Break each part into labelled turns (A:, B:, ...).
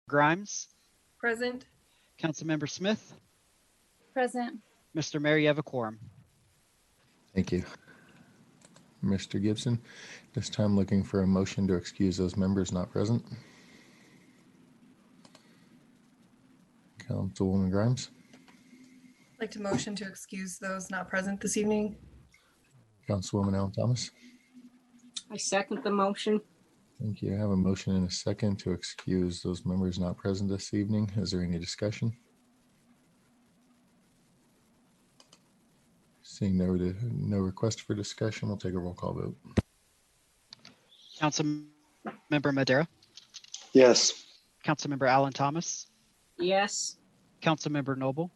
A: Grimes,
B: Present.
A: Councilmember Smith.
B: Present.
A: Mr. Mayor, you have a quorum.
C: Thank you. Mr. Gibson, this time looking for a motion to excuse those members not present. Councilwoman Grimes.
B: I'd like to motion to excuse those not present this evening.
C: Councilwoman Allen Thomas.
D: I second the motion.
C: Thank you. I have a motion and a second to excuse those members not present this evening. Is there any discussion? Seeing no request for discussion, we'll take a roll call vote.
A: Councilmember Madera,
E: Yes.
A: Councilmember Allen Thomas,
D: Yes.
A: Councilmember Noble,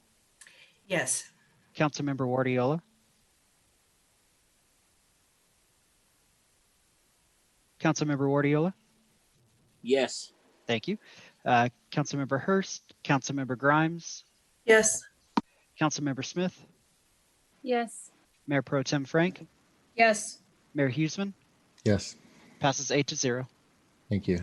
B: Yes.
A: Councilmember Guardiola, Councilmember Guardiola.
D: Yes.
A: Thank you. Councilmember Hurst, Councilmember Grimes,
B: Yes.
A: Councilmember Smith,
B: Yes.
A: Mayor Pro Tem Frank,
B: Yes.
A: Mayor Huseman.
C: Yes.
A: Passes 8-0.
C: Thank you.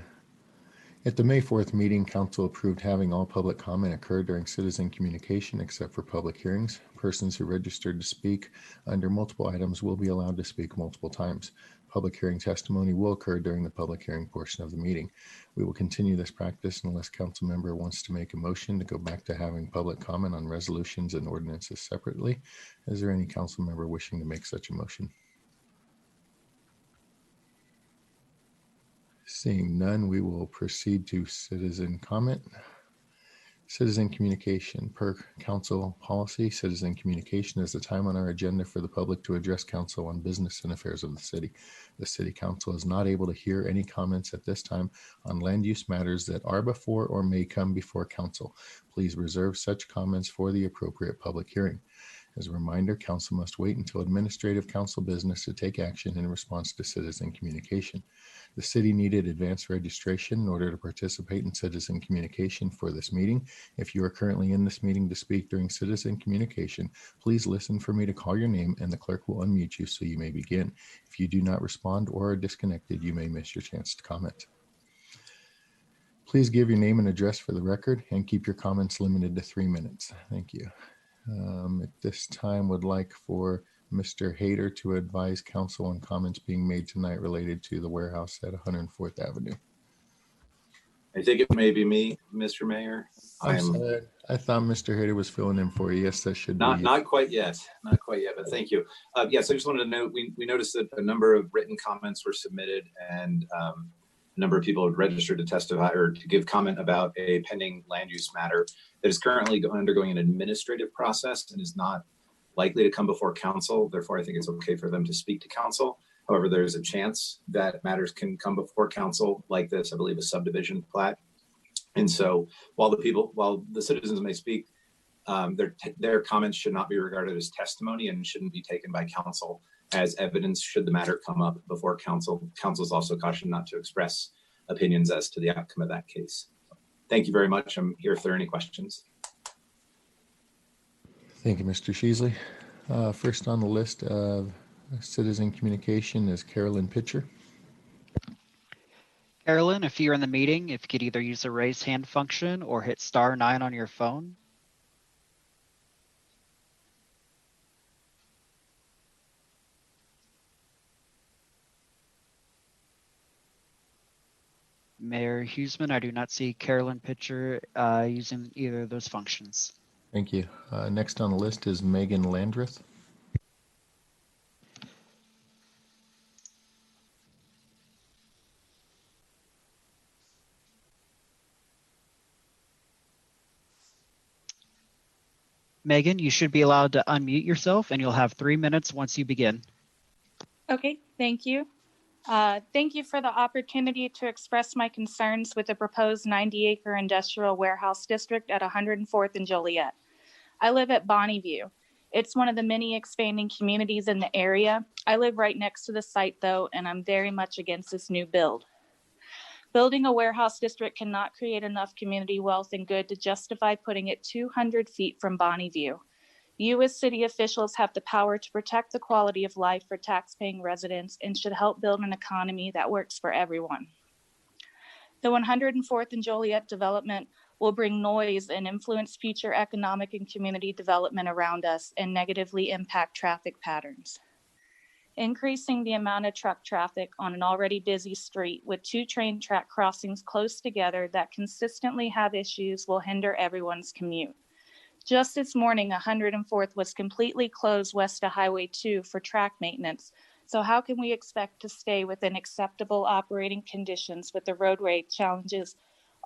C: At the May 4th meeting, Council approved having all public comment occur during citizen communication except for public hearings. Persons who registered to speak under multiple items will be allowed to speak multiple times. Public hearing testimony will occur during the public hearing portion of the meeting. We will continue this practice unless council member wants to make a motion to go back to having public comment on resolutions and ordinances separately. Is there any council member wishing to make such a motion? Seeing none, we will proceed to citizen comment. Citizen communication. Per council policy, citizen communication is the time on our agenda for the public to address council on business and affairs of the city. The city council is not able to hear any comments at this time on land use matters that are before or may come before council. Please reserve such comments for the appropriate public hearing. As a reminder, council must wait until administrative council business to take action in response to citizen communication. The city needed advanced registration in order to participate in citizen communication for this meeting. If you are currently in this meeting to speak during citizen communication, please listen for me to call your name and the clerk will unmute you so you may begin. If you do not respond or are disconnected, you may miss your chance to comment. Please give your name and address for the record and keep your comments limited to 3 minutes. Thank you. At this time, would like for Mr. Hayter to advise council on comments being made tonight related to the warehouse at 104th Avenue.
F: I think it may be me, Mr. Mayor.
C: I thought Mr. Hayter was filling in for you. Yes, that should be.
F: Not quite yet, but thank you. Yes, I just wanted to note, we noticed that a number of written comments were submitted and a number of people have registered to testify or to give comment about a pending land use matter that is currently undergoing an administrative process and is not likely to come before council. Therefore, I think it's okay for them to speak to council. However, there's a chance that matters can come before council like this, I believe a subdivision plat. And so while the citizens may speak, their comments should not be regarded as testimony and shouldn't be taken by council as evidence should the matter come up before council. Council is also cautioned not to express opinions as to the outcome of that case. Thank you very much. I'm here if there are any questions.
C: Thank you, Mr. Sheasley. First on the list of citizen communication is Carolyn Pitcher.
A: Carolyn, if you're in the meeting, if you could either use the raise hand function or hit *9 on your phone. Mayor Huseman, I do not see Carolyn Pitcher using either of those functions.
C: Thank you. Next on the list is Megan Landreth.
A: Megan, you should be allowed to unmute yourself and you'll have 3 minutes once you begin.
G: Okay, thank you. Thank you for the opportunity to express my concerns with the proposed 90-acre industrial warehouse district at 104th and Joliet. I live at Bonneview. It's one of the many expanding communities in the area. I live right next to the site though, and I'm very much against this new build. Building a warehouse district cannot create enough community wealth and good to justify putting it 200 feet from Bonneview. You as city officials have the power to protect the quality of life for tax-paying residents and should help build an economy that works for everyone. The 104th and Joliet development will bring noise and influence future economic and community development around us and negatively impact traffic patterns. Increasing the amount of truck traffic on an already busy street with 2 train track crossings close together that consistently have issues will hinder everyone's commute. Just this morning, 104th was completely closed west of Highway 2 for track maintenance. So how can we expect to stay within acceptable operating conditions with the roadway challenges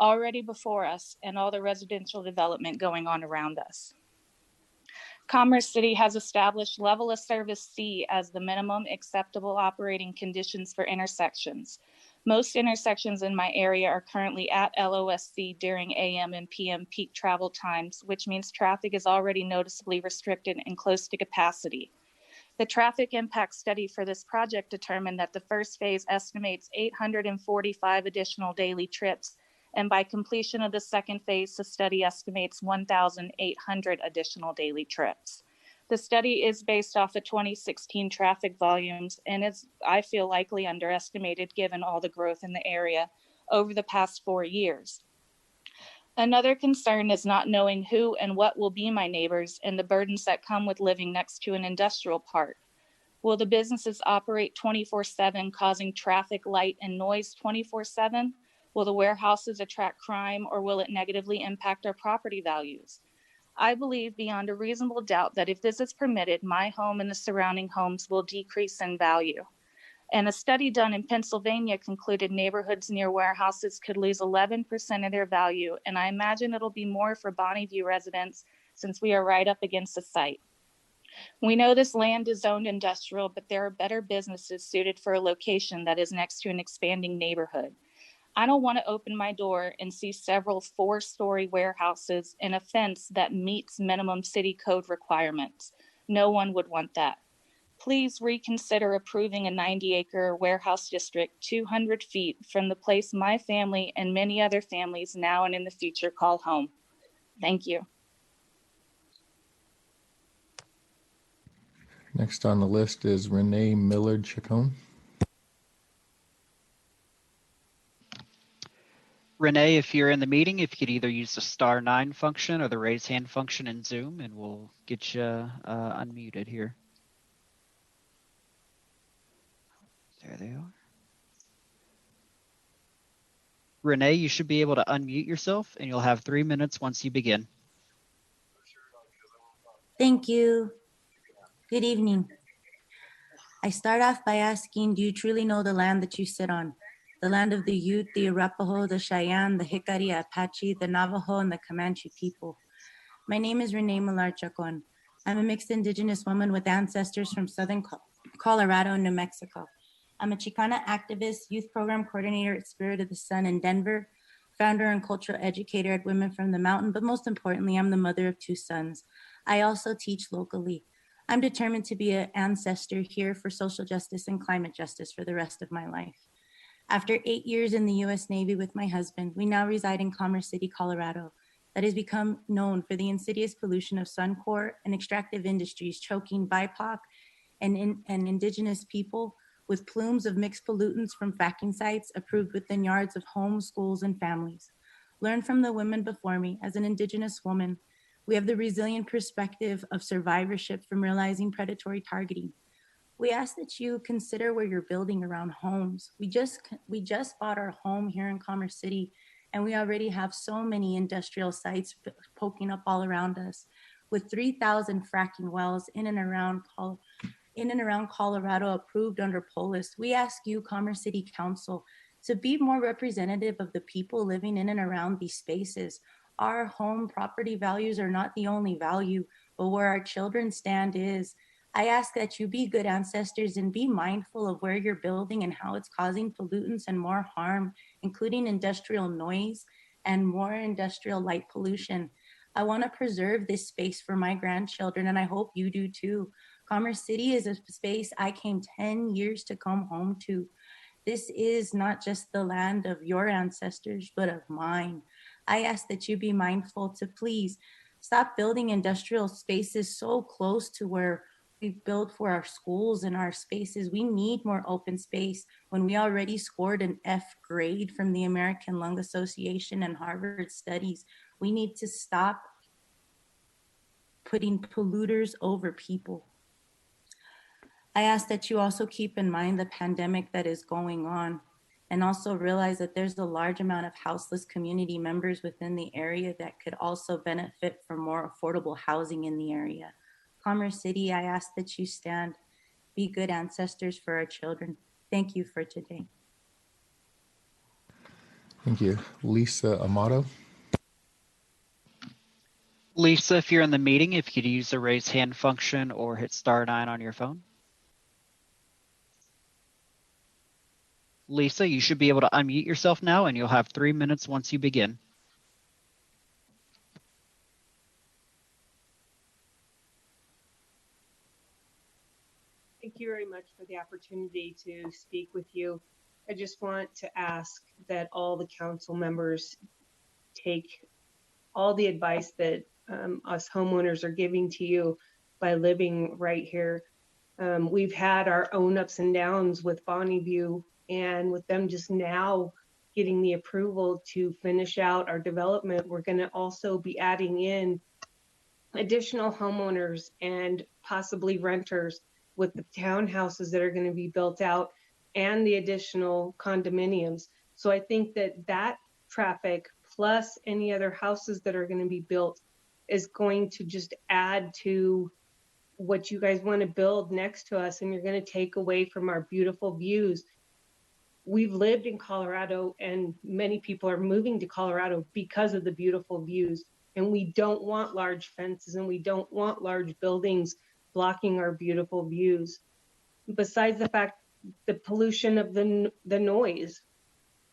G: already before us and all the residential development going on around us? Commerce City has established level of service C as the minimum acceptable operating conditions for intersections. Most intersections in my area are currently at LOSC during AM and PM peak travel times, which means traffic is already noticeably restricted and close to capacity. The traffic impact study for this project determined that the first phase estimates 845 additional daily trips, and by completion of the second phase, the study estimates 1,800 additional daily trips. The study is based off of 2016 traffic volumes and is, I feel, likely underestimated given all the growth in the area over the past 4 years. Another concern is not knowing who and what will be my neighbors and the burdens that come with living next to an industrial park. Will the businesses operate 24/7, causing traffic, light, and noise 24/7? Will the warehouses attract crime, or will it negatively impact our property values? I believe beyond a reasonable doubt that if this is permitted, my home and the surrounding homes will decrease in value. And a study done in Pennsylvania concluded neighborhoods near warehouses could lose 11% of their value, and I imagine it'll be more for Bonneview residents since we are right up against the site. We know this land is zoned industrial, but there are better businesses suited for a location that is next to an expanding neighborhood. I don't want to open my door and see several 4-story warehouses and a fence that meets minimum city code requirements. No one would want that. Please reconsider approving a 90-acre warehouse district 200 feet from the place my family and many other families now and in the future call home. Thank you.
C: Next on the list is Renee Millard Chacon.
A: Renee, if you're in the meeting, if you could either use the *9 function or the raise hand function in Zoom, and we'll get you unmuted here. There they are. Renee, you should be able to unmute yourself, and you'll have 3 minutes once you begin.
E: Thank you. Good evening. I start off by asking, do you truly know the land that you sit on? The land of the Ute, the Arapaho, the Cheyenne, the Jicarilla, Apache, the Navajo, and the Comanche people. My name is Renee Millard Chacon. I'm a mixed Indigenous woman with ancestors from Southern Colorado and New Mexico. I'm a Chicana activist, youth program coordinator at Spirit of the Sun in Denver, founder and cultural educator at Women from the Mountain, but most importantly, I'm the mother of 2 sons. I also teach locally. I'm determined to be an ancestor here for social justice and climate justice for the rest of my life. After 8 years in the U.S. Navy with my husband, we now reside in Commerce City, Colorado, that has become known for the insidious pollution of Suncor and extractive industries choking BIPOC and Indigenous people with plumes of mixed pollutants from fracking sites approved within yards of homes, schools, and families. Learn from the women before me. As an Indigenous woman, we have the resilient perspective of survivorship from realizing predatory targeting. We ask that you consider where you're building around homes. We just bought our home here in Commerce City, and we already have so many industrial sites poking up all around us, with 3,000 fracking wells in and around Colorado approved under POLIS. We ask you, Commerce City Council, to be more representative of the people living in and around these spaces. Our home property values are not the only value, but where our children stand is. I ask that you be good ancestors and be mindful of where you're building and how it's causing pollutants and more harm, including industrial noise and more industrial light pollution. I want to preserve this space for my grandchildren, and I hope you do too. Commerce City is a space I came 10 years to come home to. This is not just the land of your ancestors, but of mine. I ask that you be mindful to please stop building industrial spaces so close to where we build for our schools and our spaces. We need more open space when we already scored an F grade from the American Lung Association and Harvard studies. We need to stop putting polluters over people. I ask that you also keep in mind the pandemic that is going on, and also realize that there's a large amount of houseless community members within the area that could also benefit from more affordable housing in the area. Commerce City, I ask that you stand, be good ancestors for our children. Thank you for today.
C: Thank you. Lisa Amato.
A: Lisa, if you're in the meeting, if you could use the raise hand function or hit *9 on your phone. Lisa, you should be able to unmute yourself now, and you'll have 3 minutes once you begin.
H: Thank you very much for the opportunity to speak with you. I just want to ask that all the council members take all the advice that us homeowners are giving to you by living right here. We've had our own ups and downs with Bonneview, and with them just now getting the approval to finish out our development, we're going to also be adding in additional homeowners and possibly renters with the townhouses that are going to be built out and the additional condominiums. So I think that that traffic plus any other houses that are going to be built is going to just add to what you guys want to build next to us, and you're going to take away from our beautiful views. We've lived in Colorado, and many people are moving to Colorado because of the beautiful views, and we don't want large fences and we don't want large buildings blocking our beautiful views. Besides the fact, the pollution of the noise,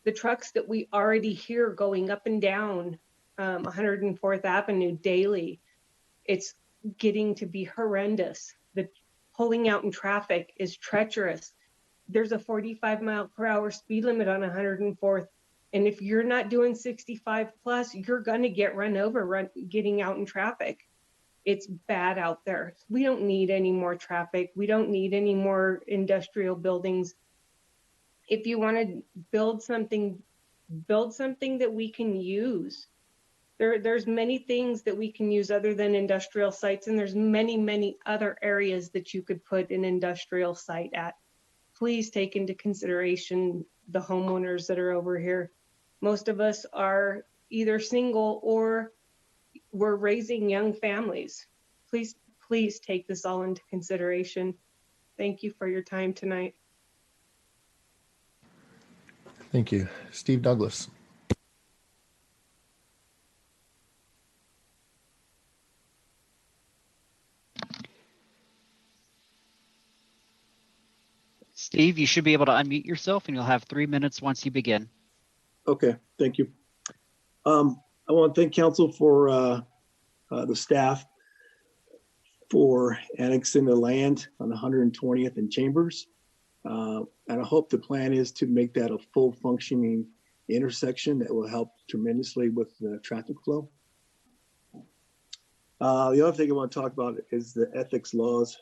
H: the trucks that we already hear going up and down 104th Avenue daily, it's getting to be horrendous. The pulling out in traffic is treacherous. There's a 45-mile-per-hour speed limit on 104th. And if you're not doing 65 plus, you're going to get run over getting out in traffic. It's bad out there. We don't need any more traffic. We don't need any more industrial buildings. If you want to build something that we can use. There's many things that we can use other than industrial sites, and there's many, many other areas that you could put an industrial site at. Please take into consideration the homeowners that are over here. Most of us are either single or we're raising young families. Please take this all into consideration. Thank you for your time tonight.
C: Thank you. Steve Douglas.
A: Steve, you should be able to unmute yourself, and you'll have 3 minutes once you begin.
I: Okay, thank you. I want to thank council for the staff for annexing the land on 120th and Chambers. And I hope the plan is to make that a full functioning intersection that will help tremendously with the traffic flow. The other thing I want to talk about is the ethics laws.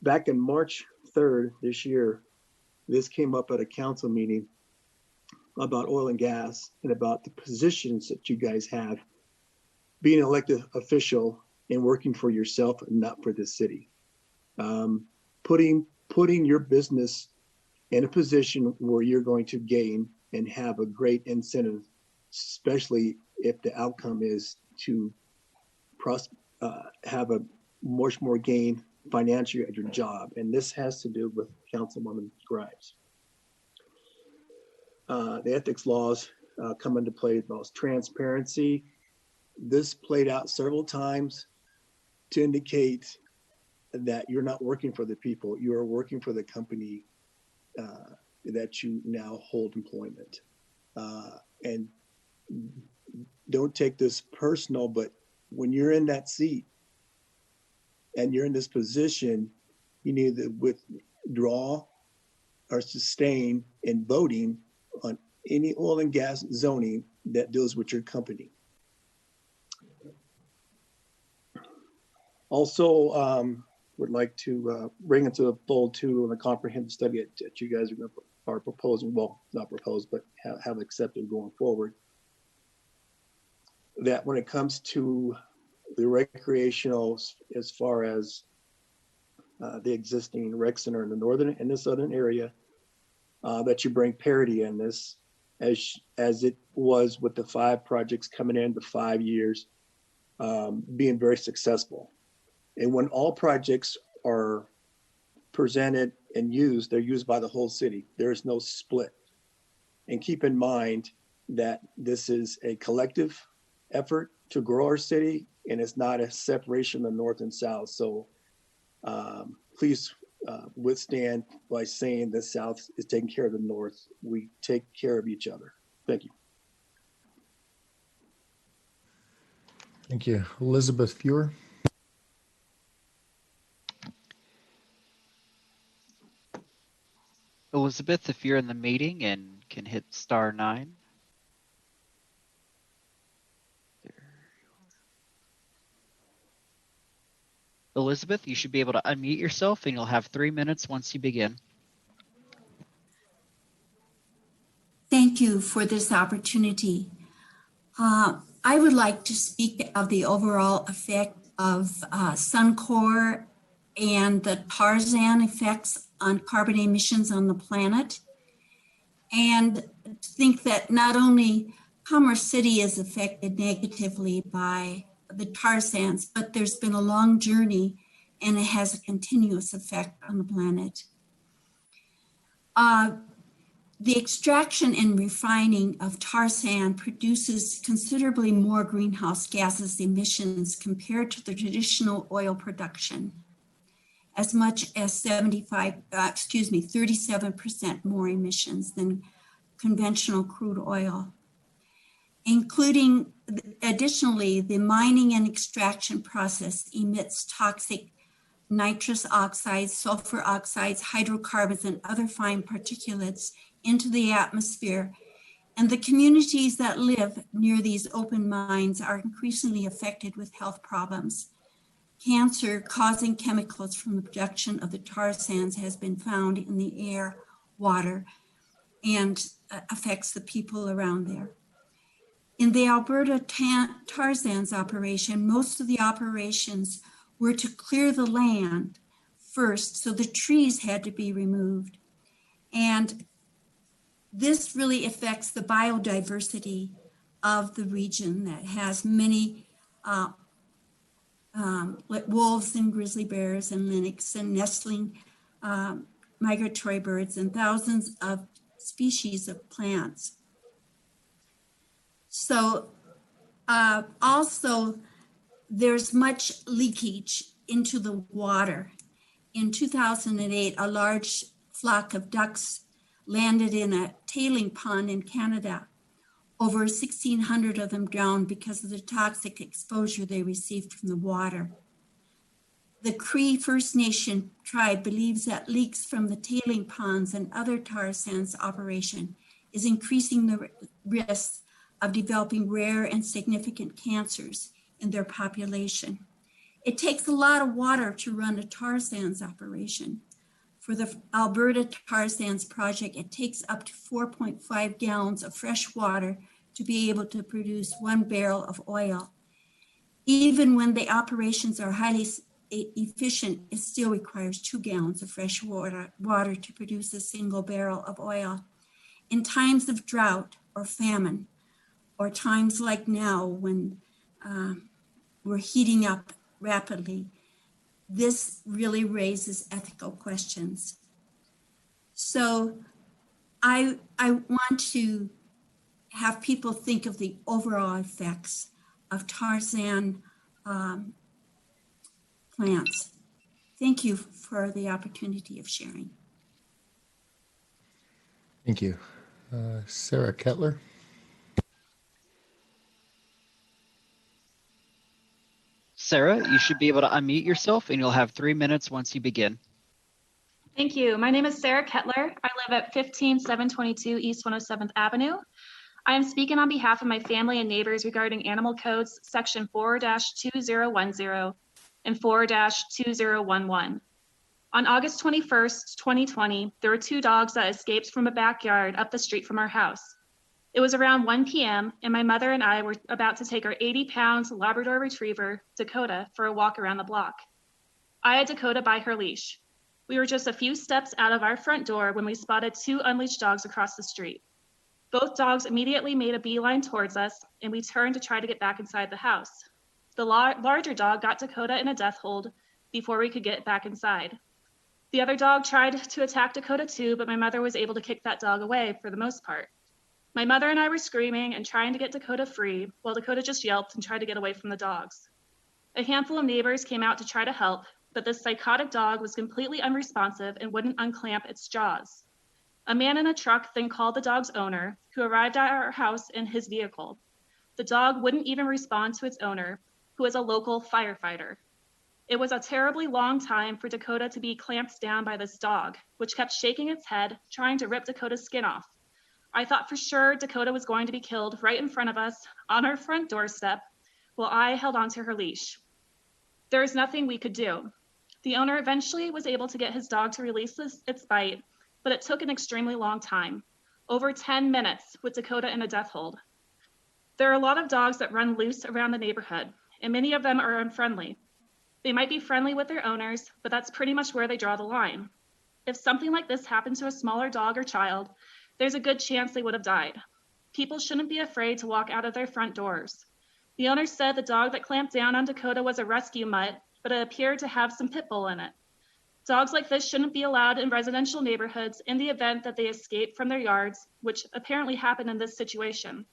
I: Back in March 3rd this year, this came up at a council meeting about oil and gas and about the positions that you guys have being an elected official and working for yourself and not for the city. Putting your business in a position where you're going to gain and have a great incentive, especially if the outcome is to have a much more gain financially at your job. And this has to do with Councilwoman Grimes. The ethics laws come into play about transparency. This played out several times to indicate that you're not working for the people, you are working for the company that you now hold employment. And don't take this personal, but when you're in that seat and you're in this position, you need to withdraw or sustain in voting on any oil and gas zoning that deals with your company. Also, would like to bring into the fold too in the comprehensive study that you guys are proposing, well, not proposed, but have accepted going forward. That when it comes to the recreational, as far as the existing rec center in the southern area, that you bring parity in this, as it was with the 5 projects coming in the 5 years, being very successful. And when all projects are presented and used, they're used by the whole city. There is no split. And keep in mind that this is a collective effort to grow our city, and it's not a separation of north and south. So please withstand by saying the south is taking care of the north. We take care of each other. Thank you.
C: Thank you. Elizabeth Fuhr.
A: Elizabeth, if you're in the meeting and can hit *9. Elizabeth, you should be able to unmute yourself and you'll have 3 minutes once you begin.
J: Thank you for this opportunity. I would like to speak of the overall effect of Suncor and the Tarzan effects on carbon emissions on the planet, and think that not only Commerce City is affected negatively by the tar sands, but there's been a long journey and it has a continuous effect on the planet. The extraction and refining of tar sand produces considerably more greenhouse gases emissions compared to the traditional oil production, as much as 37% more emissions than conventional crude oil, including additionally, the mining and extraction process emits toxic nitrous oxides, sulfur oxides, hydrocarbons, and other fine particulates into the atmosphere. And the communities that live near these open mines are increasingly affected with health problems. Cancer causing chemicals from the production of the tar sands has been found in the air, water, and affects the people around there. In the Alberta tar sands operation, most of the operations were to clear the land first, so the trees had to be removed. And this really affects the biodiversity of the region that has many wolves and grizzly bears and lynx and nestling migratory birds and thousands of species of plants. So also there's much leakage into the water. In 2008, a large flock of ducks landed in a tailing pond in Canada. Over 1,600 of them drowned because of the toxic exposure they received from the water. The Cree First Nation tribe believes that leaks from the tailing ponds and other tar sands operation is increasing the risk of developing rare and significant cancers in their population. It takes a lot of water to run a tar sands operation. For the Alberta tar sands project, it takes up to 4.5 gallons of fresh water to be able to produce 1 barrel of oil. Even when the operations are highly efficient, it still requires 2 gallons of fresh water to produce a single barrel of oil. In times of drought or famine, or times like now when we're heating up rapidly, this really raises ethical questions. So I want to have people think of the overall effects of tar sand plants. Thank you for the opportunity of sharing.
C: Thank you. Sarah Kettler.
A: Sarah, you should be able to unmute yourself and you'll have 3 minutes once you begin.
K: Thank you. My name is Sarah Kettler. I live at 15722 East 107th Avenue. I am speaking on behalf of my family and neighbors regarding Animal Codes Section 4-2010 and 4-2011. On August 21st, 2020, there were 2 dogs that escaped from a backyard up the street from our house. It was around 1 p.m. and my mother and I were about to take our 80-pound Labrador Retriever, Dakota, for a walk around the block. I had Dakota by her leash. We were just a few steps out of our front door when we spotted 2 unleashed dogs across the street. Both dogs immediately made a beeline towards us, and we turned to try to get back inside the house. The larger dog got Dakota in a death hold before we could get back inside. The other dog tried to attack Dakota too, but my mother was able to kick that dog away for the most part. My mother and I were screaming and trying to get Dakota free, while Dakota just yelped and tried to get away from the dogs. A handful of neighbors came out to try to help, but this psychotic dog was completely unresponsive and wouldn't unclamp its jaws. A man in a truck then called the dog's owner, who arrived at our house in his vehicle. The dog wouldn't even respond to its owner, who is a local firefighter. It was a terribly long time for Dakota to be clamped down by this dog, which kept shaking its head, trying to rip Dakota's skin off. I thought for sure Dakota was going to be killed right in front of us on our front doorstep while I held onto her leash. There is nothing we could do. The owner eventually was able to get his dog to release its bite, but it took an extremely long time, over 10 minutes with Dakota in a death hold. There are a lot of dogs that run loose around the neighborhood, and many of them are unfriendly. They might be friendly with their owners, but that's pretty much where they draw the line. If something like this happened to a smaller dog or child, there's a good chance they would have died. People shouldn't be afraid to walk out of their front doors. The owner said the dog that clamped down on Dakota was a rescue mutt, but it appeared to have some pit bull in it. Dogs like this shouldn't be allowed in residential neighborhoods in the event that they escape from their yards, which apparently happened in this situation.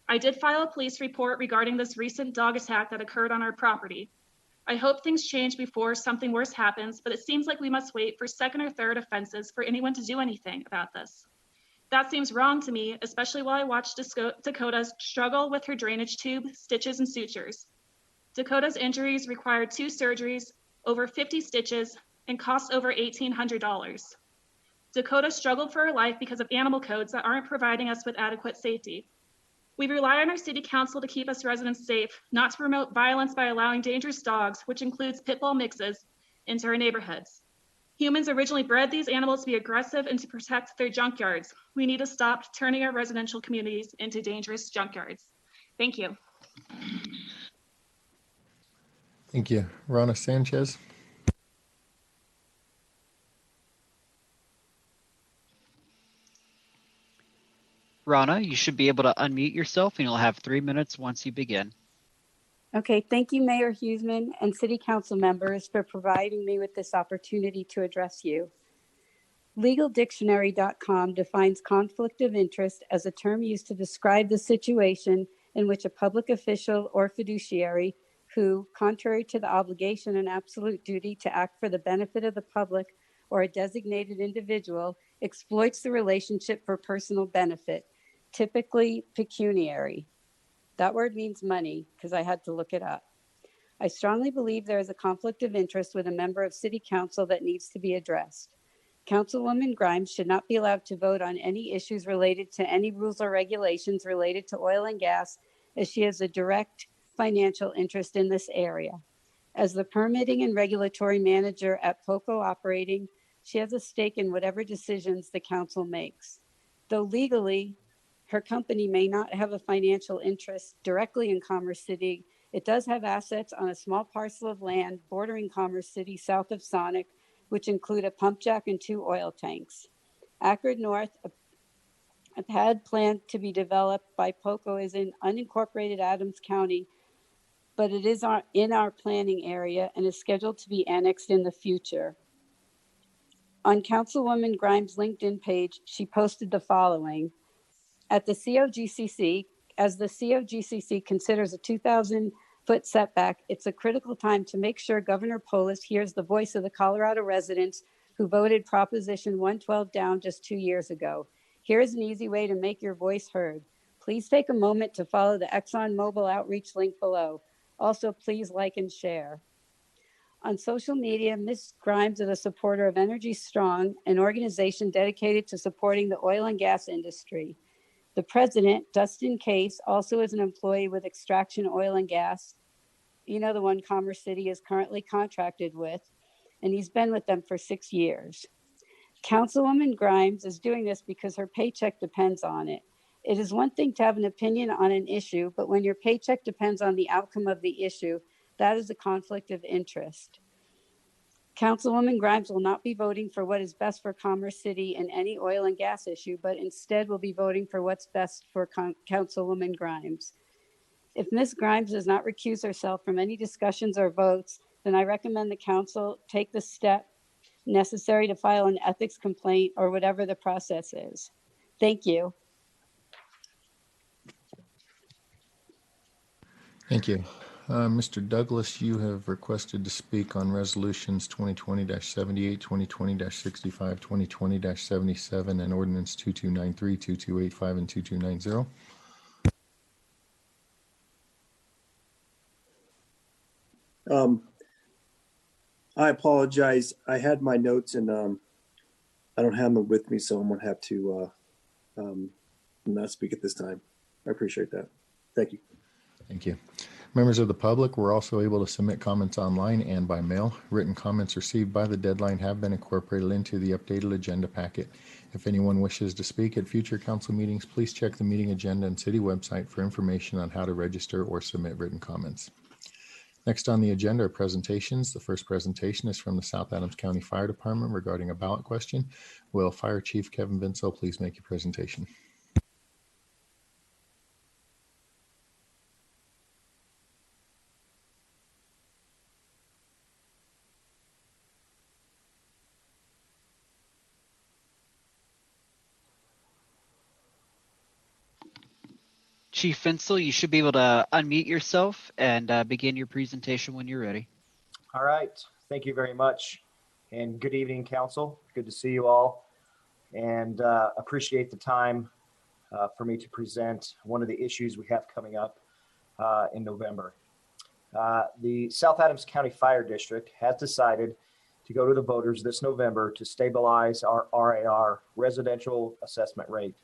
K: I did file a police report regarding this recent dog attack that occurred on our property. I hope things change before something worse happens, but it seems like we must wait for second or third offenses for anyone to do anything about this. That seems wrong to me, especially while I watched Dakota struggle with her drainage tube, stitches, and sutures. Dakota's injuries required 2 surgeries, over 50 stitches, and cost over $1,800. Dakota struggled for her life because of animal codes that aren't providing us with adequate safety. We rely on our city council to keep us residents safe, not to promote violence by allowing dangerous dogs, which includes pit bull mixes, into our neighborhoods. Humans originally bred these animals to be aggressive and to protect their junkyards. We need to stop turning our residential communities into dangerous junkyards. Thank you.
C: Thank you. Rana Sanchez.
A: Rana, you should be able to unmute yourself and you'll have 3 minutes once you begin.
L: Okay, thank you, Mayor Huseman and City Council members for providing me with this opportunity to address you. LegalDictionary.com defines conflict of interest as a term used to describe the situation in which a public official or fiduciary who, contrary to the obligation and absolute duty to act for the benefit of the public or a designated individual, exploits the relationship for personal benefit, typically pecuniary. That word means money because I had to look it up. I strongly believe there is a conflict of interest with a member of City Council that needs to be addressed. Councilwoman Grimes should not be allowed to vote on any issues related to any rules or regulations related to oil and gas, as she has a direct financial interest in this area. As the permitting and regulatory manager at POCO Operating, she has a stake in whatever decisions the council makes. Though legally, her company may not have a financial interest directly in Commerce City, it does have assets on a small parcel of land bordering Commerce City south of Sonic, which include a pump jack and 2 oil tanks. Akron North, a pad planned to be developed by POCO, is in unincorporated Adams County, but it is in our planning area and is scheduled to be annexed in the future. On Councilwoman Grimes' LinkedIn page, she posted the following. At the COGCC, as the COGCC considers a 2,000-foot setback, it's a critical time to make sure Governor Polis hears the voice of the Colorado residents who voted Proposition 112 down just 2 years ago. Here is an easy way to make your voice heard. Please take a moment to follow the ExxonMobil outreach link below. Also, please like and share. On social media, Ms. Grimes is a supporter of Energy Strong, an organization dedicated to supporting the oil and gas industry. The president, Dustin Case, also is an employee with Extraction Oil and Gas. you know, the one Commerce City is currently contracted with, and he's been with them for 6 years. Councilwoman Grimes is doing this because her paycheck depends on it. It is one thing to have an opinion on an issue, but when your paycheck depends on the outcome of the issue, that is a conflict of interest. Councilwoman Grimes will not be voting for what is best for Commerce City in any oil and gas issue, but instead will be voting for what's best for Councilwoman Grimes. If Ms. Grimes does not recuse herself from any discussions or votes, then I recommend the council take the step necessary to file an ethics complaint or whatever the process is. Thank you.
C: Thank you. Mr. Douglas, you have requested to speak on resolutions 2020-78, 2020-65, 2020-77, and ordinance 2293, 2285, and 2290.
I: I apologize. I had my notes and I don't have them with me, so I'm gonna have to not speak at this time. I appreciate that. Thank you.
C: Thank you. Members of the public were also able to submit comments online and by mail. Written comments received by the deadline have been incorporated into the updated agenda packet. If anyone wishes to speak at future council meetings, please check the meeting agenda and city website for information on how to register or submit written comments. Next on the agenda are presentations. The first presentation is from the South Adams County Fire Department regarding a ballot question. Will Fire Chief Kevin Vinsel please make your presentation?
A: Chief Vinsel, you should be able to unmute yourself and begin your presentation when you're ready.
M: All right. Thank you very much. And good evening, Council. Good to see you all. And appreciate the time for me to present one of the issues we have coming up in November. The South Adams County Fire District has decided to go to the voters this November to stabilize our RAR, residential assessment rate,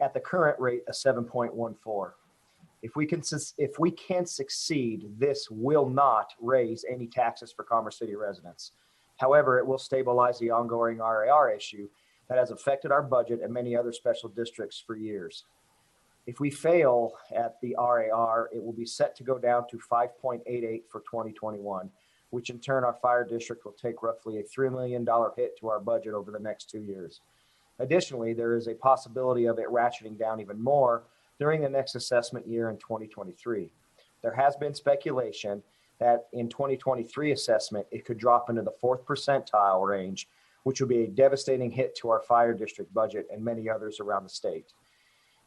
M: at the current rate of 7.14. If we can succeed, this will not raise any taxes for Commerce City residents. However, it will stabilize the ongoing RAR issue that has affected our budget and many other special districts for years. If we fail at the RAR, it will be set to go down to 5.88 for 2021, which in turn our fire district will take roughly a $3 million hit to our budget over the next 2 years. Additionally, there is a possibility of it ratcheting down even more during the next assessment year in 2023. There has been speculation that in 2023 assessment, it could drop into the 4th percentile range, which would be a devastating hit to our fire district budget and many others around the state.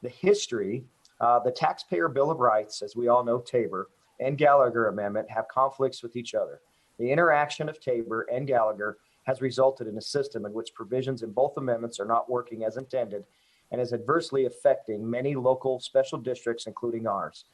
M: The history, the Taxpayer Bill of Rights, as we all know, Tabor, and Gallagher Amendment have conflicts with each other. The interaction of Tabor and Gallagher has resulted in a system in which provisions in both amendments are not working as intended and is adversely affecting many local special districts, including ours.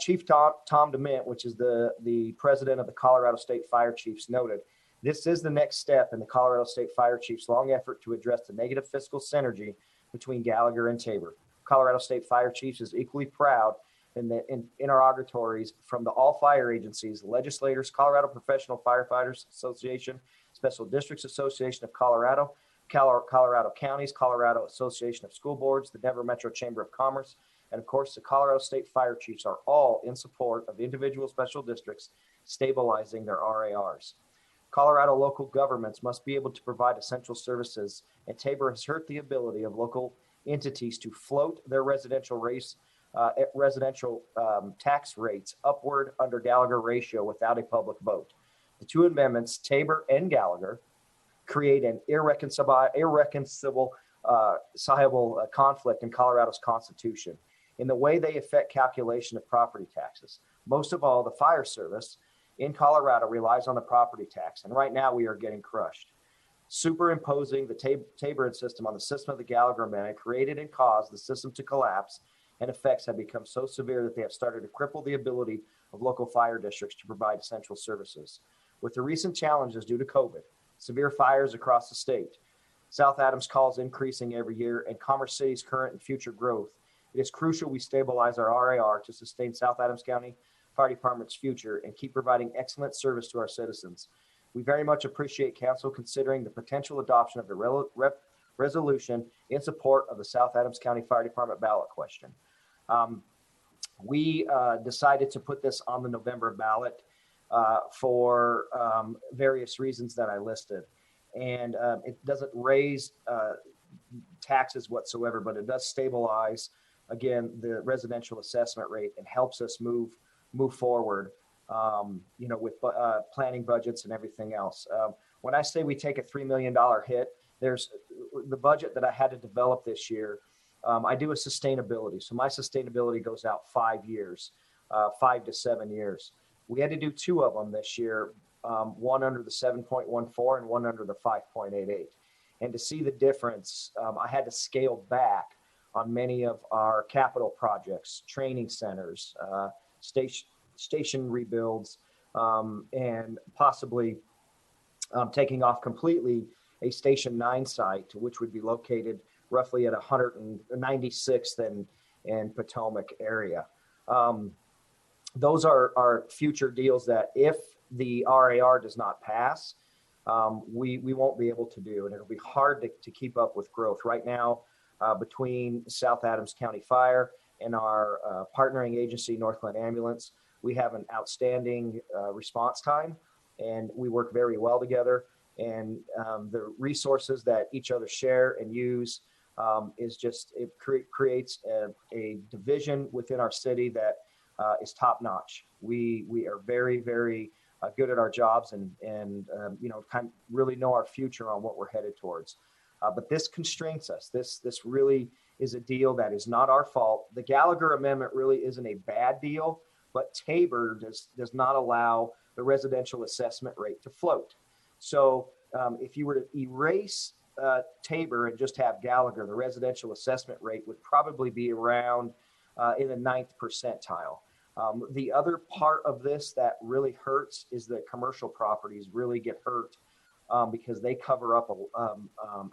M: Chief Tom DeMint, which is the president of the Colorado State Fire Chiefs, noted, this is the next step in the Colorado State Fire Chiefs' long effort to address the negative fiscal synergy between Gallagher and Tabor. Colorado State Fire Chiefs is equally proud in the interrogatories from the all fire agencies, legislators, Colorado Professional Firefighters Association, Special Districts Association of Colorado, Colorado Counties, Colorado Association of School Boards, the Denver Metro Chamber of Commerce, and of course the Colorado State Fire Chiefs are all in support of individual special districts stabilizing their RARs. Colorado local governments must be able to provide essential services, and Tabor has hurt the ability of local entities to float their residential tax rates upward under Gallagher ratio without a public vote. The two amendments, Tabor and Gallagher, create an irreconcilable conflict in Colorado's Constitution in the way they affect calculation of property taxes. Most of all, the fire service in Colorado relies on the property tax, and right now we are getting crushed. Superimposing the Tabor system on the system of the Gallagher Amendment created and caused the system to collapse, and effects have become so severe that they have started to cripple the ability of local fire districts to provide essential services. With the recent challenges due to COVID, severe fires across the state, South Adams calls increasing every year, and Commerce City's current and future growth, it is crucial we stabilize our RAR to sustain South Adams County Fire Department's future and keep providing excellent service to our citizens. We very much appreciate council considering the potential adoption of the resolution in support of the South Adams County Fire Department ballot question. We decided to put this on the November ballot for various reasons that I listed. And it doesn't raise taxes whatsoever, but it does stabilize, again, the residential assessment rate and helps us move forward, with planning budgets and everything else. When I say we take a $3 million hit, there's the budget that I had to develop this year. I do a sustainability. So my sustainability goes out 5 years, 5 to 7 years. We had to do 2 of them this year, one under the 7.14 and one under the 5.88. And to see the difference, I had to scale back on many of our capital projects, training centers, station rebuilds, and possibly taking off completely a Station 9 site, which would be located roughly at 196th and Potomac area. Those are future deals that if the RAR does not pass, we won't be able to do, and it'll be hard to keep up with growth. Right now, between South Adams County Fire and our partnering agency, Northland Ambulance, we have an outstanding response time, and we work very well together. And the resources that each other share and use creates a division within our city that is top notch. We are very, very good at our jobs and kind of really know our future on what we're headed towards. But this constrains us. This really is a deal that is not our fault. The Gallagher Amendment really isn't a bad deal, but Tabor does not allow the residential assessment rate to float. So if you were to erase Tabor and just have Gallagher, the residential assessment rate would probably be around in the 9th percentile. The other part of this that really hurts is that commercial properties really get hurt because they cover up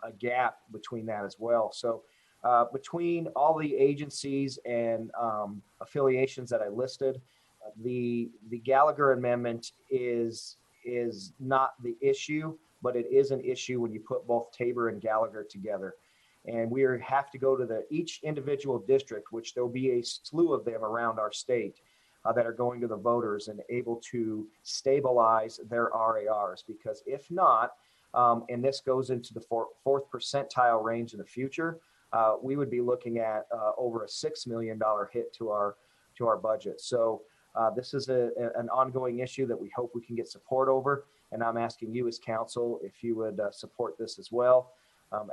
M: a gap between that as well. So between all the agencies and affiliations that I listed, the Gallagher Amendment is not the issue, but it is an issue when you put both Tabor and Gallagher together. And we have to go to each individual district, which there'll be a slew of them around our state that are going to the voters and able to stabilize their RARs. Because if not, and this goes into the 4th percentile range in the future, we would be looking at over a $6 million hit to our budget. So this is an ongoing issue that we hope we can get support over. And I'm asking you as council if you would support this as well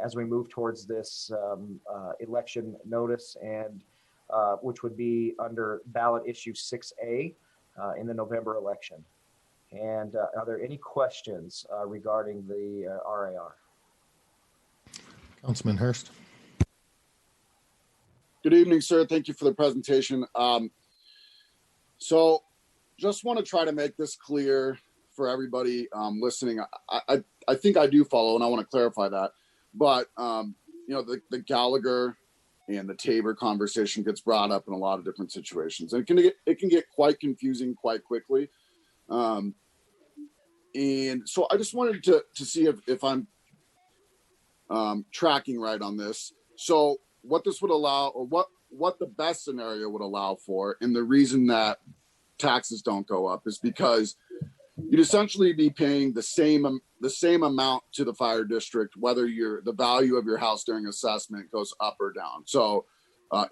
M: as we move towards this election notice, and which would be under ballot issue 6A in the November election. And are there any questions regarding the RAR?
C: Councilman Hurst.
N: Good evening, sir. Thank you for the presentation. So just want to try to make this clear for everybody listening. I think I do follow, and I want to clarify that. But, the Gallagher and the Tabor conversation gets brought up in a lot of different situations. And it can get quite confusing quite quickly. And so I just wanted to see if I'm tracking right on this. So what this would allow, or what the best scenario would allow for, and the reason that taxes don't go up is because you'd essentially be paying the same amount to the fire district, whether the value of your house during assessment goes up or down. So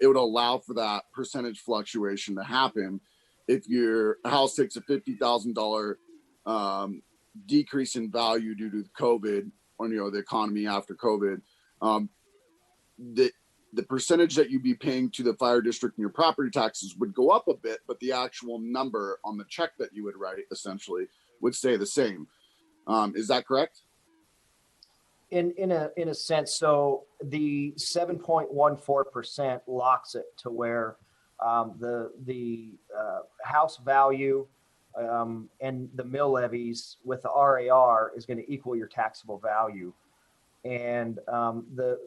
N: it would allow for that percentage fluctuation to happen. If your house takes a $50,000 decrease in value due to COVID, or the economy after COVID, the percentage that you'd be paying to the fire district and your property taxes would go up a bit, but the actual number on the check that you would write essentially would stay the same. Is that correct?
M: In a sense, so the 7.14% locks it to where the house value and the mill levies with the RAR is going to equal your taxable value. And the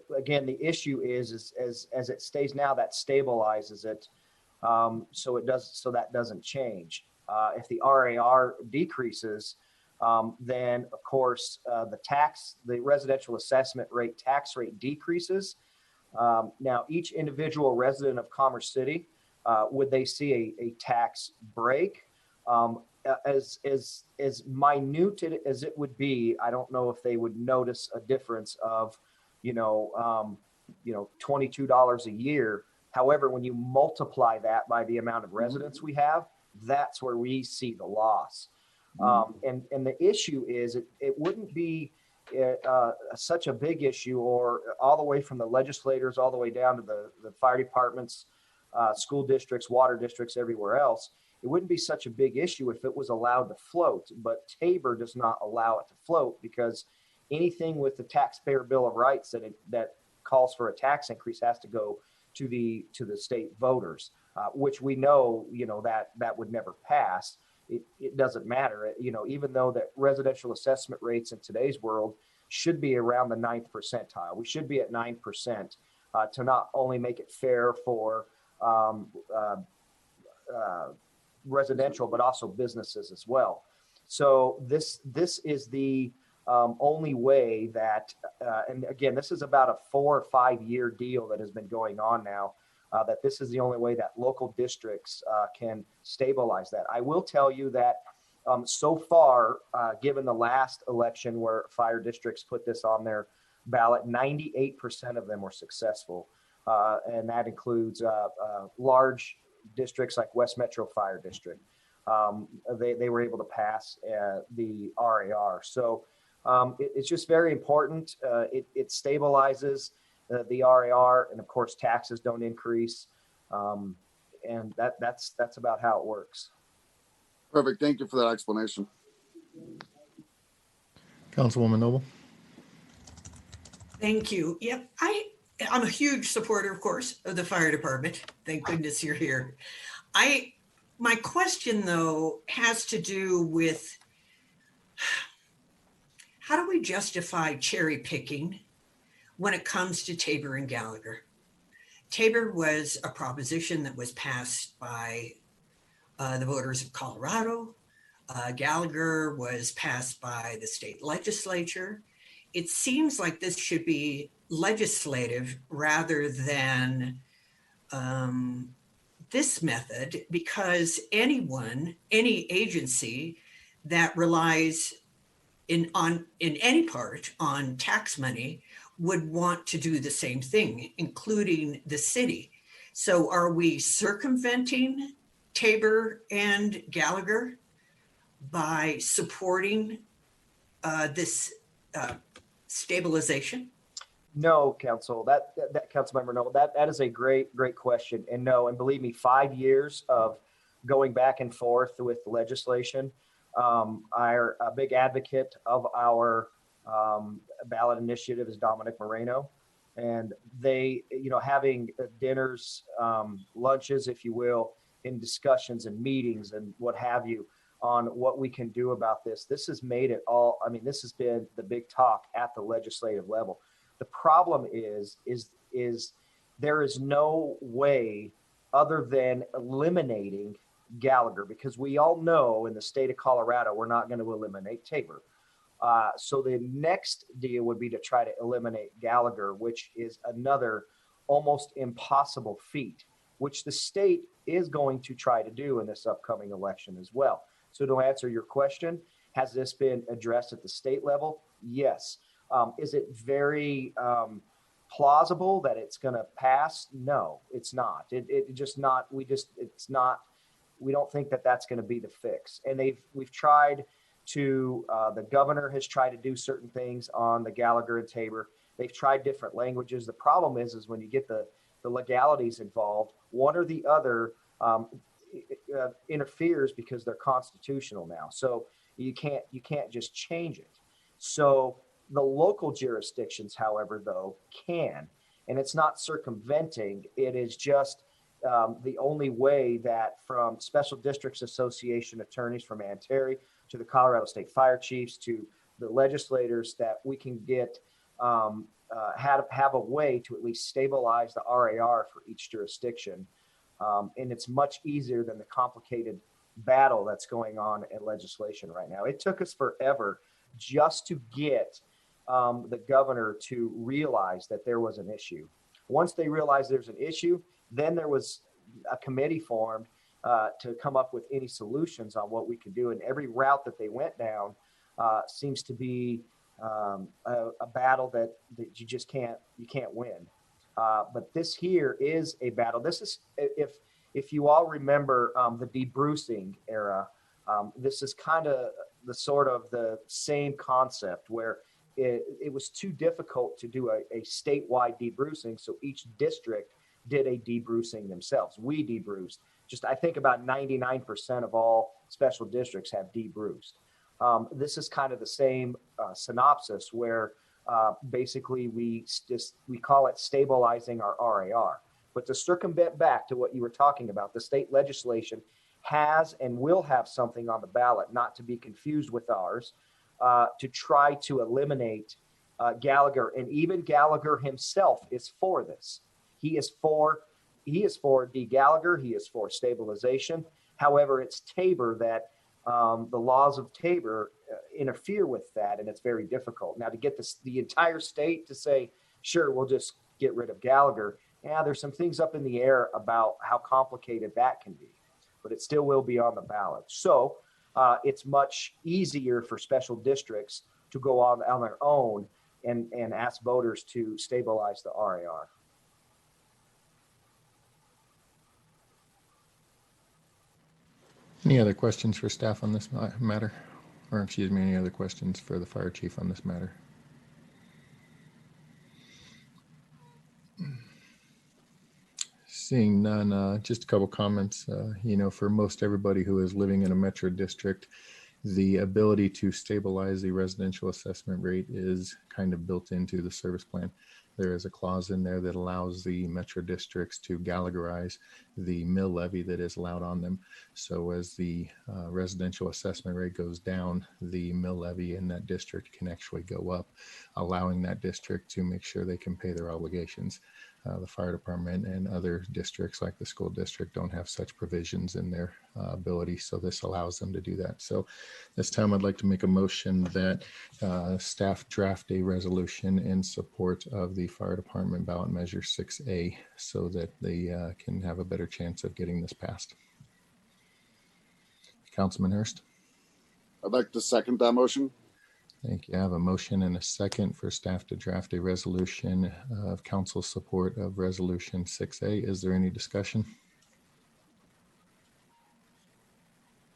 M: issue is as it stays now, that stabilizes it. So that doesn't change. If the RAR decreases, then of course the residential assessment rate tax rate decreases. Now, each individual resident of Commerce City, would they see a tax break? As minute as it would be, I don't know if they would notice a difference of, $22 a year. However, when you multiply that by the amount of residents we have, that's where we see the loss. And the issue is it wouldn't be such a big issue, or all the way from the legislators all the way down to the fire departments, school districts, water districts, everywhere else. It wouldn't be such a big issue if it was allowed to float, but Tabor does not allow it to float, because anything with the taxpayer bill of rights that calls for a tax increase has to go to the state voters, which we know, that would never pass. It doesn't matter, even though that residential assessment rates in today's world should be around the 9th percentile. We should be at 9% to not only make it fair for residential, but also businesses as well. So this is the only way that, and again, this is about a 4 or 5 year deal that has been going on now, that this is the only way that local districts can stabilize that. I will tell you that so far, given the last election where fire districts put this on their ballot, 98% of them were successful. And that includes large districts like West Metro Fire District. They were able to pass the RAR. So it's just very important. It stabilizes the RAR, and of course taxes don't increase. And that's about how it works.
N: Perfect. Thank you for that explanation.
C: Councilwoman Noble.
O: Thank you. Yep. I'm a huge supporter, of course, of the fire department. Thank goodness you're here. My question, though, has to do with how do we justify cherry picking when it comes to Tabor and Gallagher? Tabor was a proposition that was passed by the voters of Colorado. Gallagher was passed by the state legislature. It seems like this should be legislative rather than this method, because any agency that relies in any part on tax money would want to do the same thing, including the city. So are we circumventing Tabor and Gallagher by supporting this stabilization?
M: No, Council. That Councilmember Noble, that is a great question. And no, and believe me, 5 years of going back and forth with legislation. Our big advocate of our ballot initiative is Dominic Moreno, and they, having dinners, lunches, if you will, in discussions and meetings and what have you on what we can do about this. This has made it all. I mean, this has been the big talk at the legislative level. The problem is there is no way other than eliminating Gallagher, because we all know in the state of Colorado, we're not going to eliminate Tabor. So the next deal would be to try to eliminate Gallagher, which is another almost impossible feat, which the state is going to try to do in this upcoming election as well. So to answer your question, has this been addressed at the state level? Yes. Is it very plausible that it's going to pass? No, it's not. It's not. We don't think that that's going to be the fix. And we've tried to, the governor has tried to do certain things on the Gallagher and Tabor. They've tried different languages. The problem is when you get the legalities involved, one or the other interferes because they're constitutional now. So you can't just change it. So the local jurisdictions, however, though, can, and it's not circumventing. It is just the only way that from Special Districts Association attorneys from Ann Terry to the Colorado State Fire Chiefs to the legislators, that we can get have a way to at least stabilize the RAR for each jurisdiction. And it's much easier than the complicated battle that's going on in legislation right now. It took us forever just to get the governor to realize that there was an issue. Once they realized there's an issue, then there was a committee formed to come up with any solutions on what we could do. And every route that they went down seems to be a battle that you just can't win. But this here is a battle. This is, if you all remember the debrucing era, this is kind of the sort of the same concept where it was too difficult to do a statewide debrucing. So each district did a debrucing themselves. We debruced. Just, I think about 99% of all special districts have debruced. This is kind of the same synopsis where basically we call it stabilizing our RAR. But to circumvent back to what you were talking about, the state legislation has and will have something on the ballot, not to be confused with ours, to try to eliminate Gallagher. And even Gallagher himself is for this. He is for D. Gallagher. He is for stabilization. However, it's Tabor that the laws of Tabor interfere with that, and it's very difficult. Now, to get the entire state to say, sure, we'll just get rid of Gallagher, there's some things up in the air about how complicated that can be, but it still will be on the ballot. So it's much easier for special districts to go on their own and ask voters to stabilize the RAR.
C: Any other questions for staff on this matter? Or excuse me, any other questions for the fire chief on this matter? Seeing none, just a couple comments. For most everybody who is living in a metro district, the ability to stabilize the residential assessment rate is kind of built into the service plan. There is a clause in there that allows the metro districts to Gallagherize the mill levy that is allowed on them. So as the residential assessment rate goes down, the mill levy in that district can actually go up, allowing that district to make sure they can pay their obligations. The fire department and other districts like the school district don't have such provisions in their ability. So this allows them to do that. So this time I'd like to make a motion that staff draft a resolution in support of the fire department ballot measure 6A so that they can have a better chance of getting this passed. Councilman Hurst.
N: I'd like to second that motion.
C: Thank you. I have a motion and a second for staff to draft a resolution of council support of resolution 6A. Is there any discussion?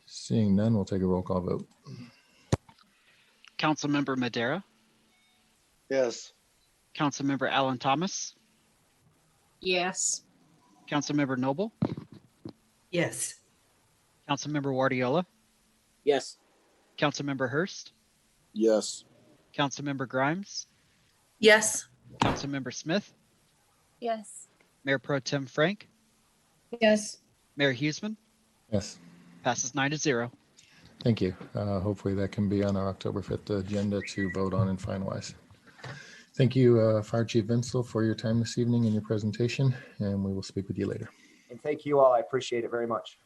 C: Seeing none, we'll take a roll call vote.
A: Councilmember Madera,
I: Yes.
A: Councilmember Alan Thomas,
D: Yes.
A: Councilmember Noble,
O: Yes.
A: Councilmember Guardiola,
D: Yes.
A: Councilmember Hurst,
N: Yes.
A: Councilmember Grimes,
B: Yes.
A: Councilmember Smith,
P: Yes.
A: Mayor Pro Tem Frank,
P: Yes.
A: Mayor Huseman.
C: Yes.
A: Passes 9-0.
C: Thank you. Hopefully that can be on our October 5th agenda to vote on and finalize. Thank you, Fire Chief Vinsel, for your time this evening and your presentation, and we will speak with you later.
M: And thank you all. I appreciate it very much.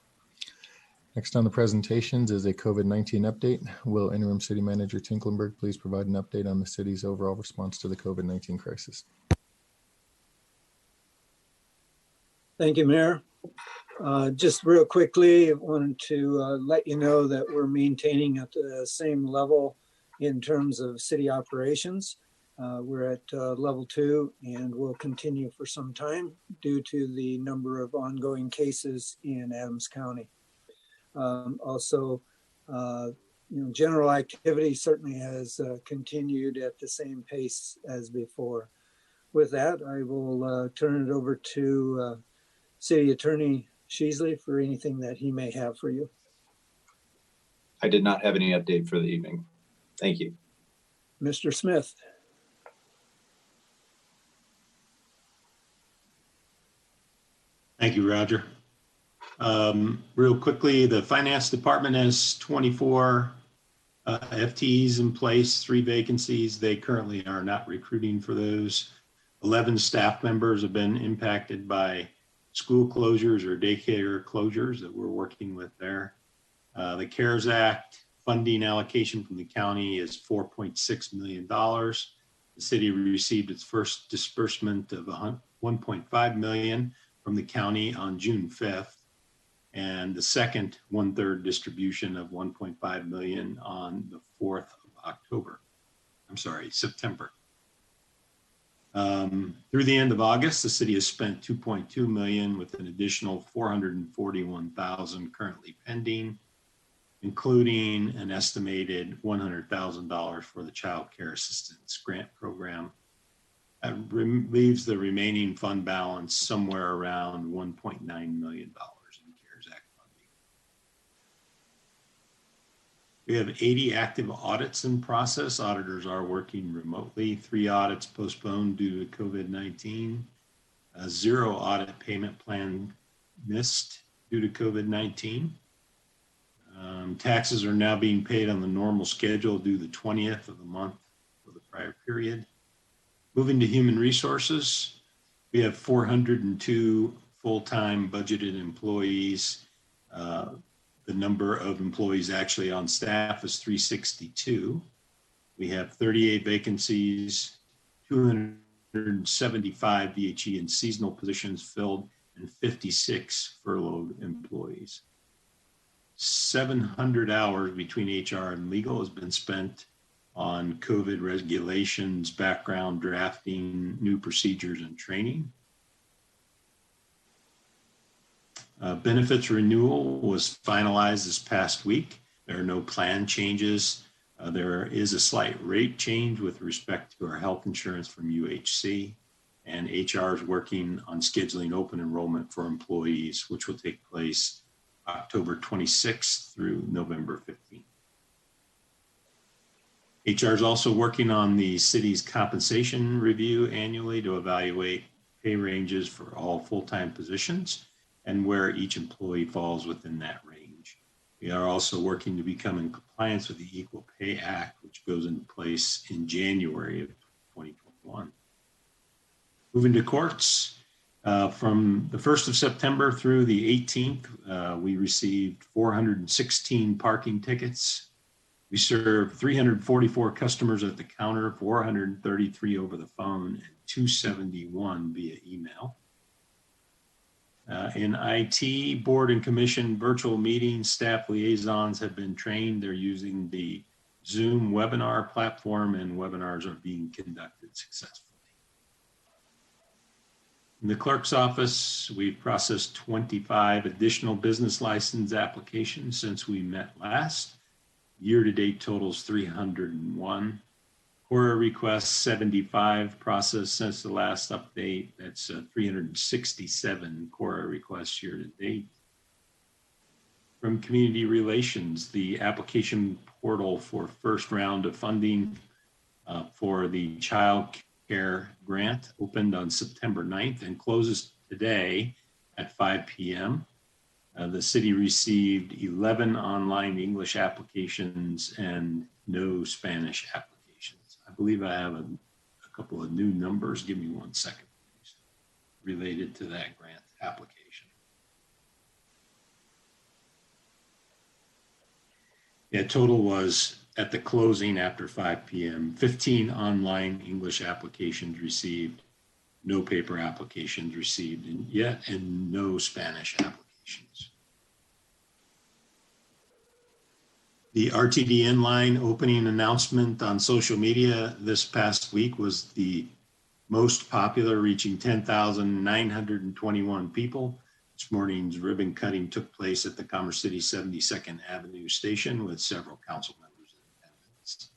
C: Next on the presentations is a COVID-19 update. Will Interim City Manager Tinklenberg please provide an update on the city's overall response to the COVID-19 crisis?
Q: Thank you, Mayor. Just real quickly, I wanted to let you know that we're maintaining at the same level in terms of city operations. We're at level 2 and will continue for some time due to the number of ongoing cases in Adams County. Also, general activity certainly has continued at the same pace as before. With that, I will turn it over to City Attorney Sheasley for anything that he may have for you.
F: I did not have any update for the evening. Thank you.
Q: Mr. Smith.
R: Thank you, Roger. Real quickly, the finance department has 24 FTEs in place, 3 vacancies. They currently are not recruiting for those. 11 staff members have been impacted by school closures or daycare closures that we're working with there. The CARES Act funding allocation from the county is $4.6 million. The city received its first disbursement of $1.5 million from the county on June 5th, and the second 1/3 distribution of $1.5 million on the 4th of September. Through the end of August, the city has spent $2.2 million with an additional $441,000 currently pending, including an estimated $100,000 for the Child Care Assistance Grant Program. That leaves the remaining fund balance somewhere around $1.9 million in CARES Act funding. We have 80 active audits in process. Auditors are working remotely. 3 audits postponed due to COVID-19. 0 audit payment plan missed due to COVID-19. Taxes are now being paid on the normal schedule due the 20th of the month for the prior period. Moving to human resources, we have 402 full-time budgeted employees. The number of employees actually on staff is 362. We have 38 vacancies, 275 VHE and seasonal positions filled, and 56 furloughed employees. 700 hours between HR and legal has been spent on COVID regulations, background drafting, new procedures, and training. Benefits renewal was finalized this past week. There are no plan changes. There is a slight rate change with respect to our health insurance from UHC, and HR is working on scheduling open enrollment for employees, which will take place October 26th through November 15th. HR is also working on the city's compensation review annually to evaluate pay ranges for all full-time positions and where each employee falls within that range. We are also working to become in compliance with the Equal Pay Act, which goes into place in January of 2021. Moving to courts, from the 1st of September through the 18th, we received 416 parking tickets. We served 344 customers at the counter, 433 over the phone, and 271 via email. In IT, board and commission virtual meetings, staff liaisons have been trained. They're using the Zoom webinar platform, and webinars are being conducted successfully. In the clerk's office, we've processed 25 additional business license applications since we met last. Year-to-date totals 301. Quora requests 75 processed since the last update. That's 367 Quora requests year-to-date. From community relations, the application portal for first round of funding for the Child Care Grant opened on September 9th and closes today at 5 p.m. The city received 11 online English applications and no Spanish applications. I believe I have a couple of new numbers. Give me 1 second, please, related to that grant application. Yeah, total was at the closing after 5 p.m., 15 online English applications received, no paper applications received yet, and no Spanish applications. The RTD Inline opening announcement on social media this past week was the most popular, reaching 10,921 people. This morning's ribbon cutting took place at the Commerce City 72nd Avenue station with several council members in attendance.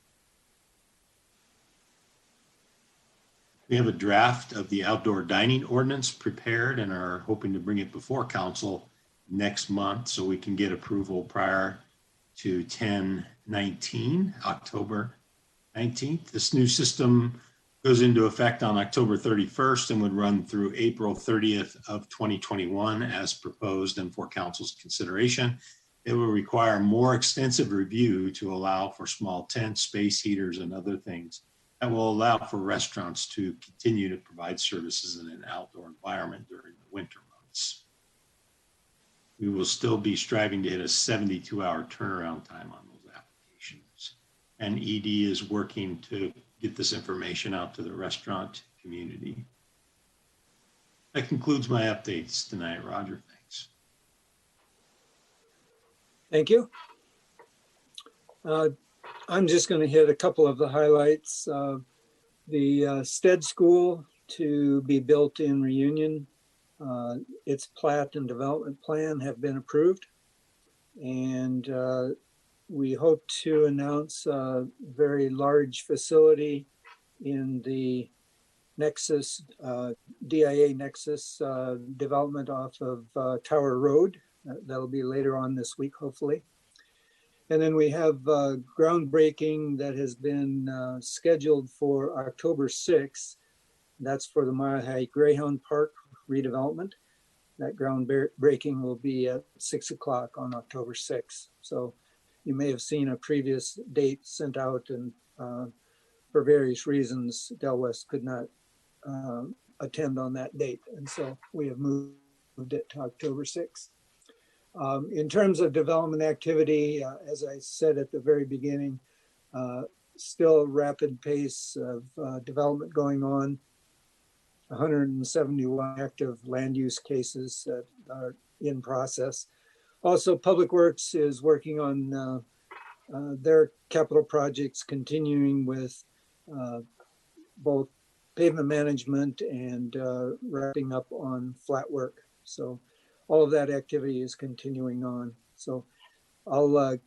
R: We have a draft of the outdoor dining ordinance prepared and are hoping to bring it before council next month so we can get approval prior to 10/19, October 19th. This new system goes into effect on October 31st and would run through April 30th of 2021 as proposed and for council's consideration. It will require more extensive review to allow for small tents, space heaters, and other things that will allow for restaurants to continue to provide services in an outdoor environment during the winter months. months. We will still be striving to hit a 72-hour turnaround time on those applications. And ED is working to get this information out to the restaurant community. That concludes my updates tonight, Roger. Thanks.
Q: Thank you. I'm just going to hit a couple of the highlights. The Stead School to be built in Reunion, its plat and development plan have been approved. And we hope to announce a very large facility in the Nexus, DIA Nexus development off of Tower Road. That'll be later on this week, hopefully. And then we have groundbreaking that has been scheduled for October 6th. That's for the Mile High Greyhound Park redevelopment. That groundbreaking will be at 6 o'clock on October 6th. So you may have seen a previous date sent out, and for various reasons, Del West could not attend on that date. And so we have moved it to October 6th. In terms of development activity, as I said at the very beginning, still a rapid pace of development going on. 171 active land use cases that are in process. Also, Public Works is working on their capital projects, continuing with both pavement management and wrapping up on flat work. So all of that activity is continuing on. So I'll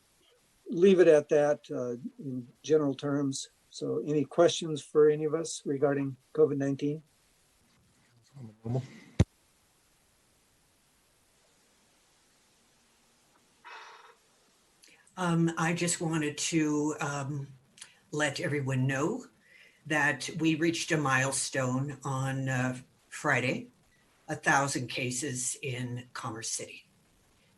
Q: leave it at that in general terms. So any questions for any of us regarding COVID-19?
O: I just wanted to let everyone know that we reached a milestone on Friday, 1,000 cases in Commerce City.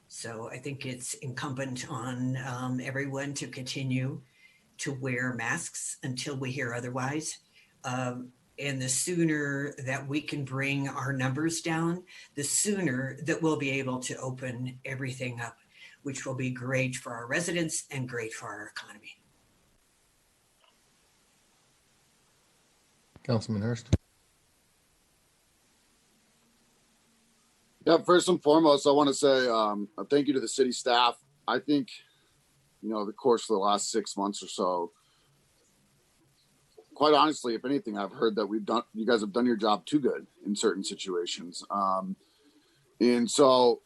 O: So I think it's incumbent on everyone to continue to wear masks until we hear otherwise. And the sooner that we can bring our numbers down, the sooner that we'll be able to open everything up, which will be great for our residents and great for our economy.
C: Councilman Hurst.
N: Yeah, first and foremost, I want to say a thank you to the city staff. I think, the course of the last 6 months or so, quite honestly, if anything, I've heard that you guys have done your job too good in certain situations. And so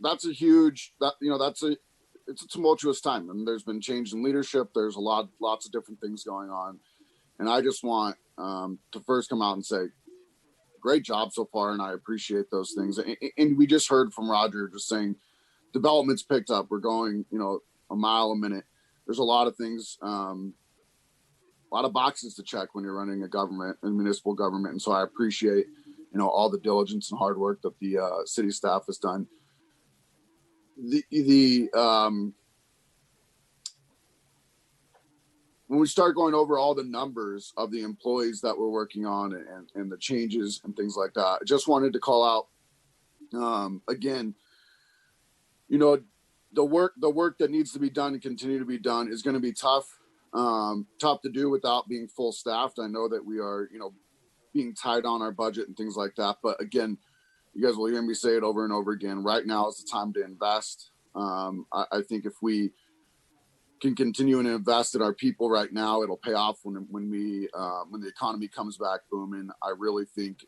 N: that's a huge, it's a tumultuous time. And there's been change in leadership. There's lots of different things going on. And I just want to first come out and say, great job so far. And I appreciate those things. And we just heard from Roger just saying development's picked up. We're going, a mile a minute. There's a lot of things, a lot of boxes to check when you're running a government and municipal government. And so I appreciate, all the diligence and hard work that the city staff has done. When we start going over all the numbers of the employees that we're working on and the changes and things like that, I just wanted to call out, again, the work that needs to be done and continue to be done is going to be tough to do without being full staffed. I know that we are, being tight on our budget and things like that. But again, you guys will hear me say it over and over again. Right now is the time to invest. I think if we can continue and invest in our people right now, it'll pay off when the economy comes back booming. I really think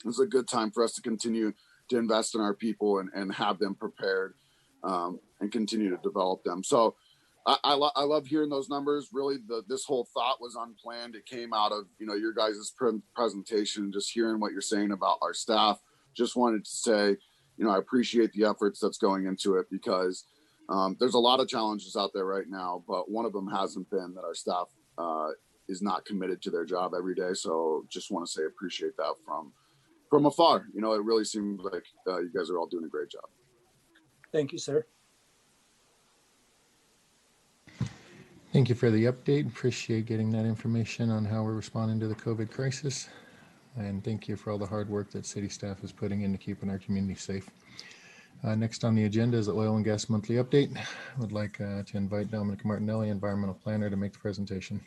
N: it's a good time for us to continue to invest in our people and have them prepared and continue to develop them. So I love hearing those numbers. Really, this whole thought was unplanned. It came out of your guys' presentation, just hearing what you're saying about our staff. Just wanted to say, I appreciate the efforts that's going into it, because there's a lot of challenges out there right now, but one of them hasn't been that our staff is not committed to their job every day. So just want to say appreciate that from afar. It really seems like you guys are all doing a great job.
Q: Thank you, sir.
C: Thank you for the update. Appreciate getting that information on how we're responding to the COVID crisis. And thank you for all the hard work that city staff is putting into keeping our community safe. Next on the agenda is the Oil and Gas Monthly Update. I would like to invite Dominic Martinelli, Environmental Planner, to make the presentation.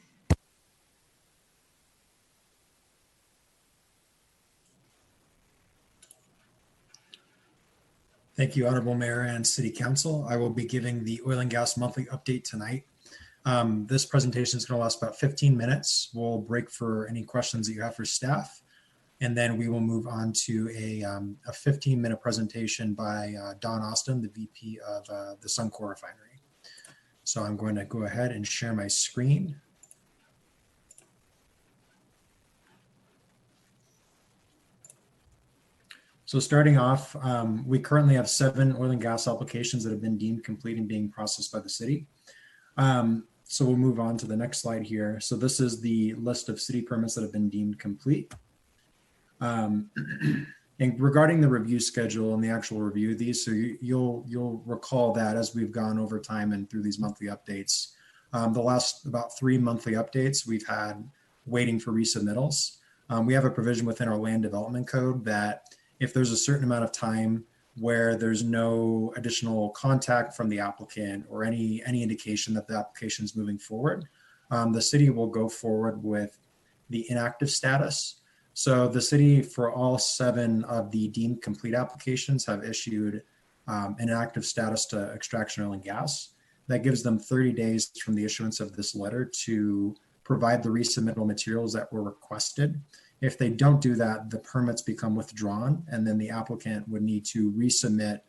S: Thank you, Honorable Mayor and City Council. I will be giving the Oil and Gas Monthly Update tonight. This presentation is going to last about 15 minutes. We'll break for any questions that you have for staff, and then we will move on to a 15-minute presentation by Don Austin, the VP of the Suncor Refinery. So I'm going to go ahead and share my screen. So starting off, we currently have 7 oil and gas applications that have been deemed complete and being processed by the city. So we'll move on to the next slide here. So this is the list of city permits that have been deemed complete. And regarding the review schedule and the actual review of these, so you'll recall that as we've gone over time and through these monthly updates, the last about 3 monthly updates we've had waiting for resubmittals. We have a provision within our land development code that if there's a certain amount of time where there's no additional contact from the applicant or any indication that the application is moving forward, the city will go forward with the inactive status. So the city, for all 7 of the deemed complete applications, have issued an inactive status to Extraction Oil and Gas. That gives them 30 days from the issuance of this letter to provide the resubmittal materials that were requested. If they don't do that, the permits become withdrawn, and then the applicant would need to resubmit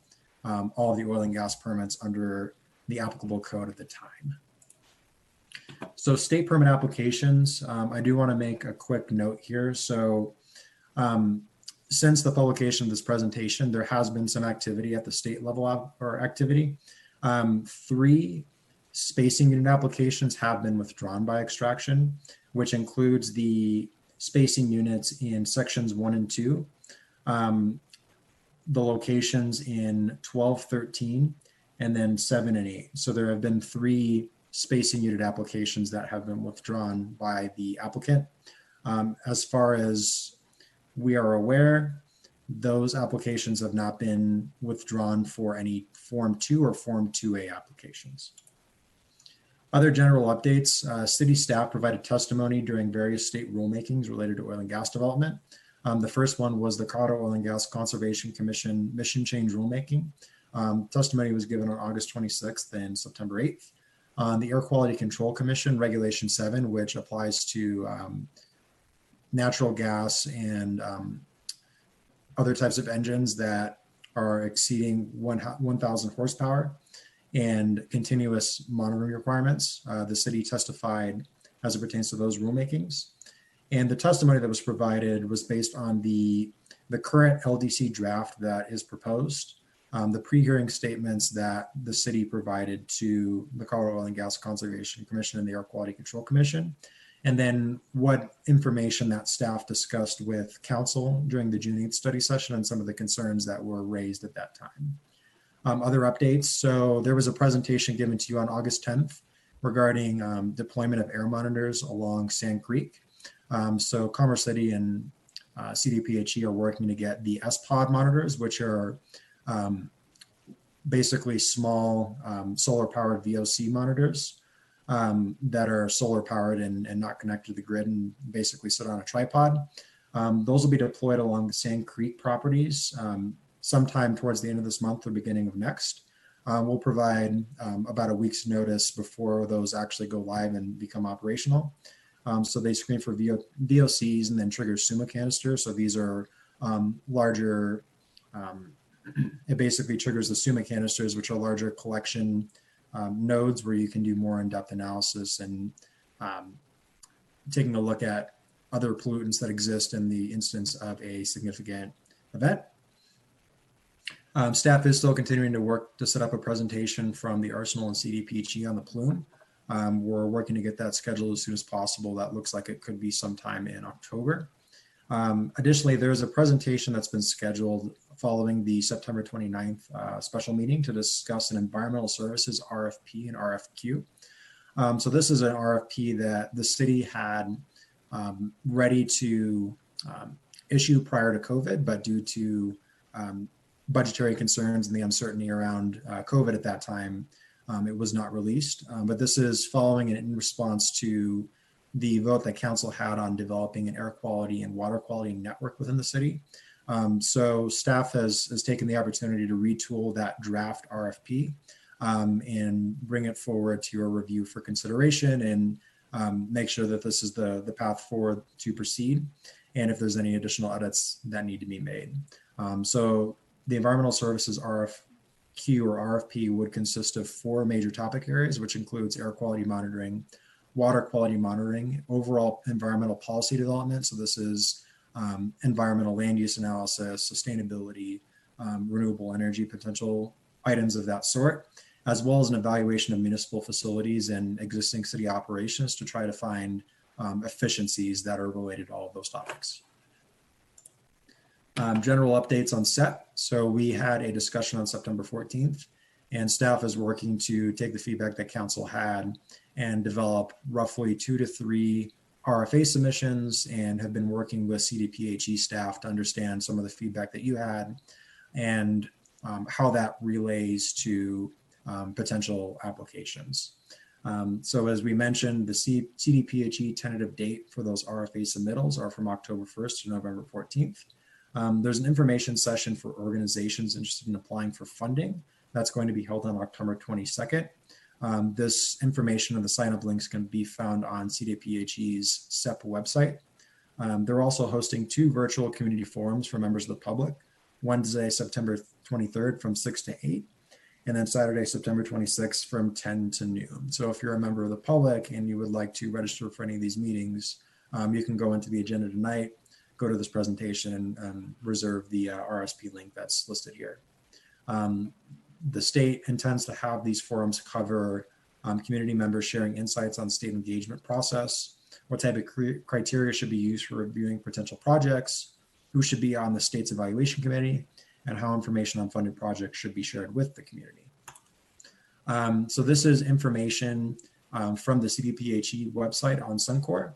S: all of the oil and gas permits under the applicable code at the time. So state permit applications, I do want to make a quick note here. So since the publication of this presentation, there has been some activity at the state level or activity. 3 spacing unit applications have been withdrawn by Extraction, which includes the spacing units in sections 1 and 2, the locations in 12, 13, and then 7 and 8. So there have been 3 spacing unit applications that have been withdrawn by the applicant. As far as we are aware, those applications have not been withdrawn for any Form 2 or Form 2A applications. Other general updates, city staff provided testimony during various state rulemakings related to oil and gas development. The first one was the Colorado Oil and Gas Conservation Commission mission change rulemaking. Testimony was given on August 26th and September 8th. On the Air Quality Control Commission Regulation 7, which applies to natural gas and other types of engines that are exceeding 1,000 horsepower and continuous monitoring requirements. The city testified as it pertains to those rulemakings. And the testimony that was provided was based on the current LDC draft that is proposed, the pre-hearing statements that the city provided to the Colorado Oil and Gas Conservation Commission and the Air Quality Control Commission, and then what information that staff discussed with council during the June 8th study session and some of the concerns that were raised at that time. Other updates, so there was a presentation given to you on August 10th regarding deployment of air monitors along Sand Creek. So Commerce City and CDPHE are working to get the SPOD monitors, which are basically small solar powered VOC monitors that are solar powered and not connected to the grid and basically sit on a tripod. Those will be deployed along the Sand Creek properties sometime towards the end of this month or beginning of next. We'll provide about a week's notice before those actually go live and become operational. So they screen for VOCs and then trigger SUMA canisters. So these are larger, it basically triggers the SUMA canisters, which are larger collection nodes where you can do more in-depth analysis and taking a look at other pollutants that exist in the instance of a significant event. Staff is still continuing to work to set up a presentation from the Arsenal and CDPHE on the plume. We're working to get that scheduled as soon as possible. That looks like it could be sometime in October. Additionally, there's a presentation that's been scheduled following the September 29th special meeting to discuss an environmental services RFP and RFQ. So this is an RFP that the city had ready to issue prior to COVID, but due to budgetary concerns and the uncertainty around COVID at that time, it was not released. But this is following and in response to the vote that council had on developing an air quality and water quality network within the city. So staff has taken the opportunity to retool that draft RFP and bring it forward to your review for consideration and make sure that this is the path forward to proceed. And if there's any additional edits that need to be made. So the environmental services RFQ or RFP would consist of 4 major topic areas, which includes air quality monitoring, water quality monitoring, overall environmental policy development. So this is environmental land use analysis, sustainability, renewable energy potential items of that sort, as well as an evaluation of municipal facilities and existing city operations to try to find efficiencies that are related to all of those topics. General updates on SET. So we had a discussion on September 14th, and staff is working to take the feedback that council had and develop roughly 2 to 3 RFA submissions, and have been working with CDPHE staff to understand some of the feedback that you had and how that relays to potential applications. So as we mentioned, the CDPHE tentative date for those RFA submittals are from October 1st to November 14th. There's an information session for organizations interested in applying for funding. That's going to be held on October 22nd. This information and the sign-up links can be found on CDPHE's SEP website. They're also hosting 2 virtual community forums for members of the public, Wednesday, September 23rd from 6 to 8, and then Saturday, September 26th from 10 to noon. So if you're a member of the public and you would like to register for any of these meetings, you can go into the agenda tonight, go to this presentation, and reserve the RSP link that's listed here. The state intends to have these forums cover community members sharing insights on state engagement process, what type of criteria should be used for reviewing potential projects, who should be on the state's evaluation committee, and how information on funded projects should be shared with the community. So this is information from the CDPHE website on Suncor.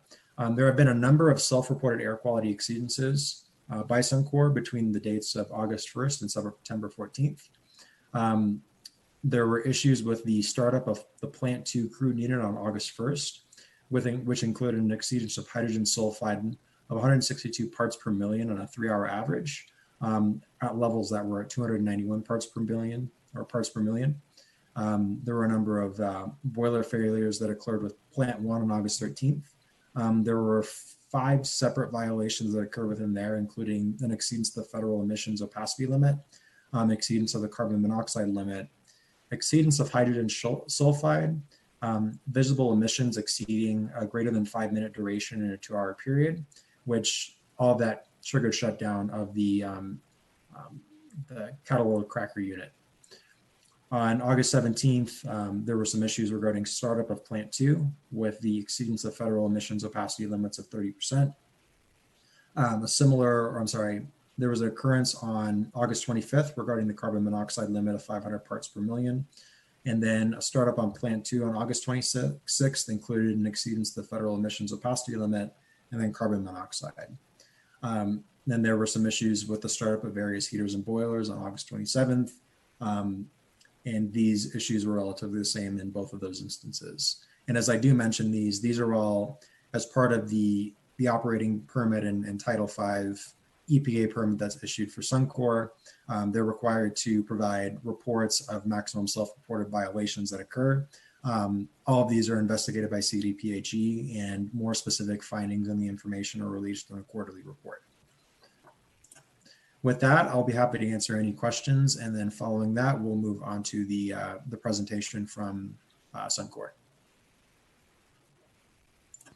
S: There have been a number of self-reported air quality exceedances by Suncor between the dates of August 1st and September 14th. There were issues with the startup of the Plant 2 crude unit on August 1st, which included an exceedance of hydrogen sulfide of 162 parts per million on a 3-hour average at levels that were at 291 parts per billion or parts per million. There were a number of boiler failures that occurred with Plant 1 on August 13th. There were 5 separate violations that occurred within there, including an exceedance of the federal emissions opacity limit, exceedance of the carbon monoxide limit, exceedance of hydrogen sulfide, visible emissions exceeding a greater than 5-minute duration in a 2-hour period, which all of that triggered shutdown of the catalytic cracker unit. On August 17th, there were some issues regarding startup of Plant 2 with the exceedance of federal emissions opacity limits of 30%. There was an occurrence on August 25th regarding the carbon monoxide limit of 500 parts per million. And then a startup on Plant 2 on August 26th included an exceedance of the federal emissions opacity limit and then carbon monoxide. Then there were some issues with the startup of various heaters and boilers on August 27th. And these issues were relatively the same in both of those instances. And as I do mention these are all as part of the operating permit and Title V EPA permit that's issued for Suncor. They're required to provide reports of maximum self-reported violations that occur. All of these are investigated by CDPHE, and more specific findings and the information are released in a quarterly report. With that, I'll be happy to answer any questions, and then following that, we'll move on to the presentation from Suncor.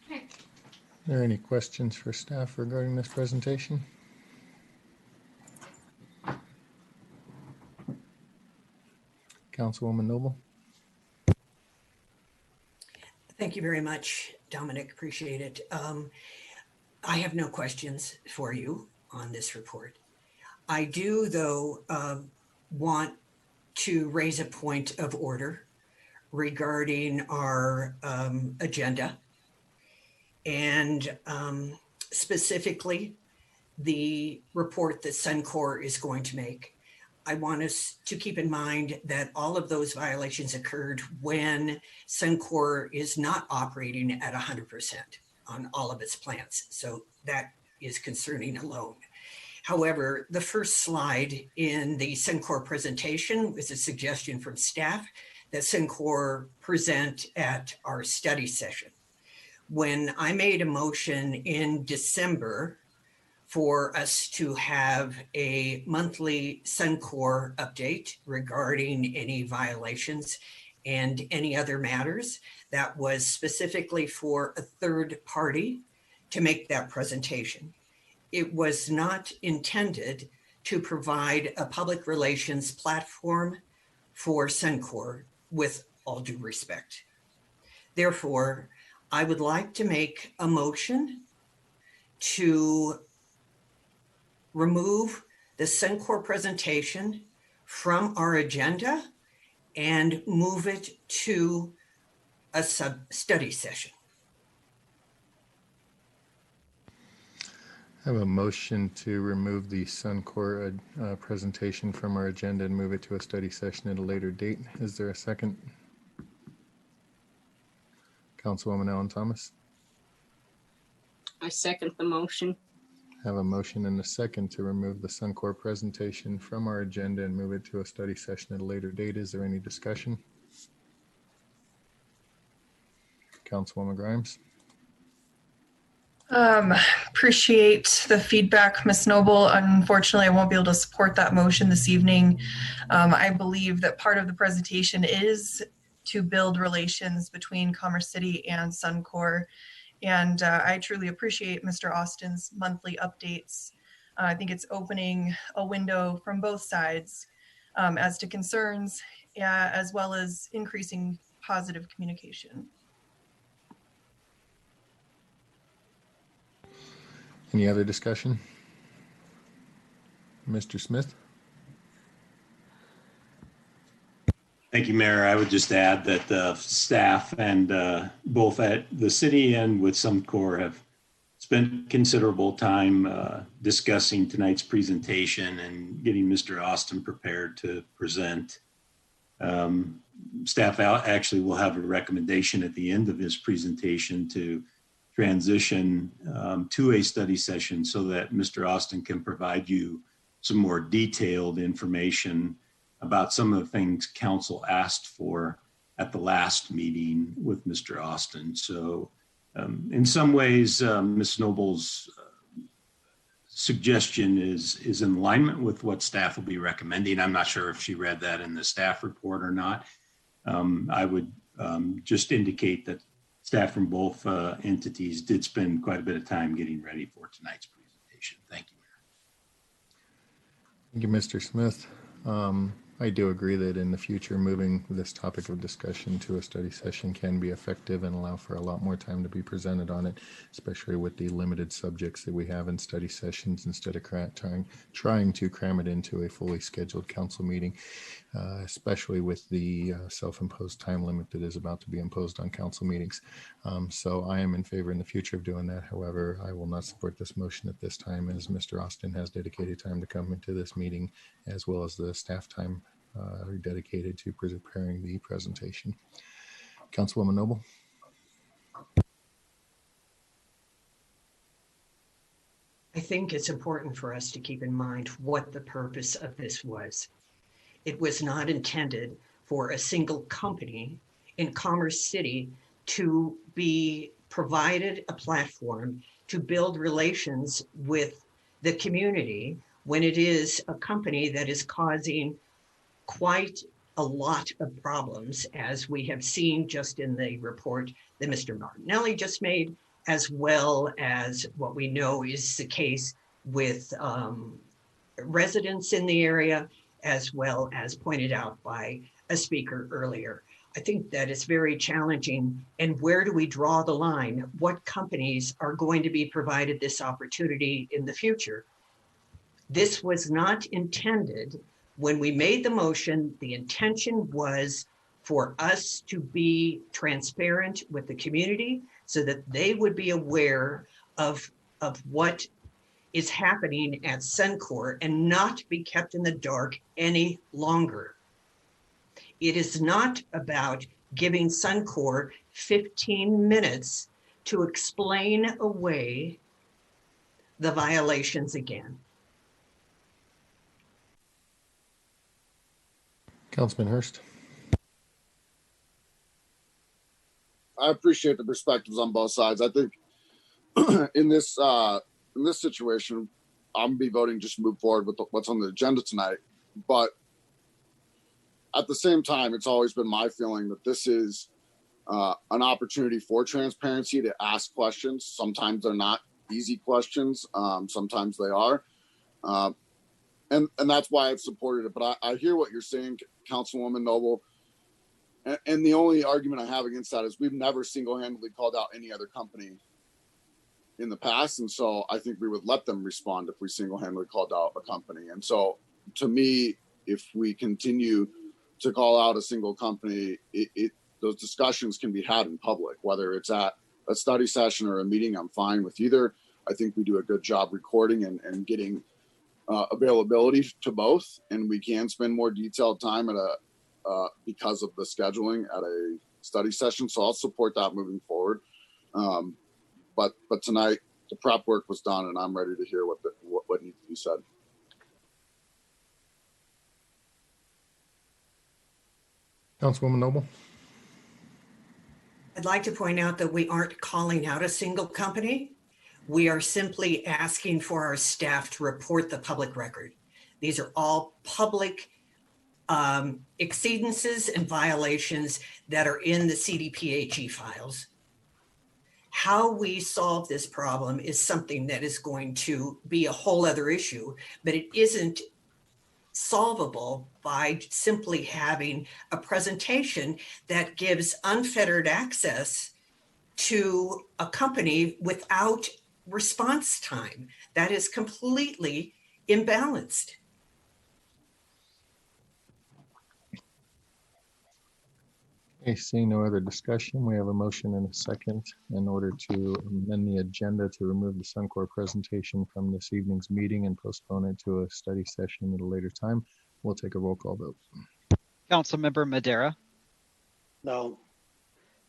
C: Are there any questions for staff regarding this presentation? Councilwoman Noble.
O: Thank you very much, Dominic. Appreciate it. I have no questions for you on this report. I do, though, want to raise a point of order regarding our agenda, and specifically the report that Suncor is going to make. I want us to keep in mind that all of those violations occurred when Suncor is not operating at 100% on all of its plants. So that is concerning alone. However, the first slide in the Suncor presentation was a suggestion from staff that Suncor present at our study session. When I made a motion in December for us to have a monthly Suncor update regarding any violations and any other matters, that was specifically for a third party to make that presentation. It was not intended to provide a public relations platform for Suncor, with all due respect. Therefore, I would like to make a motion to remove the Suncor presentation from our agenda and move it to a sub-study session.
C: I have a motion to remove the Suncor presentation from our agenda and move it to a study session at a later date. Is there a second? Councilwoman Allen Thomas.
D: I second the motion.
C: I have a motion and a second to remove the Suncor presentation from our agenda and move it to a study session at a later date. Is there any discussion? Councilwoman Grimes.
B: Appreciate the feedback, Ms. Noble. Unfortunately, I won't be able to support that motion this evening. I believe that part of the presentation is to build relations between Commerce City and Suncor. And I truly appreciate Mr. Austin's monthly updates. I think it's opening a window from both sides as to concerns, as well as increasing positive communication.
C: Any other discussion? Mr. Smith?
R: Thank you, Mayor. I would just add that the staff and both at the city and with Suncor have spent considerable time discussing tonight's presentation and getting Mr. Austin prepared to present. Staff actually will have a recommendation at the end of his presentation to transition to a study session so that Mr. Austin can provide you some more detailed information about some of the things council asked for at the last meeting with Mr. Austin. So in some ways, Ms. Noble's suggestion is in alignment with what staff will be recommending. I'm not sure if she read that in the staff report or not. I would just indicate that staff from both entities did spend quite a bit of time getting ready for tonight's presentation. Thank you, Mayor.
C: Thank you, Mr. Smith. I do agree that in the future, moving this topic of discussion to a study session can be effective and allow for a lot more time to be presented on it, especially with the limited subjects that we have in study sessions instead of trying to cram it into a fully scheduled council meeting, especially with the self-imposed time limit that is about to be imposed on council meetings. So I am in favor in the future of doing that. However, I will not support this motion at this time as Mr. Austin has dedicated time to come into this meeting as well as the staff time dedicated to preparing the presentation. Councilwoman Noble.
O: I think it's important for us to keep in mind what the purpose of this was. It was not intended for a single company in Commerce City to be provided a platform to build relations with the community when it is a company that is causing quite a lot of problems, as we have seen just in the report that Mr. Martinelli just made, as well as what we know is the case with residents in the area, as well as pointed out by a speaker earlier. I think that it's very challenging. And where do we draw the line? What companies are going to be provided this opportunity in the future? This was not intended. When we made the motion, the intention was for us to be transparent with the community so that they would be aware of what is happening at Suncor and not be kept in the dark any longer. It is not about giving Suncor 15 minutes to explain away the violations again.
C: Councilman Hurst.
N: I appreciate the perspectives on both sides. I think in this situation, I'm gonna be voting just to move forward with what's on the agenda tonight. But at the same time, it's always been my feeling that this is an opportunity for transparency to ask questions. Sometimes they're not easy questions. Sometimes they are. And that's why I've supported it. But I hear what you're saying, Councilwoman Noble. And the only argument I have against that is we've never single-handedly called out any other company in the past. And so I think we would let them respond if we single-handedly called out a company. And so to me, if we continue to call out a single company, those discussions can be had in public, whether it's at a study session or a meeting. I'm fine with either. I think we do a good job recording and getting availability to both. And we can spend more detailed time at because of the scheduling at a study session. So I'll support that moving forward. But tonight the prep work was done and I'm ready to hear what needs to be said.
C: Councilwoman Noble.
O: I'd like to point out that we aren't calling out a single company. We are simply asking for our staff to report the public record. These are all public exceedances and violations that are in the CDPHE files. How we solve this problem is something that is going to be a whole other issue, but it isn't solvable by simply having a presentation that gives unfettered access to a company without response time. That is completely imbalanced.
C: Okay, seeing no other discussion, we have a motion and a second in order to amend the agenda to remove the Suncor presentation from this evening's meeting and postpone it to a study session at a later time. We'll take a roll call vote.
A: Councilmember Madera,
I: No.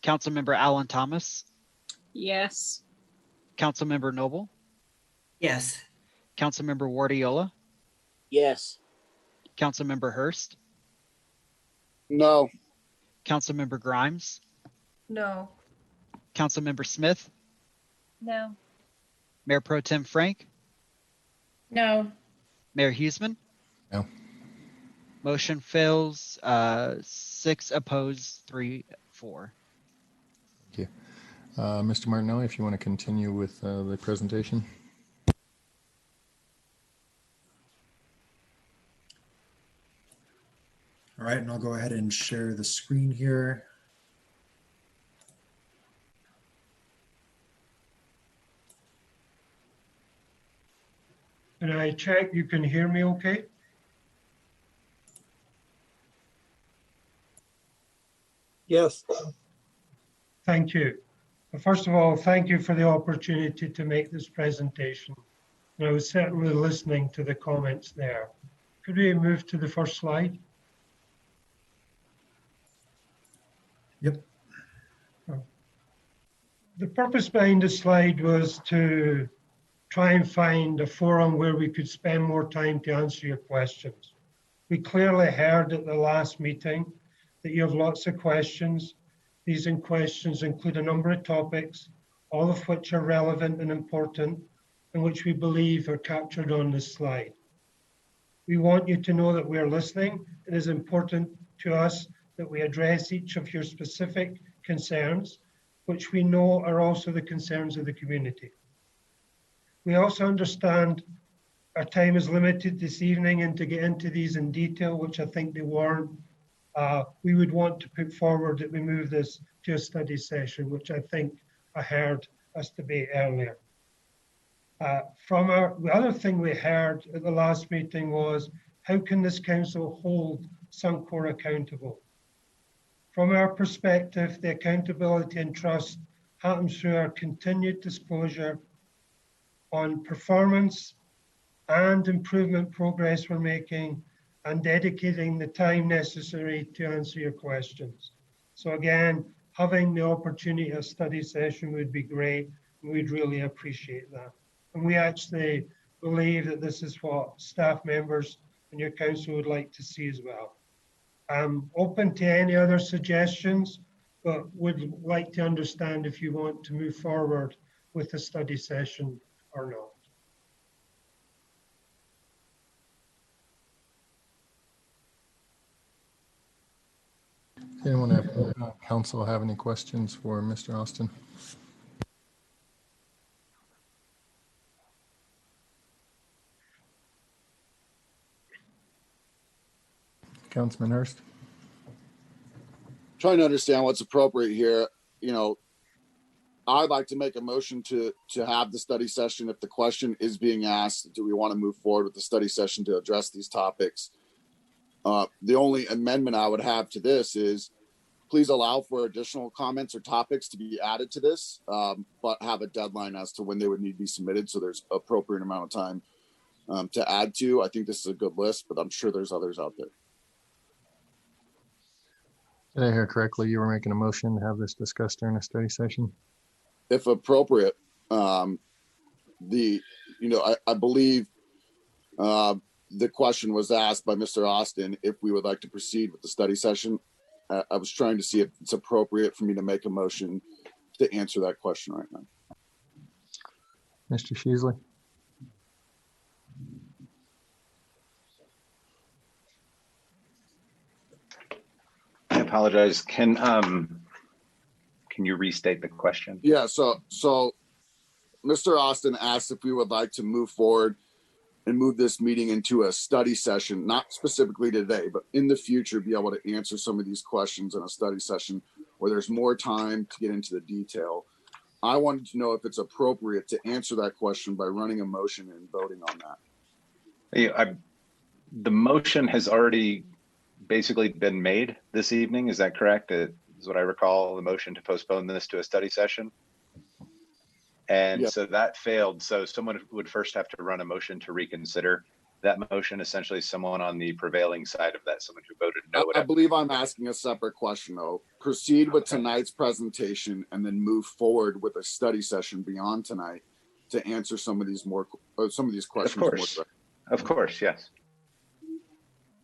A: Councilmember Alan Thomas,
D: Yes.
A: Councilmember Noble,
O: Yes.
A: Councilmember Wardiola,
T: Yes.
A: Councilmember Hurst,
N: No.
A: Councilmember Grimes,
B: No.
A: Councilmember Smith,
P: No.
A: Mayor Pro Tem Frank,
P: No.
A: Mayor Huseman.
C: No.
A: Motion fails, 6 opposed, 3 for.
C: Thank you. Mr. Martinelli, if you want to continue with the presentation.
S: All right, and I'll go ahead and share the screen here.
U: Can I check you can hear me okay?
Q: Yes.
U: Thank you. First of all, thank you for the opportunity to make this presentation. And I was certainly listening to the comments there. Could we move to the first slide?
S: Yep.
U: The purpose behind this slide was to try and find a forum where we could spend more time to answer your questions. We clearly heard at the last meeting that you have lots of questions. These questions include a number of topics, all of which are relevant and important, and which we believe are captured on this slide. We want you to know that we are listening. It is important to us that we address each of your specific concerns, which we know are also the concerns of the community. We also understand our time is limited this evening, and to get into these in detail, which I think they warrant, we would want to put forward that we move this to a study session, which I think I heard us debate earlier. The other thing we heard at the last meeting was, how can this council hold Suncor accountable? From our perspective, the accountability and trust happens through our continued disclosure on performance and improvement progress we're making, and dedicating the time necessary to answer your questions. So again, having the opportunity of a study session would be great, and we'd really appreciate that. And we actually believe that this is what staff members and your council would like to see as well. I'm open to any other suggestions, but would like to understand if you want to move forward with the study session or not.
C: Anyone have, council have any questions for Mr. Austin? Councilman Hurst?
N: Trying to understand what's appropriate here. You know, I'd like to make a motion to have the study session. If the question is being asked, do we want to move forward with the study session to address these topics? The only amendment I would have to this is please allow for additional comments or topics to be added to this, but have a deadline as to when they would need to be submitted so there's appropriate amount of time to add to. I think this is a good list, but I'm sure there's others out there.
C: Did I hear correctly? You were making a motion to have this discussed during a study session?
N: If appropriate, I believe the question was asked by Mr. Austin if we would like to proceed with the study session. I was trying to see if it's appropriate for me to make a motion to answer that question right now.
C: Mr. Sheasley?
F: I apologize. Can you restate the question?
N: Yeah, so Mr. Austin asked if we would like to move forward and move this meeting into a study session, not specifically today, but in the future, be able to answer some of these questions in a study session where there's more time to get into the detail. I wanted to know if it's appropriate to answer that question by running a motion and voting on that.
F: The motion has already basically been made this evening. Is that correct? Is what I recall, the motion to postpone this to a study session. And so that failed. So someone would first have to run a motion to reconsider that motion. Essentially, someone on the prevailing side of that, someone who voted no.
N: I believe I'm asking a separate question though. Proceed with tonight's presentation and then move forward with a study session beyond tonight to answer some of these questions.
F: Of course, yes.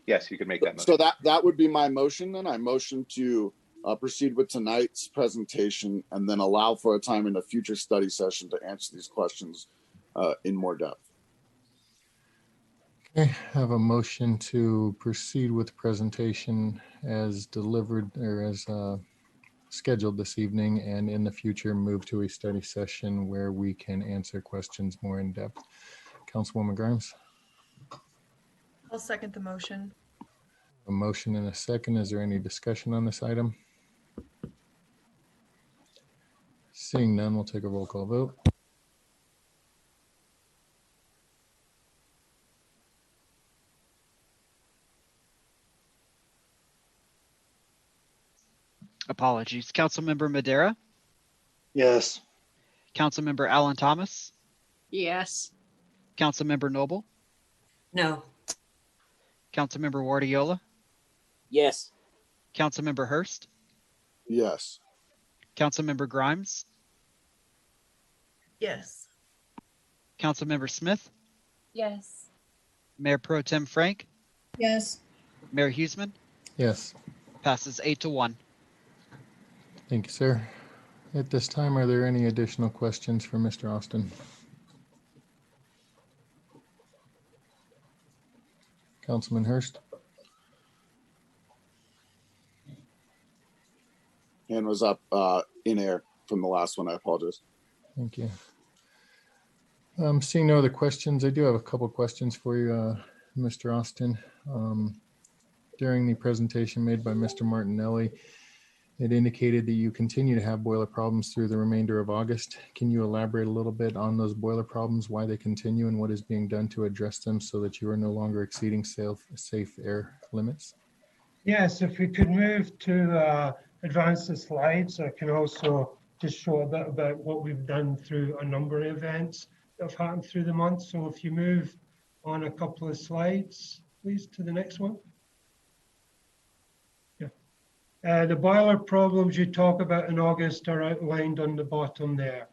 F: Yes, you could make that motion.
N: So that would be my motion then. I motion to proceed with tonight's presentation and then allow for a time in a future study session to answer these questions in more depth.
C: Okay, I have a motion to proceed with the presentation as delivered or as scheduled this evening, and in the future move to a study session where we can answer questions more in depth. Councilwoman Grimes?
B: I'll second the motion.
C: A motion and a second. Is there any discussion on this item? Seeing none, we'll take a roll call vote.
A: Apologies. Councilmember Madera?
T: Yes.
A: Councilmember Alan Thomas?
D: Yes.
A: Councilmember Noble?
O: No.
A: Councilmember Guardiola?
T: Yes.
A: Councilmember Hurst?
N: Yes.
A: Councilmember Grimes?
B: Yes.
A: Councilmember Smith?
P: Yes.
A: Mayor Pro Tem Frank?
P: Yes.
A: Mayor Huseman?
C: Yes.
A: Passes 8-1.
C: Thank you, sir. At this time, are there any additional questions for Mr. Austin? Councilman Hurst?
N: Hand was up in air from the last one. I apologize.
C: Thank you. Seeing no other questions, I do have a couple questions for you, Mr. Austin. During the presentation made by Mr. Martinelli, it indicated that you continue to have boiler problems through the remainder of August. Can you elaborate a little bit on those boiler problems, why they continue, and what is being done to address them so that you are no longer exceeding safe air limits?
U: Yes, if we could move to advance the slides, I can also just show a bit about what we've done through a number of events that have happened through the month. So if you move on a couple of slides, please, to the next one. Yeah. The boiler problems you talk about in August are outlined on the bottom there.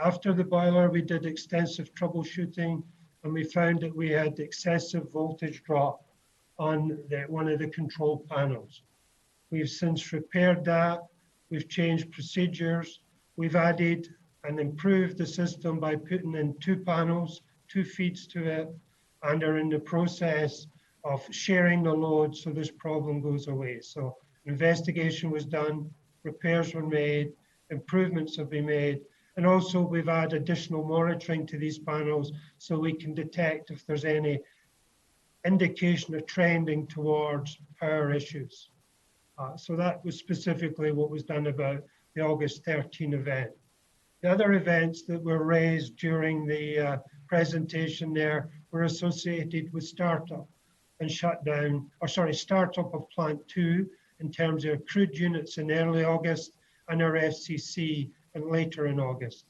U: After the boiler, we did extensive troubleshooting, and we found that we had excessive voltage drop on one of the control panels. We've since repaired that. We've changed procedures. We've added and improved the system by putting in 2 panels, 2 feeds to it, and are in the process of sharing the load so this problem goes away. So investigation was done, repairs were made, improvements have been made, and also we've added additional monitoring to these panels so we can detect if there's any indication of trending towards power issues. So that was specifically what was done about the August 13 event. The other events that were raised during the presentation there were associated with startup and shutdown, startup of plant 2 in terms of crude units in early August and our FCC and later in August.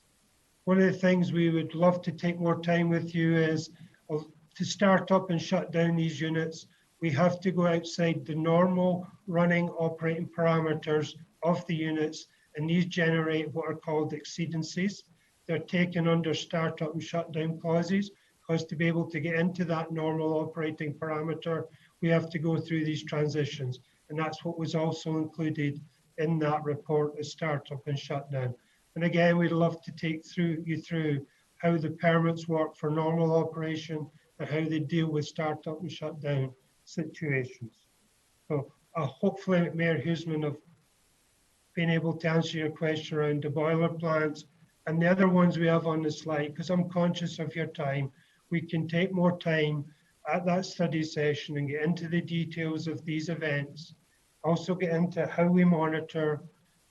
U: One of the things we would love to take more time with you is to start up and shut down these units. We have to go outside the normal running operating parameters of the units, and these generate what are called exceedances. They're taken under startup and shutdown clauses, because to be able to get into that normal operating parameter, we have to go through these transitions. And that's what was also included in that report as startup and shutdown. And again, we'd love to take you through how the permits work for normal operation and how they deal with startup and shutdown situations. So hopefully, Mayor Huseman, have been able to answer your question around the boiler plants and the other ones we have on the slide, because I'm conscious of your time. We can take more time at that study session and get into the details of these events, also get into how we monitor,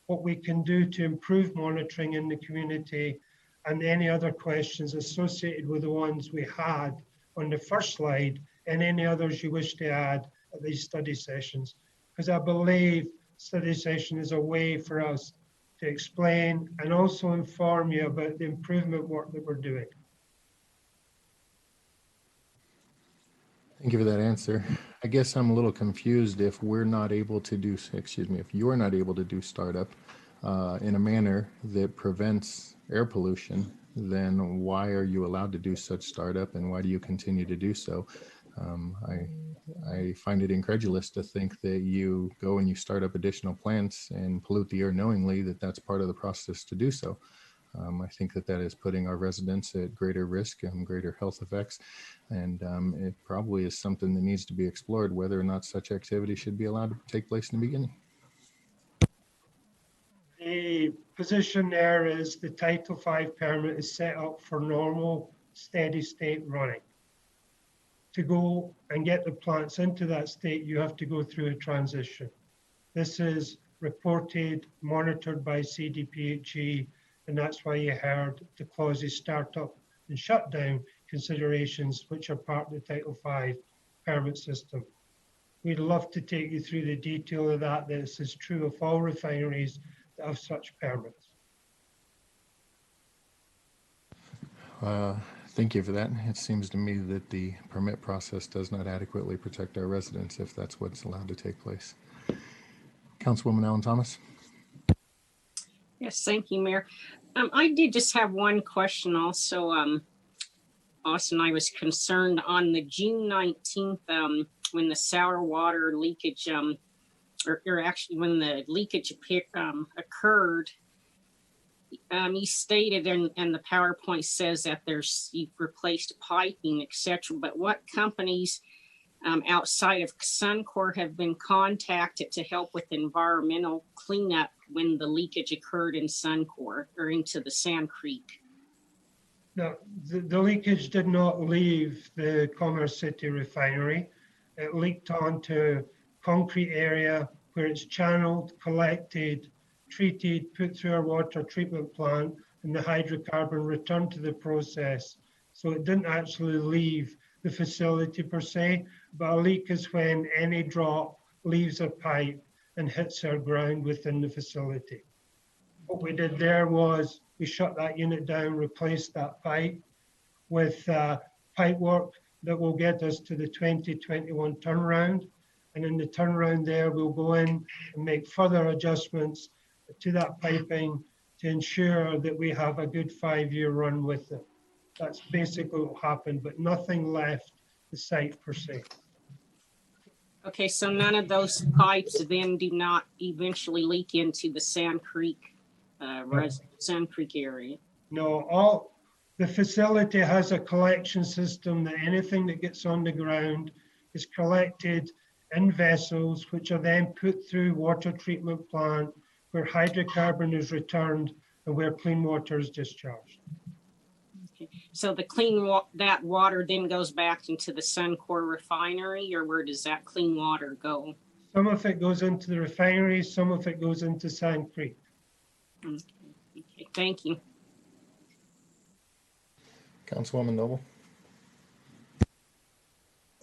U: what we can do to improve monitoring in the community, and any other questions associated with the ones we had on the first slide, and any others you wish to add at these study sessions. Because I believe study session is a way for us to explain and also inform you about the improvement work that we're doing.
C: Thank you for that answer. I guess I'm a little confused if we're not able to do, if you're not able to do startup in a manner that prevents air pollution, then why are you allowed to do such startup, and why do you continue to do so? I find it incredulous to think that you go and you start up additional plants and pollute the air knowingly that that's part of the process to do so. I think that is putting our residents at greater risk and greater health effects. And it probably is something that needs to be explored, whether or not such activity should be allowed to take place in the beginning.
U: The position there is the Title V permit is set up for normal, steady state running. To go and get the plants into that state, you have to go through a transition. This is reported, monitored by CDPHE, and that's why you heard the clauses startup and shutdown considerations, which are part of the Title V permit system. We'd love to take you through the detail of that. This is true of all refineries that have such permits.
C: Thank you for that. It seems to me that the permit process does not adequately protect our residents if that's what's allowed to take place. Councilwoman Allen Thomas.
D: Yes, thank you, Mayor. I did just have one question also. Austin, I was concerned on the June 19th, when the sour water leakage, or actually when the leakage occurred, you stated, and the PowerPoint says that you've replaced piping, etc. But what companies outside of Suncor have been contacted to help with environmental cleanup when the leakage occurred in Suncor or into the Sand Creek?
U: No, the leakage did not leave the Commerce City refinery. It leaked onto concrete area where it's channeled, collected, treated, put through our water treatment plant, and the hydrocarbon returned to the process. So it didn't actually leave the facility per se, but a leak is when any drop leaves a pipe and hits our ground within the facility. What we did there was we shut that unit down, replaced that pipe, with pipe work that will get us to the 2021 turnaround. And in the turnaround there, we'll go in and make further adjustments to that piping to ensure that we have a good 5-year run with it. That's basically what happened, but nothing left the site per se.
D: Okay, so none of those pipes then do not eventually leak into the Sand Creek, Sand Creek area?
U: No, the facility has a collection system that anything that gets on the ground is collected in vessels, which are then put through water treatment plant where hydrocarbon is returned and where clean water is discharged.
D: Okay. So the that water then goes back into the Suncor refinery, or where does that clean water go?
U: Some of it goes into the refinery, some of it goes into Sand Creek.
D: Okay, thank you.
C: Councilwoman Noble.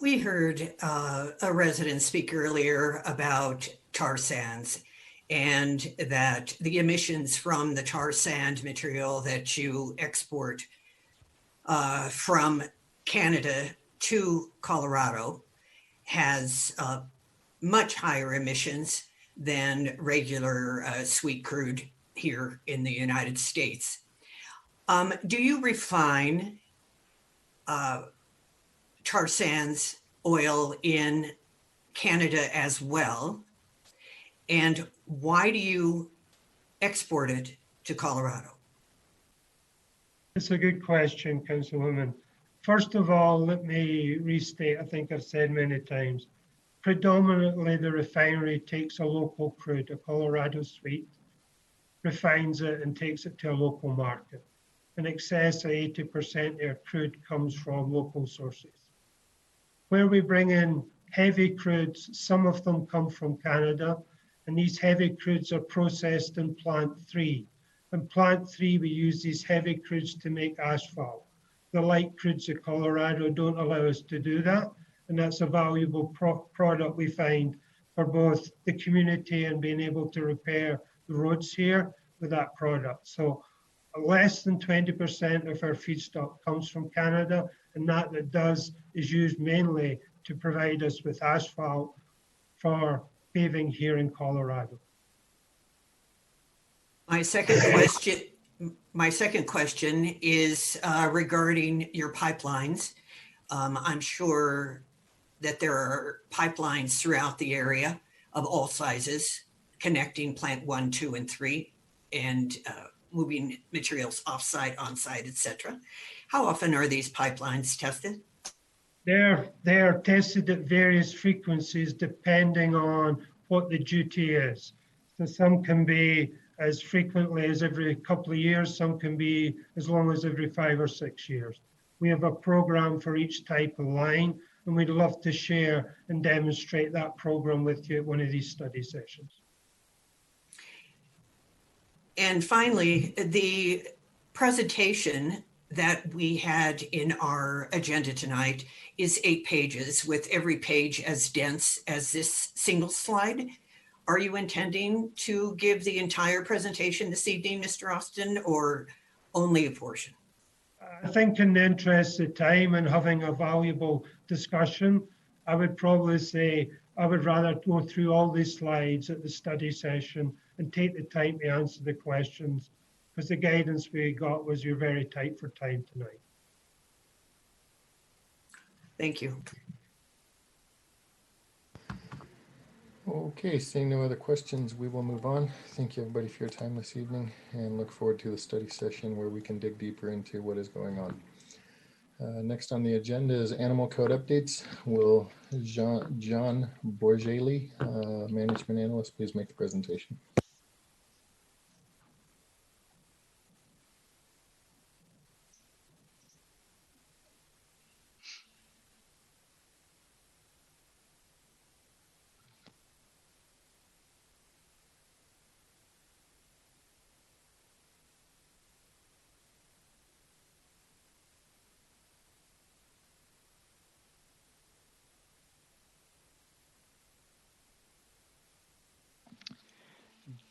O: We heard a resident speak earlier about tar sands and that the emissions from the tar sand material that you export from Canada to Colorado has much higher emissions than regular sweet crude here in the United States. Do you refine tar sands oil in Canada as well? And why do you export it to Colorado?
U: It's a good question, Councilwoman. First of all, let me restate, I think I've said many times, predominantly the refinery takes a local crude, a Colorado sweet, refines it and takes it to a local market. In excess of 80% of their crude comes from local sources. Where we bring in heavy crudes, some of them come from Canada, and these heavy crudes are processed in Plant 3. In Plant 3, we use these heavy crudes to make asphalt. The light crudes of Colorado don't allow us to do that, and that's a valuable product we find for both the community and being able to repair the roads here with that product. So less than 20% of our feedstock comes from Canada, and that does is used mainly to provide us with asphalt for paving here in Colorado.
O: My second question is regarding your pipelines. I'm sure that there are pipelines throughout the area of all sizes connecting plant 1, 2, and 3 and moving materials off-site, on-site, etc. How often are these pipelines tested?
U: They're tested at various frequencies depending on what the duty is. So some can be as frequently as every couple of years, some can be as long as every 5 or 6 years. We have a program for each type of line, and we'd love to share and demonstrate that program with you at one of these study sessions.
O: And finally, the presentation that we had in our agenda tonight is 8 pages, with every page as dense as this single slide. Are you intending to give the entire presentation this evening, Mr. Austin, or only a portion?
U: I think in the interest of time and having a valuable discussion, I would probably say I would rather go through all these slides at the study session and take the time to answer the questions, because the guidance we got was you're very tight for time tonight.
O: Thank you.
C: Okay, seeing no other questions, we will move on. Thank you everybody for your time this evening, and look forward to the study session where we can dig deeper into what is going on. Next on the agenda is animal code updates. Will John Borgelli, management analyst, please make the presentation.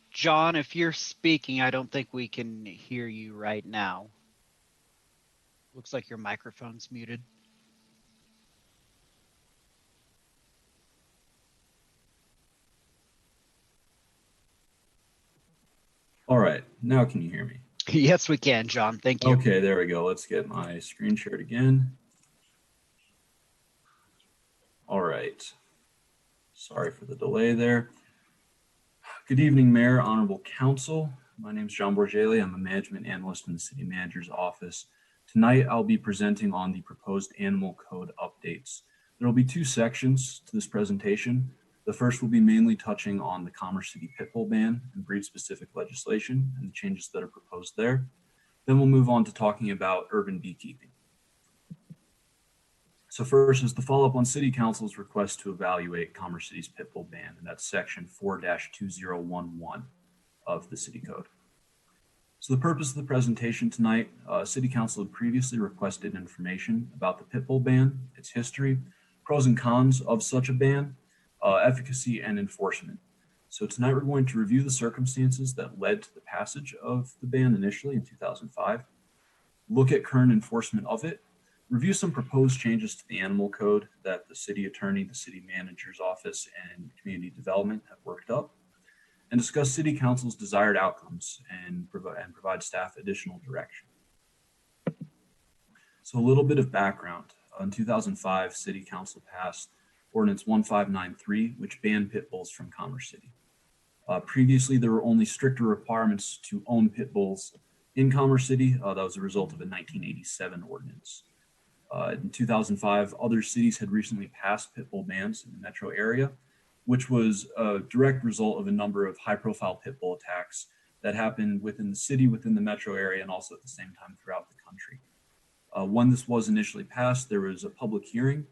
A: John, if you're speaking, I don't think we can hear you right now. Looks like your microphone's muted.
G: All right, now can you hear me?
A: Yes, we can, John. Thank you.
G: Okay, there we go. Let's get my screen shared again. All right. Sorry for the delay there. Good evening, Mayor, Honorable Council. My name is John Borgelli. I'm a management analyst in the City Manager's office. Tonight, I'll be presenting on the proposed animal code updates. There will be two sections to this presentation. The first will be mainly touching on the Commerce City pit bull ban and breed-specific legislation and the changes that are proposed there. Then we'll move on to talking about urban beekeeping. So first is the follow-up on City Council's request to evaluate Commerce City's pit bull ban, and that's section 4-2011 of the City Code. So the purpose of the presentation tonight, City Council had previously requested information about the pit bull ban, its history, pros and cons of such a ban, efficacy and enforcement. So tonight we're going to review the circumstances that led to the passage of the ban initially in 2005, look at current enforcement of it, review some proposed changes to the animal code that the city attorney, the city manager's office, and community development have worked up, and discuss City Council's desired outcomes and provide staff additional direction. So a little bit of background. In 2005, City Council passed Ordinance 1593, which banned pit bulls from Commerce City. Previously, there were only stricter requirements to own pit bulls in Commerce City. That was a result of a 1987 ordinance. In 2005, other cities had recently passed pit bull bans in the metro area, which was a direct result of a number of high-profile pit bull attacks that happened within the city, within the metro area, and also at the same time throughout the country. When this was initially passed, there was a public hearing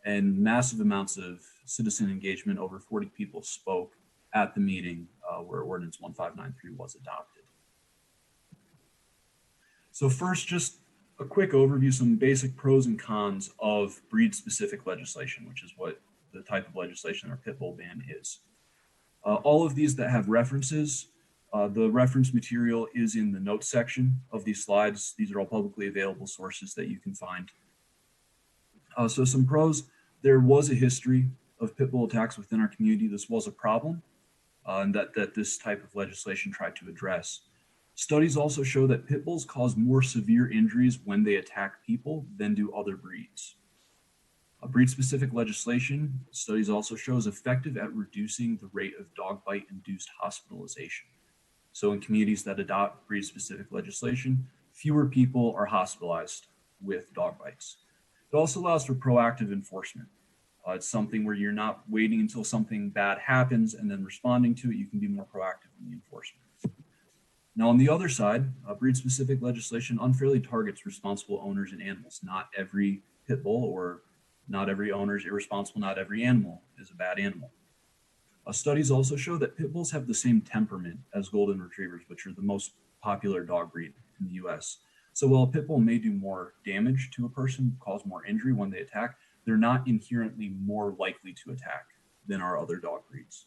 G: and massive amounts of citizen engagement. Over 40 people spoke at the meeting where Ordinance 1593 was adopted. So first, just a quick overview, some basic pros and cons of breed-specific legislation, which is what the type of legislation our pit bull ban is. All of these that have references, the reference material is in the notes section of these slides. These are all publicly available sources that you can find. So some pros, there was a history of pit bull attacks within our community. This was a problem and that this type of legislation tried to address. Studies also show that pit bulls cause more severe injuries when they attack people than do other breeds. Breed-specific legislation, studies also show, is effective at reducing the rate of dog bite-induced hospitalization. So in communities that adopt breed-specific legislation, fewer people are hospitalized with dog bites. It also allows for proactive enforcement. It's something where you're not waiting until something bad happens and then responding to it. You can be more proactive in the enforcement. Now, on the other side, breed-specific legislation unfairly targets responsible owners and animals. Not every pit bull or not every owner is irresponsible. Not every animal is a bad animal. Studies also show that pit bulls have the same temperament as golden retrievers, which are the most popular dog breed in the US. So while a pit bull may do more damage to a person, cause more injury when they attack, they're not inherently more likely to attack than our other dog breeds.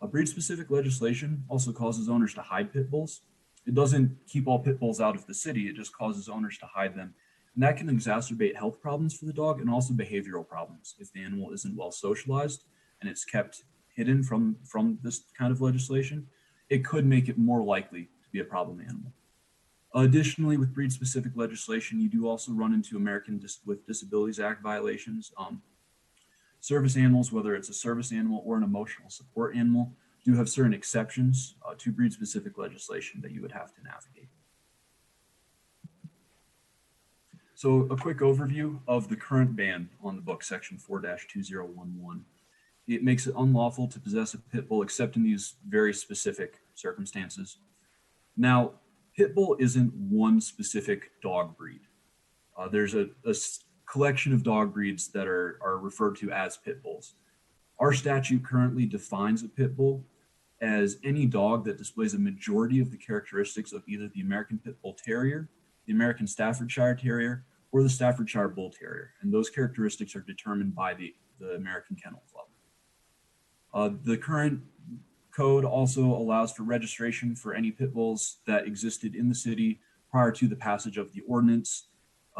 G: Breed-specific legislation also causes owners to hide pit bulls. It doesn't keep all pit bulls out of the city, it just causes owners to hide them. And that can exacerbate health problems for the dog and also behavioral problems if the animal isn't well socialized and it's kept hidden from this kind of legislation. It could make it more likely to be a problem animal. Additionally, with breed-specific legislation, you do also run into Americans with Disabilities Act violations. Service animals, whether it's a service animal or an emotional support animal, do have certain exceptions to breed-specific legislation that you would have to navigate. So a quick overview of the current ban on the book, section 4-2011. It makes it unlawful to possess a pit bull except in these very specific circumstances. Now, pit bull isn't one specific dog breed. There's a collection of dog breeds that are referred to as pit bulls. Our statute currently defines a pit bull as any dog that displays a majority of the characteristics of either the American Pit Bull Terrier, the American Staffordshire Terrier, or the Staffordshire Bull Terrier. And those characteristics are determined by the American Kennel Club. The current code also allows for registration for any pit bulls that existed in the city prior to the passage of the ordinance.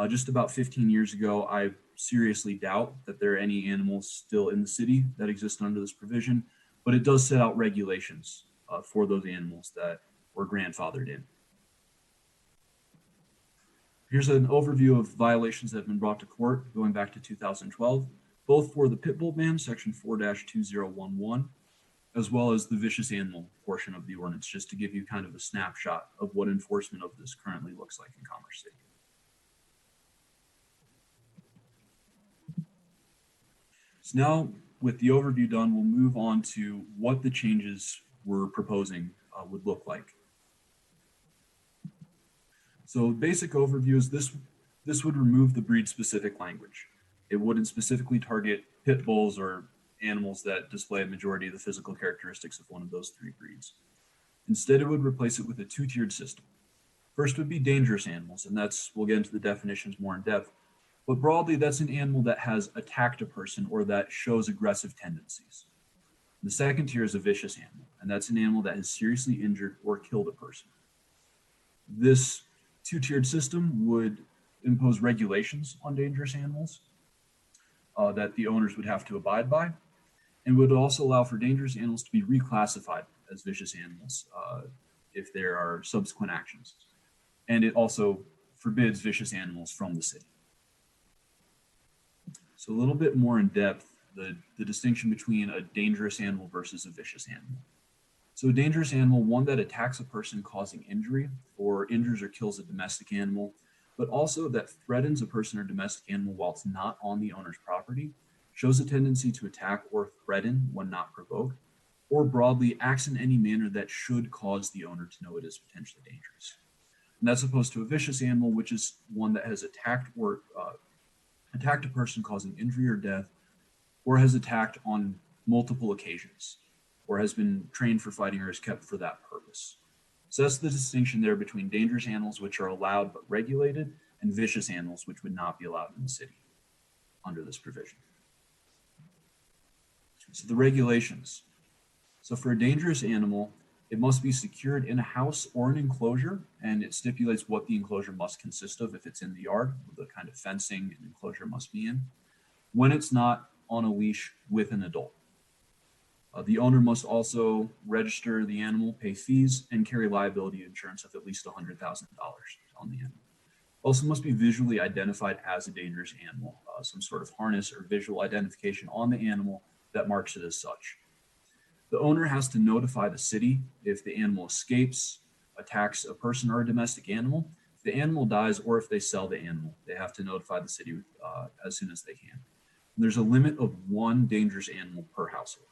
G: Just about 15 years ago, I seriously doubt that there are any animals still in the city that exist under this provision, but it does set out regulations for those animals that were grandfathered in. Here's an overview of violations that have been brought to court going back to 2012, both for the pit bull ban, section 4-2011, as well as the vicious animal portion of the ordinance, just to give you kind of a snapshot of what enforcement of this currently looks like in Commerce City. So now, with the overview done, we'll move on to what the changes we're proposing would look like. So basic overview is this would remove the breed-specific language. It wouldn't specifically target pit bulls or animals that display a majority of the physical characteristics of one of those three breeds. Instead, it would replace it with a two-tiered system. First would be dangerous animals, and we'll get into the definitions more in depth. But broadly, that's an animal that has attacked a person or that shows aggressive tendencies. The second tier is a vicious animal, and that's an animal that has seriously injured or killed a person. This two-tiered system would impose regulations on dangerous animals that the owners would have to abide by, and would also allow for dangerous animals to be reclassified as vicious animals if there are subsequent actions. And it also forbids vicious animals from the city. So a little bit more in depth, the distinction between a dangerous animal versus a vicious animal. So a dangerous animal, one that attacks a person causing injury or injures or kills a domestic animal, but also that threatens a person or domestic animal while it's not on the owner's property, shows a tendency to attack or threaten when not provoked, or broadly acts in any manner that should cause the owner to know it is potentially dangerous. And that's opposed to a vicious animal, which is one that has attacked a person causing injury or death, or has attacked on multiple occasions, or has been trained for fighting or is kept for that purpose. So that's the distinction there between dangerous animals, which are allowed but regulated, and vicious animals, which would not be allowed in the city under this provision. So the regulations. So for a dangerous animal, it must be secured in a house or an enclosure, and it stipulates what the enclosure must consist of if it's in the yard, the kind of fencing an enclosure must be in, when it's not on a leash with an adult. The owner must also register the animal, pay fees, and carry liability insurance of at least $100,000 on the animal. Also must be visually identified as a dangerous animal, some sort of harness or visual identification on the animal that marks it as such. The owner has to notify the city if the animal escapes, attacks a person or a domestic animal. If the animal dies, or if they sell the animal, they have to notify the city as soon as they can. And there's a limit of one dangerous animal per household.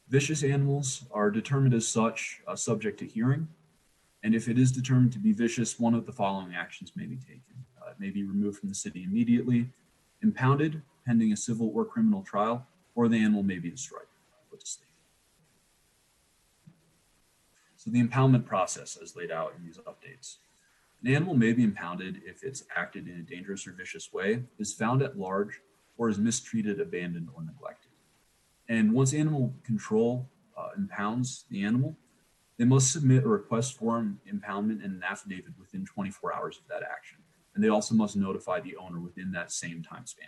G: Vicious animals are determined as such, subject to hearing. And if it is determined to be vicious, one of the following actions may be taken. It may be removed from the city immediately, impounded pending a civil or criminal trial, or the animal may be destroyed. So the impoundment process as laid out in these updates. An animal may be impounded if it's acted in a dangerous or vicious way, is found at large, or is mistreated, abandoned, or neglected. And once animal control impounds the animal, they must submit a request for impoundment and an affidavit within 24 hours of that action. And they also must notify the owner within that same time span.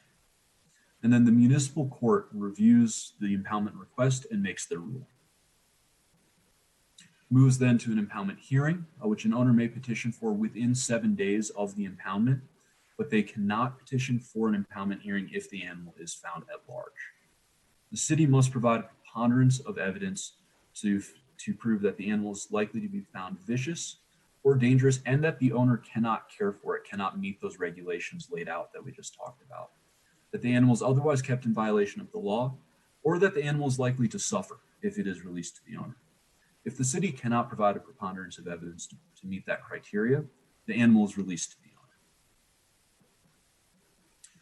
G: And then the municipal court reviews the impoundment request and makes their ruling. Moves then to an impoundment hearing, which an owner may petition for within 7 days of the impoundment, but they cannot petition for an impoundment hearing if the animal is found at large. The city must provide a preponderance of evidence to prove that the animal is likely to be found vicious or dangerous, and that the owner cannot care for it, cannot meet those regulations laid out that we just talked about. That the animal is otherwise kept in violation of the law, or that the animal is likely to suffer if it is released to the owner. If the city cannot provide a preponderance of evidence to meet that criteria, the animal is released to the owner.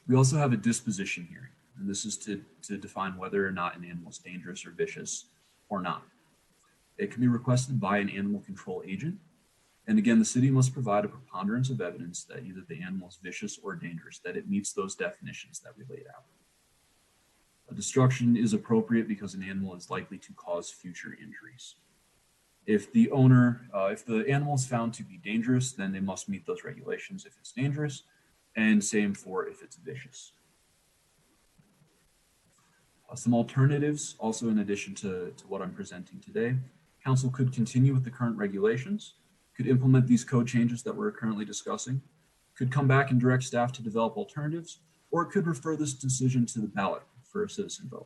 G: We also have a disposition hearing, and this is to define whether or not an animal is dangerous or vicious or not. It can be requested by an animal control agent. And again, the city must provide a preponderance of evidence that either the animal is vicious or dangerous, that it meets those definitions that we laid out. A destruction is appropriate because an animal is likely to cause future injuries. If the owner, if the animal is found to be dangerous, then they must meet those regulations if it's dangerous, and same for if it's vicious. Some alternatives, also in addition to what I'm presenting today. Council could continue with the current regulations, could implement these code changes that we're currently discussing, could come back and direct staff to develop alternatives, or it could refer this decision to the ballot for a citizen vote.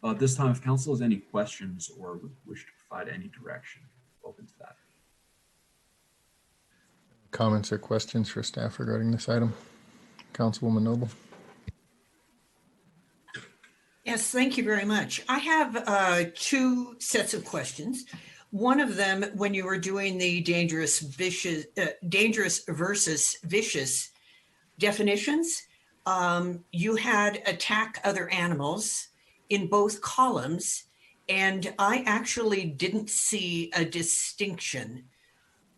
G: At this time, if council has any questions or would wish to provide any direction, open to that.
C: Comments or questions for staff regarding this item? Councilwoman Noble.
O: Yes, thank you very much. I have two sets of questions. One of them, when you were doing the dangerous versus vicious definitions, you had attack other animals in both columns, and I actually didn't see a distinction.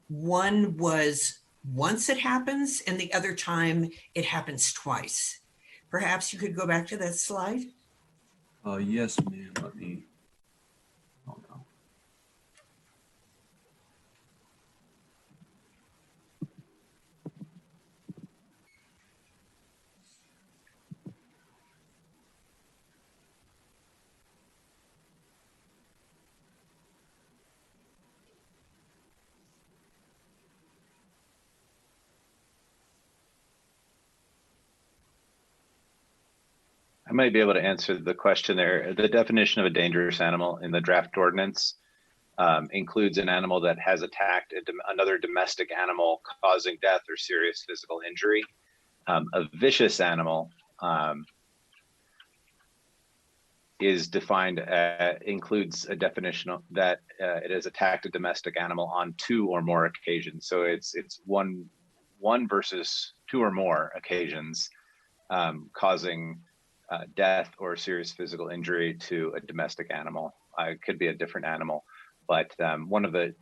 O: One was once it happens, and the other time it happens twice. Perhaps you could go back to that slide.
G: Yes, ma'am. Let me. Oh no.
F: I might be able to answer the question there. The definition of a dangerous animal in the draft ordinance includes an animal that has attacked another domestic animal, causing death or serious physical injury. A vicious animal is defined, includes a definition that it has attacked a domestic animal on 2 or more occasions. So it's one versus 2 or more occasions, causing death or serious physical injury to a domestic animal. It could be a different animal, but one of the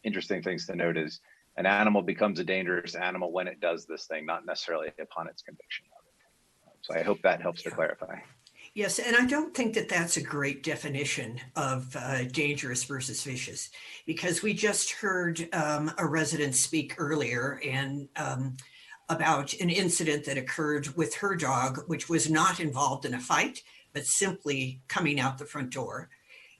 F: interesting things to note is an animal becomes a dangerous animal when it does this thing, not necessarily upon its conviction of it. So I hope that helps to clarify.
O: Yes, and I don't think that that's a great definition of dangerous versus vicious, because we just heard a resident speak earlier and about an incident that occurred with her dog, which was not involved in a fight, but simply coming out the front door.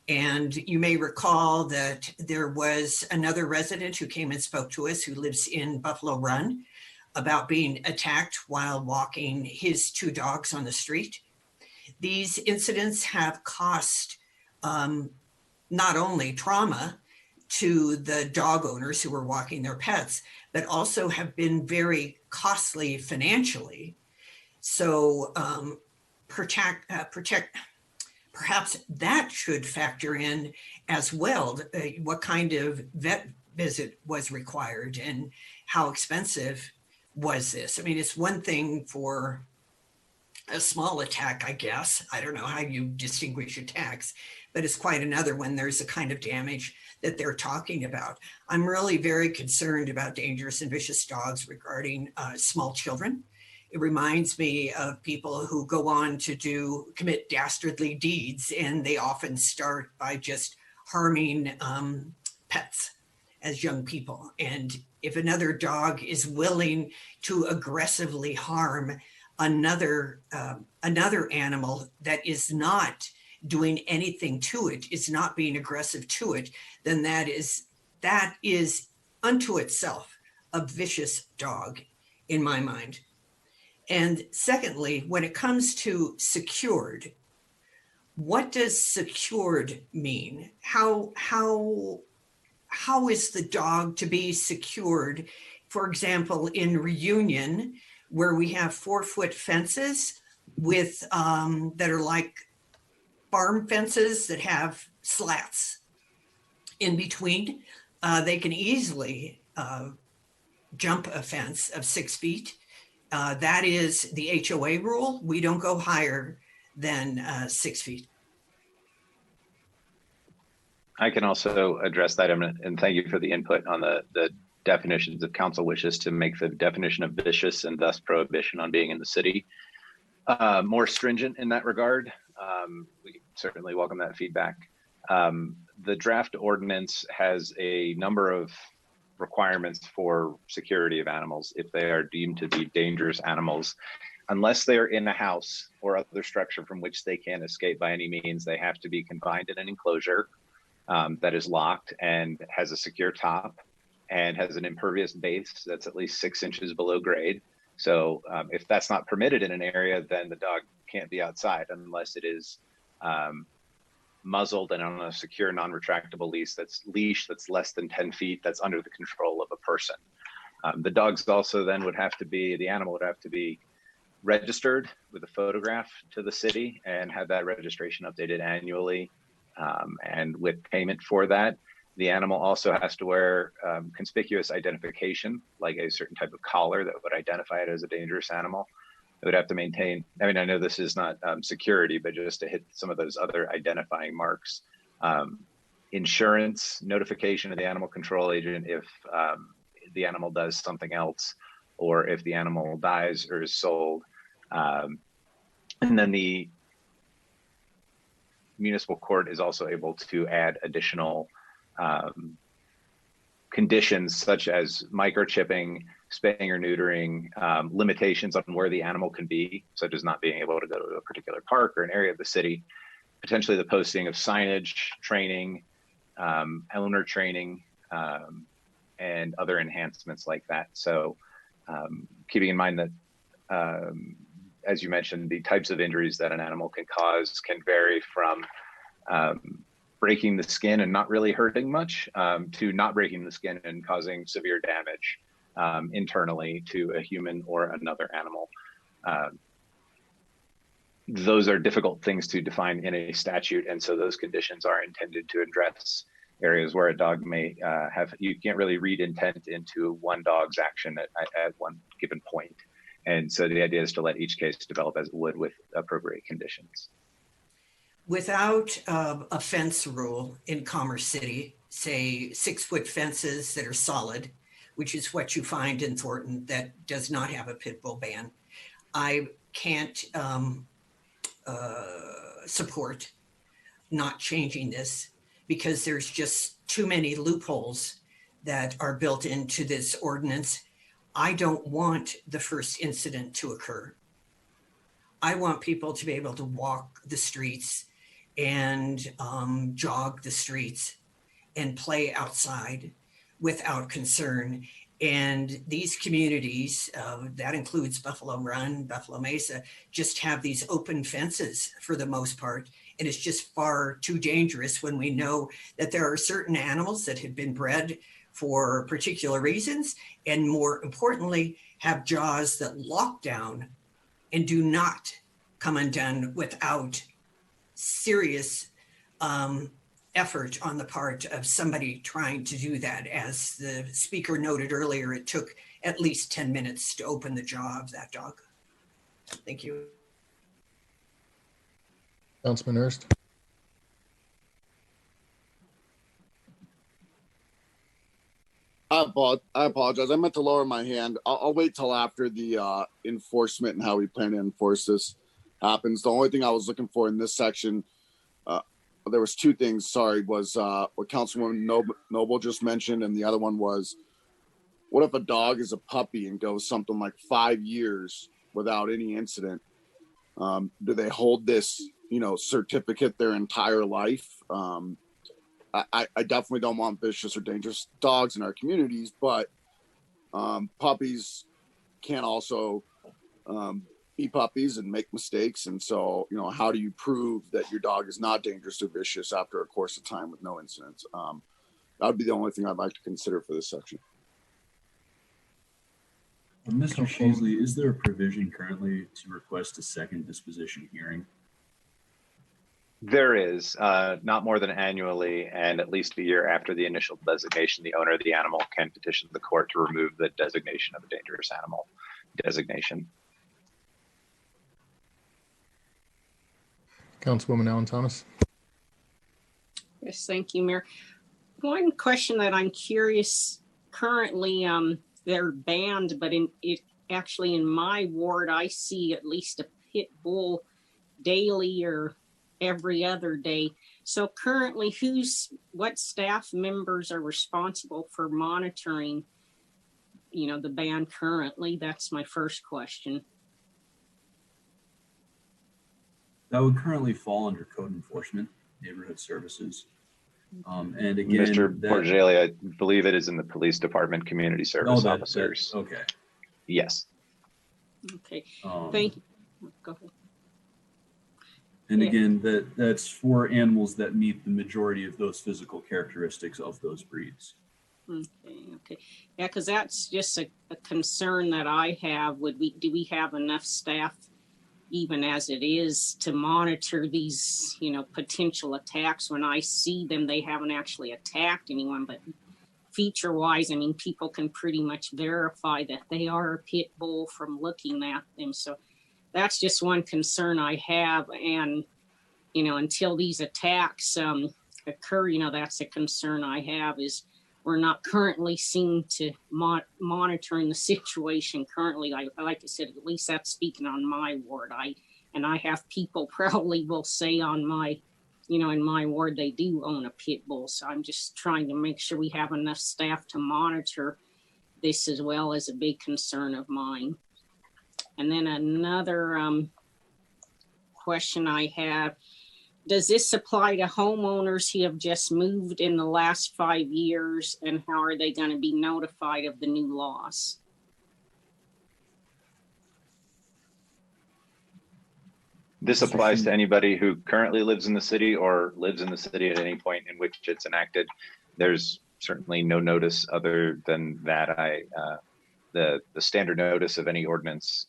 O: And you may recall that there was another resident who came and spoke to us who lives in Buffalo Run about being attacked while walking his 2 dogs on the street. These incidents have cost not only trauma to the dog owners who were walking their pets, but also have been very costly financially. So perhaps that should factor in as well. What kind of vet visit was required and how expensive was this? I mean, it's one thing for a small attack, I guess. I don't know how you distinguish attacks, but it's quite another when there's the kind of damage that they're talking about. I'm really very concerned about dangerous and vicious dogs regarding small children. It reminds me of people who go on to commit dastardly deeds, and they often start by just harming pets as young people. And if another dog is willing to aggressively harm another animal that is not doing anything to it, is not being aggressive to it, then that is unto itself a vicious dog in my mind. And secondly, when it comes to secured, what does secured mean? How is the dog to be secured? For example, in Reunion, where we have 4-foot fences with that are like farm fences that have slats in between, they can easily jump a fence of 6 feet. That is the HOA rule. We don't go higher than 6 feet.
F: I can also address that, and thank you for the input on the definitions if council wishes to make the definition of vicious and thus prohibition on being in the city more stringent in that regard. We certainly welcome that feedback. The draft ordinance has a number of requirements for security of animals if they are deemed to be dangerous animals. Unless they are in a house or other structure from which they can escape by any means, they have to be confined in an enclosure that is locked and has a secure top and has an impervious base that's at least 6 inches below grade. So if that's not permitted in an area, then the dog can't be outside unless it is muzzled and on a secure, non-retractable leash that's less than 10 feet, that's under the control of a person. The dogs also then the animal would have to be registered with a photograph to the city and have that registration updated annually, and with payment for that. The animal also has to wear conspicuous identification, like a certain type of collar that would identify it as a dangerous animal. It would have to maintain, I mean, I know this is not security, but just to hit some of those other identifying marks. Insurance, notification of the animal control agent if the animal does something else, or if the animal dies or is sold. And then the municipal court is also able to add additional conditions such as microchipping, spaying or neutering, limitations on where the animal can be, such as not being able to go to a particular park or an area of the city, potentially the posting of signage, training, owner training, and other enhancements like that. So keeping in mind that, as you mentioned, the types of injuries that an animal can cause can vary from breaking the skin and not really hurting much, to not breaking the skin and causing severe damage internally to a human or another animal. Those are difficult things to define in a statute, and so those conditions are intended to address areas where a dog may you can't really read intent into one dog's action at one given point. And so the idea is to let each case develop as it would with appropriate conditions.
O: Without a fence rule in Commerce City, say 6-foot fences that are solid, which is what you find in Thornton that does not have a pit bull ban, I can't support not changing this, because there's just too many loopholes that are built into this ordinance. I don't want the first incident to occur. I want people to be able to walk the streets and jog the streets and play outside without concern. And these communities, that includes Buffalo Run, Buffalo Mesa, just have these open fences for the most part. And it's just far too dangerous when we know that there are certain animals that have been bred for particular reasons, and more importantly, have jaws that lock down and do not come undone without serious effort on the part of somebody trying to do that. As the speaker noted earlier, it took at least 10 minutes to open the jaw of that dog. Thank you.
C: Councilman Ernst.
N: I apologize. I meant to lower my hand. I'll wait till after the enforcement and how we plan to enforce this happens. The only thing I was looking for in this section, there was 2 things, sorry, was what Councilwoman Noble just mentioned, and the other one was, what if a dog is a puppy and goes something like 5 years without any incident? Do they hold this, certificate their entire life? I definitely don't want vicious or dangerous dogs in our communities, but puppies can also be puppies and make mistakes. And so, how do you prove that your dog is not dangerous or vicious after a course of time with no incidents? That would be the only thing I'd like to consider for this section.
G: Mr. Sheasley, is there a provision currently to request a second disposition hearing?
F: There is, not more than annually, and at least a year after the initial designation, the owner of the animal can petition the court to remove the designation of a dangerous animal designation.
C: Councilwoman Allen Thomas.
D: Yes, thank you, Mayor. One question that I'm curious, currently they're banned, but actually in my ward, I see at least a pit bull daily or every other day. So currently, what staff members are responsible for monitoring, the ban currently? That's my first question.
G: That would currently fall under code enforcement, neighborhood services. And again,
E: Mr. Porgelli, I believe it is in the police department, community service officers.
G: Okay.
E: Yes.
D: Okay. Thank you. Go ahead.
G: And again, that's for animals that meet the majority of those physical characteristics of those breeds.
D: Okay. Yeah, because that's just a concern that I have. Do we have enough staff, even as it is, to monitor these, potential attacks? When I see them, they haven't actually attacked anyone, but feature-wise, I mean, people can pretty much verify that they are a pit bull from looking at them. So that's just one concern I have. And, until these attacks occur, that's a concern I have, is we're not currently seen to monitoring the situation currently. Like I said, at least that's speaking on my ward. I have people probably will say on my, in my ward, they do own a pit bull. So I'm just trying to make sure we have enough staff to monitor this, as well as a big concern of mine. And then another question I have, does this apply to homeowners who have just moved in the last 5 years, and how are they going to be notified of the new laws?
E: This applies to anybody who currently lives in the city or lives in the city at any point in which it's enacted. There's certainly no notice other than that. The standard notice of any ordinance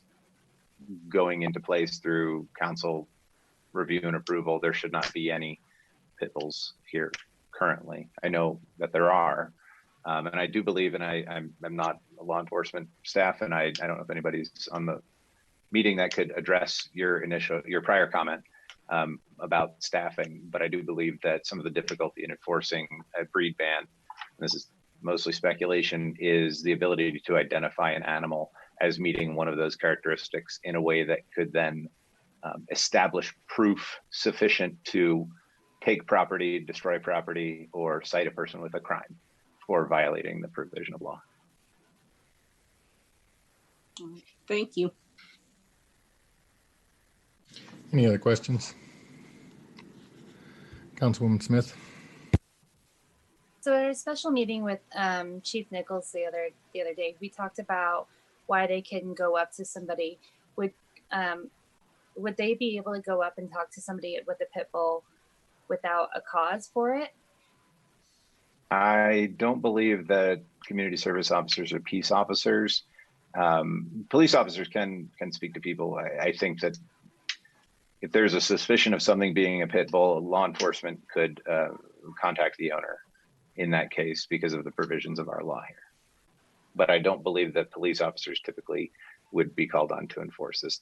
E: going into place through council review and approval. There should not be any pit bulls here currently. I know that there are, and I do believe, and I'm not a law enforcement staff, and I don't know if anybody's on the meeting that could address your prior comment about staffing, but I do believe that some of the difficulty in enforcing a breed ban, and this is mostly speculation, is the ability to identify an animal as meeting one of those characteristics in a way that could then establish proof sufficient to take property, destroy property, or cite a person with a crime for violating the provision of law.
D: Thank you.
C: Any other questions? Councilwoman Smith.
P: So at a special meeting with Chief Nichols the other day, we talked about why they couldn't go up to somebody. Would they be able to go up and talk to somebody with a pit bull without a cause for it?
E: I don't believe that community service officers are peace officers. Police officers can speak to people. I think that if there's a suspicion of something being a pit bull, law enforcement could contact the owner in that case because of the provisions of our law here. But I don't believe that police officers typically would be called on to enforce this.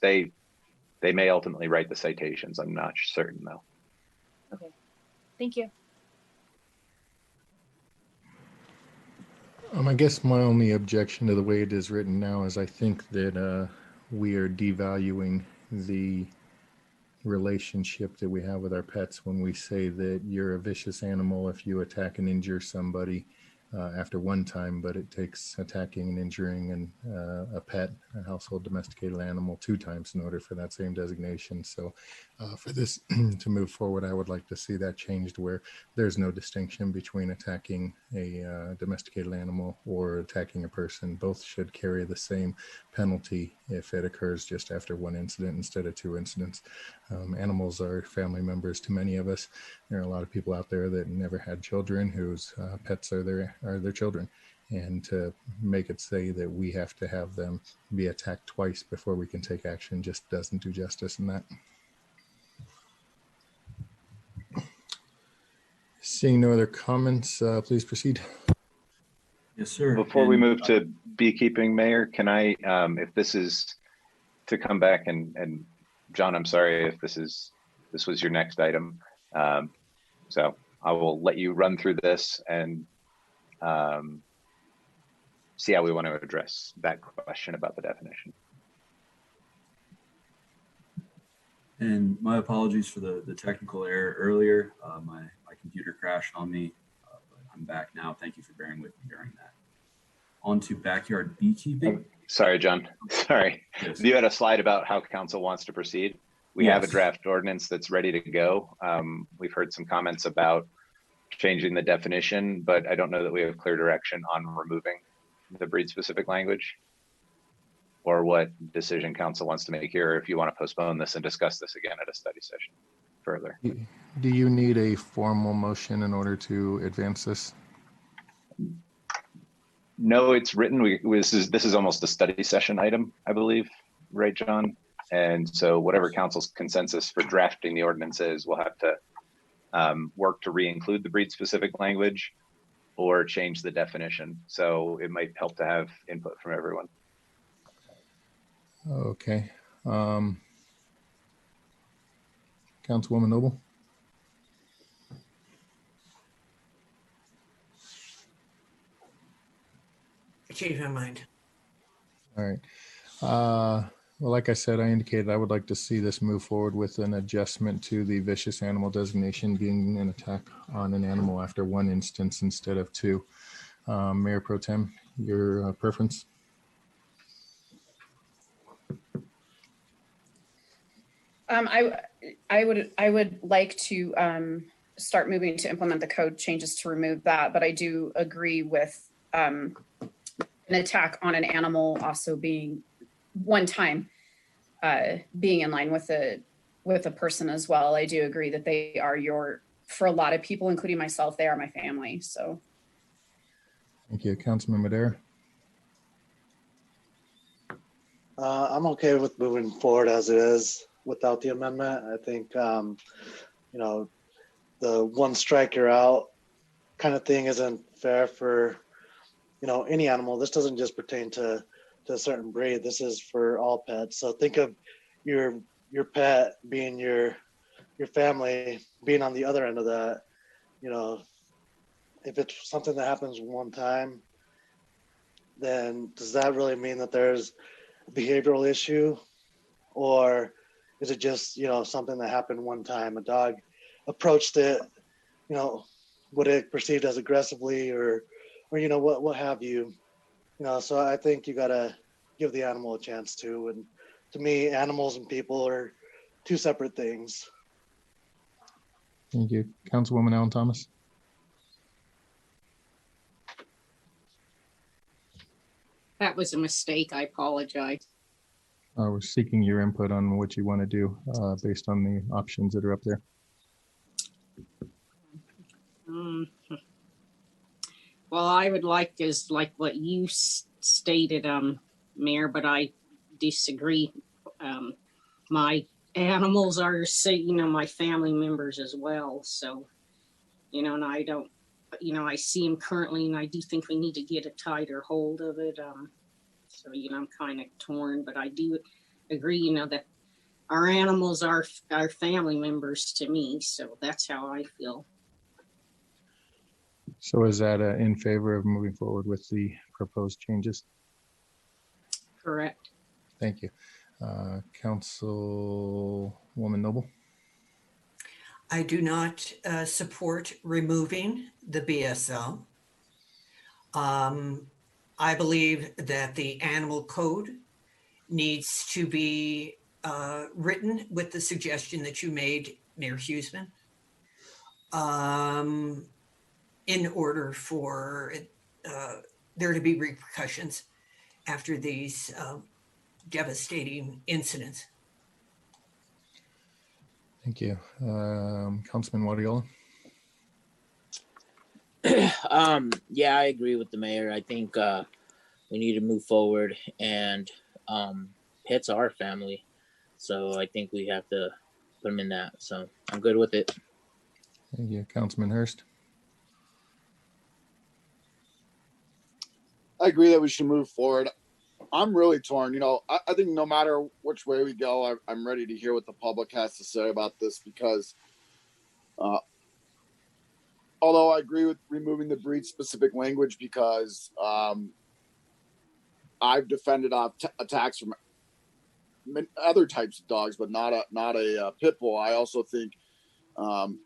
E: They may ultimately write the citations. I'm not certain though.
P: Okay, thank you.
C: I guess my only objection to the way it is written now is I think that we are devaluing the relationship that we have with our pets when we say that you're a vicious animal if you attack and injure somebody after one time, but it takes attacking and injuring a pet, a household domesticated animal, 2 times in order for that same designation. So for this to move forward, I would like to see that changed where there's no distinction between attacking a domesticated animal or attacking a person. Both should carry the same penalty if it occurs just after 1 incident instead of 2 incidents. Animals are family members to many of us. There are a lot of people out there that never had children whose pets are their children. And to make it say that we have to have them be attacked twice before we can take action just doesn't do justice in that. Seeing no other comments, please proceed.
G: Yes, sir.
E: Before we move to beekeeping, Mayor, can I, if this is to come back and John, I'm sorry if this was your next item. So I will let you run through this and see how we want to address that question about the definition.
G: And my apologies for the technical error earlier. My computer crashed on me, but I'm back now. Thank you for bearing with me during that. On to backyard beekeeping.
E: Sorry, John. Sorry.
G: Yes.
E: You had a slide about how council wants to proceed. We have a
G: Yes.
E: draft ordinance that's ready to go. We've heard some comments about changing the definition, but I don't know that we have clear direction on removing the breed specific language or what decision council wants to make here, or if you want to postpone this and discuss this again at a study session further.
C: Do you need a formal motion in order to advance this?
E: No, it's written. This is almost a study session item, I believe, right, John? And so whatever council's consensus for drafting the ordinance is, we'll have to work to re-include the breed specific language or change the definition. So it might help to have input from everyone.
C: Okay. Councilwoman Noble?
O: I changed my mind.
C: All right. Well, like I said, I indicated I would like to see this move forward with an adjustment to the vicious animal designation being an attack on an animal after one instance instead of two. Mayor Pro Tem, your preference?
H: I would like to start moving to implement the code changes to remove that, but I do agree with an attack on an animal also being one time being in line with a person as well. I do agree that they are for a lot of people, including myself, they are my family. So.
C: Thank you. Councilman Madera?
V: I'm okay with moving forward as it is without the amendment. I think, you know, the one strike you're out kind of thing isn't fair for, you know, any animal. This doesn't just pertain to a certain breed. This is for all pets. So think of your pet being your family, being on the other end of that. You know, if it's something that happens one time, then does that really mean that there's a behavioral issue? Or is it just, you know, something that happened one time? A dog approached it, you know, what it perceived as aggressively or you know, what have you. You know, so I think you gotta give the animal a chance too. And to me, animals and people are two separate things.
C: Thank you. Councilwoman Allen Thomas?
D: That was a mistake. I apologize.
C: We're seeking your input on what you want to do based on the options that are up there.
D: Well, I would like what you stated, Mayor, but I disagree. My animals are, you know, my family members as well. So, you know, and I don't, you know, I see them currently, and I do think we need to get a tighter hold of it. So, you know, I'm kind of torn, but I do agree, you know, that our animals are family members to me. So that's how I feel.
C: So is that in favor of moving forward with the proposed changes?
D: Correct.
C: Thank you. Councilwoman Noble?
O: I do not support removing the BSL. I believe that the animal code needs to be written with the suggestion that you made, Mayor Huseman, in order for there to be repercussions after these devastating incidents.
C: Thank you. Councilman Wadiola?
T: Yeah, I agree with the mayor. I think we need to move forward, and pets are family. So I think we have to put them in that. So I'm good with it.
C: Thank you. Councilman Hurst?
N: I agree that we should move forward. I'm really torn. You know, I think no matter which way we go, I'm ready to hear what the public has to say about this because although I agree with removing the breed specific language because I've defended attacks from other types of dogs, but not a pit bull. I also think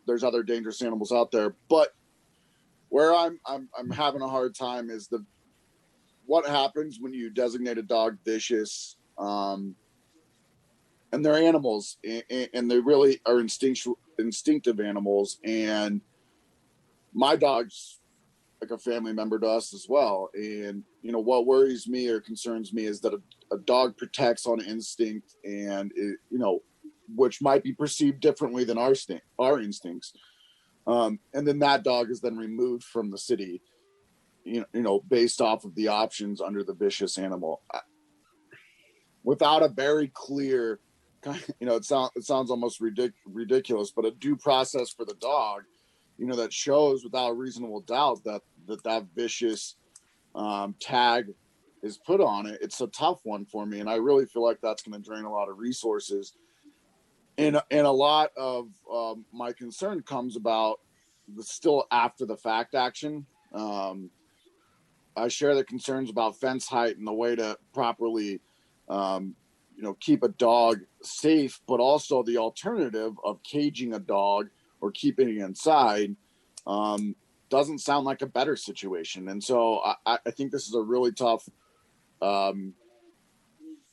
N: there's other dangerous animals out there. But where I'm having a hard time is what happens when you designate a dog vicious, and they're animals, and they really are instinctive animals. And my dog's like a family member to us as well. And, you know, what worries me or concerns me is that a dog protects on instinct, and which might be perceived differently than our instincts. And then that dog is then removed from the city, based off of the options under the vicious animal, without a very clear, it sounds almost ridiculous, but a due process for the dog, that shows without reasonable doubt that vicious tag is put on it. It's a tough one for me, and I really feel like that's going to drain a lot of resources. And a lot of my concern comes about still after the fact action. I share the concerns about fence height and the way to properly, keep a dog safe, but also the alternative of caging a dog or keeping it inside doesn't sound like a better situation. And so I think this is a really tough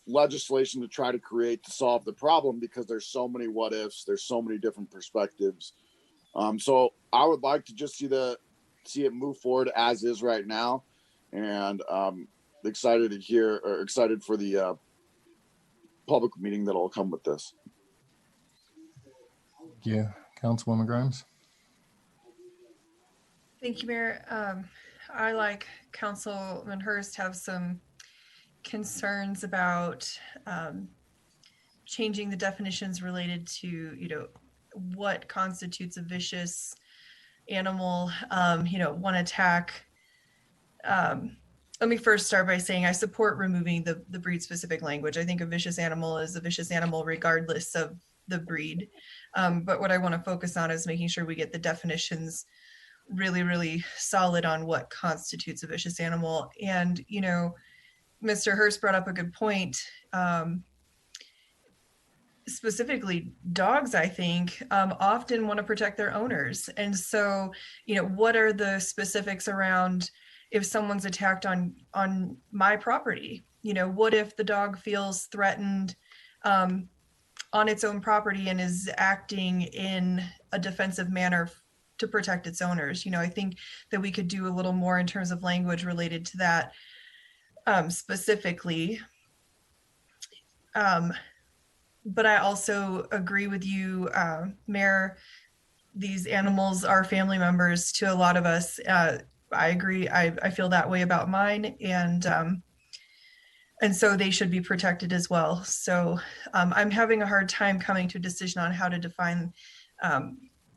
N: legislation to try to create to solve the problem, because there's so many what ifs, there's so many different perspectives. So I would like to just see it move forward as is right now, and excited for the public meeting that'll come with this.
C: Yeah, Councilwoman Grimes.
B: Thank you, Mayor. I, like Councilman Hurst, have some concerns about changing the definitions related to, what constitutes a vicious animal, one attack. Let me first start by saying I support removing the breed-specific language. I think a vicious animal is a vicious animal regardless of the breed. But what I want to focus on is making sure we get the definitions really, really solid on what constitutes a vicious animal. And, Mr. Hurst brought up a good point. Specifically, dogs, I think, often want to protect their owners. And so, what are the specifics around if someone's attacked on my property? What if the dog feels threatened on its own property and is acting in a defensive manner to protect its owners? I think that we could do a little more in terms of language related to that specifically. But I also agree with you, Mayor. These animals are family members to a lot of us. I agree. I feel that way about mine, and so they should be protected as well. So I'm having a hard time coming to a decision on how to define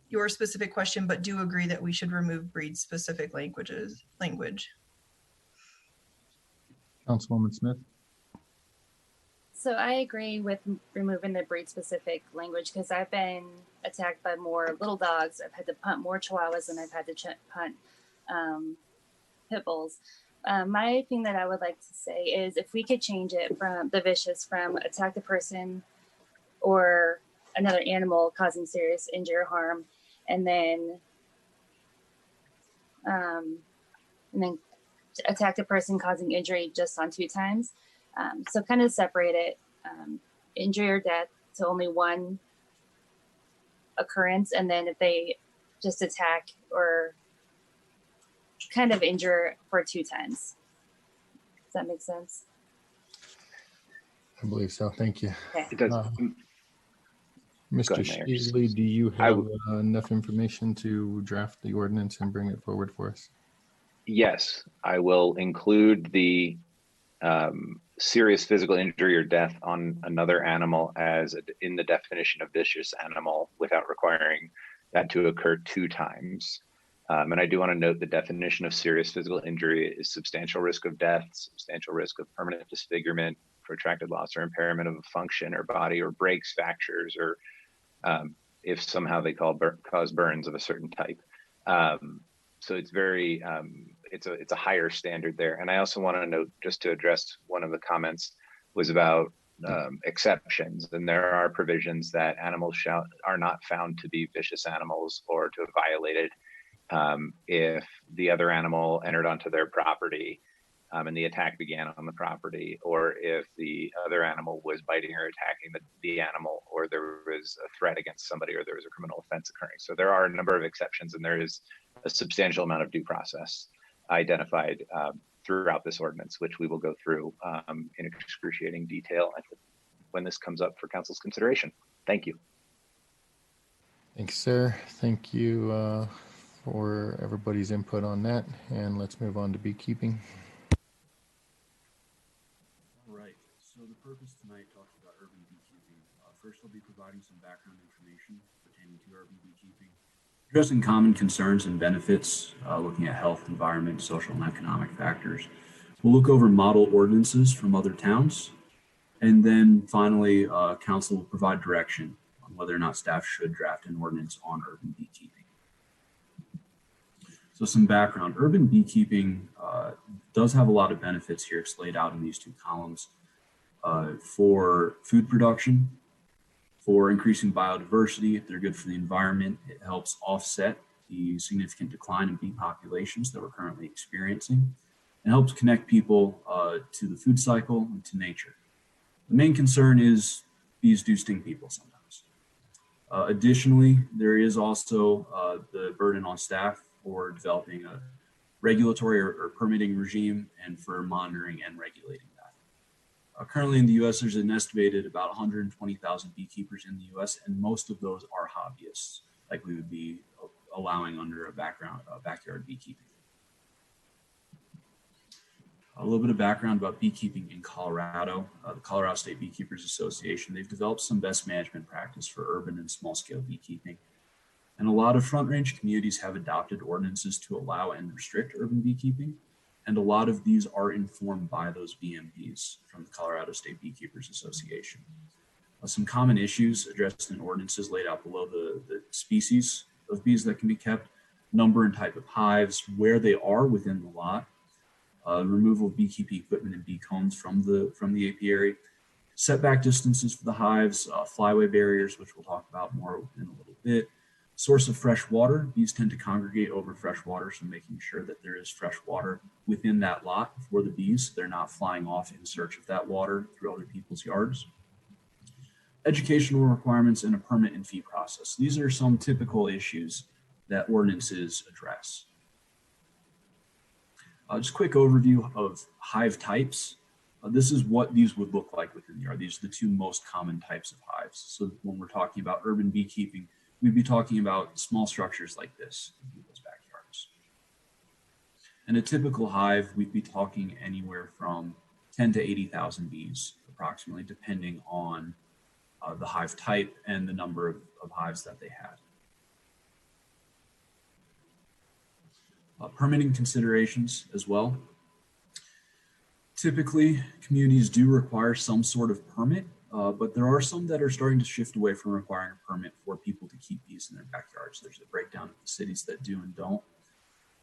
B: your specific question, but do agree that we should remove breed-specific language.
C: Councilwoman Smith.
P: So I agree with removing the breed-specific language, because I've been attacked by more little dogs. I've had to punt more Chihuahuas than I've had to punt pit bulls. My thing that I would like to say is if we could change it from the vicious from attack the person or another animal causing serious injury or harm, and then attack the person causing injury just on 2 times. So kind of separate it, injury or death to only one occurrence. And then if they just attack or kind of injure for 2 times. Does that make sense?
C: I believe so. Thank you.
P: Okay.
E: It does.
C: Mr. Sheasley, do you have enough information to draft the ordinance and bring it forward for us?
E: Yes, I will include the serious physical injury or death on another animal as in the definition of vicious animal without requiring that to occur 2 times. And I do want to note the definition of serious physical injury is substantial risk of death, substantial risk of permanent disfigurement, protracted loss or impairment of a function or body, or breaks, fractures, or if somehow they cause burns of a certain type. So it's very, it's a higher standard there. And I also want to note, just to address one of the comments, was about exceptions, and there are provisions that animals are not found to be vicious animals or to have violated if the other animal entered onto their property and the attack began on the property, or if the other animal was biting or attacking the animal, or there was a threat against somebody, or there was a criminal offense occurring. So there are a number of exceptions, and there is a substantial amount of due process identified throughout this ordinance, which we will go through in excruciating detail when this comes up for council's consideration. Thank you.
C: Thanks, sir. Thank you for everybody's input on that. And let's move on to beekeeping.
G: All right. So the purpose tonight talks about urban beekeeping. First, I'll be providing some background information pertaining to urban beekeeping, addressing common concerns and benefits, looking at health, environment, social, and economic factors. We'll look over model ordinances from other towns. And then finally, council will provide direction on whether or not staff should draft an ordinance on urban beekeeping. So some background, urban beekeeping does have a lot of benefits here. It's laid out in these two columns for food production, for increasing biodiversity. They're good for the environment. It helps offset the significant decline in bee populations that we're currently experiencing, and helps connect people to the food cycle and to nature. The main concern is bees do sting people sometimes. Additionally, there is also the burden on staff for developing a regulatory or permitting regime and for monitoring and regulating that. Currently in the US, there's an estimated about 120,000 beekeepers in the US, and most of those are hobbyists, like we would be allowing under a backyard beekeeping. A little bit of background about beekeeping in Colorado. The Colorado State Beekeepers Association, they've developed some best management practice for urban and small scale beekeeping. And a lot of Front Range communities have adopted ordinances to allow and restrict urban beekeeping. And a lot of these are informed by those BMPs from the Colorado State Beekeepers Association. Some common issues addressed in ordinances laid out below: the species of bees that can be kept, number and type of hives, where they are within the lot, removal of beekeeping equipment and bee combs from the apiary, setback distances for the hives, flyway barriers, which we'll talk about more in a little bit. Source of fresh water. Bees tend to congregate over fresh water, so making sure that there is fresh water within that lot for the bees. They're not flying off in search of that water through other people's yards. Educational requirements and a permit and fee process. These are some typical issues that ordinances address. Just a quick overview of hive types. This is what these would look like within the yard. These are the two most common types of hives. So when we're talking about urban beekeeping, we'd be talking about small structures like this in people's backyards. In a typical hive, we'd be talking anywhere from 10 to 80,000 bees, approximately, depending on the hive type and the number of hives that they had. Permitting considerations as well. Typically, communities do require some sort of permit, but there are some that are starting to shift away from requiring a permit for people to keep bees in their backyards. There's a breakdown of the cities that do and don't.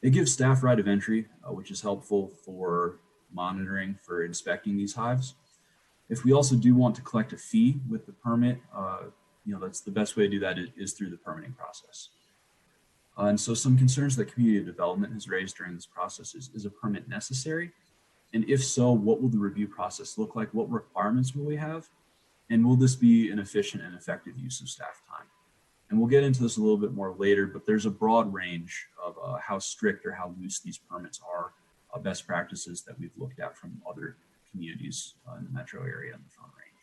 G: It gives staff right of entry, which is helpful for monitoring, for inspecting these hives. If we also do want to collect a fee with the permit, that's the best way to do that is through the permitting process. And so some concerns that community development has raised during this process is a permit necessary? And if so, what will the review process look like? What requirements will we have? And will this be an efficient and effective use of staff time? And we'll get into this a little bit more later, but there's a broad range of how strict or how loose these permits are, best practices that we've looked at from other communities in the metro area and the Front Range.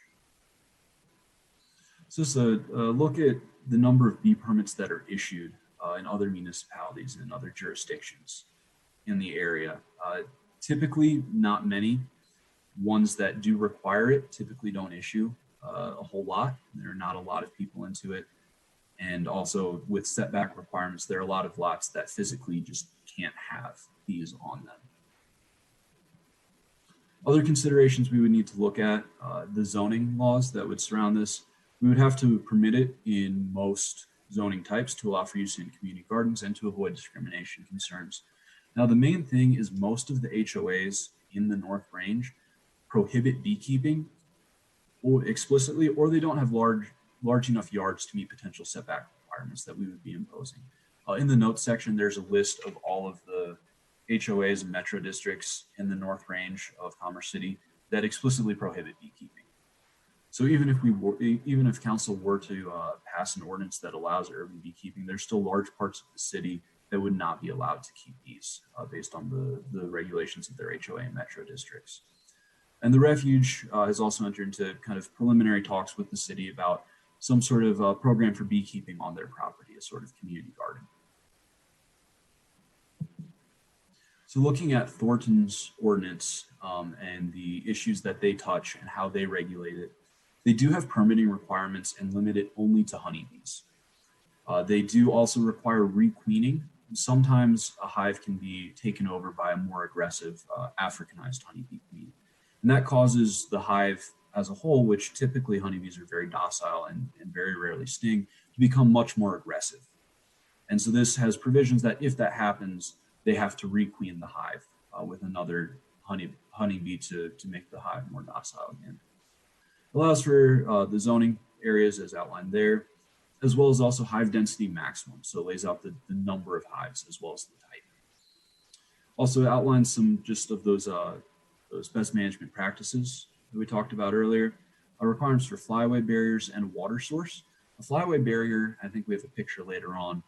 G: So this is a look at the number of bee permits that are issued in other municipalities and in other jurisdictions in the area. Typically, not many. Ones that do require it typically don't issue a whole lot. There are not a lot of people into it. And also with setback requirements, there are a lot of lots that physically just can't have bees on them. Other considerations we would need to look at, the zoning laws that would surround this. We would have to permit it in most zoning types to allow for use in community gardens and to avoid discrimination concerns. Now, the main thing is most of the HOAs in the North Range prohibit beekeeping or explicitly, or they don't have large enough yards to meet potential setback requirements that we would be imposing. In the notes section, there's a list of all of the HOAs and metro districts in the North Range of Commerce City that explicitly prohibit beekeeping. So even if council were to pass an ordinance that allows urban beekeeping, there's still large parts of the city that would not be allowed to keep bees based on the regulations of their HOA and metro districts. And the refuge has also entered into kind of preliminary talks with the city about some sort of program for beekeeping on their property, a sort of community garden. So looking at Thornton's ordinance and the issues that they touch and how they regulate it, they do have permitting requirements and limit it only to honeybees. They do also require requeening. Sometimes a hive can be taken over by a more aggressive Africanized honeybee queen. And that causes the hive as a whole, which typically honeybees are very docile and very rarely sting, to become much more aggressive. And so this has provisions that if that happens, they have to requeen the hive with another honeybee to make the hive more docile again. It allows for the zoning areas as outlined there, as well as also hive density maximum. So it lays out the number of hives as well as the type. Also outlines some just of those best management practices that we talked about earlier, requirements for flyaway barriers and water source. A flyaway barrier, I think we have a picture later on,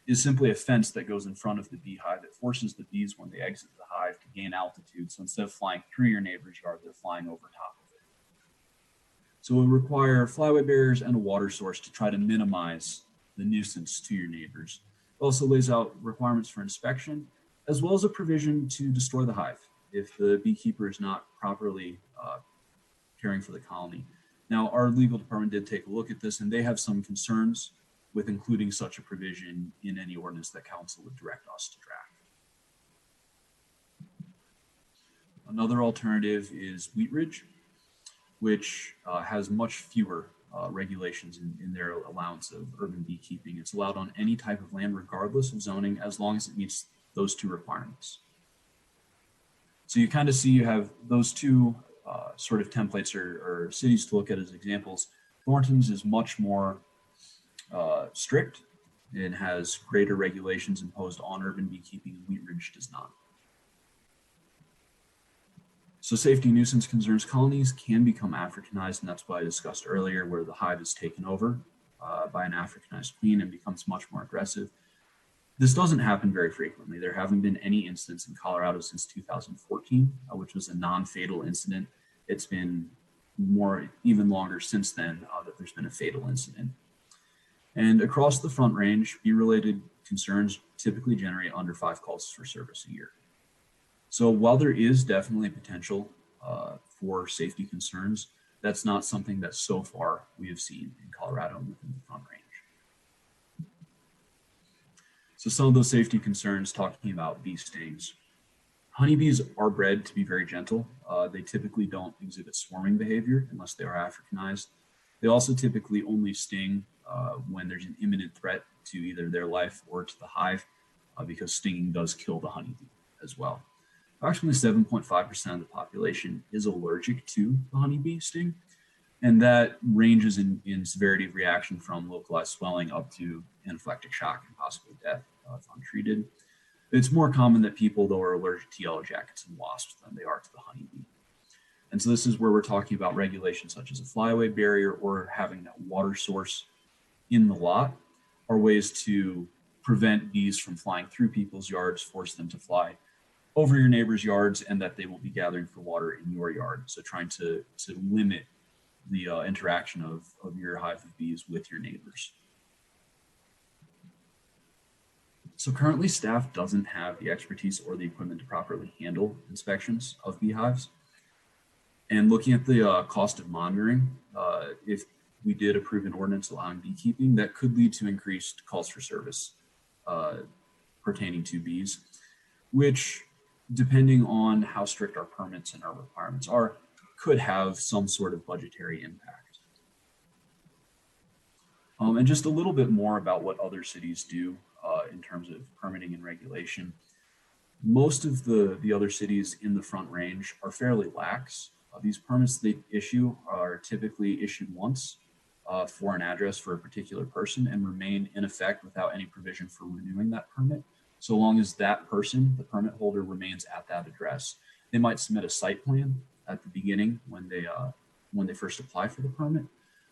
G: is simply a fence that goes in front of the beehive that forces the bees when they exit the hive to gain altitude. So instead of flying through your neighbor's yard, they're flying over top of it. So we require flyaway barriers and a water source to try to minimize the nuisance to your neighbors. It also lays out requirements for inspection, as well as a provision to destroy the hive if the beekeeper is not properly caring for the colony. Now, our legal department did take a look at this, and they have some concerns with including such a provision in any ordinance that council would direct us to draft. Another alternative is Wheat Ridge, which has much fewer regulations in their allowance of urban beekeeping. It's allowed on any type of land, regardless of zoning, as long as it meets those two requirements. So you kind of see you have those two sort of templates or cities to look at as examples. Thornton's is much more strict and has greater regulations imposed on urban beekeeping, and Wheat Ridge does not. So safety nuisance concerns: colonies can become Africanized, and that's what I discussed earlier, where the hive is taken over by an Africanized queen and becomes much more aggressive. This doesn't happen very frequently. There haven't been any incidents in Colorado since 2014, which was a non-fatal incident. It's been even longer since then that there's been a fatal incident. And across the Front Range, bee-related concerns typically generate under 5 calls for service a year. So while there is definitely potential for safety concerns, that's not something that so far we have seen in Colorado and within the Front Range. So some of those safety concerns, talking about bee stings. Honeybees are bred to be very gentle. They typically don't exhibit swarming behavior unless they are Africanized. They also typically only sting when there's an imminent threat to either their life or to the hive, because stinging does kill the honeybee as well. Approximately 7.5% of the population is allergic to the honeybee sting, and that ranges in severity of reaction from localized swelling up to anaphylactic shock and possibly death if untreated. It's more common that people, though, are allergic to yellow jackets and wasps than they are to the honeybee. And so this is where we're talking about regulations such as a flyaway barrier or having that water source in the lot are ways to prevent bees from flying through people's yards, force them to fly over your neighbor's yards, and that they will be gathering for water in your yard. So trying to limit the interaction of your hive of bees with your neighbors. So currently staff doesn't have the expertise or the equipment to properly handle inspections of beehives. And looking at the cost of monitoring, if we did approve an ordinance allowing beekeeping, that could lead to increased calls for service pertaining to bees, which, depending on how strict our permits and our requirements are, could have some sort of budgetary impact. And just a little bit more about what other cities do in terms of permitting and regulation. Most of the other cities in the Front Range are fairly lax These permits they issue are typically issued once for an address for a particular person and remain in effect without any provision for renewing that permit, so long as that person, the permit holder, remains at that address. They might submit a site plan at the beginning when they first apply for the permit,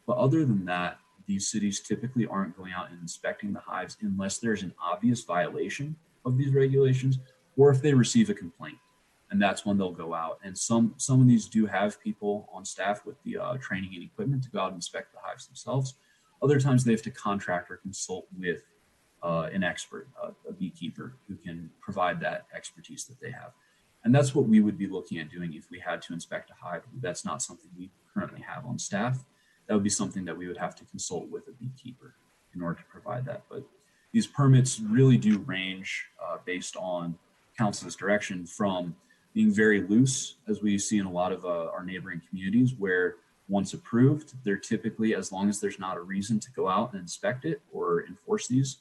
G: but other than that, these cities typically aren't going out and inspecting the hives unless there's an obvious violation of these regulations or if they receive a complaint. And that's when they'll go out. And some of these do have people on staff with the training and equipment to go out and inspect the hives themselves. Other times they have to contract or consult with an expert, a beekeeper who can provide that expertise that they have. And that's what we would be looking at doing if we had to inspect a hive. That's not something we currently have on staff. That would be something that we would have to consult with a beekeeper in order to provide that. But these permits really do range based on council's direction from being very loose, as we see in a lot of our neighboring communities, where once approved, they're typically, as long as there's not a reason to go out and inspect it or enforce these,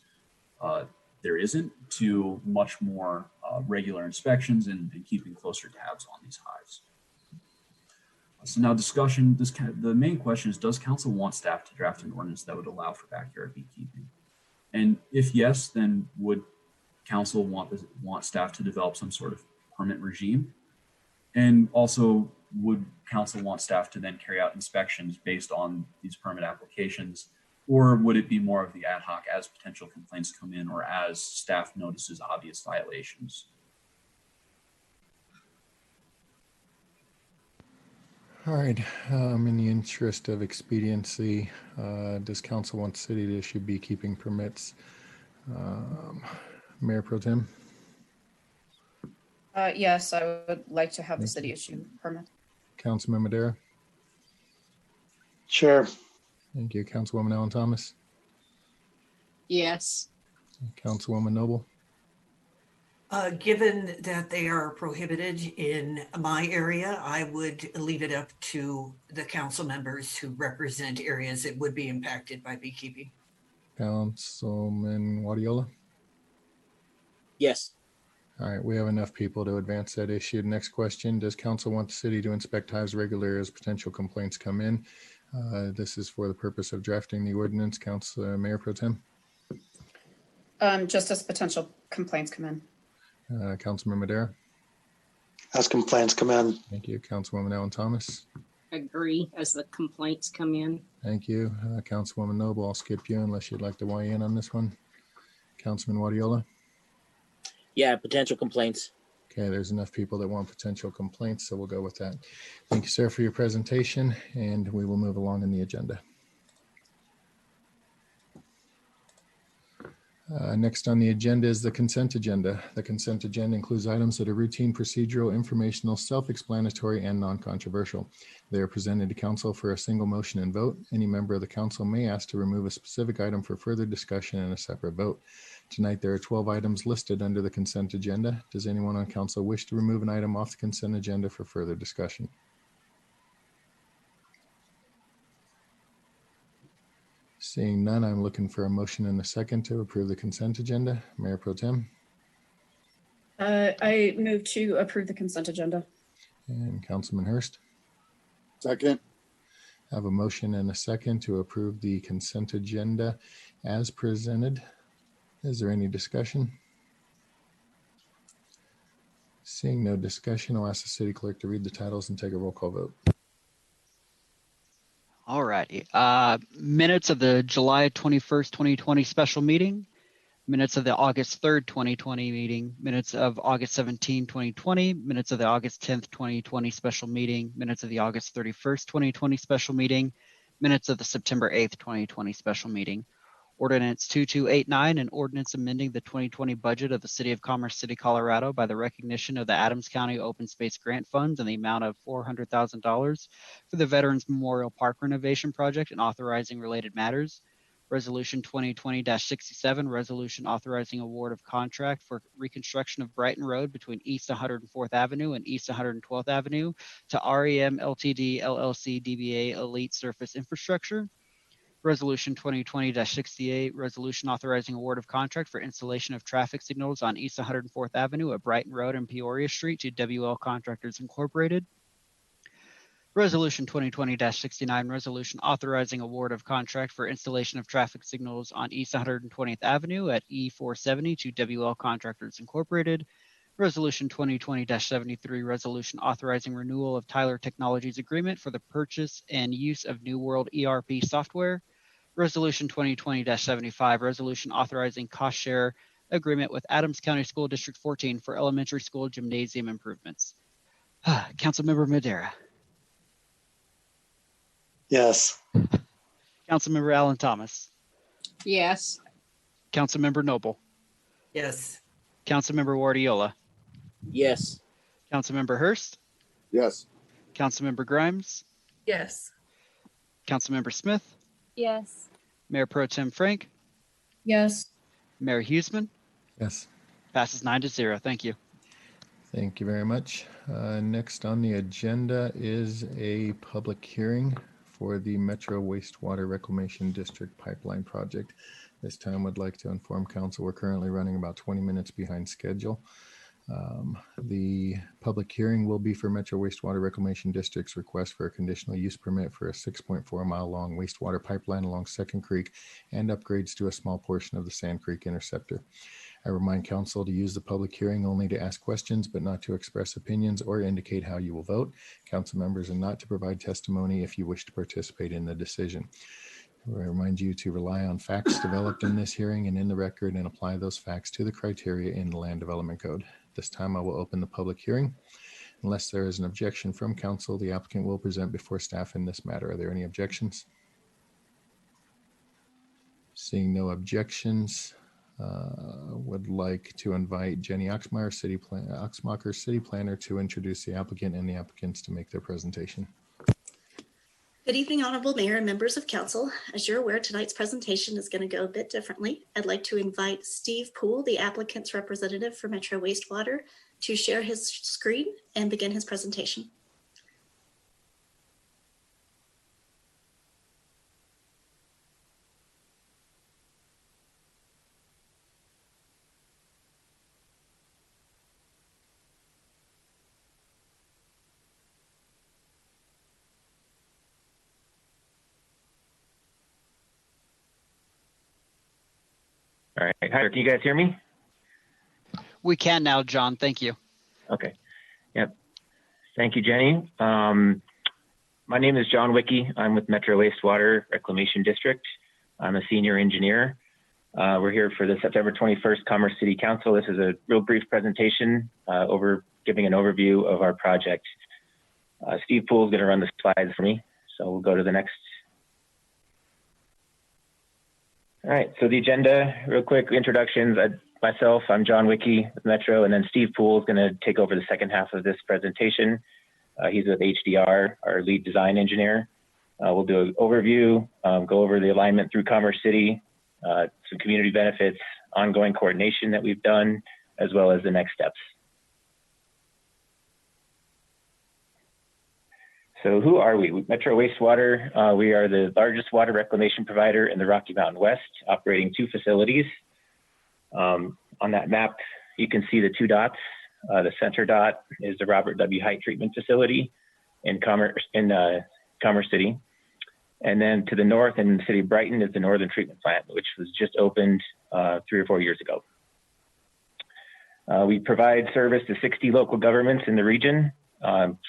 G: there isn't, to much more regular inspections and keeping closer tabs on these hives. So now discussion, the main question is, does council want staff to draft an ordinance that would allow for backyard beekeeping? And if yes, then would council want staff to develop some sort of permit regime? And also, would council want staff to then carry out inspections based on these permit applications? Or would it be more of the ad hoc as potential complaints come in or as staff notices obvious violations?
C: All right, in the interest of expediency, does council want the city to issue beekeeping permits? Mayor Pro Tem?
H: Yes, I would like to have the city issue permit.
C: Councilman Madera?
V: Sure.
C: Thank you. Councilwoman Allen Thomas?
D: Yes.
C: Councilwoman Noble?
O: Given that they are prohibited in my area, I would leave it up to the council members who represent areas that would be impacted by beekeeping.
C: Councilman Wadiola?
T: Yes.
C: All right, we have enough people to advance that issue. Next question, does council want the city to inspect hives regularly as potential complaints come in? This is for the purpose of drafting the ordinance. Mayor Pro Tem?
H: Just as potential complaints come in.
C: Councilman Madera?
V: As complaints come in.
C: Thank you. Councilwoman Allen Thomas?
D: Agree as the complaints come in.
C: Thank you. Councilwoman Noble, I'll skip you unless you'd like to weigh in on this one. Councilman Wadiola?
T: Yeah, potential complaints.
C: Okay, there's enough people that want potential complaints, so we'll go with that. Thank you, sir, for your presentation, and we will move along in the agenda. Next on the agenda is the consent agenda. The consent agenda includes items that are routine, procedural, informational, self-explanatory, and non-controversial. They are presented to council for a single motion and vote. Any member of the council may ask to remove a specific item for further discussion and a separate vote. Tonight, there are 12 items listed under the consent agenda. Does anyone on council wish to remove an item off the consent agenda for further discussion? Seeing none, I'm looking for a motion and a second to approve the consent agenda. Mayor Pro Tem?
H: I move to approve the consent agenda.
C: And Councilman Hurst?
N: Second.
C: I have a motion and a second to approve the consent agenda as presented. Is there any discussion? Seeing no discussion, I'll ask the city clerk to read the titles and take a roll call vote.
A: All righty. Minutes of the July 21st, 2020 special meeting, minutes of the August 3rd, 2020 meeting, minutes of August 17, 2020, minutes of the August 10th, 2020 special meeting, minutes of the August 31st, 2020 special meeting, minutes of the September 8th, 2020 special meeting. Ordinance 2289, an ordinance amending the 2020 budget of the City of Commerce City, Colorado by the recognition of the Adams County Open Space Grant Funds and the amount of $400,000 for the Veterans Memorial Park Renovation Project and authorizing related matters. Resolution 2020-67, resolution authorizing award of contract for reconstruction of Brighton Road between East 104th Avenue and East 112th Avenue to REM Ltd LLC DBA Elite Surface Infrastructure. Resolution 2020-68, resolution authorizing award of contract for installation of traffic signals on East 104th Avenue at Brighton Road and Peoria Street to WL Contractors Incorporated. Resolution 2020-69, resolution authorizing award of contract for installation of traffic signals on East 120th Avenue at E470 to WL Contractors Incorporated. Resolution 2020-73, resolution authorizing renewal of Tyler Technologies agreement for the purchase and use of New World ERP software. Resolution 2020-75, resolution authorizing cost share agreement with Adams County School District 14 for elementary school gymnasium improvements. Councilmember Madera.
V: Yes.
A: Councilmember Alan Thomas.
D: Yes.
A: Councilmember Noble.
O: Yes.
A: Councilmember Guardiola.
T: Yes.
A: Councilmember Hurst.
N: Yes.
A: Councilmember Grimes.
B: Yes.
A: Councilmember Smith.
P: Yes.
A: Mayor Pro Tem Frank.
J: Yes.
A: Mayor Huseman.
C: Yes.
A: Passes 9-0. Thank you.
C: Thank you very much. Next on the agenda is a public hearing for the Metro Wastewater Reclamation District Pipeline Project. This time I'd like to inform council we're currently running about 20 minutes behind schedule. The public hearing will be for Metro Wastewater Reclamation District's request for a conditional use permit for a 6.4 mile long wastewater pipeline along Second Creek and upgrades to a small portion of the Sand Creek Interceptor. I remind council to use the public hearing only to ask questions, but not to express opinions or indicate how you will vote. Council members are not to provide testimony if you wish to participate in the decision. I remind you to rely on facts developed in this hearing and in the record and apply those facts to the criteria in the Land Development Code. This time I will open the public hearing. Unless there is an objection from council, the applicant will present before staff in this matter. Are there any objections? Seeing no objections, would like to invite Jenny Oxmacher, City Planner, to introduce the applicant and the applicants to make their presentation.
K: Good evening, Honorable Mayor and members of council. As you're aware, tonight's presentation is going to go a bit differently. I'd like to invite Steve Poole, the applicant's representative for Metro Wastewater, to share his screen and begin his presentation.
W: All right. Hi, can you guys hear me?
A: We can now, John. Thank you.
W: Okay. Yep. Thank you, Jenny. My name is John Wicke. I'm with Metro Wastewater Reclamation District. I'm a senior engineer. We're here for the September 21st Commerce City Council. This is a real brief presentation giving an overview of our project. Steve Poole is going to run the slides for me. So we'll go to the next. All right, so the agenda, real quick introductions. Myself, I'm John Wicke with Metro, and then Steve Poole is going to take over the second half of this presentation. He's with HDR, our lead design engineer. We'll do an overview, go over the alignment through Commerce City, some community benefits, ongoing coordination that we've done, as well as the next steps. So who are we? Metro Wastewater, we are the largest water reclamation provider in the Rocky Mountain West, operating 2 facilities. On that map, you can see the 2 dots. The center dot is the Robert W. Height Treatment Facility in Commerce City. And then to the north in the city of Brighton is the Northern Treatment Plant, which was just opened 3 or 4 years ago. We provide service to 60 local governments in the region,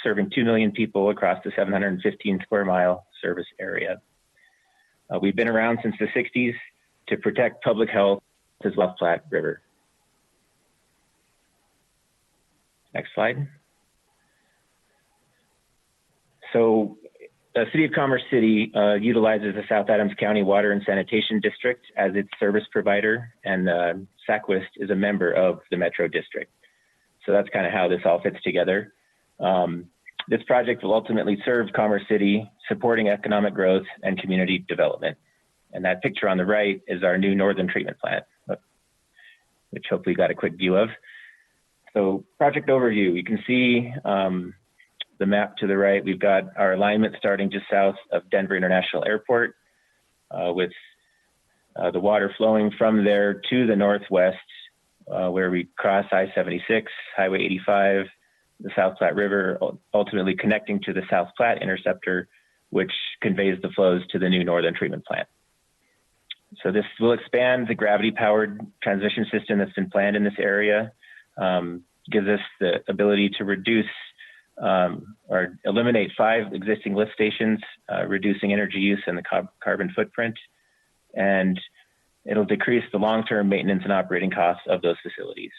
W: serving 2 million people across the 715 square mile service area. We've been around since the 60s to protect public health as well as Platte River. Next slide. So the City of Commerce City utilizes the South Adams County Water and Sanitation District as its service provider, and SACWIST is a member of the Metro District. So that's kind of how this all fits together. This project will ultimately serve Commerce City, supporting economic growth and community development. And that picture on the right is our new Northern Treatment Plant, which hopefully you got a quick view of. So project overview, you can see the map to the right. We've got our alignment starting just south of Denver International Airport with the water flowing from there to the northwest where we cross I-76, Highway 85, the South Platte River, ultimately connecting to the South Platte interceptor, which conveys the flows to the new northern treatment plant. So this will expand the gravity-powered transmission system that's been planned in this area, gives us the ability to reduce or eliminate 5 existing lift stations, reducing energy use and the carbon footprint, and it'll decrease the long-term maintenance and operating costs of those facilities.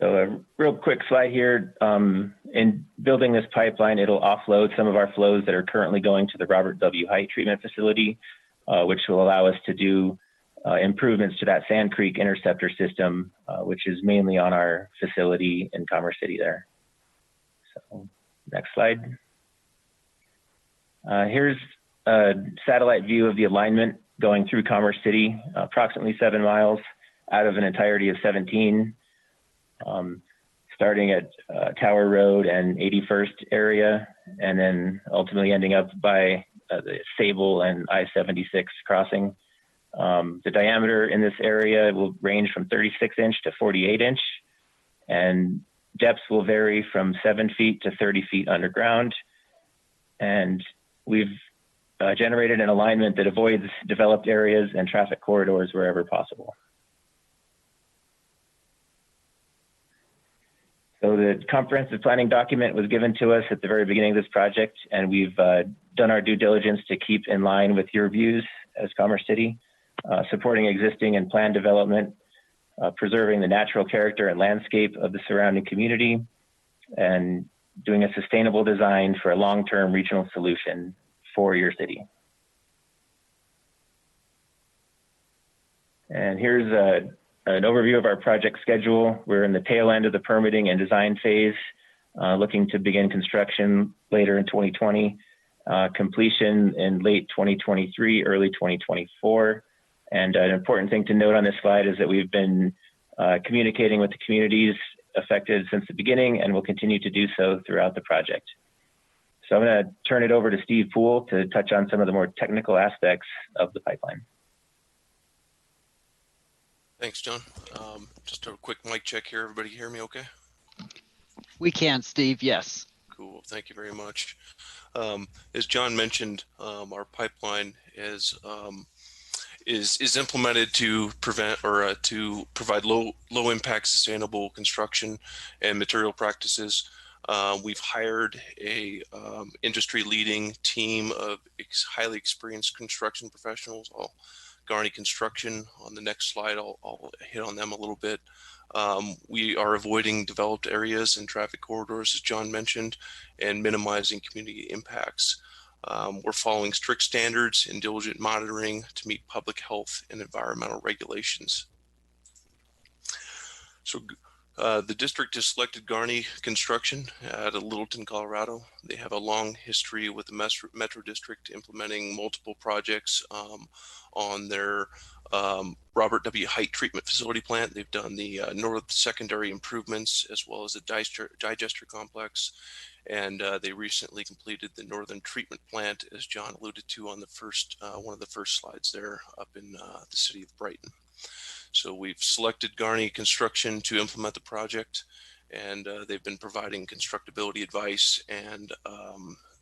W: So a real quick slide here. In building this pipeline, it'll offload some of our flows that are currently going to the Robert W. Height treatment facility, which will allow us to do improvements to that Sand Creek interceptor system, which is mainly on our facility in Commerce City there. So next slide. Here's a satellite view of the alignment going through Commerce City, approximately 7 miles out of an entirety of 17. Starting at Tower Road and 81st area, and then ultimately ending up by the Sable and I-76 crossing. The diameter in this area will range from 36-inch to 48-inch, and depths will vary from 7 feet to 30 feet underground. And we've generated an alignment that avoids developed areas and traffic corridors wherever possible. So the comprehensive planning document was given to us at the very beginning of this project, and we've done our due diligence to keep in line with your views as Commerce City, supporting existing and planned development, preserving the natural character and landscape of the surrounding community, and doing a sustainable design for a long-term regional solution for your city. And here's an overview of our project schedule. We're in the tail end of the permitting and design phase, looking to begin construction later in 2020, completion in late 2023, early 2024. And an important thing to note on this slide is that we've been communicating with the communities affected since the beginning and will continue to do so throughout the project. So I'm going to turn it over to Steve Poole to touch on some of the more technical aspects of the pipeline.
J: Thanks, John. Just a quick mic check here. Everybody hear me okay?
A: We can, Steve, yes.
J: Cool, thank you very much. As John mentioned, our pipeline is implemented to prevent or to provide low impact sustainable construction and material practices. We've hired a industry leading team of highly experienced construction professionals. Garney Construction. On the next slide, I'll hit on them a little bit. We are avoiding developed areas and traffic corridors, as John mentioned, and minimizing community impacts. We're following strict standards and diligent monitoring to meet public health and environmental regulations. So the district has selected Garney Construction out of Littleton, Colorado. They have a long history with the Metro District implementing multiple projects on their Robert W. Height treatment facility plant. They've done the north secondary improvements as well as the digester complex. And they recently completed the northern treatment plant, as John alluded to on the first one of the first slides there up in the city of Brighton. So we've selected Garney Construction to implement the project, and they've been providing constructability advice and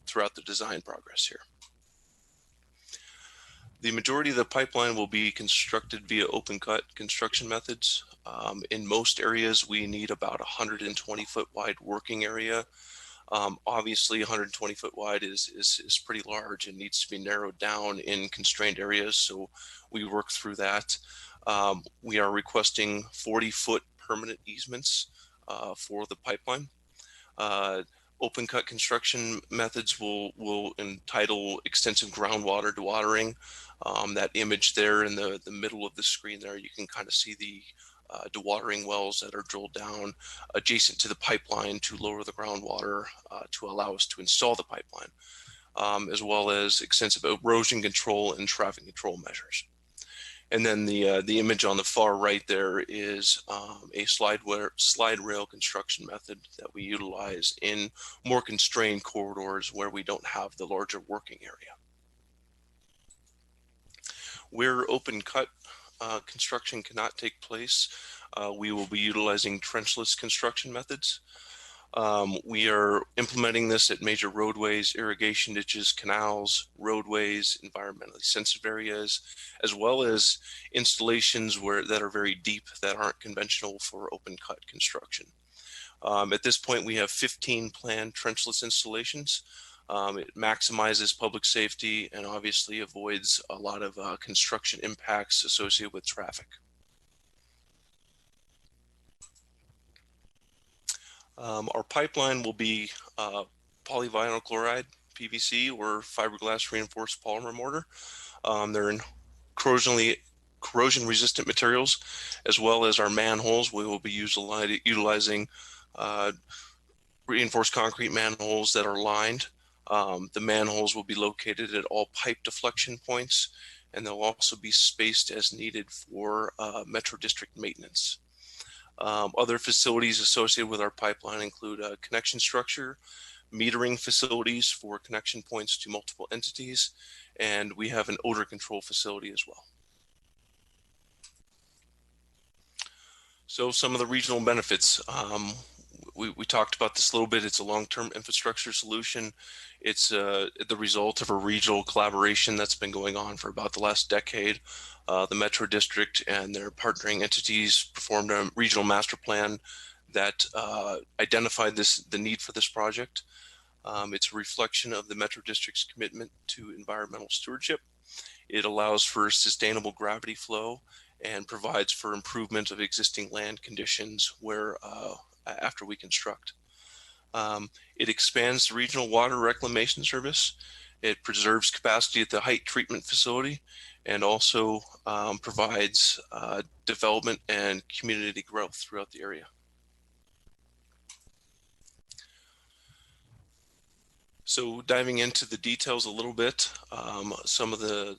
J: throughout the design progress here. The majority of the pipeline will be constructed via open cut construction methods. In most areas, we need about 120 foot wide working area. Obviously 120 foot wide is pretty large and needs to be narrowed down in constrained areas. So we work through that. We are requesting 40-foot permanent easements for the pipeline. Open cut construction methods will entitle extensive groundwater dewatering. That image there in the middle of the screen there, you can kind of see the dewatering wells that are drilled down adjacent to the pipeline to lower the groundwater to allow us to install the pipeline, as well as extensive erosion control and traffic control measures. And then the image on the far right there is a slide rail construction method that we utilize in more constrained corridors where we don't have the larger working area. Where open cut construction cannot take place, we will be utilizing trenchless construction methods. We are implementing this at major roadways, irrigation ditches, canals, roadways, environmentally sensitive areas, as well as installations that are very deep that aren't conventional for open cut construction. At this point, we have 15 planned trenchless installations. It maximizes public safety and obviously avoids a lot of construction impacts associated with traffic. Our pipeline will be polyvinyl chloride, PVC, or fiberglass reinforced polymer mortar. They're in corrosion resistant materials, as well as our manholes. We will be utilizing reinforced concrete manholes that are lined. The manholes will be located at all pipe deflection points, and they'll also be spaced as needed for Metro District maintenance. Other facilities associated with our pipeline include a connection structure, metering facilities for connection points to multiple entities, and we have an odor control facility as well. So some of the regional benefits. We talked about this a little bit. It's a long-term infrastructure solution. It's the result of a regional collaboration that's been going on for about the last decade. The Metro District and their partnering entities performed a regional master plan that identified the need for this project. It's a reflection of the Metro District's commitment to environmental stewardship. It allows for sustainable gravity flow and provides for improvement of existing land conditions where after we construct. It expands the regional water reclamation service. It preserves capacity at the Height Treatment Facility and also provides development and community growth throughout the area. So diving into the details a little bit, some of the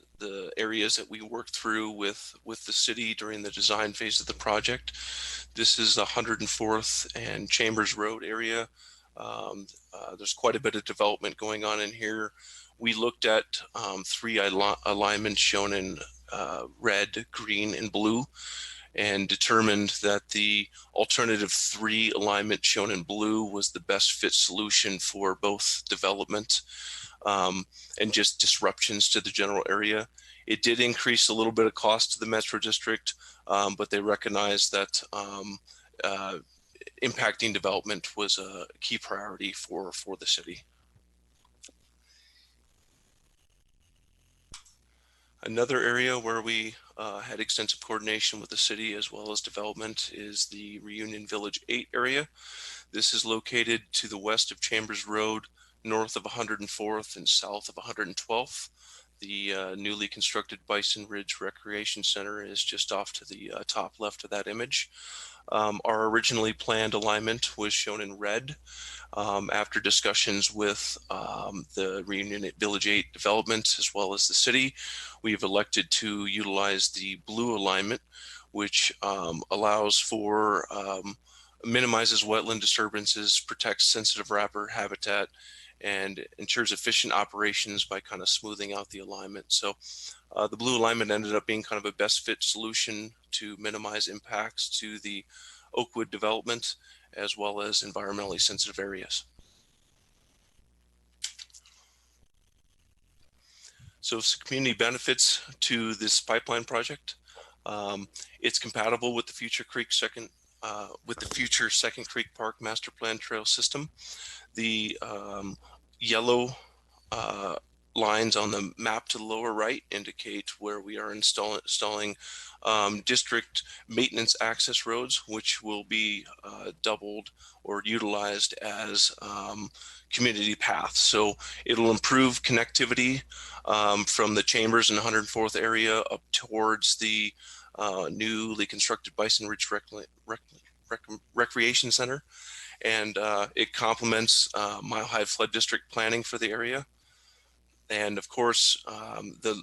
J: areas that we worked through with the city during the design phase of the project. This is the 104th and Chambers Road area. There's quite a bit of development going on in here. We looked at 3 alignments shown in red, green, and blue, and determined that the alternative 3 alignment shown in blue was the best fit solution for both development and just disruptions to the general area. It did increase a little bit of cost to the Metro District, but they recognized that impacting development was a key priority for the city. Another area where we had extensive coordination with the city as well as development is the Reunion Village 8 area. This is located to the west of Chambers Road, north of 104th and south of 112th. The newly constructed Bison Ridge Recreation Center is just off to the top left of that image. Our originally planned alignment was shown in red. After discussions with the Reunion Village 8 development as well as the city, we've elected to utilize the blue alignment, which allows for minimizes wetland disturbances, protects sensitive wrapper habitat, and ensures efficient operations by kind of smoothing out the alignment. So the blue alignment ended up being kind of a best fit solution to minimize impacts to the Oakwood development as well as environmentally sensitive areas. So some community benefits to this pipeline project. It's compatible with the future Second Creek Park Master Plan Trail System. The yellow lines on the map to the lower right indicate where we are installing district maintenance access roads, which will be doubled or utilized as community paths. So it'll improve connectivity from the Chambers and 104th area up towards the newly constructed Bison Ridge Recreation Center. And it complements Mile High Flood District planning for the area. And of course, the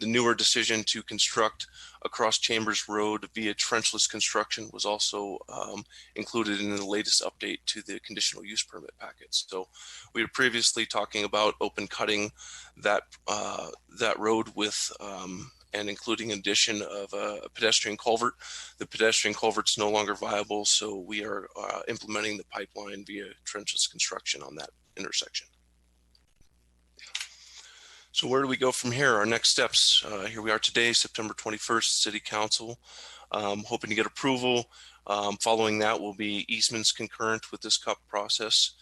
J: newer decision to construct across Chambers Road via trenchless construction was also included in the latest update to the conditional use permit packets. So we were previously talking about open cutting that road with and including addition of a pedestrian culvert. The pedestrian culvert's no longer viable, so we are implementing the pipeline via trenchless construction on that intersection. So where do we go from here? Our next steps, here we are today, September 21st, City Council, hoping to get approval. Following that will be easements concurrent with this CUP process.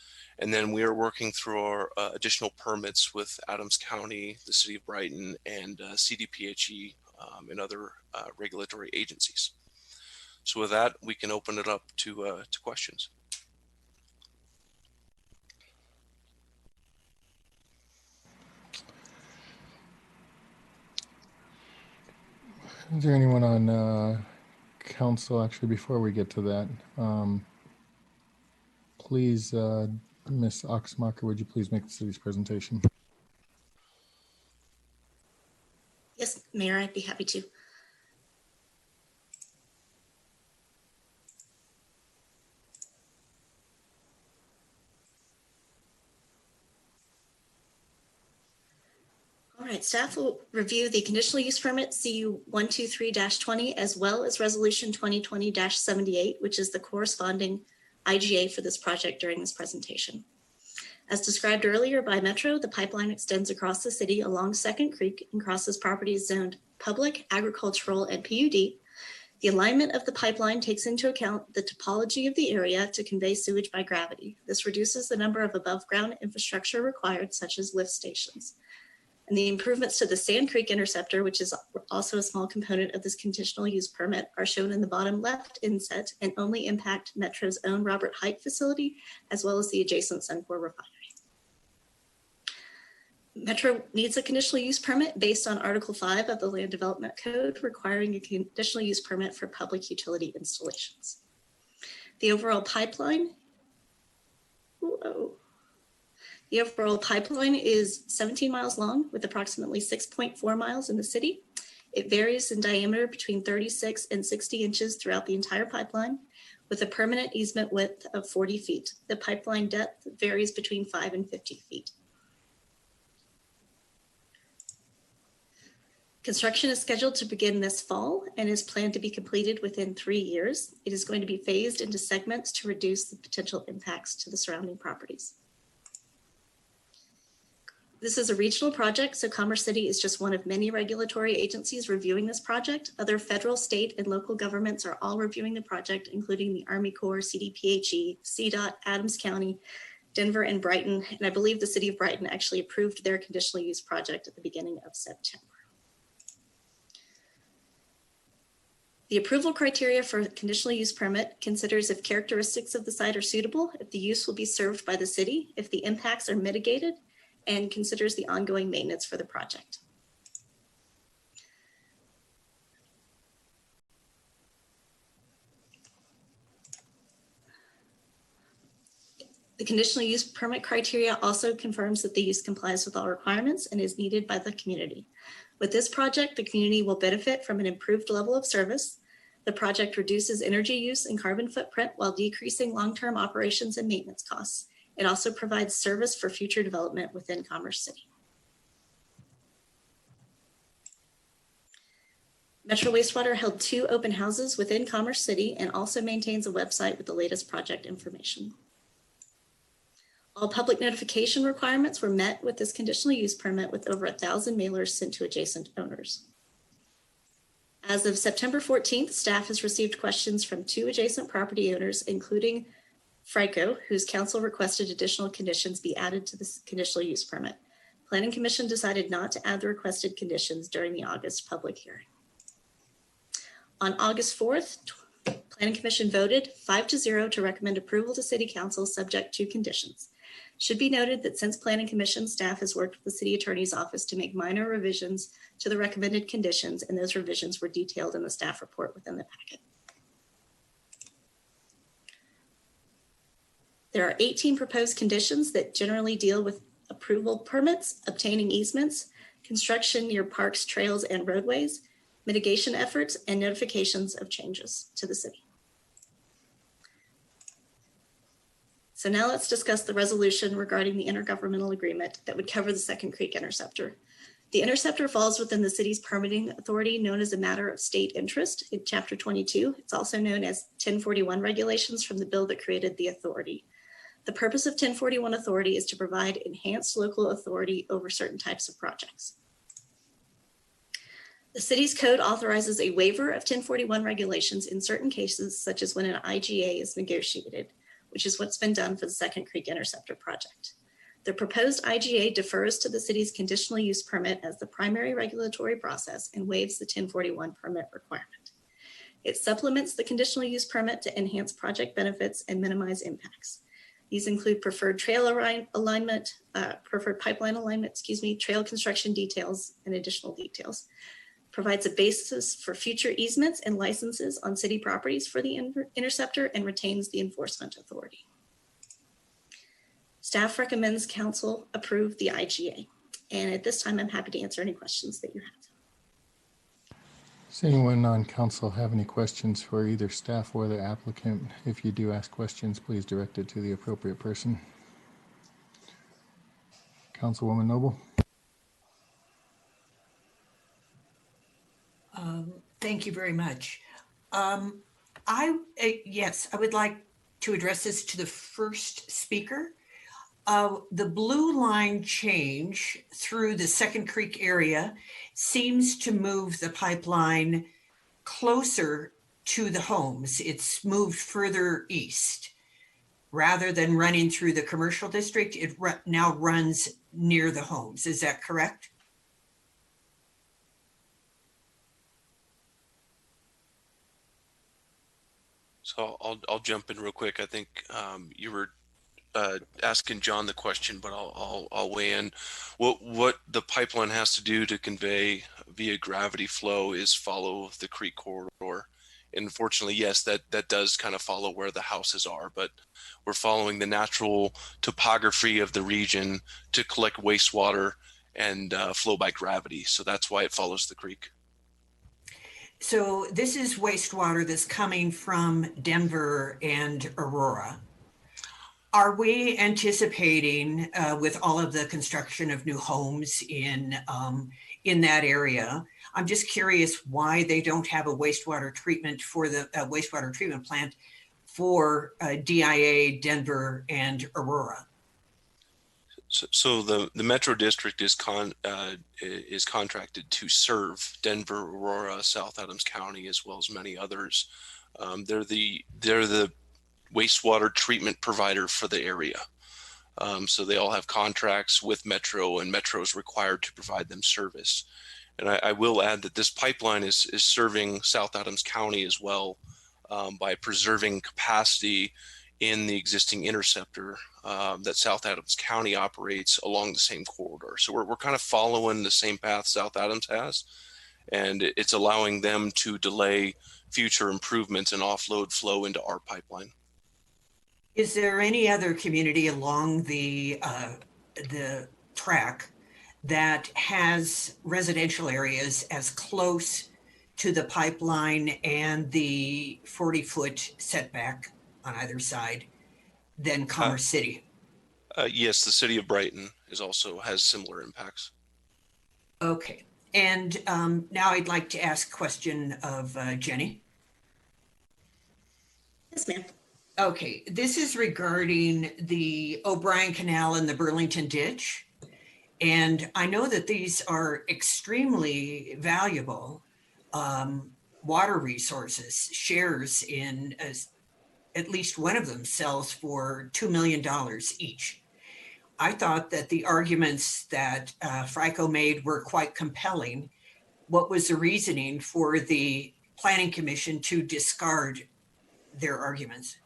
J: And then we are working through our additional permits with Adams County, the City of Brighton, and CDPHE and other regulatory agencies. So with that, we can open it up to questions.
C: Is there anyone on council, actually, before we get to that, please, Ms. Oxmacher, would you please make the city's presentation?
K: Yes, Mayor, I'd be happy to. All right, staff will review the conditional use permit CU 123-20 as well as resolution 2020-78, which is the corresponding IGA for this project during this presentation. As described earlier by Metro, the pipeline extends across the city along Second Creek and crosses properties zoned public, agricultural, and PUD. The alignment of the pipeline takes into account the topology of the area to convey sewage by gravity. This reduces the number of above ground infrastructure required, such as lift stations. And the improvements to the Sand Creek interceptor, which is also a small component of this conditional use permit, are shown in the bottom left inset and only impact Metro's own Robert Height facility, as well as the adjacent Suncor refinery. Metro needs a conditional use permit based on Article 5 of the Land Development Code, requiring a conditional use permit for public utility installations. The overall pipeline, The overall pipeline is 17 miles long with approximately 6.4 miles in the city. It varies in diameter between 36 and 60 inches throughout the entire pipeline with a permanent easement width of 40 feet. The pipeline depth varies between 5 and 50 feet. Construction is scheduled to begin this fall and is planned to be completed within 3 years. It is going to be phased into segments to reduce the potential impacts to the surrounding properties. This is a regional project, so Commerce City is just one of many regulatory agencies reviewing this project. Other federal, state, and local governments are all reviewing the project, including the Army Corps, CDPHE, CDOT, Adams County, Denver, and Brighton. And I believe the City of Brighton actually approved their conditional use project at the beginning of September. The approval criteria for a conditional use permit considers if characteristics of the site are suitable, if the use will be served by the city, if the impacts are mitigated, and considers the ongoing maintenance for the project. The conditional use permit criteria also confirms that the use complies with all requirements and is needed by the community. With this project, the community will benefit from an improved level of service. The project reduces energy use and carbon footprint while decreasing long-term operations and maintenance costs. It also provides service for future development within Commerce City. Metro Wastewater held 2 open houses within Commerce City and also maintains a website with the latest project information. All public notification requirements were met with this conditional use permit with over 1,000 mailers sent to adjacent owners. As of September 14th, staff has received questions from 2 adjacent property owners, including FRICO, whose council requested additional conditions be added to this conditional use permit. Planning Commission decided not to add the requested conditions during the August public hearing. On August 4th, Planning Commission voted 5-0 to recommend approval to City Council subject to conditions. Should be noted that since Planning Commission, staff has worked with the City Attorney's Office to make minor revisions to the recommended conditions, and those revisions were detailed in the staff report within the packet. There are 18 proposed conditions that generally deal with approval permits, obtaining easements, construction near parks, trails, and roadways, mitigation efforts, and notifications of changes to the city. So now let's discuss the resolution regarding the intergovernmental agreement that would cover the Second Creek interceptor. The interceptor falls within the city's permitting authority known as a matter of state interest in Chapter 22. It's also known as 1041 regulations from the bill that created the authority. The purpose of 1041 authority is to provide enhanced local authority over certain types of projects. The city's code authorizes a waiver of 1041 regulations in certain cases, such as when an IGA is negotiated, which is what's been done for the Second Creek Interceptor project. The proposed IGA defers to the city's conditional use permit as the primary regulatory process and waives the 1041 permit requirement. It supplements the conditional use permit to enhance project benefits and minimize impacts. These include preferred trail alignment, preferred pipeline alignment, trail construction details, and additional details. Provides a basis for future easements and licenses on city properties for the interceptor and retains the enforcement authority. Staff recommends council approve the IGA. And at this time, I'm happy to answer any questions that you have.
C: Does anyone on council have any questions for either staff or the applicant? If you do ask questions, please direct it to the appropriate person. Councilwoman Noble.
O: Thank you very much. Yes, I would like to address this to the first speaker. The blue line change through the Second Creek area seems to move the pipeline closer to the homes. It's moved further east. Rather than running through the commercial district, it now runs near the homes. Is that correct?
J: So I'll jump in real quick. I think you were asking John the question, but I'll weigh in. What the pipeline has to do to convey via gravity flow is follow the creek corridor. And unfortunately, yes, that does kind of follow where the houses are, but we're following the natural topography of the region to collect wastewater and flow by gravity. So that's why it follows the creek.
O: So this is wastewater that's coming from Denver and Aurora. Are we anticipating with all of the construction of new homes in that area? I'm just curious why they don't have a wastewater treatment for the wastewater treatment plant for DIA, Denver, and Aurora.
J: So the Metro District is contracted to serve Denver, Aurora, South Adams County, as well as many others. They're the wastewater treatment provider for the area. So they all have contracts with Metro, and Metro is required to provide them service. And I will add that this pipeline is serving South Adams County as well by preserving capacity in the existing interceptor that South Adams County operates along the same corridor. So we're kind of following the same path South Adams has, and it's allowing them to delay future improvements and offload flow into our pipeline.
O: Is there any other community along the track that has residential areas as close to the pipeline and the 40-foot setback on either side than Commerce City?
J: Yes, the city of Brighton has similar impacts.
O: Okay, and now I'd like to ask a question of Jenny.
K: Yes, ma'am.
O: Okay, this is regarding the O'Brien Canal and the Burlington Ditch. And I know that these are extremely valuable water resources. Shares in at least one of them sells for $2 million each. I thought that the arguments that FRICO made were quite compelling. What was the reasoning for the Planning Commission to discard their arguments?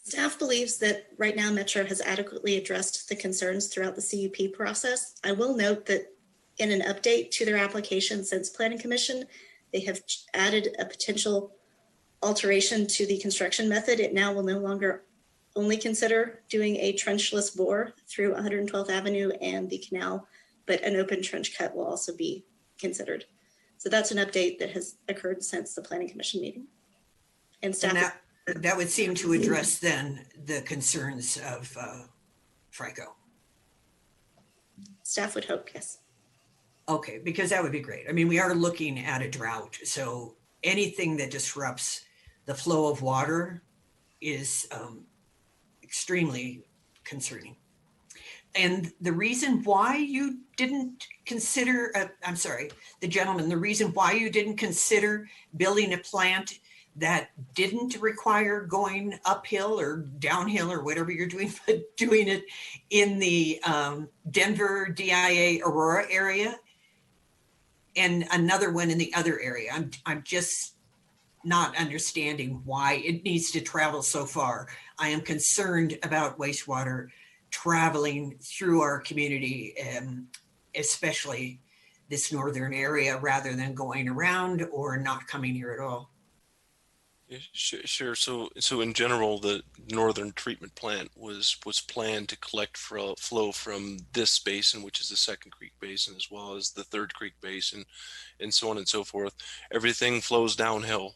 K: Staff believes that right now Metro has adequately addressed the concerns throughout the CUP process. I will note that in an update to their application since Planning Commission, they have added a potential alteration to the construction method. It now will no longer only consider doing a trenchless bore through 112th Avenue and the canal, but an open trench cut will also be considered. So that's an update that has occurred since the Planning Commission meeting. And staff.
O: And that would seem to address then the concerns of FRICO.
K: Staff would hope, yes.
O: Okay, because that would be great. I mean, we are looking at a drought, so anything that disrupts the flow of water is extremely concerning. And the reason why you didn't consider, I'm sorry, the gentleman, the reason why you didn't consider building a plant that didn't require going uphill or downhill or whatever you're doing, but doing it in the Denver DIA Aurora area and another one in the other area. I'm just not understanding why it needs to travel so far. I am concerned about wastewater traveling through our community, especially this northern area, rather than going around or not coming here at all.
J: Yeah, sure. So in general, the northern treatment plant was planned to collect flow from this basin, which is the Second Creek Basin, as well as the Third Creek Basin, and so on and so forth. Everything flows downhill.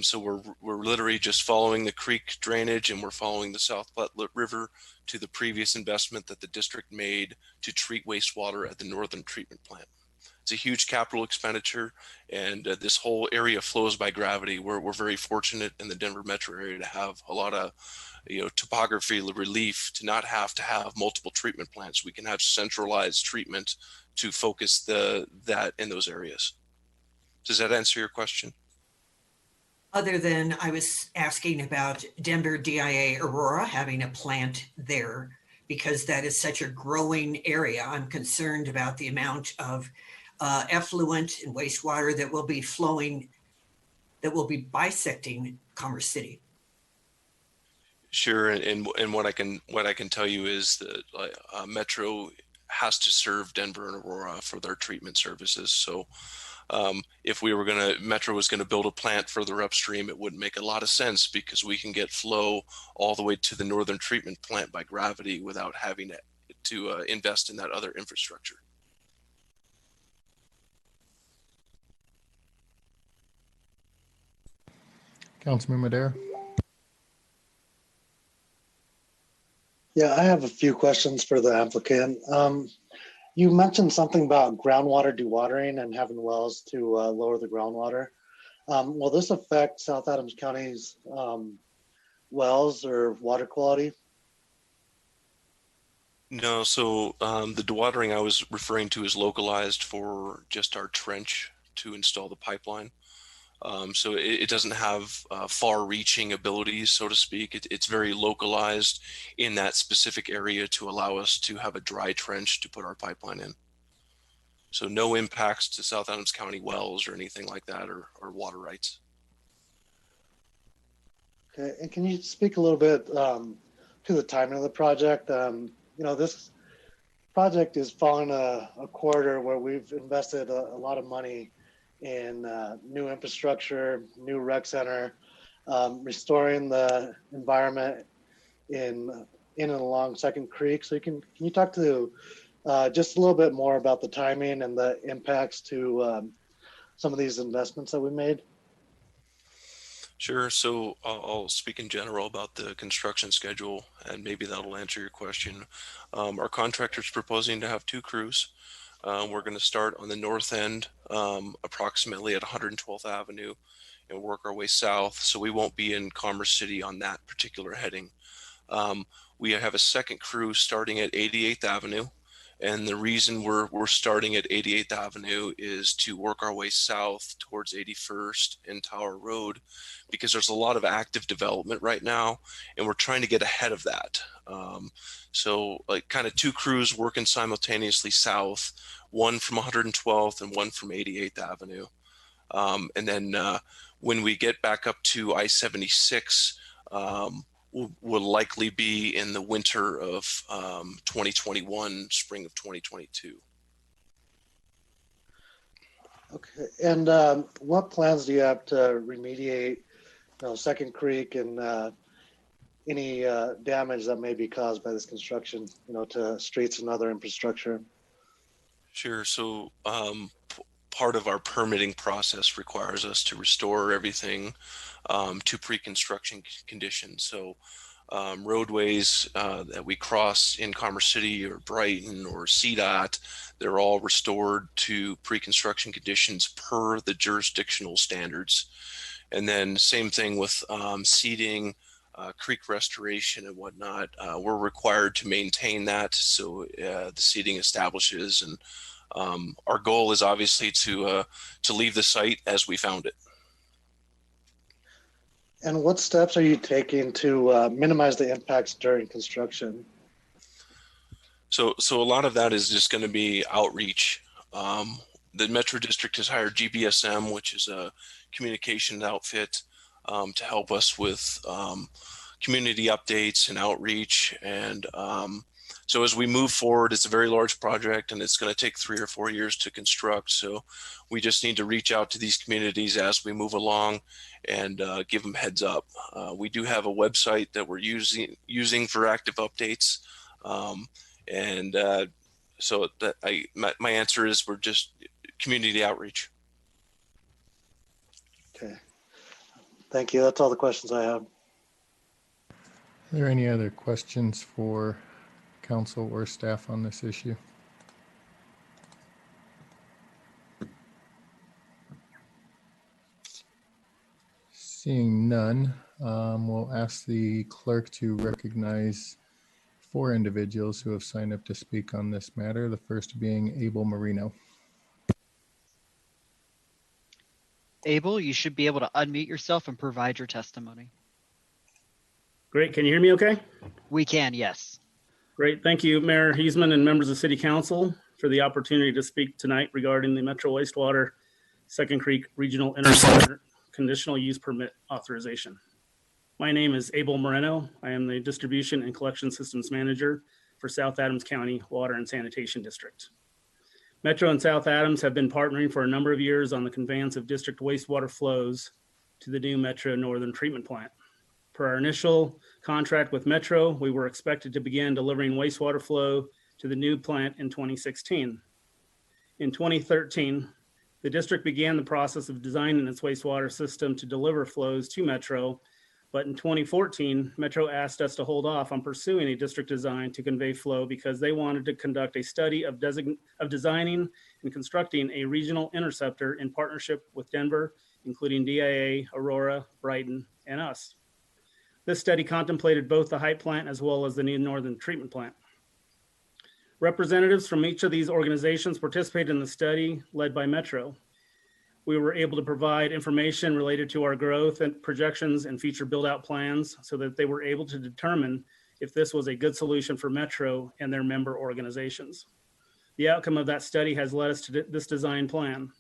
J: So we're literally just following the creek drainage, and we're following the South Platte River to the previous investment that the district made to treat wastewater at the northern treatment plant. It's a huge capital expenditure, and this whole area flows by gravity. We're very fortunate in the Denver metro area to have a lot of, topography relief to not have to have multiple treatment plants. We can have centralized treatment to focus that in those areas. Does that answer your question?
O: Other than I was asking about Denver DIA Aurora having a plant there, because that is such a growing area. I'm concerned about the amount of effluent and wastewater that will be flowing, that will be bisecting Commerce City.
J: Sure, and what I can tell you is that Metro has to serve Denver and Aurora for their treatment services. So if Metro was gonna build a plant further upstream, it wouldn't make a lot of sense, because we can get flow all the way to the northern treatment plant by gravity without having to invest in that other infrastructure.
C: Councilman Madera.
V: Yeah, I have a few questions for the applicant. You mentioned something about groundwater dewatering and having wells to lower the groundwater. Will this affect South Adams County's wells or water quality?
J: No, so the dewatering I was referring to is localized for just our trench to install the pipeline. So it doesn't have far-reaching abilities, so to speak. It's very localized in that specific area to allow us to have a dry trench to put our pipeline in. So no impacts to South Adams County wells or anything like that, or water rights.
V: Okay, and can you speak a little bit to the timing of the project? This project is following a quarter where we've invested a lot of money in new infrastructure, new rec center, restoring the environment in and along Second Creek. So can you talk to just a little bit more about the timing and the impacts to some of these investments that we made?
J: Sure. So I'll speak in general about the construction schedule, and maybe that'll answer your question. Our contractor's proposing to have 2 crews. We're going to start on the north end, approximately at 112th Avenue, and work our way south. So we won't be in Commerce City on that particular heading. We have a second crew starting at 88th Avenue. And the reason we're starting at 88th Avenue is to work our way south towards 81st and Tower Road, because there's a lot of active development right now, and we're trying to get ahead of that. So like kind of 2 crews working simultaneously south, one from 112th and one from 88th Avenue. And then when we get back up to I-76, will likely be in the winter of 2021, spring of 2022.
V: Okay, and what plans do you have to remediate, Second Creek and any damage that may be caused by this construction, to streets and other infrastructure?
J: Sure. So part of our permitting process requires us to restore everything to pre-construction conditions. So roadways that we cross in Commerce City or Brighton or CDOT, they're all restored to pre-construction conditions per the jurisdictional standards. And then same thing with seeding, creek restoration and whatnot. We're required to maintain that, so the seeding establishes. And our goal is obviously to leave the site as we found it.
V: And what steps are you taking to minimize the impacts during construction?
J: So a lot of that is just going to be outreach. The Metro District has hired GBSM, which is a communication outfit, to help us with community updates and outreach. And so as we move forward, it's a very large project and it's going to take 3 or 4 years to construct. So we just need to reach out to these communities as we move along and give them heads up. We do have a website that we're using for active updates. So that my answer is we're just community outreach.
V: Okay. Thank you. That's all the questions I have.
C: Are there any other questions for council or staff on this issue? Seeing none, we'll ask the clerk to recognize 4 individuals who have signed up to speak on this matter, the first being Abel Marino.
A: Abel, you should be able to unmute yourself and provide your testimony.
L: Great. Can you hear me okay?
A: We can, yes.
L: Great. Thank you, Mayor Heisman and members of City Council for the opportunity to speak tonight regarding the Metro Wastewater Second Creek Regional Interceptor Conditional Use Permit Authorization. My name is Abel Moreno. I am the Distribution and Collection Systems Manager for South Adams County Water and Sanitation District. Metro and South Adams have been partnering for a number of years on the conveyance of district wastewater flows to the new Metro Northern Treatment Plant. Per our initial contract with Metro, we were expected to begin delivering wastewater flow to the new plant in 2016. In 2013, the district began the process of designing its wastewater system to deliver flows to Metro. But in 2014, Metro asked us to hold off on pursuing a district design to convey flow because they wanted to conduct a study of designing and constructing a regional interceptor in partnership with Denver, including DIA, Aurora, Brighton, and us. This study contemplated both the Hype plant as well as the new Northern Treatment Plant. Representatives from each of these organizations participated in the study led by Metro. We were able to provide information related to our growth and projections and future build-out plans so that they were able to determine if this was a good solution for Metro and their member organizations. The outcome of that study has led us to this design plan.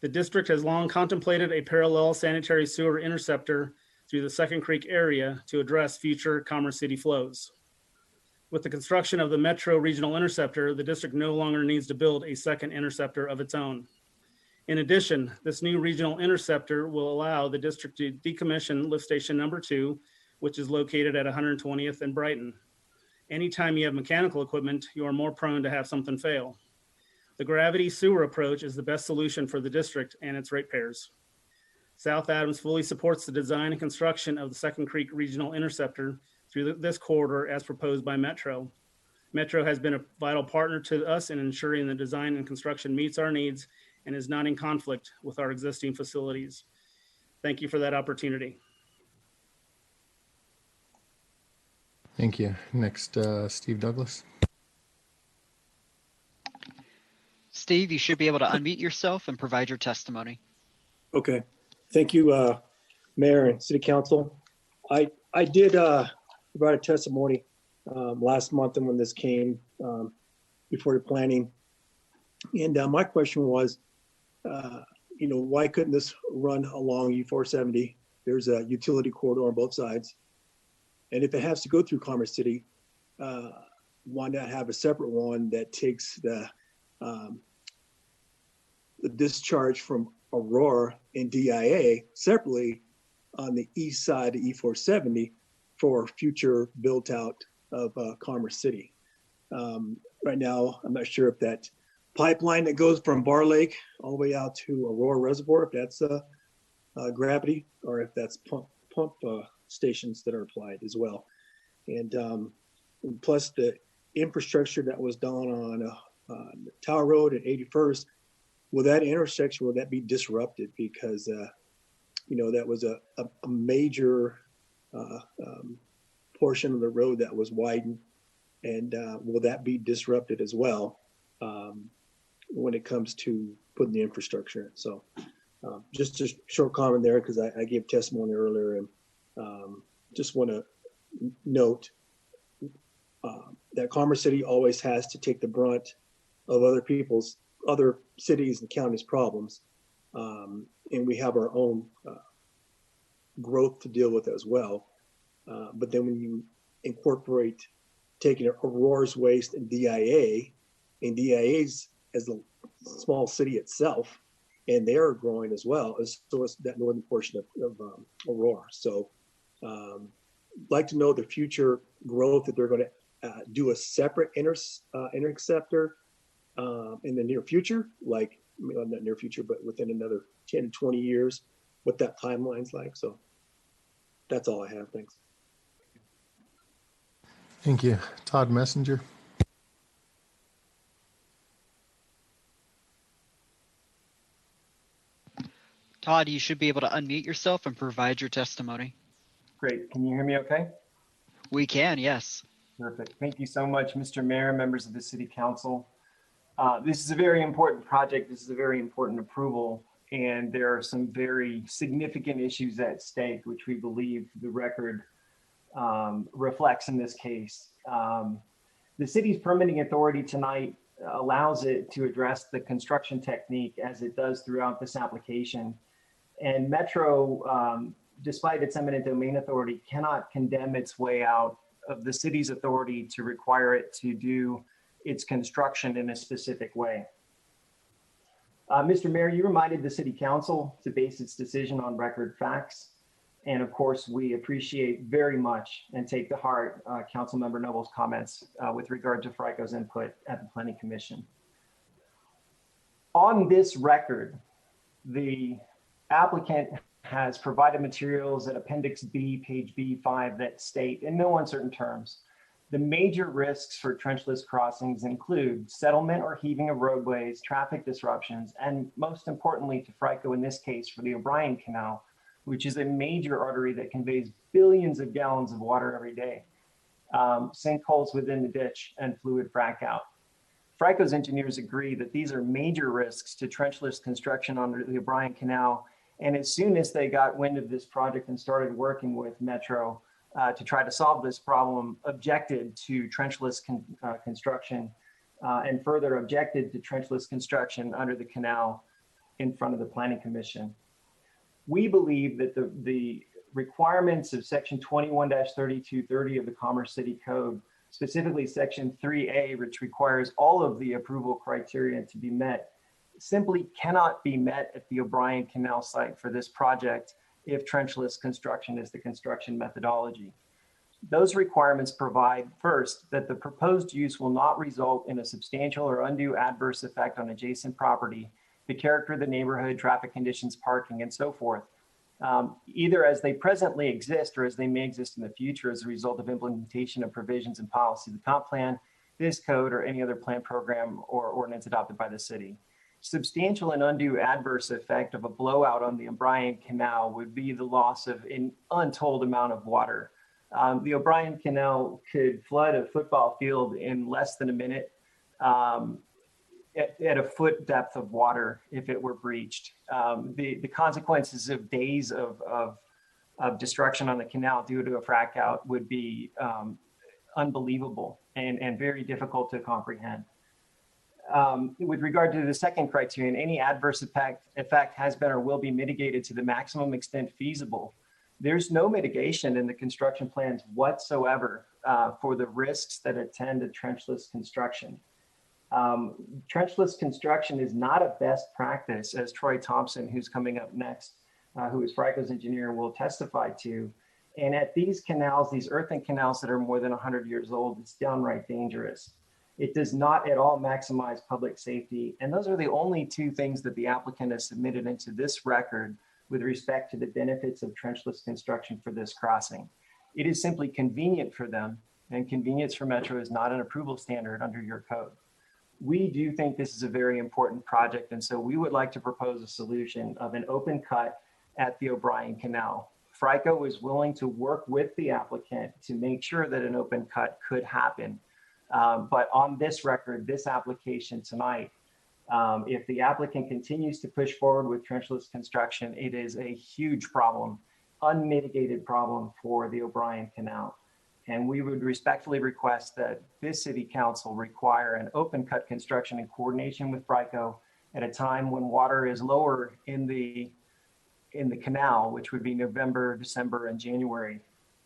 L: The district has long contemplated a parallel sanitary sewer interceptor through the Second Creek area to address future Commerce City flows. With the construction of the Metro Regional Interceptor, the district no longer needs to build a second interceptor of its own. In addition, this new regional interceptor will allow the district to decommission lift station number 2, which is located at 120th and Brighton. Anytime you have mechanical equipment, you are more prone to have something fail. The gravity sewer approach is the best solution for the district and its ratepayers. South Adams fully supports the design and construction of the Second Creek Regional Interceptor through this corridor as proposed by Metro. Metro has been a vital partner to us in ensuring the design and construction meets our needs and is not in conflict with our existing facilities. Thank you for that opportunity.
C: Thank you. Next, Steve Douglas.
A: Steve, you should be able to unmute yourself and provide your testimony.
M: Okay. Thank you, Mayor and City Council. I did provide a testimony last month and when this came before the planning. And my question was, why couldn't this run along U470? There's a utility corridor on both sides. And if it has to go through Commerce City, why not have a separate one that takes the discharge from Aurora and DIA separately on the east side of E470 for future built out of Commerce City. Right now, I'm not sure if that pipeline that goes from Bar Lake all the way out to Aurora Reservoir, if that's gravity or if that's pump stations that are applied as well. And plus the infrastructure that was done on Tower Road and 81st, will that intersection, will that be disrupted? Because, that was a major portion of the road that was widened. And will that be disrupted as well when it comes to putting the infrastructure in? So just a short comment there, because I gave testimony earlier, and just want to note that Commerce City always has to take the brunt of other cities and counties' problems. And we have our own growth to deal with as well. But then when you incorporate taking Aurora's waste and DIA's as a small city itself, and they are growing as well, as so is that northern portion of Aurora. So like to know the future growth, that they're going to do a separate interceptor in the near future, like not near future, but within another 10 to 20 years, what that timeline's like. So that's all I have. Thanks.
C: Thank you. Todd Messenger.
A: Todd, you should be able to unmute yourself and provide your testimony.
I: Great. Can you hear me okay?
A: We can, yes.
I: Perfect. Thank you so much, Mr. Mayor, members of the City Council. This is a very important project. This is a very important approval, and there are some very significant issues at stake, which we believe the record reflects in this case. The city's permitting authority tonight allows it to address the construction technique as it does throughout this application. And Metro, despite its eminent domain authority, cannot condemn its way out of the city's authority to require it to do its construction in a specific way. Mr. Mayor, you reminded the City Council to base its decision on record facts. And of course, we appreciate very much and take to heart Councilmember Noble's comments with regard to FRICO's input at the Planning Commission. On this record, the applicant has provided materials at Appendix B, page B5, that state in no uncertain terms, the major risks for trenchless crossings include settlement or heaving of roadways, traffic disruptions, and most importantly to FRICO in this case for the O'Brien Canal, which is a major artery that conveys billions of gallons of water every day, sinkholes within the ditch, and fluid frac out. FRICO's engineers agree that these are major risks to trenchless construction under the O'Brien Canal. And as soon as they got wind of this project and started working with Metro to try to solve this problem, objected to trenchless construction and further objected to trenchless construction under the canal in front of the Planning Commission. We believe that the requirements of Section 21-3230 of the Commerce City Code, specifically Section 3A, which requires all of the approval criteria to be met, simply cannot be met at the O'Brien Canal site for this project if trenchless construction is the construction methodology. Those requirements provide, first, that the proposed use will not result in a substantial or undue adverse effect on adjacent property, the character of the neighborhood, traffic conditions, parking, and so forth, either as they presently exist or as they may exist in the future as a result of implementation of provisions and policy of the comp plan, this code, or any other plan, program, or ordinance adopted by the city. Substantial and undue adverse effect of a blowout on the O'Brien Canal would be the loss of an untold amount of water. The O'Brien Canal could flood a football field in less than a minute at a foot depth of water if it were breached. The consequences of days of destruction on the canal due to a frac out would be unbelievable and very difficult to comprehend. With regard to the second criterion, any adverse effect has been or will be mitigated to the maximum extent feasible. There's no mitigation in the construction plans whatsoever for the risks that attend to trenchless construction. Trenchless construction is not a best practice, as Troy Thompson, who's coming up next, who is FRICO's engineer, will testify to. And at these canals, these earthen canals that are more than 100 years old, it's downright dangerous. It does not at all maximize public safety. And those are the only two things that the applicant has submitted into this record with respect to the benefits of trenchless construction for this crossing. It is simply convenient for them, and convenience for Metro is not an approval standard under your code. We do think this is a very important project, and so we would like to propose a solution of an open cut at the O'Brien Canal. FRICO is willing to work with the applicant to make sure that an open cut could happen. But on this record, this application tonight, if the applicant continues to push forward with trenchless construction, it is a huge problem, unmitigated problem for the O'Brien Canal. And we would respectfully request that this city council require an open cut construction in coordination with FRICO at a time when water is lower in the canal, which would be November, December, and January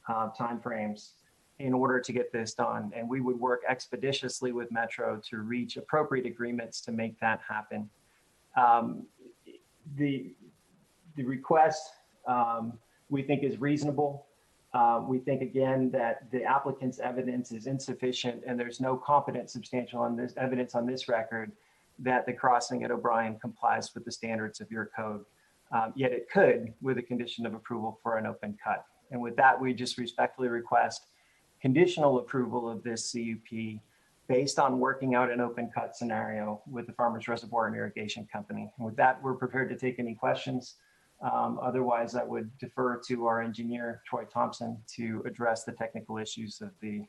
I: timeframes, in order to get this done. And we would work expeditiously with Metro to reach appropriate agreements to make that happen. The request we think is reasonable. We think again that the applicant's evidence is insufficient, and there's no competent substantial evidence on this record that the crossing at O'Brien complies with the standards of your code. Yet it could, with a condition of approval for an open cut. And with that, we just respectfully request conditional approval of this CUP based on working out an open cut scenario with the Farmers Reservoir and Irrigation Company. And with that, we're prepared to take any questions. Otherwise, I would defer to our engineer, Troy Thompson, to address the technical issues of the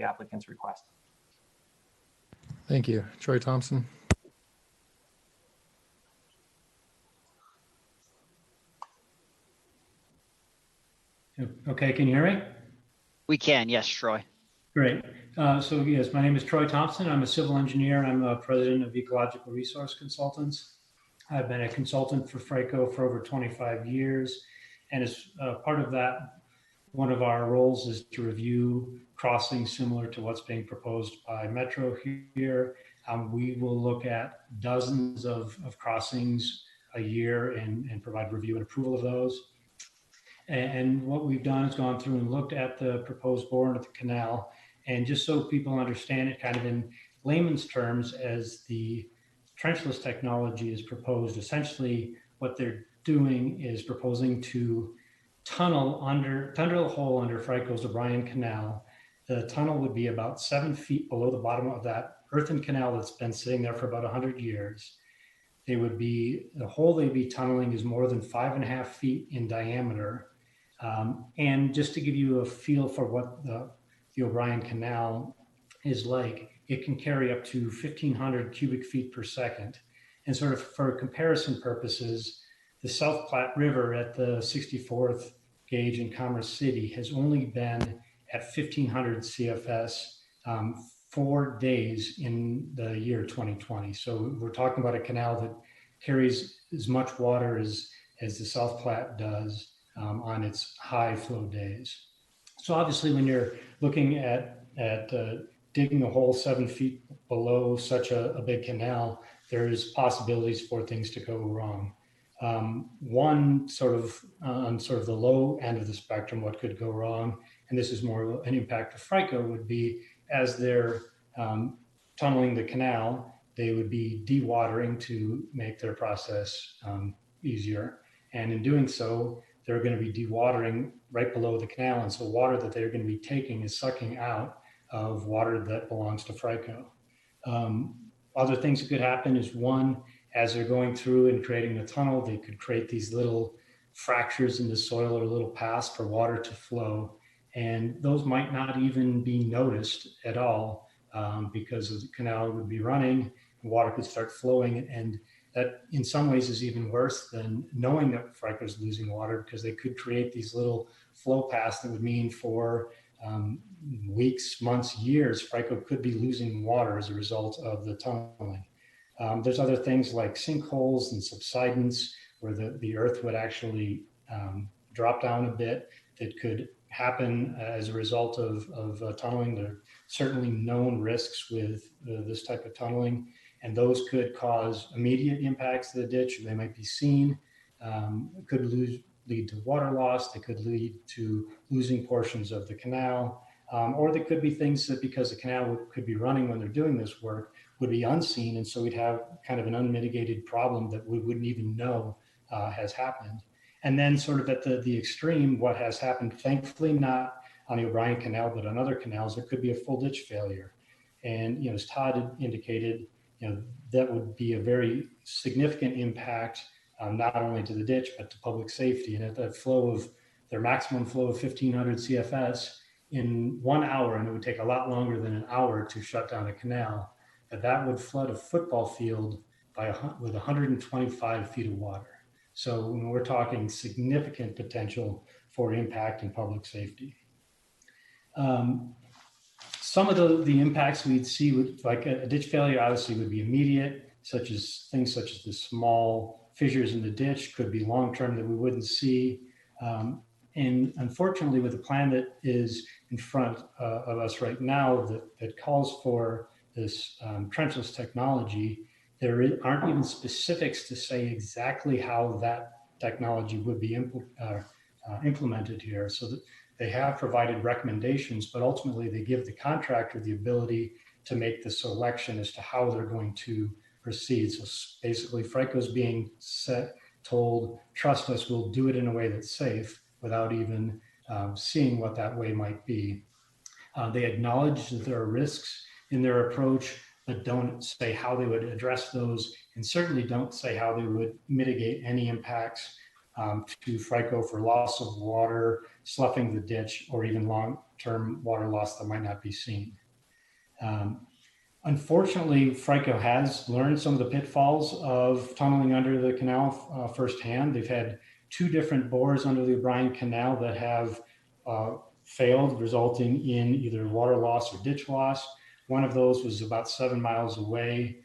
I: applicant's request.
C: Thank you. Troy Thompson.
Q: Okay, can you hear me?
A: We can, yes, Troy.
Q: Great. So yes, my name is Troy Thompson. I'm a civil engineer. I'm a president of Ecological Resource Consultants. I've been a consultant for FRICO for over 25 years. And as part of that, one of our roles is to review crossings similar to what's being proposed by Metro here. We will look at dozens of crossings a year and provide review and approval of those. And what we've done is gone through and looked at the proposed boring of the canal. And just so people understand it kind of in layman's terms, as the trenchless technology is proposed, essentially what they're doing is proposing to tunnel a hole under FRICO's O'Brien Canal. The tunnel would be about 7 feet below the bottom of that earthen canal that's been sitting there for about 100 years. The hole they'd be tunneling is more than 5.5 feet in diameter. And just to give you a feel for what the O'Brien Canal is like, it can carry up to 1,500 cubic feet per second. And sort of for comparison purposes, the South Platte River at the 64th gauge in Commerce City has only been at 1,500 CFS 4 days in the year 2020. So we're talking about a canal that carries as much water as the South Platte does on its high flow days. So obviously when you're looking at digging a hole 7 feet below such a big canal, there's possibilities for things to go wrong. One sort of on sort of the low end of the spectrum, what could go wrong, and this is more an impact of FRICO, would be as they're tunneling the canal, they would be dewatering to make their process easier. And in doing so, they're going to be dewatering right below the canal. And so water that they're going to be taking is sucking out of water that belongs to FRICO. Other things that could happen is, one, as they're going through and creating the tunnel, they could create these little fractures in the soil or little paths for water to flow. And those might not even be noticed at all because the canal would be running, and water could start flowing. And that in some ways is even worse than knowing that FRICO is losing water, because they could create these little flow paths that would mean for weeks, months, years, FRICO could be losing water as a result of the tunneling. There's other things like sinkholes and subsidence where the earth would actually drop down a bit that could happen as a result of tunneling. There are certainly known risks with this type of tunneling, and those could cause immediate impacts to the ditch. They might be seen, could lead to water loss. They could lead to losing portions of the canal, or they could be things that, because the canal could be running when they're doing this work, would be unseen. And so we'd have kind of an unmitigated problem that we wouldn't even know has happened. And then sort of at the extreme, what has happened, thankfully not on the O'Brien Canal, but on other canals, there could be a full ditch failure. And, as Todd had indicated, that would be a very significant impact, not only to the ditch, but to public safety. And at that their maximum flow of 1,500 CFS in 1 hour, and it would take a lot longer than an hour to shut down a canal, that would flood a football field with 125 feet of water. So we're talking significant potential for impact in public safety. Some of the impacts we'd see would, like a ditch failure, obviously would be immediate, things such as the small fissures in the ditch, could be long-term that we wouldn't see. And unfortunately, with the plan that is in front of us right now that calls for this trenchless technology, there aren't even specifics to say exactly how that technology would be implemented here. So that they have provided recommendations, but ultimately they give the contractor the ability to make the selection as to how they're going to proceed. So basically, FRECO's being told, trust us, we'll do it in a way that's safe, without even seeing what that way might be. They acknowledge that there are risks in their approach, but don't say how they would address those, and certainly don't say how they would mitigate any impacts to FRECO for loss of water, sloughing the ditch, or even long-term water loss that might not be seen. Unfortunately, FRECO has learned some of the pitfalls of tunneling under the canal firsthand. They've had 2 different bores under the O'Brien Canal that have failed, resulting in either water loss or ditch loss. One of those was about 7 miles away,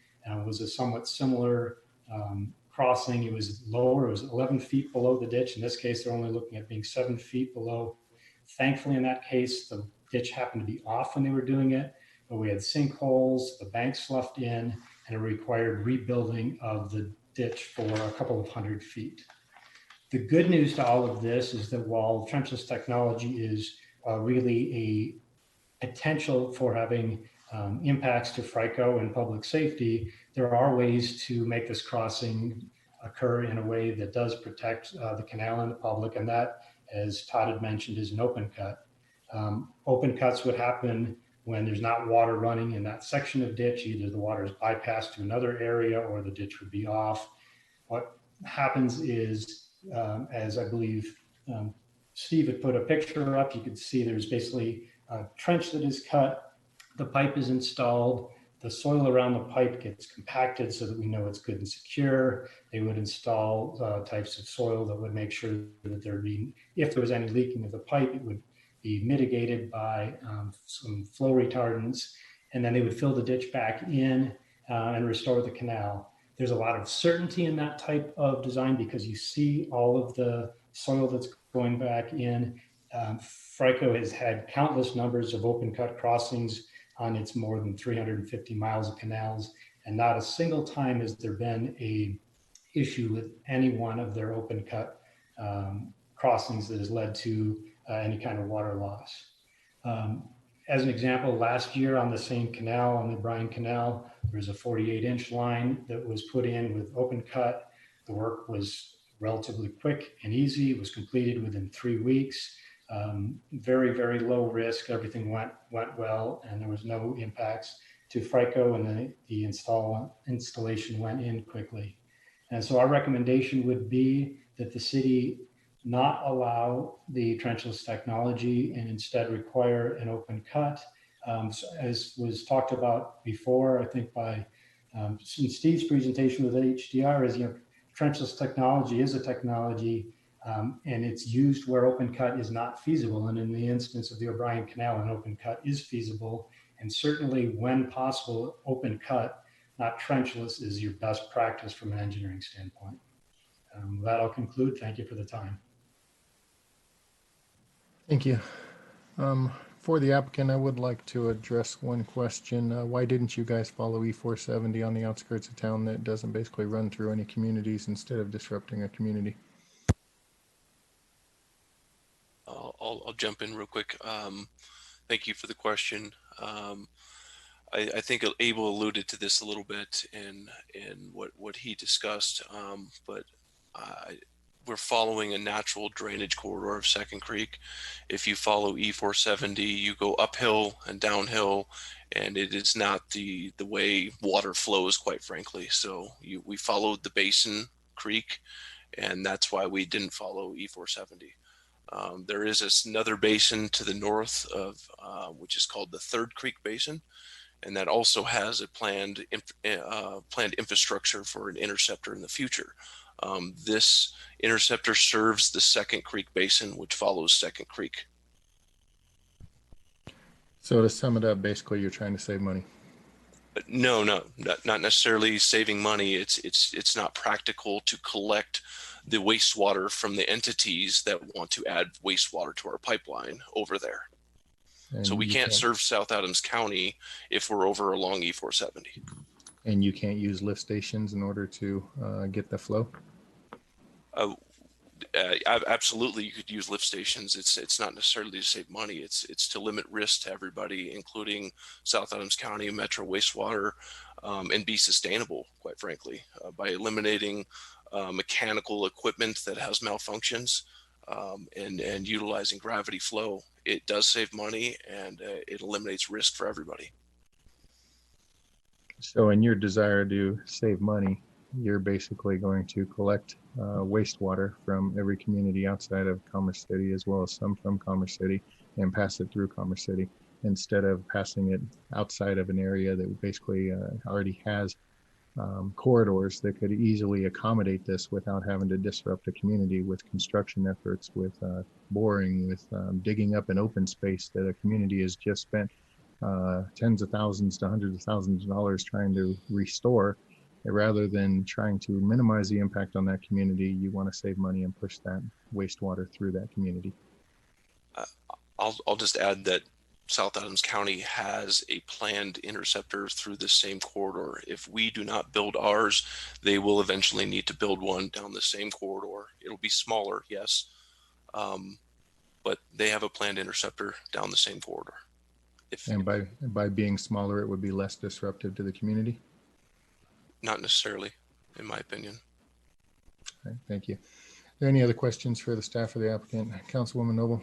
Q: was a somewhat similar crossing. It was lower, it was 11 feet below the ditch. In this case, they're only looking at being 7 feet below. Thankfully, in that case, the ditch happened to be off when they were doing it, but we had sinkholes, the bank sloughed in, and it required rebuilding of the ditch for a couple of 100 feet. The good news to all of this is that while trenchless technology is really a potential for having impacts to FRECO and public safety, there are ways to make this crossing occur in a way that does protect the canal and the public, and that, as Todd had mentioned, is an open cut. Open cuts would happen when there's not water running in that section of ditch. Either the water is bypassed to another area or the ditch would be off. What happens is, as I believe Steve had put a picture up, you could see there's basically a trench that is cut, the pipe is installed, the soil around the pipe gets compacted so that we know it's good and secure. They would install types of soil that would make sure that if there was any leaking of the pipe, it would be mitigated by some flow retardants, and then they would fill the ditch back in and restore the canal. There's a lot of certainty in that type of design because you see all of the soil that's going back in. FRECO has had countless numbers of open cut crossings on its more than 350 miles of canals, and not a single time has there been a issue with any one of their open cut crossings that has led to any kind of water loss. As an example, last year on the same canal, on the O'Brien Canal, there was a 48-inch line that was put in with open cut. The work was relatively quick and easy. It was completed within 3 weeks. Very, very low risk. Everything went well, and there was no impacts to FRECO, and the installation went in quickly. And so our recommendation would be that the city not allow the trenchless technology and instead require an open cut. So as was talked about before, I think by in Steve's presentation with HDR, is trenchless technology is a technology and it's used where open cut is not feasible. And in the instance of the O'Brien Canal, an open cut is feasible. And certainly when possible, open cut, not trenchless, is your best practice from an engineering standpoint. That'll conclude. Thank you for the time.
C: Thank you. For the applicant, I would like to address one question. Why didn't you guys follow E470 on the outskirts of town that doesn't basically run through any communities instead of disrupting a community?
J: I'll jump in real quick. Thank you for the question. I think Abel alluded to this a little bit in what he discussed, but we're following a natural drainage corridor of Second Creek. If you follow E470, you go uphill and downhill, and it is not the way water flows, quite frankly. So we followed the Basin Creek, and that's why we didn't follow E470. There is another basin to the north of, which is called the Third Creek Basin, and that also has a planned infrastructure for an interceptor in the future. This interceptor serves the Second Creek Basin, which follows Second Creek.
C: So to sum it up, basically you're trying to save money.
J: No, not necessarily saving money. It's not practical to collect the wastewater from the entities that want to add wastewater to our pipeline over there.
C: And
J: So we
C: you
J: can't serve South Adams County if we're over along E470.
C: And you can't use lift stations in order to get the flow?
J: Absolutely, you could use lift stations. It's not necessarily to save money. It's to limit risk to everybody, including South Adams County, Metro Wastewater, and be sustainable, quite frankly, by eliminating mechanical equipment that has malfunctions and utilizing gravity flow. It does save money, and it eliminates risk for everybody.
C: So in your desire to save money, you're basically going to collect wastewater from every community outside of Commerce City, as well as some from Commerce City, and pass it through Commerce City instead of passing it outside of an area that basically already has corridors that could easily accommodate this without having to disrupt a community with construction efforts, with boring, with digging up an open space that a community has just spent tens of thousands to hundreds of thousands of dollars trying to restore. Rather than trying to minimize the impact on that community, you want to save money and push that wastewater through that community.
J: I'll just add that South Adams County has a planned interceptor through this same corridor. If we do not build ours, they will eventually need to build one down the same corridor. It'll be smaller, yes, but they have a planned interceptor down the same corridor.
C: And by being smaller, it would be less disruptive to the community?
J: Not necessarily, in my opinion.
C: Okay, thank you. Are there any other questions for the staff or the applicant? Councilwoman Noble?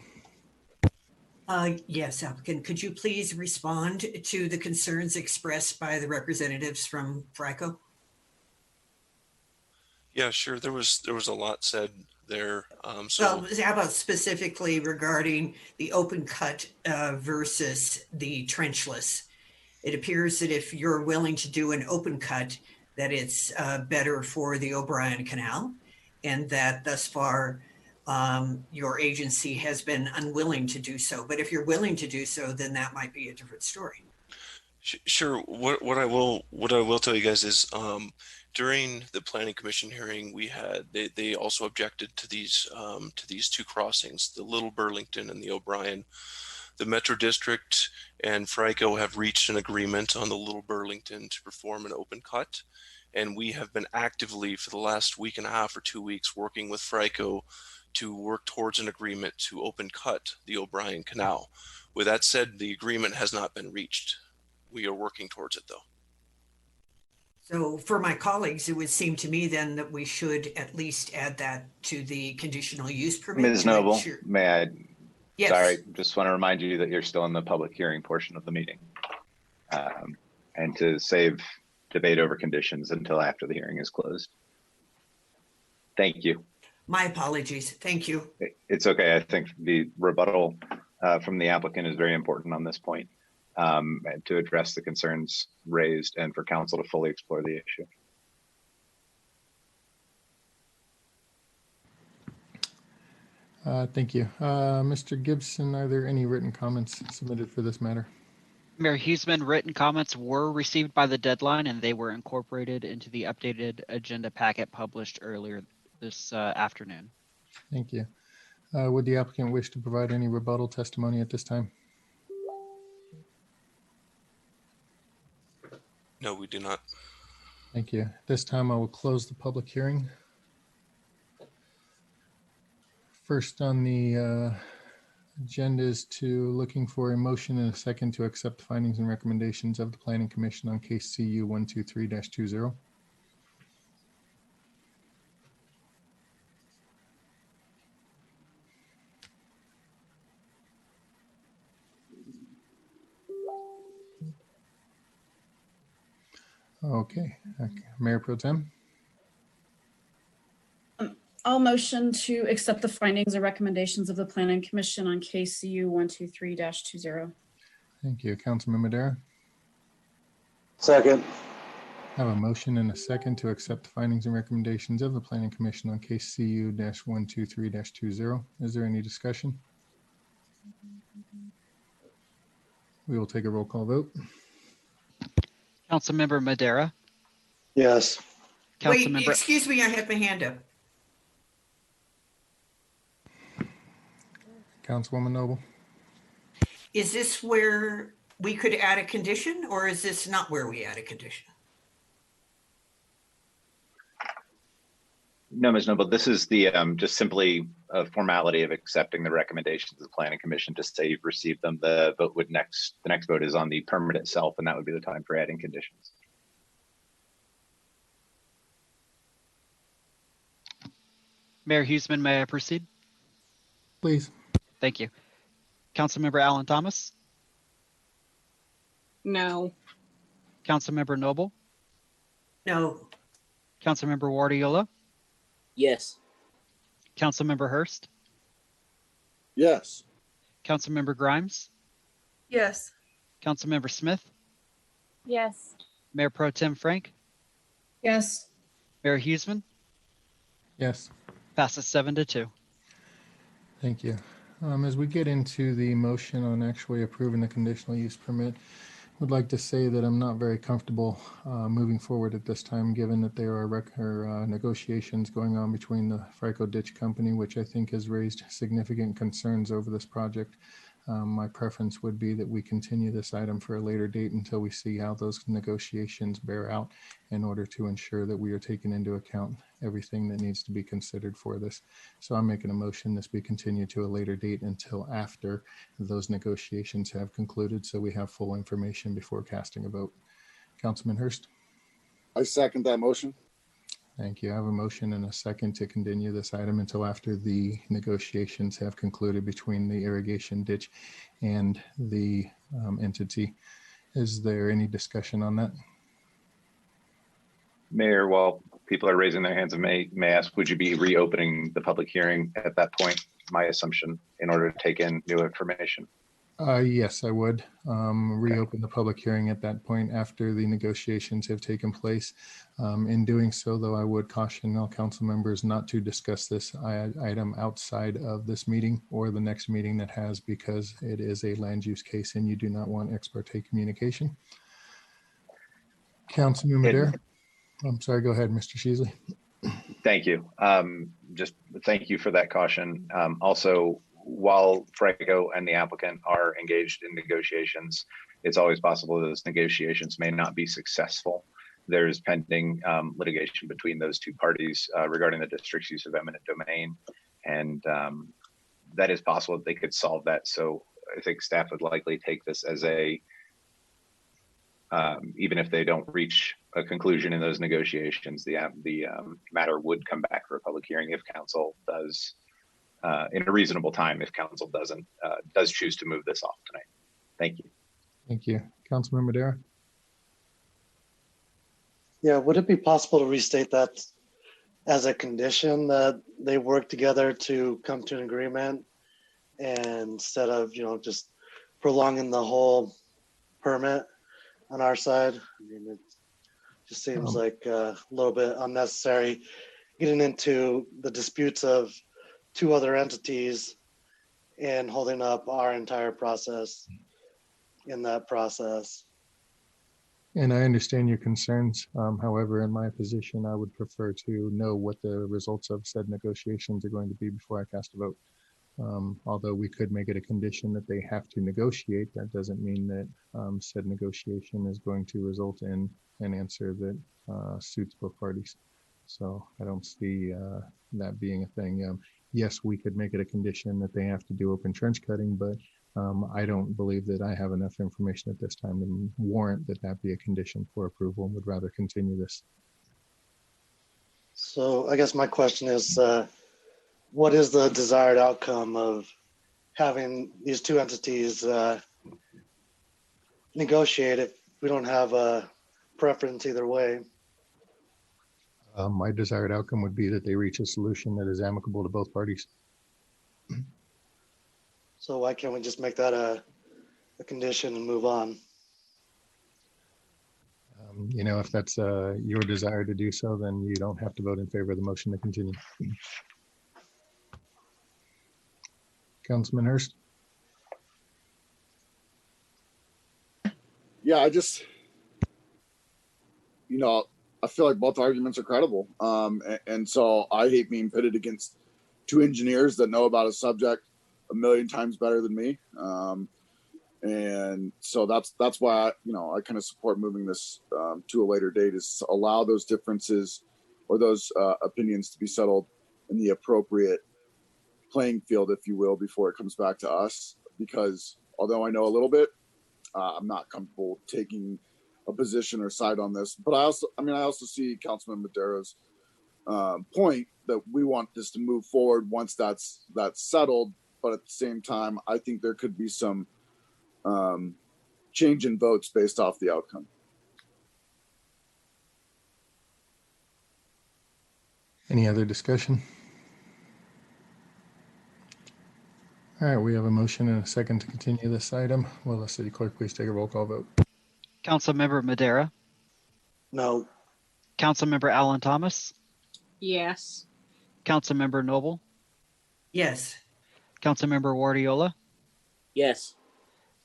O: Yes, applicant, could you please respond to the concerns expressed by the representatives from FRICO?
J: Yeah, sure. There was a lot said there.
O: Well, how about specifically regarding the open cut versus the trenchless? It appears that if you're willing to do an open cut, that it's better for the O'Brien Canal, and that thus far your agency has been unwilling to do so. But if you're willing to do so, then that might be a different story.
J: Sure. What I will tell you guys is during the Planning Commission hearing, they also objected to these two crossings, the Little Burlington and the O'Brien. The Metro District and FRICO have reached an agreement on the Little Burlington to perform an open cut. And we have been actively for the last week and a half or 2 weeks working with FRICO to work towards an agreement to open cut the O'Brien Canal. With that said, the agreement has not been reached. We are working towards it though.
O: So for my colleagues, it would seem to me then that we should at least add that to the conditional use permit.
E: Ms. Noble, may I?
O: Yes.
E: Sorry, just want to remind you that you're still in the public hearing portion of the meeting. And to save debate over conditions until after the hearing is closed. Thank you.
O: My apologies. Thank you.
E: It's okay. I think the rebuttal from the applicant is very important on this point, to address the concerns raised and for council to fully explore the issue.
C: Thank you. Mr. Gibson, are there any written comments submitted for this matter?
A: Mayor Huseman, written comments were received by the deadline and they were incorporated into the updated agenda packet published earlier this afternoon.
C: Thank you. Would the applicant wish to provide any rebuttal testimony at this time?
J: No, we do not.
C: Thank you. At this time, I will close the public hearing. First on the agenda is looking for a motion and a second to accept the findings and recommendations of the Planning Commission on case CU 123-20. Okay. Mayor Pro Tem.
H: I'll motion to accept the findings and recommendations of the Planning Commission on KCU 123-20.
C: Thank you. Councilman Madera.
V: Second.
C: I have a motion and a second to accept the findings and recommendations of the Planning Commission on KCU-123-20. Is there any discussion? We will take a roll call vote.
A: Councilmember Madera.
V: Yes.
O: Wait, excuse me, I have my hand up.
C: Councilwoman Noble.
O: Is this where we could add a condition, or is this not where we add a condition?
E: No, Ms. Noble, this is the just simply a formality of accepting the recommendations of the Planning Commission to say you've received them. The next vote is on the permit itself, and that would be the time for adding conditions.
A: Mayor Huseman, may I proceed?
C: Please.
A: Thank you. Councilmember Alan Thomas.
D: No.
A: Councilmember Noble.
O: No.
A: Councilmember Guardiola.
T: Yes.
A: Councilmember Hurst.
N: Yes.
A: Councilmember Grimes.
B: Yes.
A: Councilmember Smith.
P: Yes.
A: Mayor Pro Tem Frank.
H: Yes.
A: Mayor Huseman.
C: Yes.
A: Passes 7-2.
C: Thank you. As we get into the motion on actually approving the conditional use permit, would like to say that I'm not very comfortable moving forward at this time, given that there are negotiations going on between the Frico Ditch Company, which I think has raised significant concerns over this project. My preference would be that we continue this item for a later date until we see how those negotiations bear out, in order to ensure that we are taking into account everything that needs to be considered for this. So I'm making a motion this be continued to a later date until after those negotiations have concluded, so we have full information before casting a vote. Councilman Hurst.
N: I second that motion.
C: Thank you. I have a motion and a second to continue this item until after the negotiations have concluded between the irrigation ditch and the entity. Is there any discussion on that?
E: Mayor, while people are raising their hands, and may ask, would you be reopening the public hearing at that point? My assumption, in order to take in new information.
C: Yes, I would reopen the public hearing at that point after the negotiations have taken place. In doing so, though, I would caution all council members not to discuss this item outside of this meeting or the next meeting that has, because it is a land use case and you do not want ex parte communication. Councilman Madera. I'm sorry, go ahead, Mr. Sheasley.
E: Thank you. Just thank you for that caution. Also, while Frico and the applicant are engaged in negotiations, it's always possible that those negotiations may not be successful. There's pending litigation between those two parties regarding the district's use of eminent domain, and that is possible that they could solve that. So I think staff would likely take this as a, even if they don't reach a conclusion in those negotiations, the matter would come back for a public hearing if council does, in a reasonable time, if council does choose to move this off tonight. Thank you.
C: Thank you. Councilman Madera.
V: Yeah, would it be possible to restate that as a condition that they work together to come to an agreement, and instead of, just prolonging the whole permit on our side? I mean, it just seems like a little bit unnecessary, getting into the disputes of two other entities and holding up our entire process in that process.
C: And I understand your concerns. However, in my position, I would prefer to know what the results of said negotiations are going to be before I cast a vote. Although we could make it a condition that they have to negotiate, that doesn't mean that said negotiation is going to result in an answer that suits both parties. So I don't see that being a thing. Yes, we could make it a condition that they have to do open trench cutting, but I don't believe that I have enough information at this time to warrant that be a condition for approval, and would rather continue this.
V: So I guess my question is, what is the desired outcome of having these two entities negotiate if we don't have a preference either way.
C: My desired outcome would be that they reach a solution that is amicable to both parties.
V: So why can't we just make that a condition and move on?
C: You know, if that's your desire to do so, then you don't have to vote in favor of the motion to continue. Councilman Hurst.
N: Yeah, I just, you know, I feel like both arguments are credible. And so I hate being pitted against two engineers that know about a subject a million times better than me. And so that's why I kind of support moving this to a later date, is to allow those differences or those opinions to be settled in the appropriate playing field, if you will, before it comes back to us. Because although I know a little bit, I'm not comfortable taking a position or side on this. But I also see Councilman Madera's point that we want this to move forward once that's settled. But at the same time, I think there could be some change in votes based off the outcome.
C: Any other discussion? All right, we have a motion and a second to continue this item. Will the city clerk please take a roll call vote?
A: Councilmember Madera,
V: No.
A: Councilmember Alan Thomas,
D: Yes.
A: Councilmember Noble,
O: Yes.
A: Councilmember Guardiola,
T: Yes.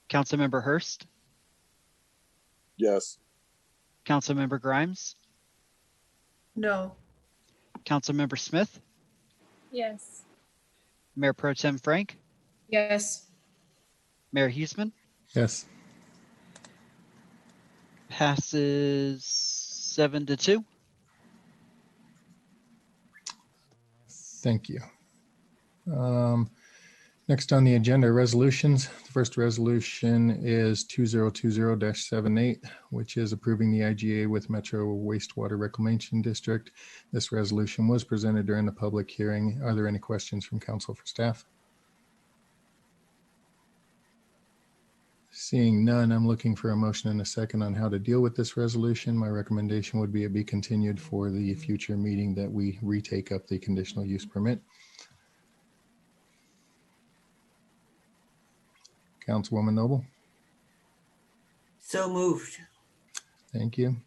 A: Councilmember Hurst,
N: Yes.
A: Councilmember Grimes,
B: No.
A: Councilmember Smith,
P: Yes.
A: Mayor Pro Tem Frank,
H: Yes.
A: Mayor Huseman.
C: Yes.
A: Passes 7-2.
C: Thank you. Next on the agenda, resolutions. The first resolution is 2020-78, which is approving the IGA with Metro Wastewater Reclamation District. This resolution was presented during the public hearing. Are there any questions from council for staff? Seeing none, I'm looking for a motion and a second on how to deal with this resolution. My recommendation would be it be continued for the future meeting that we retake up the conditional use permit. Councilwoman Noble.
O: So moved.
C: Thank you.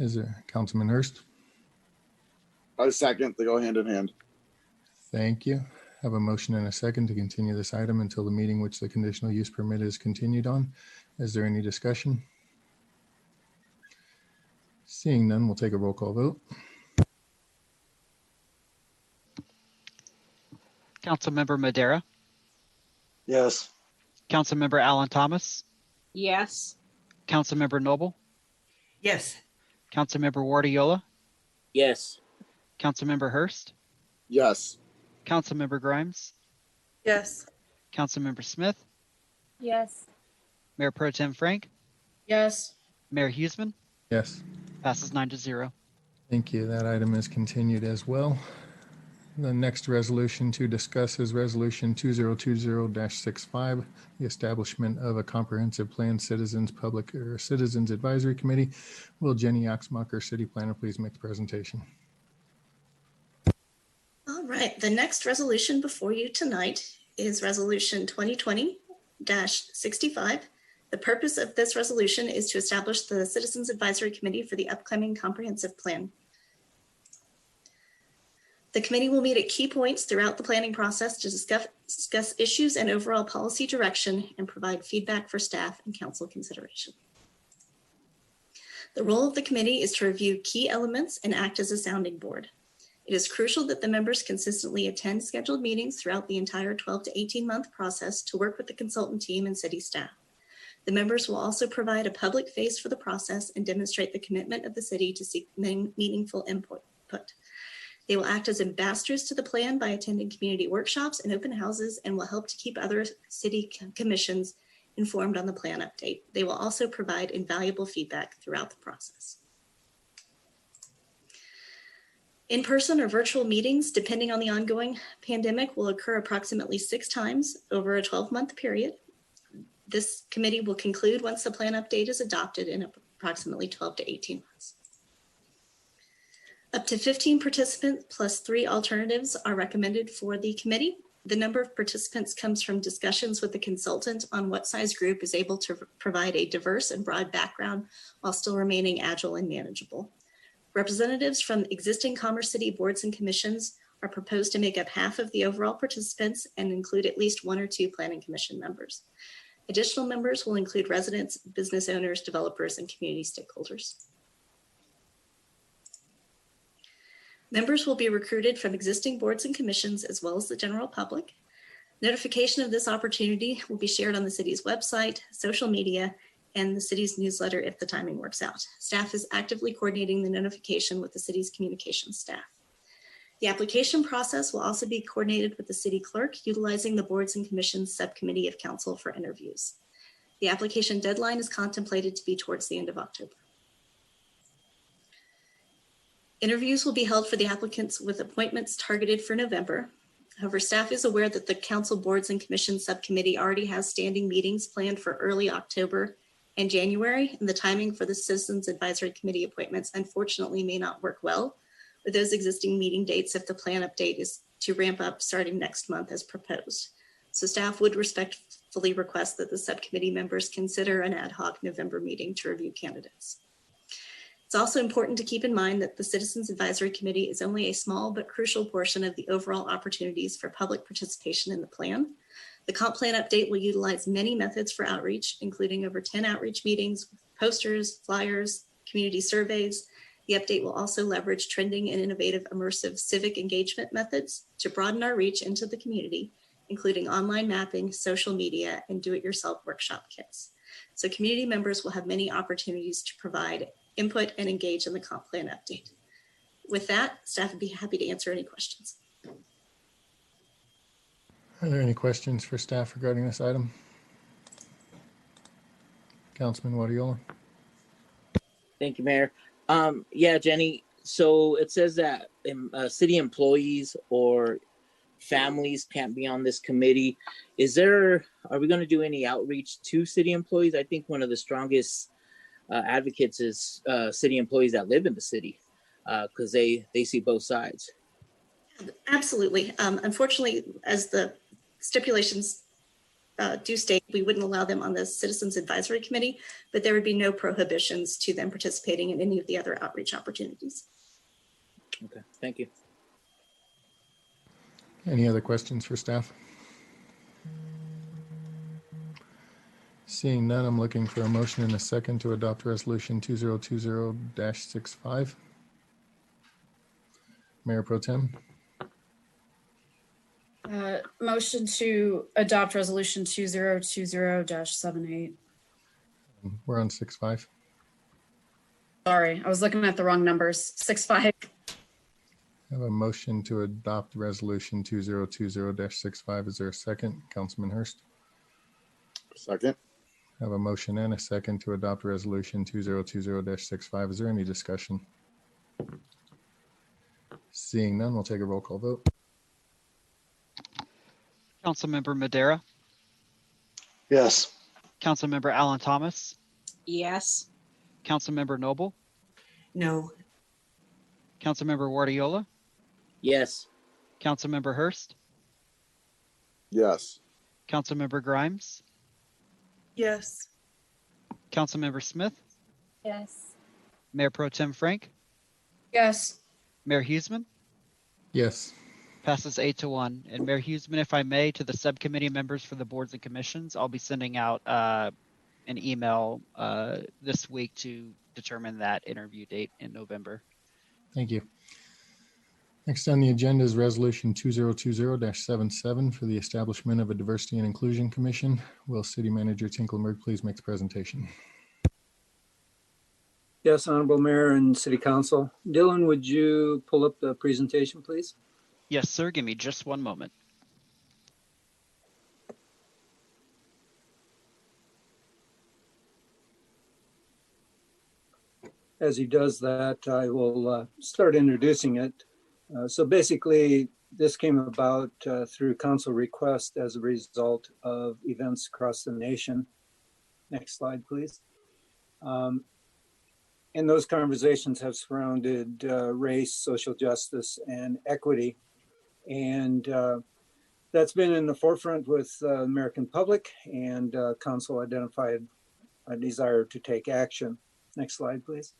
C: Is there Councilman Hurst?
N: I second. They go hand in hand.
C: Thank you. Have a motion and a second to continue this item until the meeting which the conditional use permit is continued on. Is there any discussion? Seeing none, we'll take a roll call vote.
A: Councilmember Madera,
V: Yes.
A: Councilmember Alan Thomas,
D: Yes.
A: Councilmember Noble,
O: Yes.
A: Councilmember Guardiola,
T: Yes.
A: Councilmember Hurst,
N: Yes.
A: Councilmember Grimes,
B: Yes.
A: Councilmember Smith,
P: Yes.
A: Mayor Pro Tem Frank,
H: Yes.
A: Mayor Huseman.
C: Yes.
A: Passes 9-0.
C: Thank you. That item is continued as well. The next resolution to discuss is Resolution 2020-65, the establishment of a comprehensive plan citizens advisory committee. Will Jenny Axmacher, city planner, please make the presentation?
K: All right, the next resolution before you tonight is Resolution 2020-65. The purpose of this resolution is to establish the Citizens Advisory Committee for the upcoming comprehensive plan. The committee will meet at key points throughout the planning process to discuss issues and overall policy direction and provide feedback for staff and council consideration. The role of the committee is to review key elements and act as a sounding board. It is crucial that the members consistently attend scheduled meetings throughout the entire 12 to 18-month process to work with the consultant team and city staff. The members will also provide a public face for the process and demonstrate the commitment of the city to seek meaningful input. They will act as ambassadors to the plan by attending community workshops and open houses and will help to keep other city commissions informed on the plan update. They will also provide invaluable feedback throughout the process. In-person or virtual meetings, depending on the ongoing pandemic, will occur approximately 6 times over a 12-month period. This committee will conclude once the plan update is adopted in approximately 12 to 18 months. Up to 15 participants plus 3 alternatives are recommended for the committee. The number of participants comes from discussions with the consultant on what size group is able to provide a diverse and broad background while still remaining agile and manageable. Representatives from existing Commerce City boards and commissions are proposed to make up half of the overall participants and include at least 1 or 2 planning commission members. Additional members will include residents, business owners, developers, and community stakeholders. Members will be recruited from existing boards and commissions as well as the general public. Notification of this opportunity will be shared on the city's website, social media, and the city's newsletter if the timing works out. Staff is actively coordinating the notification with the city's communications staff. The application process will also be coordinated with the city clerk, utilizing the boards and commissions subcommittee of council for interviews. The application deadline is contemplated to be towards the end of October. Interviews will be held for the applicants with appointments targeted for November. However, staff is aware that the council boards and commissions subcommittee already has standing meetings planned for early October and January, and the timing for the Citizens Advisory Committee appointments unfortunately may not work well with those existing meeting dates if the plan update is to ramp up starting next month as proposed. So staff would respectfully request that the subcommittee members consider an ad hoc November meeting to review candidates. It's also important to keep in mind that the Citizens Advisory Committee is only a small but crucial portion of the overall opportunities for public participation in the plan. The comp plan update will utilize many methods for outreach, including over 10 outreach meetings, posters, flyers, community surveys. The update will also leverage trending and innovative immersive civic engagement methods to broaden our reach into the community, including online mapping, social media, and do-it-yourself workshop kits. So community members will have many opportunities to provide input and engage in the comp plan update. With that, staff would be happy to answer any questions.
C: Are there any questions for staff regarding this item? Councilman Guardiola.
T: Thank you, Mayor. Yeah, Jenny. So it says that city employees or families can't be on this committee. Are we going to do any outreach to city employees? I think one of the strongest advocates is city employees that live in the city because they see both sides.
K: Absolutely. Unfortunately, as the stipulations do state, we wouldn't allow them on the Citizens Advisory Committee, but there would be no prohibitions to them participating in any of the other outreach opportunities.
T: Okay, thank you.
C: Any other questions for staff? Seeing none, I'm looking for a motion and a second to adopt resolution 2020-65. Mayor Pro Tem.
H: Motion to adopt resolution 2020-78.
C: We're on 6.5.
H: Sorry, I was looking at the wrong numbers. 6.5.
C: I have a motion to adopt resolution 2020-65. Is there a second? Councilman Hurst.
N: Second.
C: I have a motion and a second to adopt resolution 2020-65. Is there any discussion? Seeing none, we'll take a roll call vote.
A: Councilmember Madera,
V: Yes.
A: Councilmember Alan Thomas,
D: Yes.
A: Councilmember Noble,
O: No.
A: Councilmember Guardiola,
T: Yes.
A: Councilmember Hurst,
N: Yes.
A: Councilmember Grimes,
B: Yes.
A: Councilmember Smith,
P: Yes.
A: Mayor Pro Tem Frank,
H: Yes.
A: Mayor Huseman.
C: Yes.
A: Passes 8-1. And Mayor Huseman, if I may, to the subcommittee members for the boards and commissions, I'll be sending out an email this week to determine that interview date in November.
C: Thank you. Next on the agenda is resolution 2020-77 for the establishment of a diversity and inclusion commission. Will City Manager Tinklenberg please make the presentation?
R: Yes, Honorable Mayor and City Council. Dylan, would you pull up the presentation, please?
A: Yes, sir. Give me just one moment.
R: As he does that, I will start introducing it. So basically, this came about through council request as a result of events across the nation Next slide, please. And those conversations have surrounded race, social justice, and equity. And that's been in the forefront with the American public, and council identified a desire to take action. Next slide, please.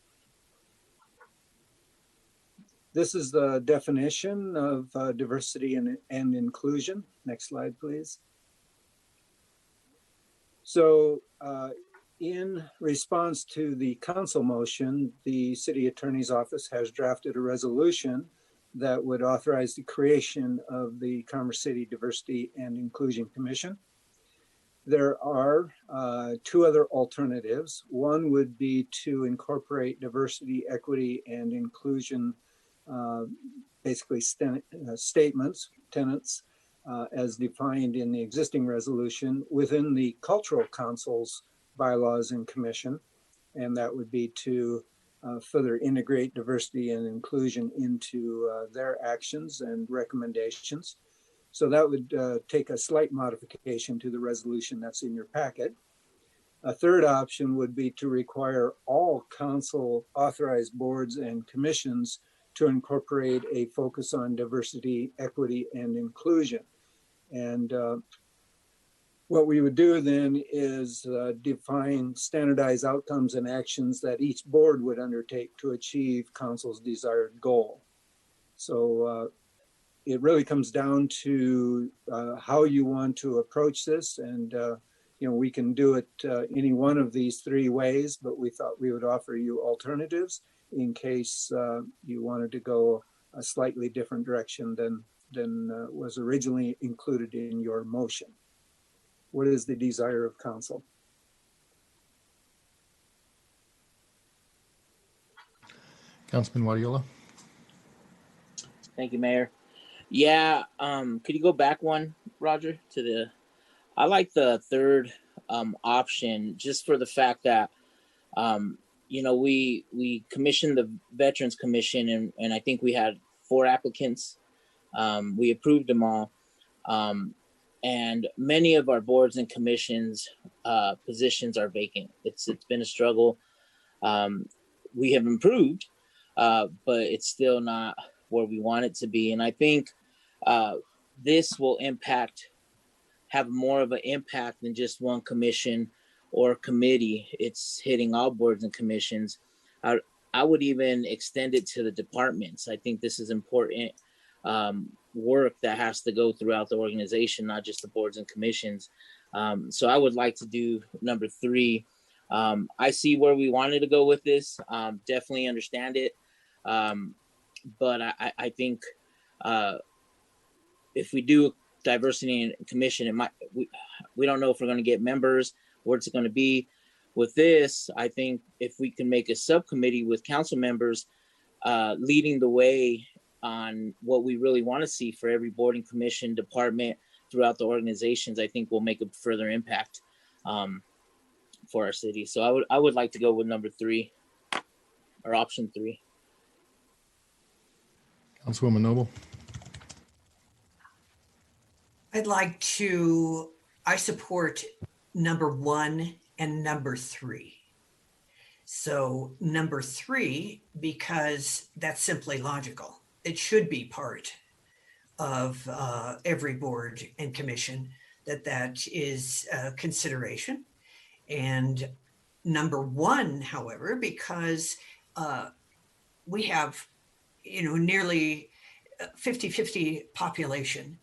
R: This is the definition of diversity and inclusion. Next slide, please. So in response to the council motion, the city attorney's office has drafted a resolution that would authorize the creation of the Commerce City Diversity and Inclusion Commission. There are two other alternatives. One would be to incorporate diversity, equity, and inclusion, basically statements, tenets, as defined in the existing resolution within the Cultural Council's bylaws and commission. And that would be to further integrate diversity and inclusion into their actions and recommendations. So that would take a slight modification to the resolution that's in your packet. A third option would be to require all council authorized boards and commissions to incorporate a focus on diversity, equity, and inclusion. And what we would do then is define standardized outcomes and actions that each board would undertake to achieve council's desired goal. So it really comes down to how you want to approach this. And we can do it any one of these three ways, but we thought we would offer you alternatives in case you wanted to go a slightly different direction than was originally included in your motion. What is the desire of council?
C: Councilman Wadiola.
T: Thank you, Mayor. Yeah, could you go back one, Roger, to the, I like the third option just for the fact that, we commissioned the Veterans Commission and I think we had 4 applicants. We approved them all. And many of our boards and commissions positions are vacant. It's been a struggle. We have improved, but it's still not where we want it to be. And I think this will have more of an impact than just one commission or committee. It's hitting all boards and commissions. I would even extend it to the departments. I think this is important work that has to go throughout the organization, not just the boards and commissions. So I would like to do number 3. I see where we wanted to go with this. Definitely understand it. But I think if we do diversity and commission, we don't know if we're going to get members, where it's going to be. With this, I think if we can make a subcommittee with council members leading the way on what we really want to see for every board and commission department throughout the organizations, I think will make a further impact for our city. So I would like to go with number 3 or option 3.
C: Councilwoman Noble.
O: I support number 1 and number 3. So number 3, because that's simply logical. It should be part of every board and commission that is consideration. And number 1, however, because we have, nearly 50-50 population.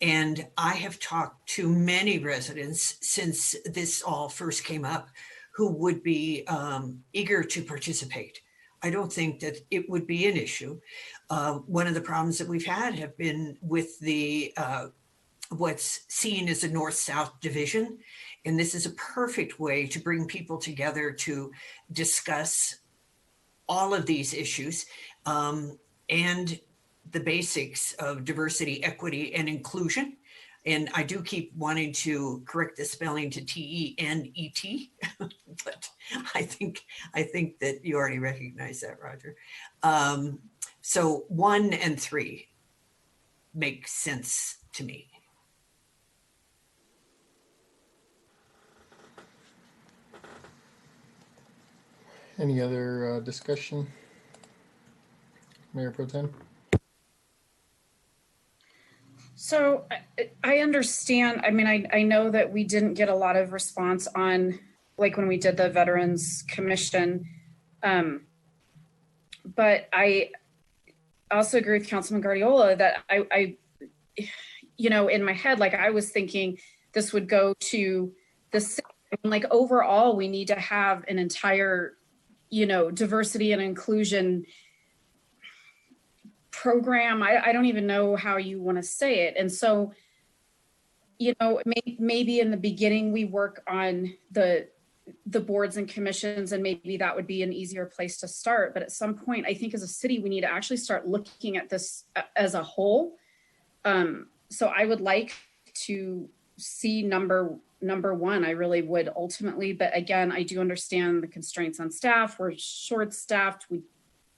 O: And I have talked to many residents since this all first came up who would be eager to participate. I don't think that it would be an issue. One of the problems that we've had have been with the what's seen as a north-south division. And this is a perfect way to bring people together to discuss all of these issues and the basics of diversity, equity, and inclusion. And I do keep wanting to correct the spelling to T-E-N-E-T, but I think that you already recognize that, Roger. So 1 and 3 make sense to me.
C: Any other discussion? Mayor Pro Tem?
H: So I understand, I mean, I know that we didn't get a lot of response on, like when we did the Veterans Commission. But I also agree with Councilman Guardiola that I, in my head, like I was thinking this would go to the city. Like overall, we need to have an entire, diversity and inclusion program. I don't even know how you want to say it. And so, maybe in the beginning we work on the boards and commissions, and maybe that would be an easier place to start. But at some point, I think as a city, we need to actually start looking at this as a whole. So I would like to see number one. I really would ultimately, but again, I do understand the constraints on staff. We're short-staffed.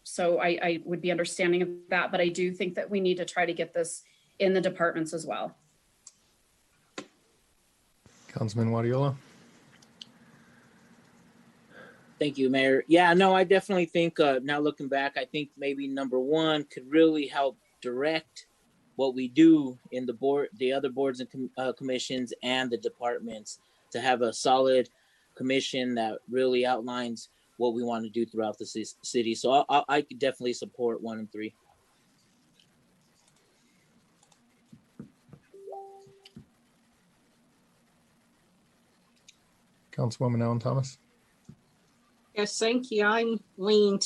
H: So I would be understanding of that, but I do think that we need to try to get this in the departments as well.
C: Councilman Guardiola?
T: Thank you, Mayor. Yeah, no, I definitely think now looking back, I think maybe number one could really help direct what we do in the other boards and commissions and the departments, to have a solid commission that really outlines what we want to do throughout the city. So I could definitely support 1 and 3.
C: Councilwoman Allen Thomas?
D: Yes, thank you. I'm leaning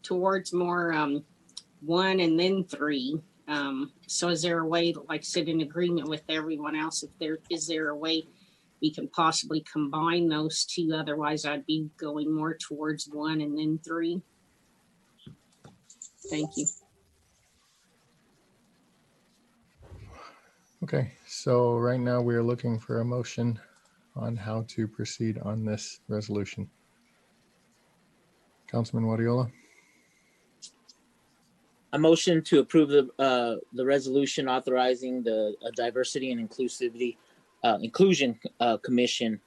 D: towards more 1 and then 3. So is there a way, like sit in agreement with everyone else? Is there a way we can possibly combine those two? Otherwise, I'd be going more towards 1 and then 3. Thank you.
C: Okay, so right now we are looking for a motion on how to proceed on this resolution. Councilman Guardiola?
T: A motion to approve the resolution authorizing the diversity and inclusion commission.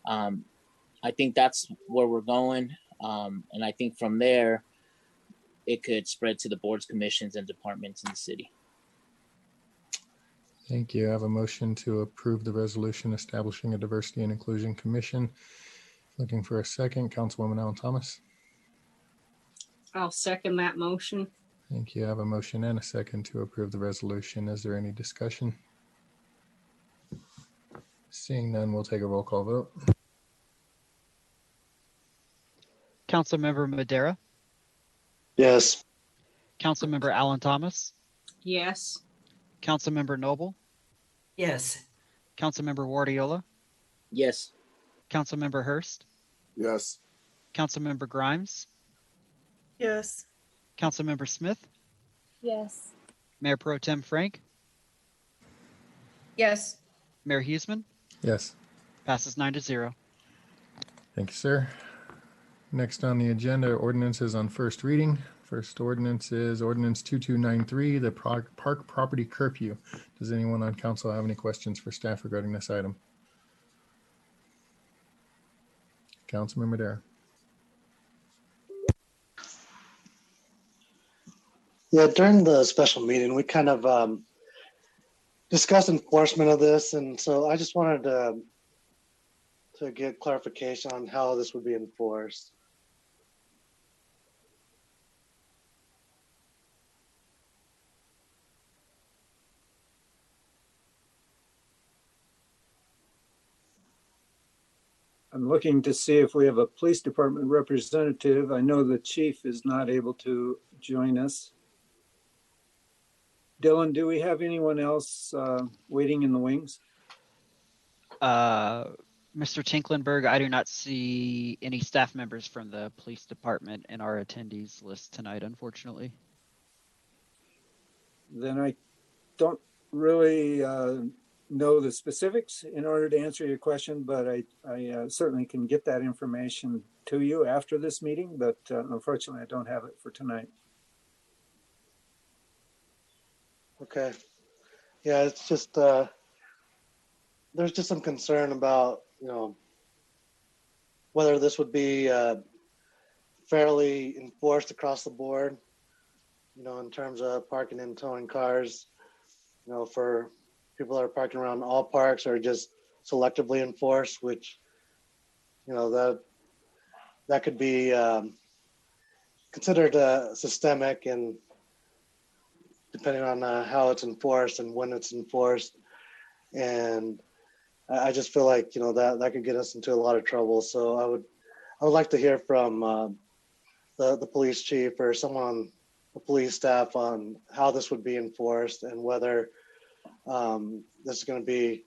T: I think that's where we're going, and I think from there it could spread to the boards, commissions, and departments in the city.
C: Thank you. I have a motion to approve the resolution establishing a diversity and inclusion commission. Looking for a second. Councilwoman Allen Thomas?
D: I'll second that motion.
C: Thank you. I have a motion and a second to approve the resolution. Is there any discussion? Seeing none, we'll take a roll call vote.
A: Councilmember Madera?
V: Yes.
A: Councilmember Allen Thomas?
D: Yes.
A: Councilmember Noble?
O: Yes.
A: Councilmember Guardiola?
T: Yes.
A: Councilmember Hurst?
N: Yes.
A: Councilmember Grimes?
B: Yes.
A: Councilmember Smith?
P: Yes.
A: Mayor Pro Tem Frank?
H: Yes.
A: Mayor Huseman?
C: Yes.
A: Passes 9-0.
C: Thank you, sir. Next on the agenda, ordinances on first reading. First ordinance is ordinance 2293, the park property curfew. Does anyone on council have any questions for staff regarding this item? Councilman Madera.
V: Yeah, during the special meeting, we kind of discussed enforcement of this, and so I just wanted to get clarification on how this would be enforced.
R: I'm looking to see if we have a police department representative. I know the chief is not able to join us. Dylan, do we have anyone else waiting in the wings?
A: Mr. Tinklenberg, I do not see any staff members from the police department in our attendees list tonight, unfortunately.
R: Then I don't really know the specifics in order to answer your question, but I certainly can get that information to you after this meeting, but unfortunately I don't have it for tonight.
V: Okay. Yeah, it's just, there's just some concern about, whether this would be fairly enforced across the board, you know, in terms of parking and towing cars, you know, for people that are parking around all parks, or just selectively enforced, which, you know, that could be considered systemic, and depending on how it's enforced and when it's enforced. And I just feel like, you know, that could get us into a lot of trouble. So I would like to hear from the police chief or someone on the police staff on how this would be enforced, and whether this is going to be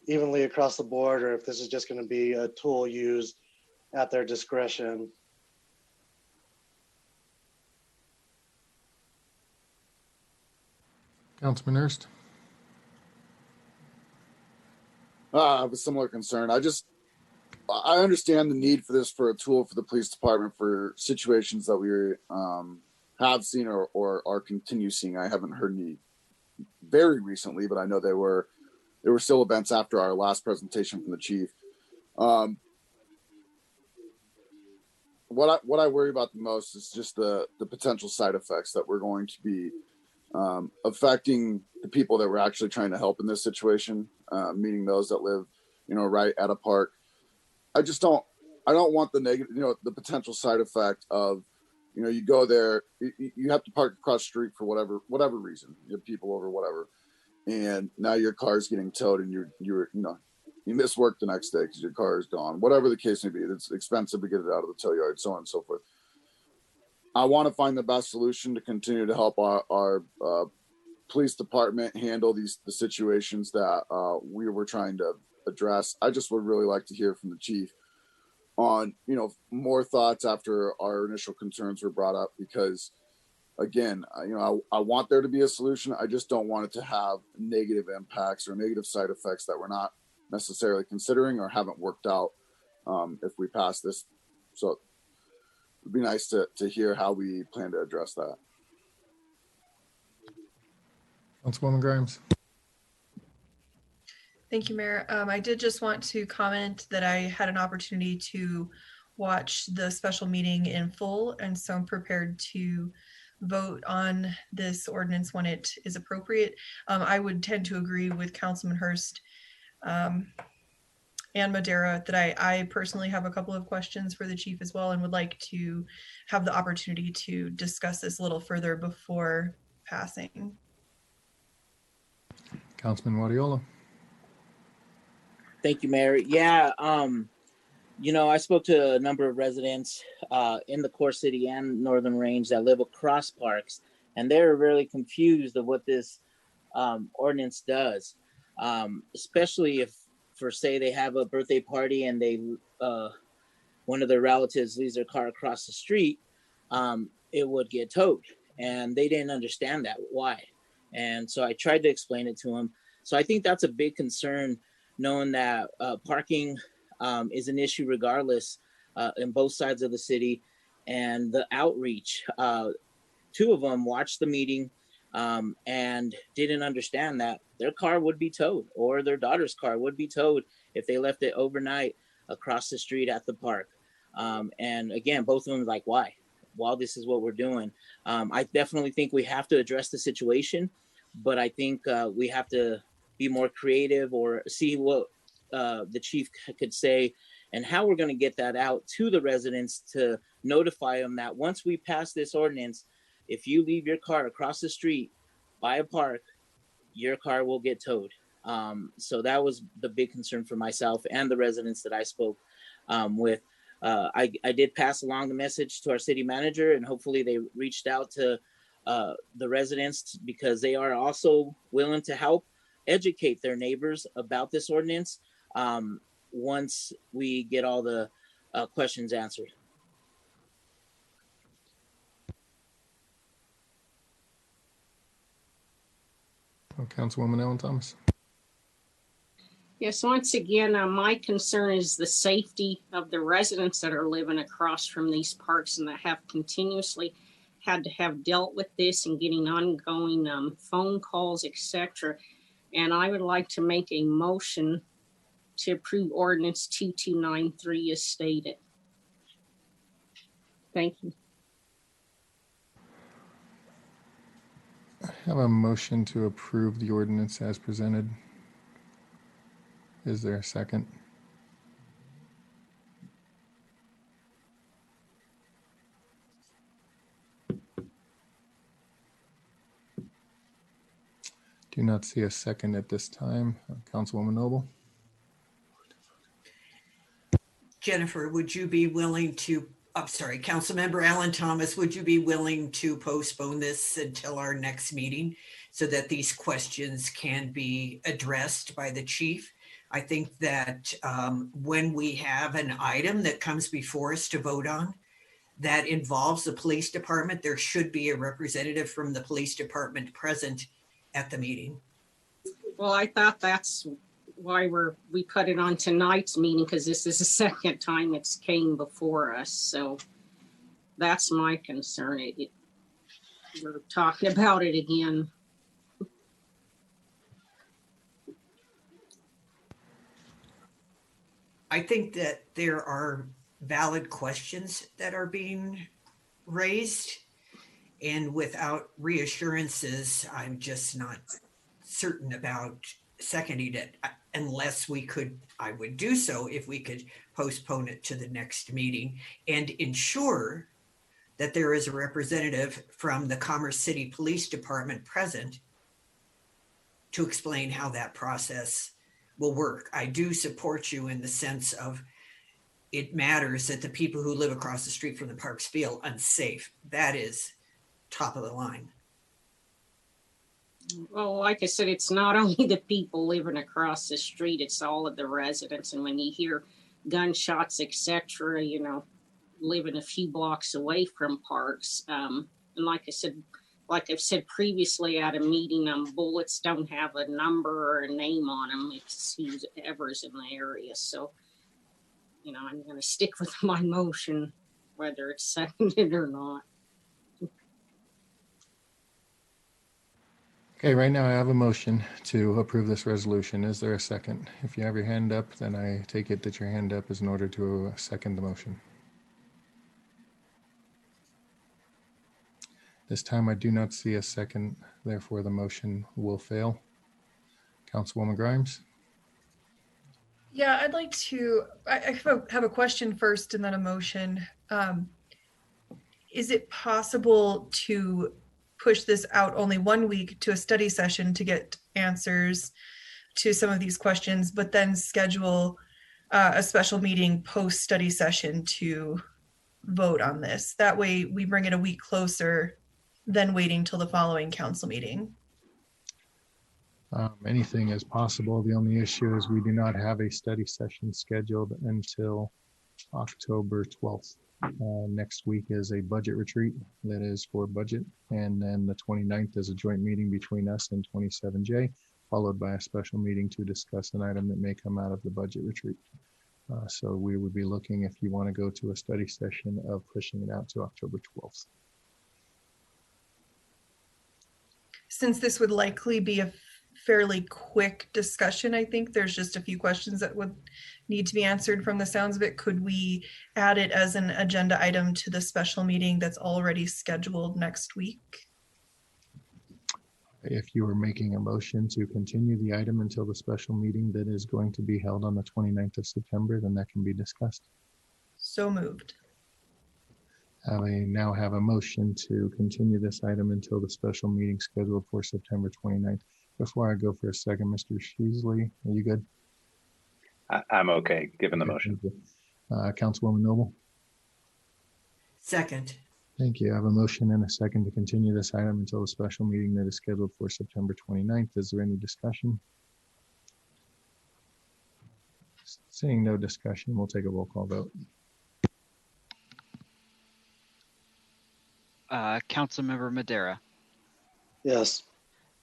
V: evenly across the board, or if this is just going to be a tool used at their discretion.
C: Councilman Hurst.
N: I have a similar concern. I understand the need for this, for a tool for the police department for situations that we have seen or are continue seeing. I haven't heard any very recently, but I know there were still events after our last presentation from the chief. What I worry about the most is just the potential side effects that we're going to be affecting the people that we're actually trying to help in this situation, meaning those that live, you know, right at a park. I don't want the negative, you know, the potential side effect of, you know, you go there, you have to park across the street for whatever reason, you have people over, whatever, and now your car's getting towed, and you're you know, you miss work the next day because your car is gone, whatever the case may be. It's expensive to get it out of the tow yard, so on and so forth. I want to find the best solution to continue to help our police department handle the situations that we were trying to address. I just would really like to hear from the chief on, you know, more thoughts after our initial concerns were brought up, because again, you know, I want there to be a solution. I just don't want it to have negative impacts or negative side effects that we're not necessarily considering or haven't worked out if we pass this. So it'd be nice to hear how we plan to address that.
C: Councilwoman Grimes.
B: Thank you, Mayor. I did just want to comment that I had an opportunity to watch the special meeting in full, and so I'm prepared to vote on this ordinance when it is appropriate. I would tend to agree with Councilman Hurst and Madera that I personally have a couple of questions for the chief as well, and would like to have the opportunity to discuss this a little further before passing.
C: Councilman Wadiola.
T: Thank you, Mayor. Yeah, you know, I spoke to a number of residents in the core city and Northern Range that live across parks, and they're really confused of what this ordinance does, especially if, for say, they have a birthday party and they one of their relatives leaves their car across the street, it would get towed, and they didn't understand that why. And so I tried to explain it to them. So I think that's a big concern, knowing that parking is an issue regardless in both sides of the city, and the outreach. Two of them watched the meeting and didn't understand that their car would be towed, or their daughter's car would be towed if they left it overnight across the street at the park. And again, both of them like, why? While this is what we're doing. I definitely think we have to address the situation, but I think we have to be more creative, or see what the chief could say and how we're going to get that out to the residents to notify them that once we pass this ordinance, if you leave your car across the street by a park, your car will get towed. So that was the big concern for myself and the residents that I spoke with. I did pass along the message to our city manager, and hopefully they reached out to the residents, because they are also willing to help educate their neighbors about this ordinance once we get all the questions answered.
C: Councilwoman Ellen Thomas.
D: Yes, once again, my concern is the safety of the residents that are living across from these parks and that have continuously had to have dealt with this and getting ongoing phone calls, etc. And I would like to make a motion to approve ordinance 2293 as stated. Thank you.
C: I have a motion to approve the ordinance as presented. Is there a second? Do not see a second at this time. Councilwoman Noble?
O: Jennifer, would you be willing to, I'm sorry, Councilmember Alan Thomas, would you be willing to postpone this until our next meeting so that these questions can be addressed by the chief? I think that when we have an item that comes before us to vote on that involves the police department, there should be a representative from the police department present at the meeting.
D: Well, I thought that's why we put it on tonight's meeting, because this is the second time it's came before us. So that's my concern. We're talking about it again.
O: I think that there are valid questions that are being raised, and without reassurances, I'm just not certain about seconding it unless I would do so if we could postpone it to the next meeting and ensure that there is a representative from the Commerce City Police Department present to explain how that process will work. I do support you in the sense of it matters that the people who live across the street from the parks feel unsafe. That is top of the line.
D: Well, like I said, it's not only the people living across the street, it's all of the residents. And when you hear gunshots, etc., living a few blocks away from parks. And like I've said previously at a meeting, bullets don't have a number or a name on them. It's whoever's in the area. So, I'm going to stick with my motion, whether it's seconded or not.
C: Okay, right now I have a motion to approve this resolution. Is there a second? If you have your hand up, then I take it that your hand up is in order to second the motion. This time I do not see a second, therefore the motion will fail. Councilwoman Grimes?
B: Yeah, I'd like to, I have a question first and then a motion. Is it possible to push this out only 1 week to a study session to get answers to some of these questions, but then schedule a special meeting post-study session to vote on this? That way we bring it a week closer than waiting till the following council meeting.
C: Anything is possible. The only issue is we do not have a study session scheduled until October 12th. Next week is a budget retreat that is for budget. And then the 29th is a joint meeting between us and 27J, followed by a special meeting to discuss an item that may come out of the budget retreat. So we would be looking, if you want to go to a study session, of pushing it out to October 12th.
B: Since this would likely be a fairly quick discussion, I think there's just a few questions that would need to be answered from the sounds of it. Could we add it as an agenda item to the special meeting that's already scheduled next week?
C: If you are making a motion to continue the item until the special meeting that is going to be held on the 29th of September, then that can be discussed.
B: So moved.
C: I now have a motion to continue this item until the special meeting scheduled for September 29th. Before I go for a second, Mr. Sheasley, are you good?
E: I'm okay, given the motion.
C: Councilwoman Noble?
O: Second.
C: Thank you. I have a motion and a second to continue this item until the special meeting that is scheduled for September 29th. Is there any discussion? Seeing no discussion, we'll take a roll call vote.
A: Councilmember Madera.
V: Yes.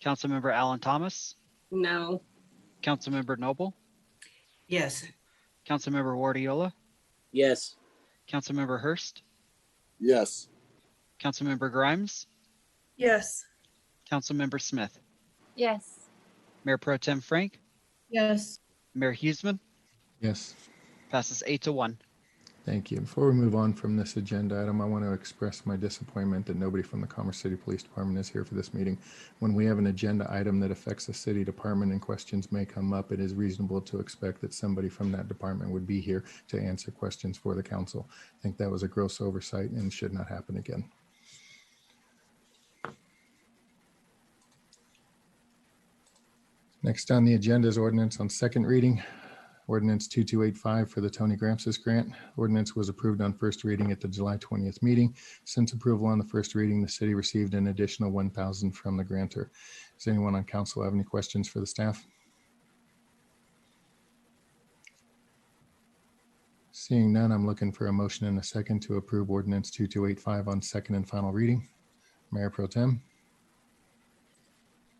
A: Councilmember Alan Thomas.
D: No.
A: Councilmember Noble.
O: Yes.
A: Councilmember Wardiola.
T: Yes.
A: Councilmember Hurst.
N: Yes.
A: Councilmember Grimes.
B: Yes.
A: Councilmember Smith.
P: Yes.
A: Mayor Pro Tem Frank.
B: Yes.
A: Mayor Huseman.
C: Yes.
A: Passes 8-1.
C: Thank you. Before we move on from this agenda item, I want to express my disappointment that nobody from the Commerce City Police Department is here for this meeting. When we have an agenda item that affects the city department and questions may come up, it is reasonable to expect that somebody from that department would be here to answer questions for the council. I think that was a gross oversight and should not happen again. Next on the agenda is ordinance on second reading. Ordinance 2285 for the Tony Gramscis grant. Ordinance was approved on first reading at the July 20th meeting. Since approval on the first reading, the city received an additional $1,000 from the grantor. Does anyone on council have any questions for the staff? Seeing none, I'm looking for a motion and a second to approve ordinance 2285 on second and final reading. Mayor Pro Tem.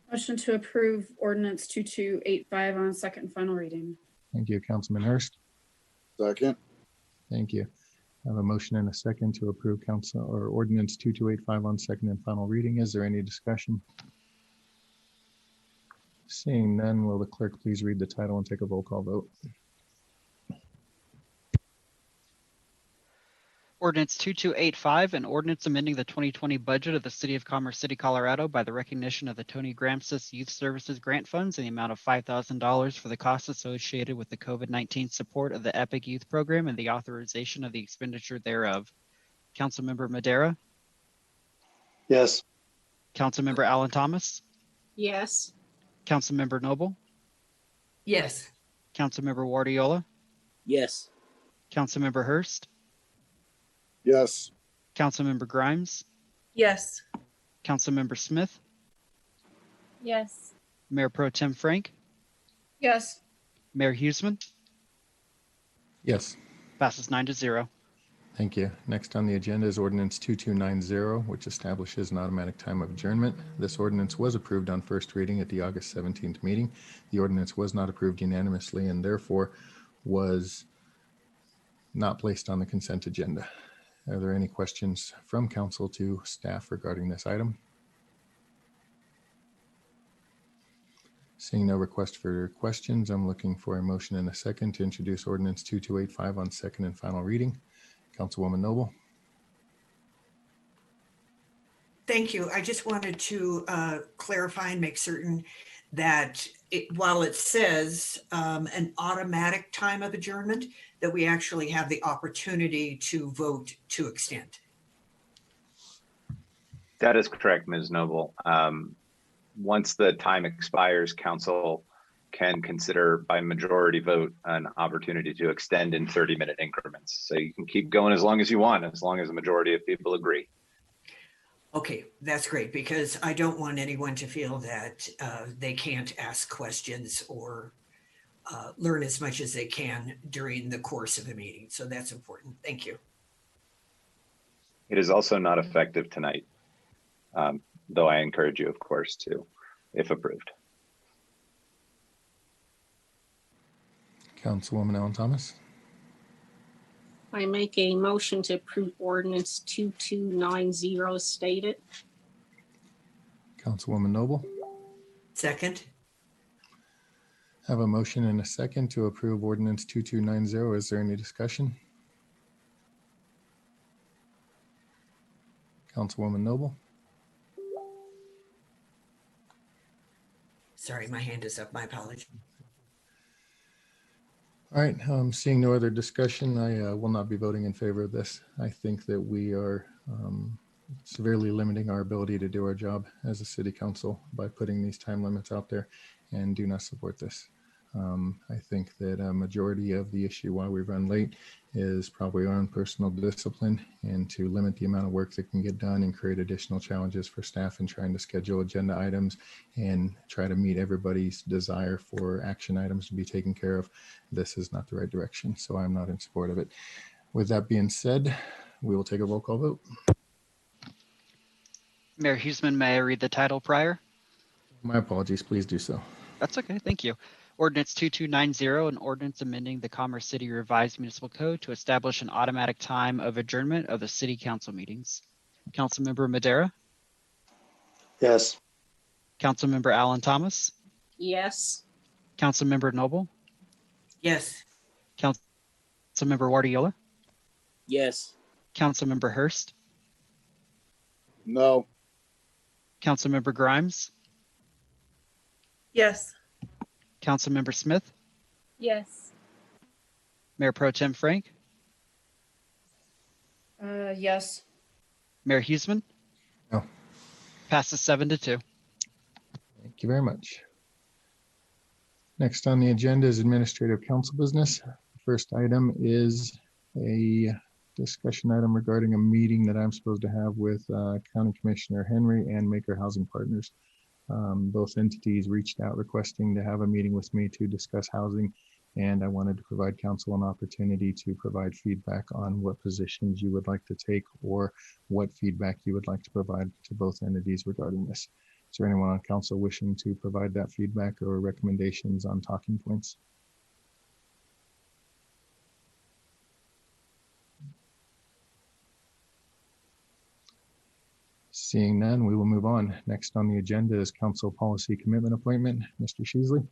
H: Motion to approve ordinance 2285 on second and final reading.
C: Thank you, Councilman Hurst.
N: Second.
C: Thank you. I have a motion and a second to approve council or ordinance 2285 on second and final reading. Is there any discussion? Seeing none, will the clerk please read the title and take a roll call vote?
A: Ordinance 2285, an ordinance amending the 2020 budget of the City of Commerce City, Colorado by the recognition of the Tony Gramscis Youth Services Grant Funds in the amount of $5,000 for the costs associated with the COVID-19 support of the EPIC Youth Program and the authorization of the expenditure thereof. Councilmember Madera?
V: Yes.
A: Councilmember Alan Thomas?
D: Yes.
A: Councilmember Noble?
O: Yes.
A: Councilmember Guardiola?
T: Yes.
A: Councilmember Hurst?
N: Yes.
A: Councilmember Grimes?
B: Yes.
A: Councilmember Smith?
P: Yes.
A: Mayor Pro Tem Frank?
H: Yes.
A: Mayor Huseman?
C: Yes.
A: Passes 9-0.
C: Thank you. Next on the agenda is ordinance 2290, which establishes an automatic time of adjournment. This ordinance was approved on first reading at the August 17th meeting. The ordinance was not approved unanimously and therefore was not placed on the consent agenda. Are there any questions from council to staff regarding this item? Seeing no request for questions, I'm looking for a motion and a second to introduce ordinance 2285 on second and final reading. Councilwoman Noble.
O: Thank you. I just wanted to clarify and make certain that while it says an automatic time of adjournment, that we actually have the opportunity to vote to extend.
E: That is correct, Ms. Noble. Once the time expires, council can consider by majority vote an opportunity to extend in 30-minute increments. So you can keep going as long as you want, as long as the majority of people agree.
O: Okay, that's great, because I don't want anyone to feel that they can't ask questions or learn as much as they can during the course of a meeting. So that's important. Thank you.
E: It is also not effective tonight, though I encourage you, of course, to, if approved.
C: Councilwoman Ellen Thomas.
D: I make a motion to approve ordinance 2290 stated.
C: Councilwoman Noble.
O: Second.
C: Have a motion and a second to approve ordinance 2290. Is there any discussion? Councilwoman Noble.
O: Sorry, my hand is up. My apologies.
C: All right, seeing no other discussion, I will not be voting in favor of this. I think that we are severely limiting our ability to do our job as a city council by putting these time limits out there, and do not support this. I think that a majority of the issue why we run late is probably our own personal discipline and to limit the amount of work that can get done and create additional challenges for staff in trying to schedule agenda items and try to meet everybody's desire for action items to be taken care of. This is not the right direction, so I'm not in support of it. With that being said, we will take a roll call vote.
A: Mayor Huseman, may I read the title prior?
C: My apologies, please do so.
A: That's okay, thank you. Ordinance 2290, an ordinance amending the Commerce City Revised Municipal Code to establish an automatic time of adjournment of the city council meetings. Councilmember Madera?
V: Yes.
A: Councilmember Alan Thomas?
D: Yes.
A: Councilmember Noble?
O: Yes.
A: Councilmember Guardiola?
T: Yes.
A: Councilmember Hurst,
N: No.
A: Councilmember Grimes,
B: Yes.
A: Councilmember Smith,
P: Yes.
A: Mayor Pro Tem Frank,
H: Yes.
A: Mayor Huseman.
C: No.
A: Passes 7-2.
C: Thank you very much. Next on the agenda is administrative council business. The first item is a discussion item regarding a meeting that I'm supposed to have with County Commissioner Henry and Maker Housing Partners. Both entities reached out requesting to have a meeting with me to discuss housing, and I wanted to provide council an opportunity to provide feedback on what positions you would like to take or what feedback you would like to provide to both entities regarding this. Is there anyone on council wishing to provide that feedback or recommendations on talking points? Seeing none, we will move on. Next on the agenda is council policy commitment appointment. Mr. Sheasley.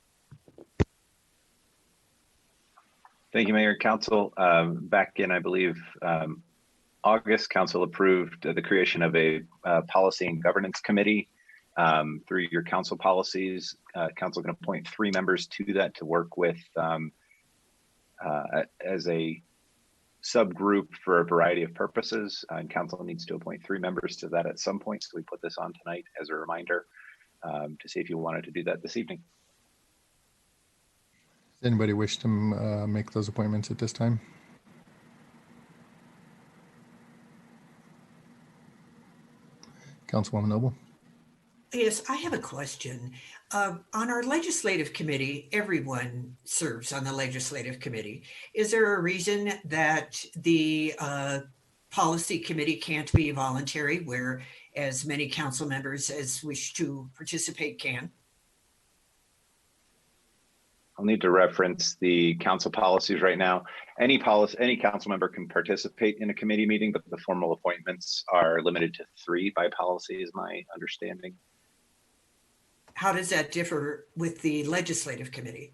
E: Thank you, Mayor. Council, back in, I believe, August, council approved the creation of a policy and governance committee through your council policies. Council can appoint 3 members to that to work with as a subgroup for a variety of purposes. And council needs to appoint 3 members to that at some point. So we put this on tonight as a reminder to see if you wanted to do that this evening.
C: Does anybody wish to make those appointments at this time? Councilwoman Noble.
O: Yes, I have a question. On our legislative committee, everyone serves on the legislative committee. Is there a reason that the policy committee can't be voluntary, where as many council members as wish to participate can?
E: I'll need to reference the council policies right now. Any council member can participate in a committee meeting, but the formal appointments are limited to 3 by policy, is my understanding.
O: How does that differ with the legislative committee?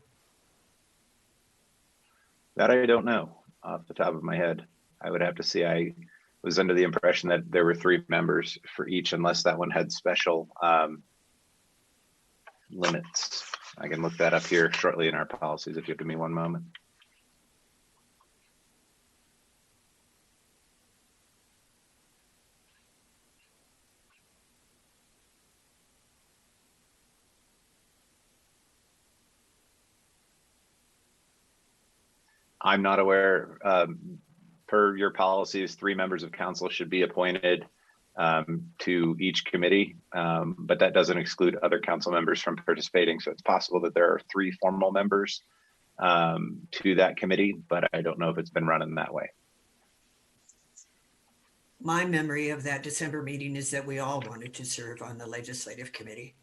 E: That I don't know off the top of my head. I would have to see. I was under the impression that there were 3 members for each, unless that one had special limits. I can look that up here shortly in our policies if you give me one moment. I'm not aware, per your policies, 3 members of council should be appointed to each committee, but that doesn't exclude other council members from participating. So it's possible that there are 3 formal members to that committee, but I don't know if it's been run in that way.
O: My memory of that December meeting is that we all wanted to serve on the legislative committee,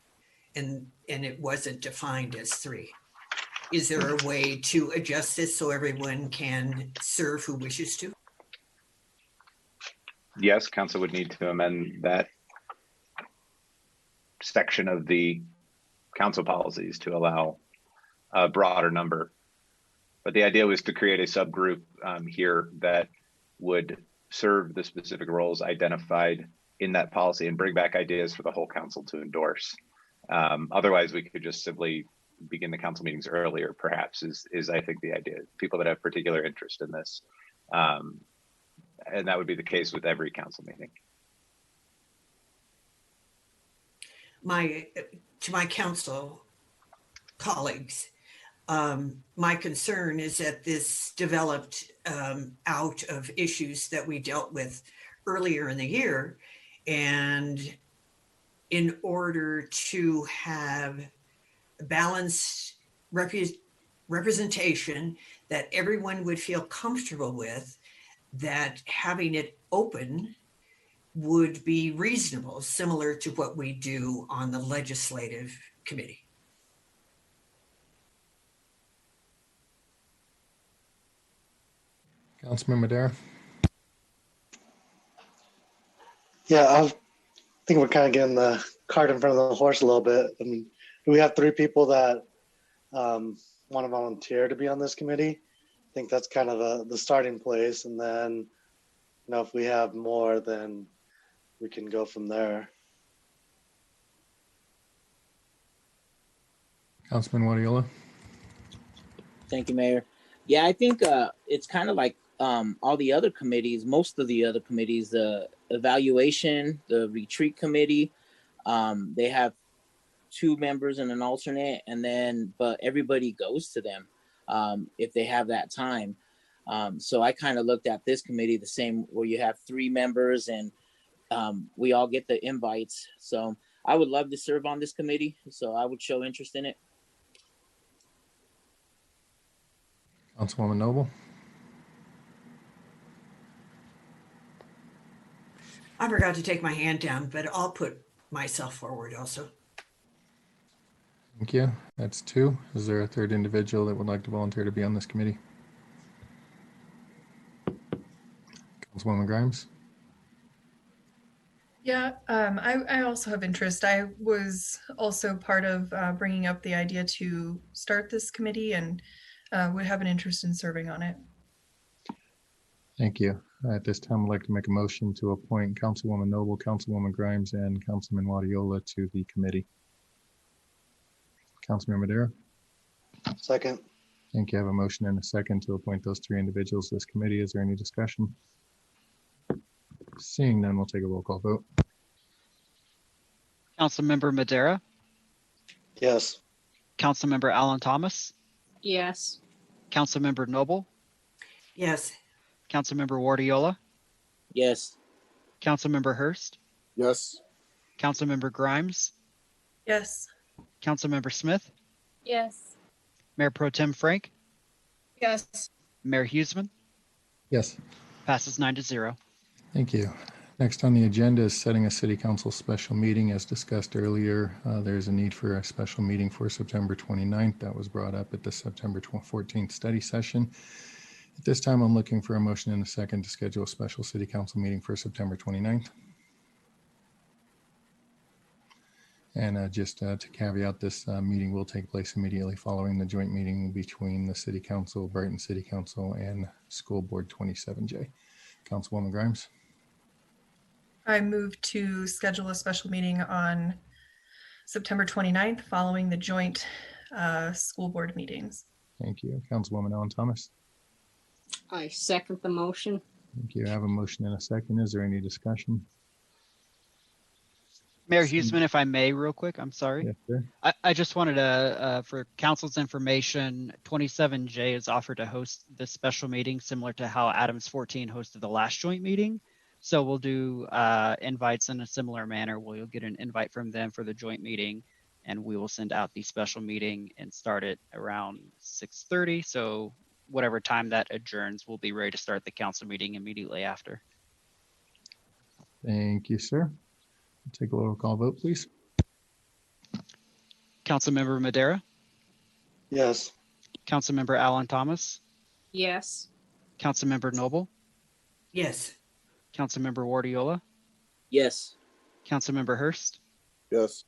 O: and it wasn't defined as 3. Is there a way to adjust this so everyone can serve who wishes to?
E: Yes, council would need to amend that section of the council policies to allow a broader number. But the idea was to create a subgroup here that would serve the specific roles identified in that policy and bring back ideas for the whole council to endorse. Otherwise, we could just simply begin the council meetings earlier, perhaps, is I think the idea. People that have particular interest in this. And that would be the case with every council meeting.
O: To my council colleagues, my concern is that this developed out of issues that we dealt with earlier in the year. And in order to have balanced representation that everyone would feel comfortable with, that having it open would be reasonable, similar to what we do on the legislative committee.
C: Councilman Madera.
V: Yeah, I think we're kind of getting the cart in front of the horse a little bit. I mean, we have 3 people that want to volunteer to be on this committee. I think that's kind of the starting place. And then if we have more, then we can go from there.
C: Councilman Wadiola.
T: Thank you, Mayor. Yeah, I think it's kind of like all the other committees, most of the other committees, the evaluation, the retreat committee, they have 2 members and an alternate, and then, but everybody goes to them if they have that time. So I kind of looked at this committee the same, where you have 3 members and we all get the invites. So I would love to serve on this committee. So I would show interest in it.
C: Councilwoman Noble.
O: I forgot to take my hand down, but I'll put myself forward also.
C: Thank you. That's 2. Is there a third individual that would like to volunteer to be on this committee? Councilwoman Grimes.
B: Yeah, I also have interest. I was also part of bringing up the idea to start this committee and would have an interest in serving on it.
C: Thank you. At this time, I'd like to make a motion to appoint Councilwoman Noble, Councilwoman Grimes, and Councilman Wadiola to the committee. Councilman Madera.
V: Second.
C: Thank you. I have a motion and a second to appoint those 3 individuals to this committee. Is there any discussion? Seeing none, we'll take a roll call vote.
A: Councilmember Madera,
V: Yes.
A: Councilmember Alan Thomas,
D: Yes.
A: Councilmember Noble,
O: Yes.
A: Councilmember Wardiola,
T: Yes.
A: Councilmember Hurst,
N: Yes.
A: Councilmember Grimes,
B: Yes.
A: Councilmember Smith,
P: Yes.
A: Mayor Pro Tem Frank,
H: Yes.
A: Mayor Huseman.
C: Yes.
A: Passes 9-0.
C: Thank you. Next on the agenda is setting a city council special meeting. As discussed earlier, there's a need for a special meeting for September 29th. That was brought up at the September 14th study session. At this time, I'm looking for a motion and a second to schedule a special city council meeting for September 29th. And just to caveat, this meeting will take place immediately following the joint meeting between the City Council, Brighton City Council, and School Board 27J. Councilwoman Grimes.
B: I move to schedule a special meeting on September 29th following the joint school board meetings.
C: Thank you. Councilwoman Ellen Thomas.
D: I second the motion.
C: Thank you. I have a motion and a second. Is there any discussion?
A: Mayor Huseman, if I may, real quick, I'm sorry.
C: Yes, sir.
A: I just wanted to, for council's information, 27J is offered to host this special meeting similar to how Adams 14 hosted the last joint meeting. So we'll do invites in a similar manner. You'll get an invite from them for the joint meeting, and we will send out the special meeting and start it around 6:30. So whatever time that adjourns, we'll be ready to start the council meeting immediately after.
C: Thank you, sir. Take a roll call vote, please.
A: Councilmember Madera,
V: Yes.
A: Councilmember Alan Thomas,
D: Yes.
A: Councilmember Noble,
O: Yes.
A: Councilmember Wardiola,
T: Yes.
A: Councilmember Hurst,
N: Yes.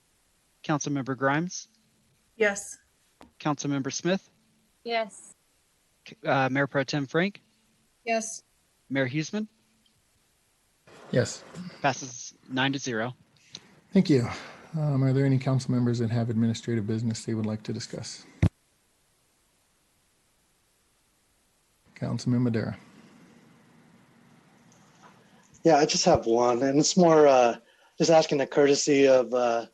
A: Councilmember Grimes,
B: Yes.
A: Councilmember Smith,
P: Yes.
A: Mayor Pro Tem Frank,
H: Yes.
A: Mayor Huseman.
C: Yes.
A: Passes 9-0.
C: Thank you. Are there any council members that have administrative business they would like to discuss? Councilman Madera.
V: Yeah, I just have one, and it's more just asking the courtesy of the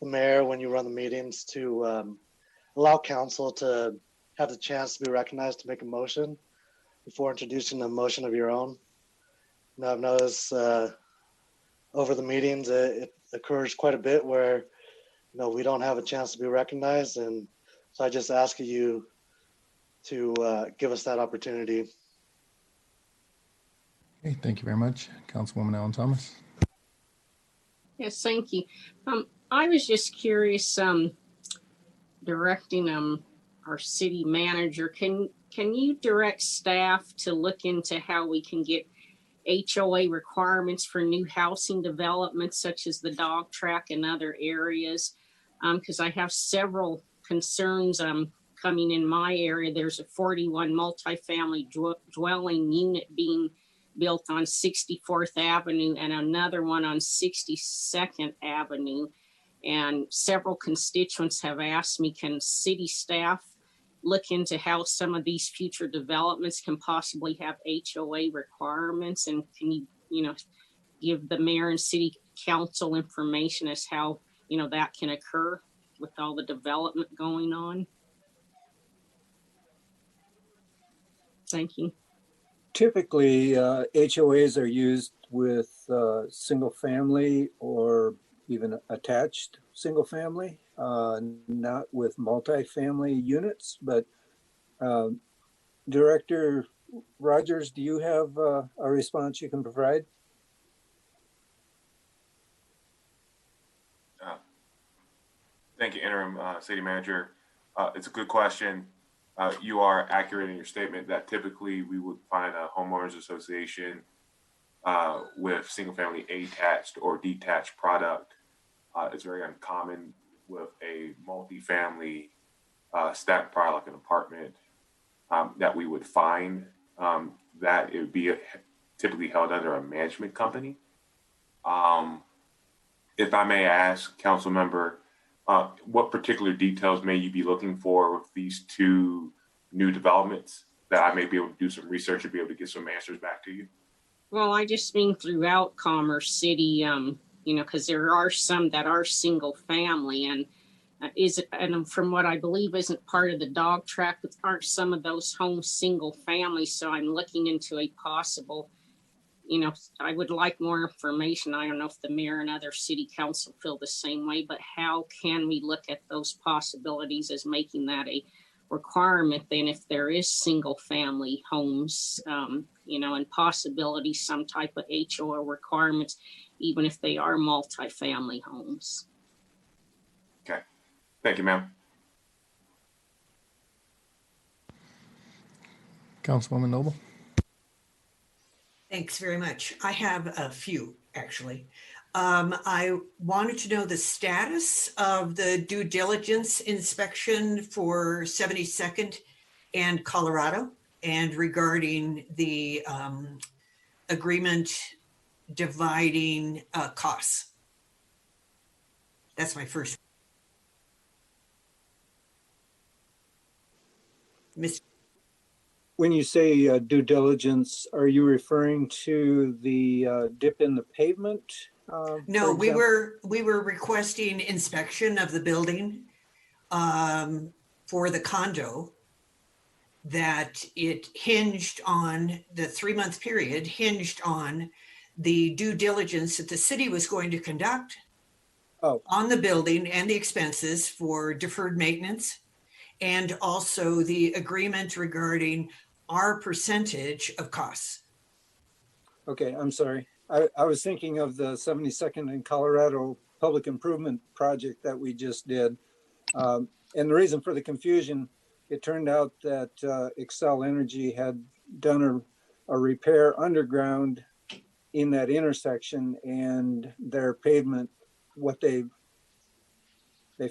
V: mayor when you run the meetings to allow council to have the chance to be recognized to make a motion before introducing a motion of your own. Now, I've noticed over the meetings it occurs quite a bit where we don't have a chance to be recognized, and so I just ask you to give us that opportunity.
C: Okay, thank you very much. Councilwoman Ellen Thomas.
D: Yes, thank you. I was just curious, directing our city manager, can you direct staff to look into how we can get HOA requirements for new housing developments such as the dog track and other areas? Because I have several concerns coming in my area. There's a 41 multifamily dwelling unit being built on 64th Avenue and another one on 62nd Avenue. And several constituents have asked me, can city staff look into how some of these future developments can possibly have HOA requirements? And can you, give the mayor and city council information as how, that can occur with all the development going on? Thank you.
R: Typically, HOAs are used with single family or even attached single family, not with multifamily units. But Director Rogers, do you have a response you can provide?
F: Thank you, Interim City Manager. It's a good question. You are accurate in your statement that typically we would find a homeowners association with single family attached or detached product. It's very uncommon with a multifamily stacked product, like an apartment, that we would find that it would be typically held under a management company. If I may ask, Council Member, what particular details may you be looking for with these two new developments that I may be able to do some research and be able to get some answers back to you?
D: Well, I just mean throughout Commerce City, because there are some that are single family, and and from what I believe isn't part of the dog track, but aren't some of those homes single family? So I'm looking into a possible, I would like more information. I don't know if the mayor and other city council feel the same way, but how can we look at those possibilities as making that a requirement then if there is single family homes, and possibility some type of HOA requirements, even if they are multifamily homes.
F: Okay, thank you, ma'am.
C: Councilwoman Noble.
O: Thanks very much. I have a few, actually. I wanted to know the status of the due diligence inspection for 72nd and Colorado, and regarding the agreement dividing costs. That's my first.
R: When you say due diligence, are you referring to the dip in the pavement?
O: No, we were requesting inspection of the building for the condo, that it hinged on the 3-month period, hinged on the due diligence that the city was going to conduct on the building and the expenses for deferred maintenance, and also the agreement regarding our percentage of costs.
R: Okay, I'm sorry. I was thinking of the 72nd and Colorado public improvement project that we just did. And the reason for the confusion, it turned out that Xcel Energy had done a repair underground in that intersection, and their pavement, what they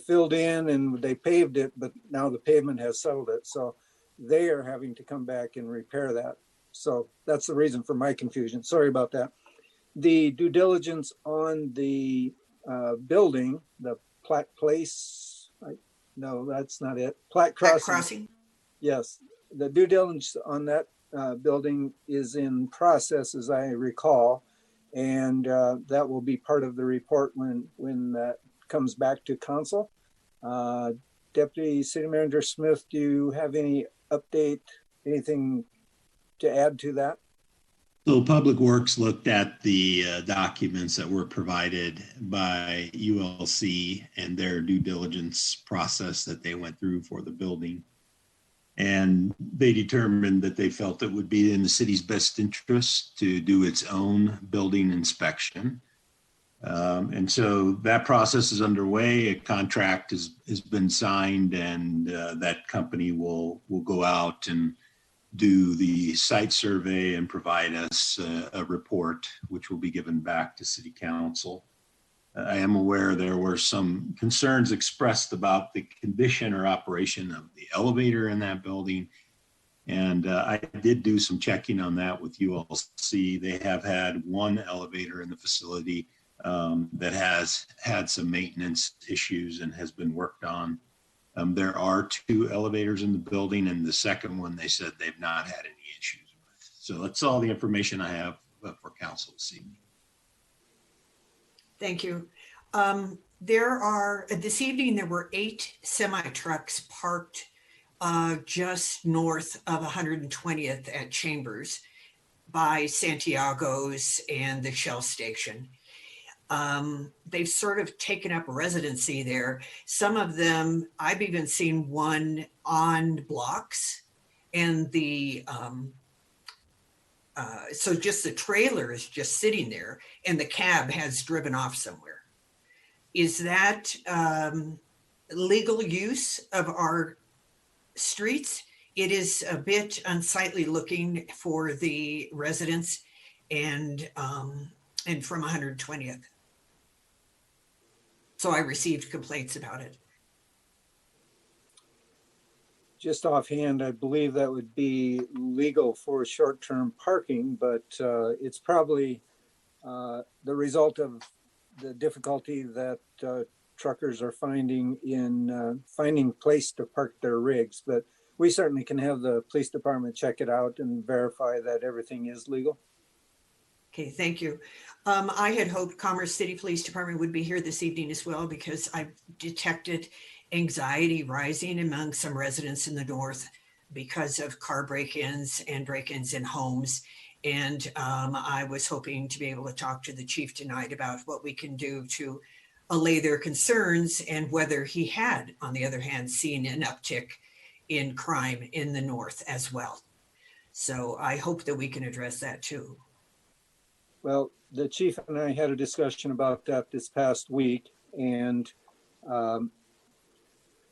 R: filled in and they paved it, but now the pavement has settled it. So they are having to come back and repair that. So that's the reason for my confusion. Sorry about that. The due diligence on the building, the Platt Place, no, that's not it. Platt Crossing. Yes, the due diligence on that building is in process, as I recall, and that will be part of the report when that comes back to council. Deputy City Manager Smith, do you have any update, anything to add to that?
S: So Public Works looked at the documents that were provided by ULC and their due diligence process that they went through for the building. And they determined that they felt it would be in the city's best interest to do its own building inspection. And so that process is underway. A contract has been signed, and that company will go out and do the site survey and provide us a report, which will be given back to City Council. I am aware there were some concerns expressed about the condition or operation of the elevator in that building. And I did do some checking on that with ULC. They have had one elevator in the facility that has had some maintenance issues and has been worked on. There are 2 elevators in the building, and the second one they said they've not had any issues with. So that's all the information I have for council this evening.
O: Thank you. This evening, there were 8 semi-trucks parked just north of 120th at Chambers by Santiago's and the Shell station. They've sort of taken up residency there. Some of them, I've even seen one on blocks, and so just the trailer is just sitting there and the cab has driven off somewhere. Is that legal use of our streets? It is a bit unsightly looking for the residents and from 120th. So I received complaints about it.
R: Just offhand, I believe that would be legal for short-term parking, but it's probably the result of the difficulty that truckers are finding in finding place to park their rigs. But we certainly can have the police department check it out and verify that everything is legal.
O: Okay, thank you. I had hoped Commerce City Police Department would be here this evening as well, because I've detected anxiety rising among some residents in the north because of car break-ins and break-ins in homes. And I was hoping to be able to talk to the chief tonight about what we can do to allay their concerns, and whether he had, on the other hand, seen an uptick in crime in the north as well. So I hope that we can address that too.
R: Well, the chief and I had a discussion about that this past week, and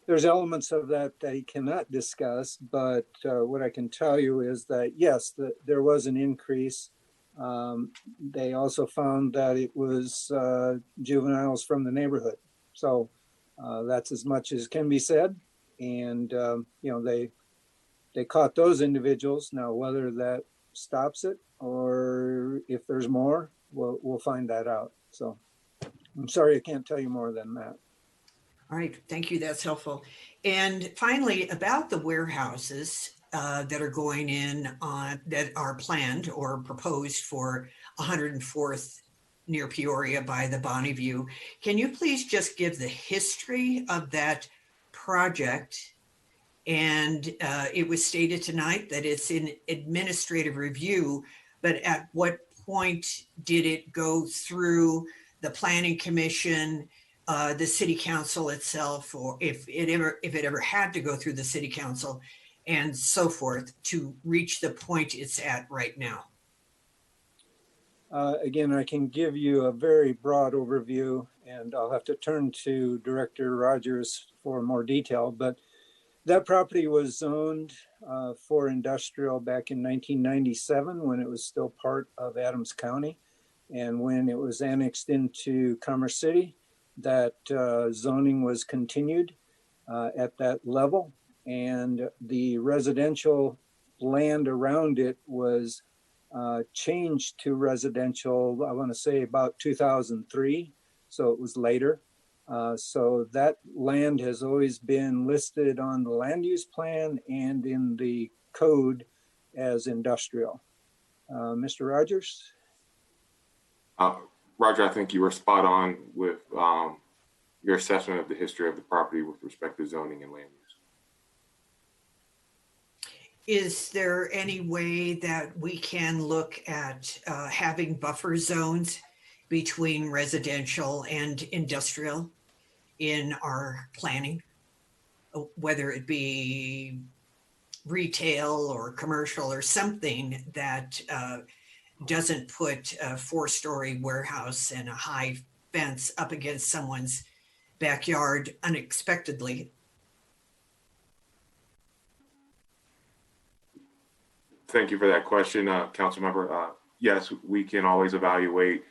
R: there's elements of that he cannot discuss, but what I can tell you is that, yes, there was an increase. They also found that it was juveniles from the neighborhood. So that's as much as can be said. And, they caught those individuals. Now, whether that stops it or if there's more, we'll find that out. So I'm sorry, I can't tell you more than that.
O: All right, thank you, that's helpful. And finally, about the warehouses that are going in that are planned or proposed for 104th near Peoria by the Bonneview, can you please just give the history of that project? And it was stated tonight that it's in administrative review, but at what point did it go through the Planning Commission, the City Council itself, or if it ever had to go through the City Council and so forth to reach the point it's at right now?
R: Again, I can give you a very broad overview, and I'll have to turn to Director Rogers for more detail, but that property was zoned for industrial back in 1997 when it was still part of Adams County. And when it was annexed into Commerce City, that zoning was continued at that level. And the residential land around it was changed to residential, I want to say about 2003. So it was later. So that land has always been listed on the land use plan and in the code as industrial. Mr. Rogers?
F: Roger, I think you were spot on with your assessment of the history of the property with respect to zoning and land use.
O: Is there any way that we can look at having buffer zones between residential and industrial in our planning, whether it be retail or commercial or something that doesn't put a 4-story warehouse and a high fence up against someone's backyard unexpectedly?
F: Thank you for that question, Council Member. Yes, we can always evaluate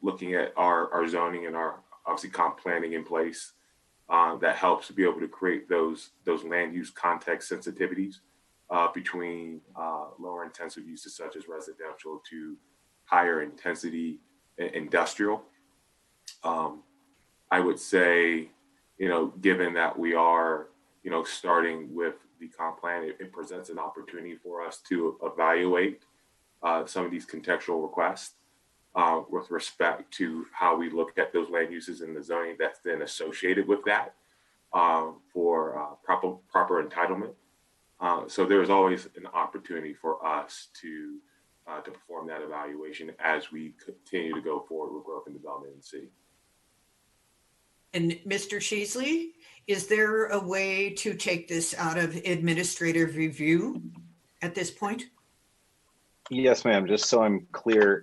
F: looking at our zoning and our obviously comp planning in place that helps to be able to create those land use context sensitivities between lower intensive uses such as residential to higher intensity industrial. I would say, given that we are, starting with the comp plan, it presents an opportunity for us to evaluate some of these contextual requests with respect to how we look at those land uses and the zoning that's then associated with that for proper entitlement. So there's always an opportunity for us to perform that evaluation as we continue to go forward with growth and development in the city.
O: And Mr. Sheasley, is there a way to take this out of administrative review at this point?
E: Yes, ma'am. Just so I'm clear,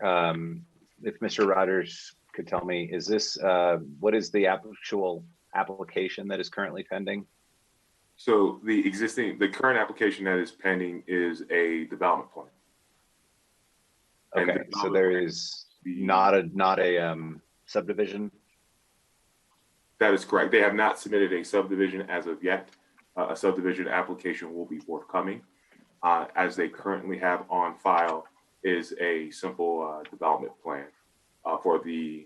E: if Mr. Rogers could tell me, is this, what is the actual application that is currently pending?
F: So the current application that is pending is a development plan.
E: Okay, so there is not a subdivision?
F: That is correct. They have not submitted a subdivision as of yet. A subdivision application will be forthcoming. As they currently have on file is a simple development plan for the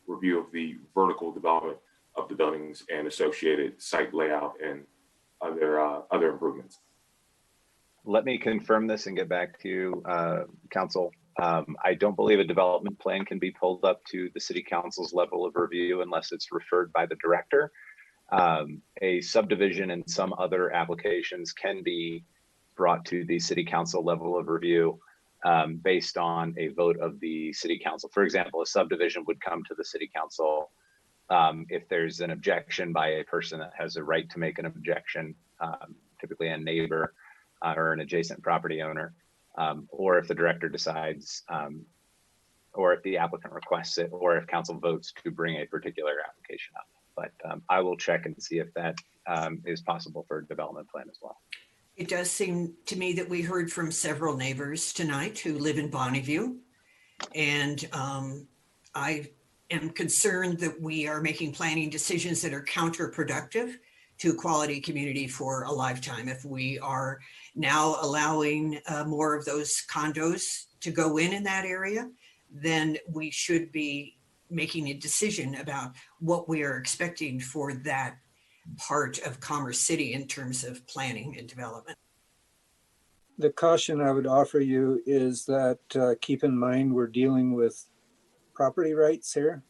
F: review of the vertical development of the buildings and associated site layout and other improvements.
E: Let me confirm this and get back to you, council. I don't believe a development plan can be pulled up to the city council's level of review unless it's referred by the director. A subdivision and some other applications can be brought to the city council level of review based on a vote of the city council. For example, a subdivision would come to the city council if there's an objection by a person that has a right to make an objection, typically a neighbor or an adjacent property owner, or if the director decides, or if the applicant requests it, or if council votes to bring a particular application up. But I will check and see if that is possible for a development plan as well.
O: It does seem to me that we heard from several neighbors tonight who live in Bonneview. And I am concerned that we are making planning decisions that are counterproductive to a quality community for a lifetime. If we are now allowing more of those condos to go in that area, then we should be making a decision about what we are expecting for that part of Commerce City in terms of planning and development.
R: The caution I would offer you is that keep in mind we're dealing with property rights here.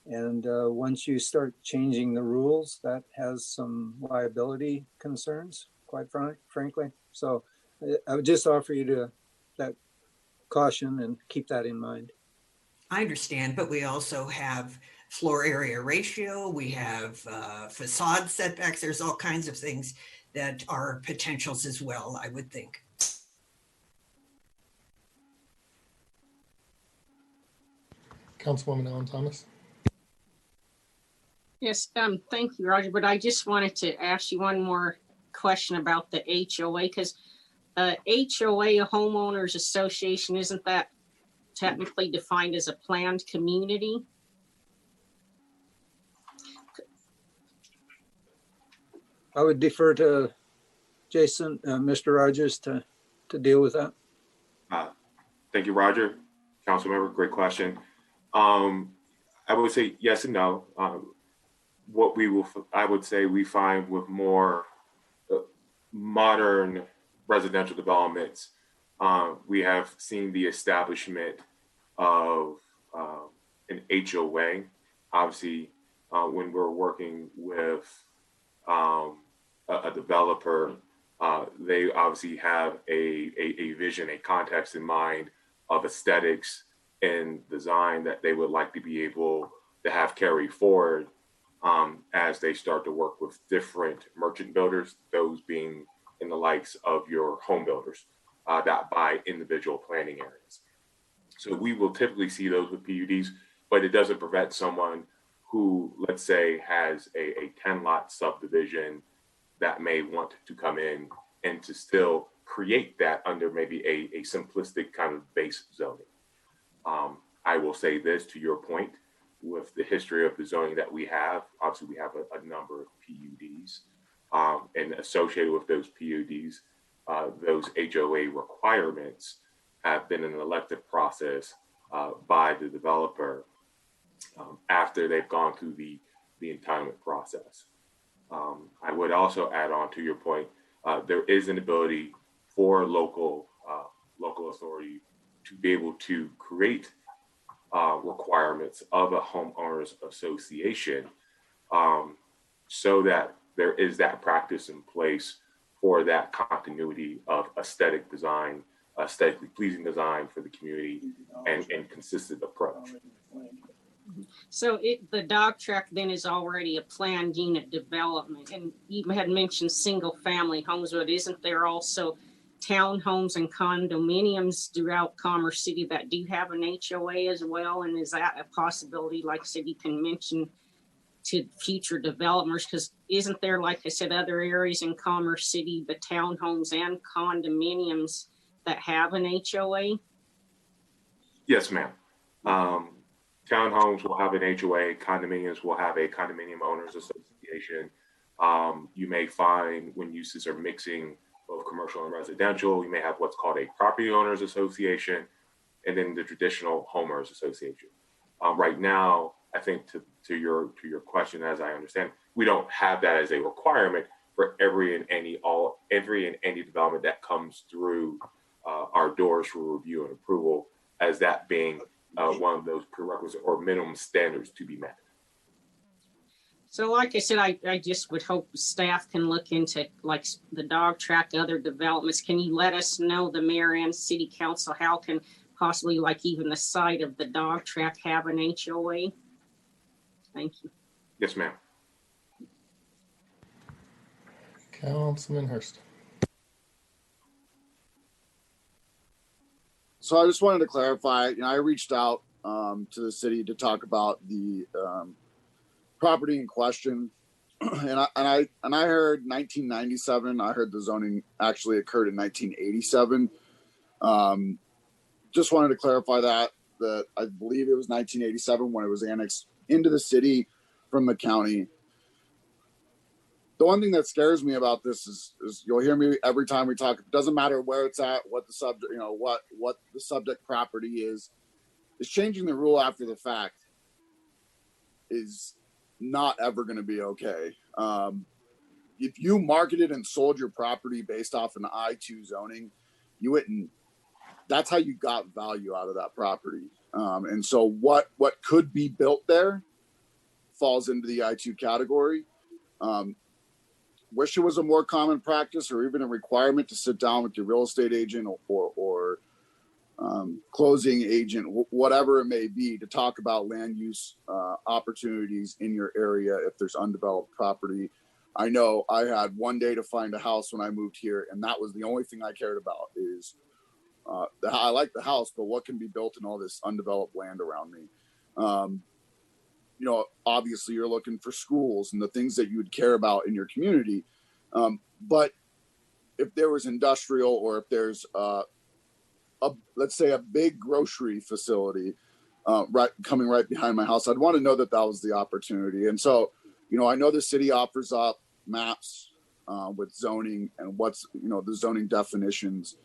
R: And once you start changing the rules, that has some liability concerns, quite frankly. So I would just offer you that caution and keep that in mind.
O: I understand, but we also have floor area ratio, we have facade setbacks, there's all kinds of things that are potentials as well, I would think.
C: Councilwoman Ellen Thomas.
D: Yes, thank you, Roger. But I just wanted to ask you one more question about the HOA, because HOA, a homeowners association, isn't that technically defined as a planned community?
R: I would defer to Jason, Mr. Rogers to deal with that.
F: Thank you, Roger. Council member, great question. I would say yes and no. I would say we find with more modern residential developments, we have seen the establishment of an HOA. Obviously, when we're working with a developer, they obviously have a vision, a context in mind of aesthetics and design that they would like to be able to have carry forward as they start to work with different merchant builders, those being in the likes of your home builders that buy individual planning areas. So we will typically see those with PUDs, but it doesn't prevent someone who, let's say, has a 10-lot subdivision that may want to come in and to still create that under maybe a simplistic kind of base zoning. I will say this to your point, with the history of the zoning that we have, obviously we have a number of PUDs, and associated with those PUDs, those HOA requirements have been an elective process by the developer after they've gone through the entitlement process. I would also add on to your point, there is an ability for local authority to be able to create requirements of a homeowners association so that there is that practice in place for that continuity of aesthetic design, aesthetically pleasing design for the community, and consistent approach.
D: So the dog track then is already a planned unit development, and you had mentioned single family homes, but isn't there also townhomes and condominiums throughout Commerce City that do have an HOA as well? And is that a possibility, like I said, you can mention to future developers? Because isn't there, like I said, other areas in Commerce City, the townhomes and condominiums that have an HOA?
F: Yes, ma'am. Townhomes will have an HOA, condominiums will have a condominium owners association. You may find when uses are mixing both commercial and residential, you may have what's called a property owners association, and then the traditional homeowners association. Right now, I think to your question, as I understand, we don't have that as a requirement for every and any development that comes through our doors for review and approval, as that being one of those prerequisites or minimum standards to be met.
D: So like I said, I just would hope staff can look into like the dog track, other developments. Can you let us know, the mayor and city council, how can possibly like even the site of the dog track have an HOA? Thank you.
F: Yes, ma'am.
C: Councilman Hurst.
N: So I just wanted to clarify, I reached out to the city to talk about the property in question. And I heard 1997. I heard the zoning actually occurred in 1987. Just wanted to clarify that I believe it was 1987 when it was annexed into the city from the county. The one thing that scares me about this is you'll hear me every time we talk. It doesn't matter where it's at, what the subject, what the subject property is changing the rule after the fact is not ever going to be okay. If you marketed and sold your property based off an I-2 zoning, you wouldn't. That's how you got value out of that property. And so what could be built there falls into the I-2 category. Wish it was a more common practice or even a requirement to sit down with your real estate agent or closing agent, whatever it may be, to talk about land use opportunities in your area if there's undeveloped property. I know I had one day to find a house when I moved here, and that was the only thing I cared about is I like the house, but what can be built in all this undeveloped land around me? Obviously you're looking for schools and the things that you would care about in your community. But if there was industrial or if there's let's say a big grocery facility coming right behind my house, I'd want to know that was the opportunity. And so, I know the city offers up maps with zoning and what's, the zoning definitions.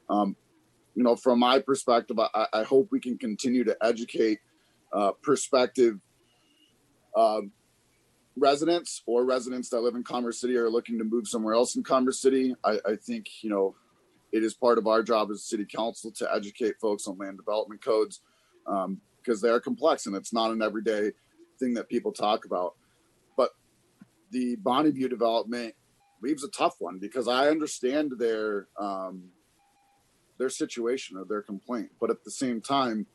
N: From my perspective, I hope we can continue to educate prospective residents or residents that live in Commerce City or are looking to move somewhere else in Commerce City. I think, it is part of our job as city council to educate folks on land development codes because they are complex and it's not an everyday thing that people talk about. But the Bonnie View development leaves a tough one because I understand their situation or their complaint. But at the same time,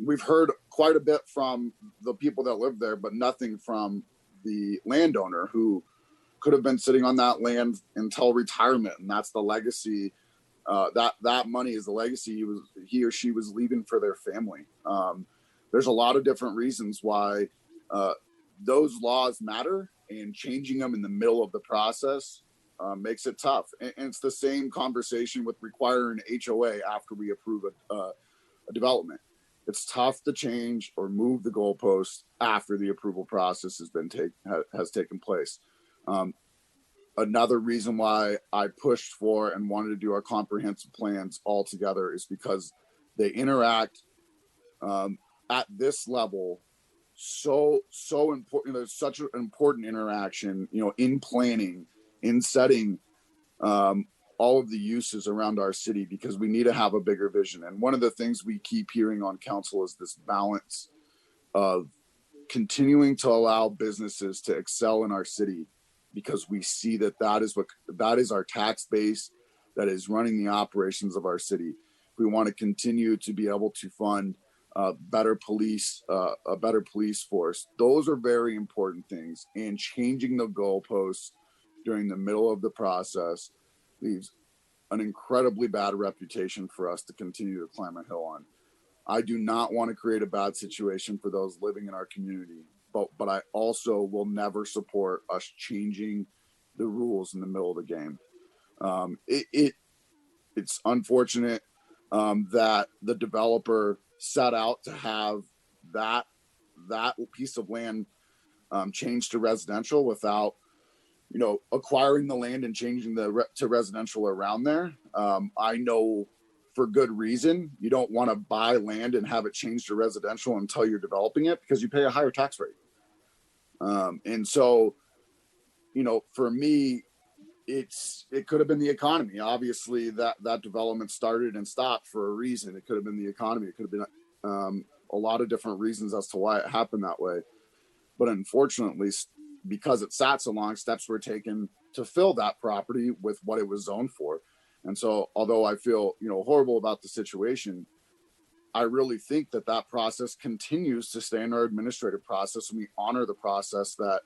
N: we've heard quite a bit from the people that live there, but nothing from the landowner who could have been sitting on that land until retirement. And that's the legacy. That money is the legacy he or she was leaving for their family. There's a lot of different reasons why those laws matter, and changing them in the middle of the process makes it tough. And it's the same conversation with requiring HOA after we approve a development. It's tough to change or move the goalposts after the approval process has taken place. another reason why I pushed for and wanted to do our comprehensive plans all together is because they interact at this level so important. There's such an important interaction, in planning, in setting all of the uses around our city, because we need to have a bigger vision. And one of the things we keep hearing on council is this balance of continuing to allow businesses to excel in our city, because we see that is our tax base that is running the operations of our city. We want to continue to be able to fund a better police force. Those are very important things, and changing the goalposts during the middle of the process leaves an incredibly bad reputation for us to continue to climb a hill on. I do not want to create a bad situation for those living in our community, but I also will never support us changing the rules in the middle of the game. It's unfortunate that the developer set out to have that piece of land changed to residential without acquiring the land and changing to residential around there. I know for good reason you don't want to buy land and have it changed to residential until you're developing it, because you pay a higher tax rate. And so, for me, it could have been the economy. Obviously that development started and stopped for a reason. It could have been the economy. It could have been a lot of different reasons as to why it happened that way. But unfortunately, because it sat so long, steps were taken to fill that property with what it was zoned for. And so, although I feel, horrible about the situation, I really think that process continues to stay in our administrative process, and we honor the process that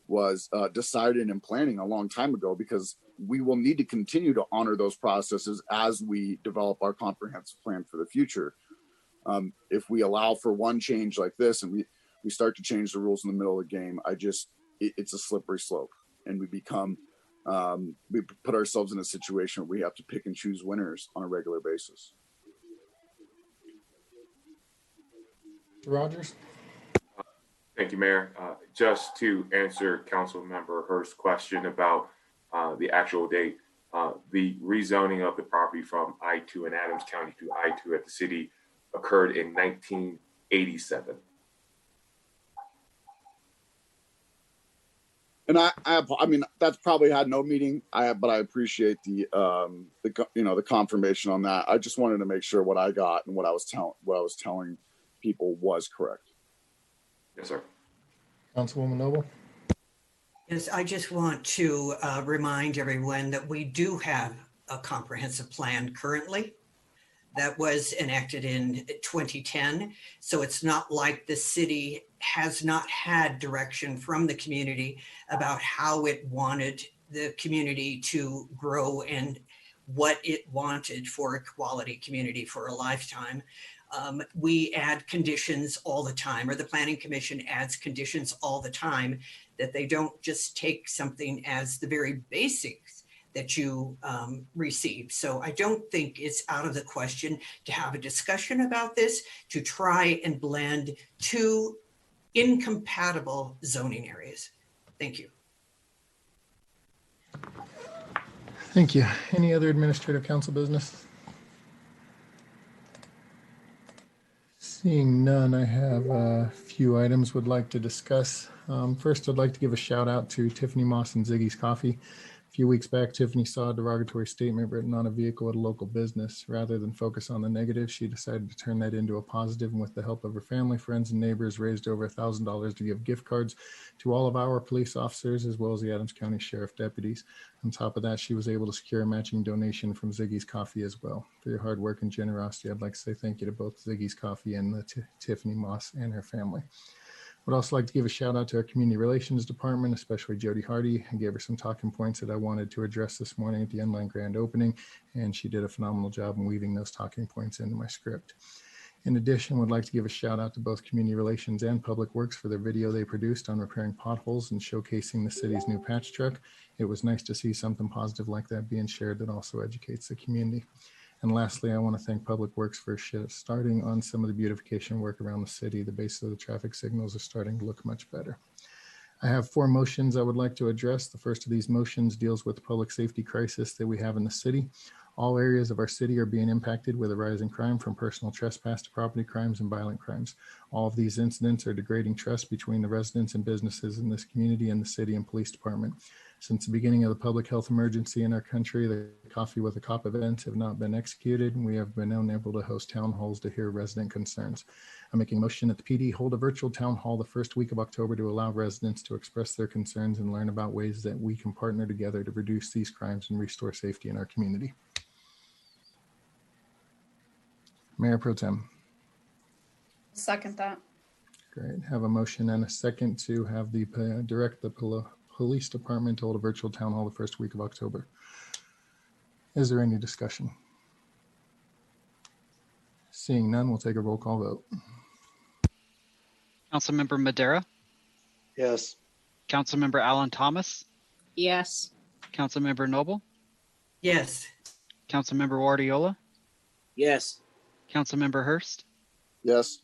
N: was decided in planning a long time ago, because we will need to continue to honor those processes as we develop our comprehensive plan for the future. If we allow for one change like this and we start to change the rules in the middle of the game, it's a slippery slope, and we put ourselves in a situation where we have to pick and choose winners on a regular basis.
C: Rogers.
F: Thank you, Mayor. Just to answer Council Member Hurst's question about the actual date, the rezoning of the property from I-2 in Adams County to I-2 at the city occurred in 1987.
N: And I mean, that's probably had no meaning. But I appreciate the confirmation on that. I just wanted to make sure what I got and what I was telling people was correct.
F: Yes, sir.
C: Councilwoman Noble.
O: Yes, I just want to remind everyone that we do have a comprehensive plan currently that was enacted in 2010. So it's not like the city has not had direction from the community about how it wanted the community to grow and what it wanted for a quality community for a lifetime. We add conditions all the time, or the Planning Commission adds conditions all the time, that they don't just take something as the very basics that you receive. So I don't think it's out of the question to have a discussion about this, to try and blend two incompatible zoning areas. Thank you.
C: Thank you. Any other administrative council business? Seeing none, I have a few items would like to discuss. First, I'd like to give a shout out to Tiffany Moss and Ziggy's Coffee. A few weeks back, Tiffany saw a derogatory statement written on a vehicle at a local business. Rather than focus on the negative, she decided to turn that into a positive, and with the help of her family, friends, and neighbors, raised over $1,000 to give gift cards to all of our police officers, as well as the Adams County Sheriff deputies. On top of that, she was able to secure a matching donation from Ziggy's Coffee as well. For your hard work and generosity, I'd like to say thank you to both Ziggy's Coffee and Tiffany Moss and her family. Would also like to give a shout out to our community relations department, especially Jody Hardy. I gave her some talking points that I wanted to address this morning at the Endline grand opening, and she did a phenomenal job in weaving those talking points into my script. In addition, would like to give a shout out to both community relations and public works for their video they produced on repairing potholes and showcasing the city's new patch truck. It was nice to see something positive like that being shared that also educates the community. And lastly, I want to thank Public Works for starting on some of the beautification work around the city. The base of the traffic signals are starting to look much better. I have 4 motions I would like to address. The first of these motions deals with the public safety crisis that we have in the city. All areas of our city are being impacted with a rise in crime, from personal trespass to property crimes and violent crimes. All of these incidents are degrading trust between the residents and businesses in this community and the city and police department. Since the beginning of the public health emergency in our country, the Coffee with a Cop events have not been executed, and we have been unable to host town halls to hear resident concerns. I'm making a motion that the PD hold a virtual town hall the first week of October to allow residents to express their concerns and learn about ways that we can partner together to reduce these crimes and restore safety in our community. Mayor Pro Tem.
H: Second that.
C: Great. Have a motion and a second to have the direct the police department to hold a virtual town hall the first week of October. Is there any discussion? Seeing none, we'll take a roll call vote.
A: Councilmember Madera,
V: Yes.
A: Councilmember Alan Thomas,
D: Yes.
A: Councilmember Noble,
O: Yes.
A: Councilmember Guardiola,
T: Yes.
A: Councilmember Hurst,
N: Yes.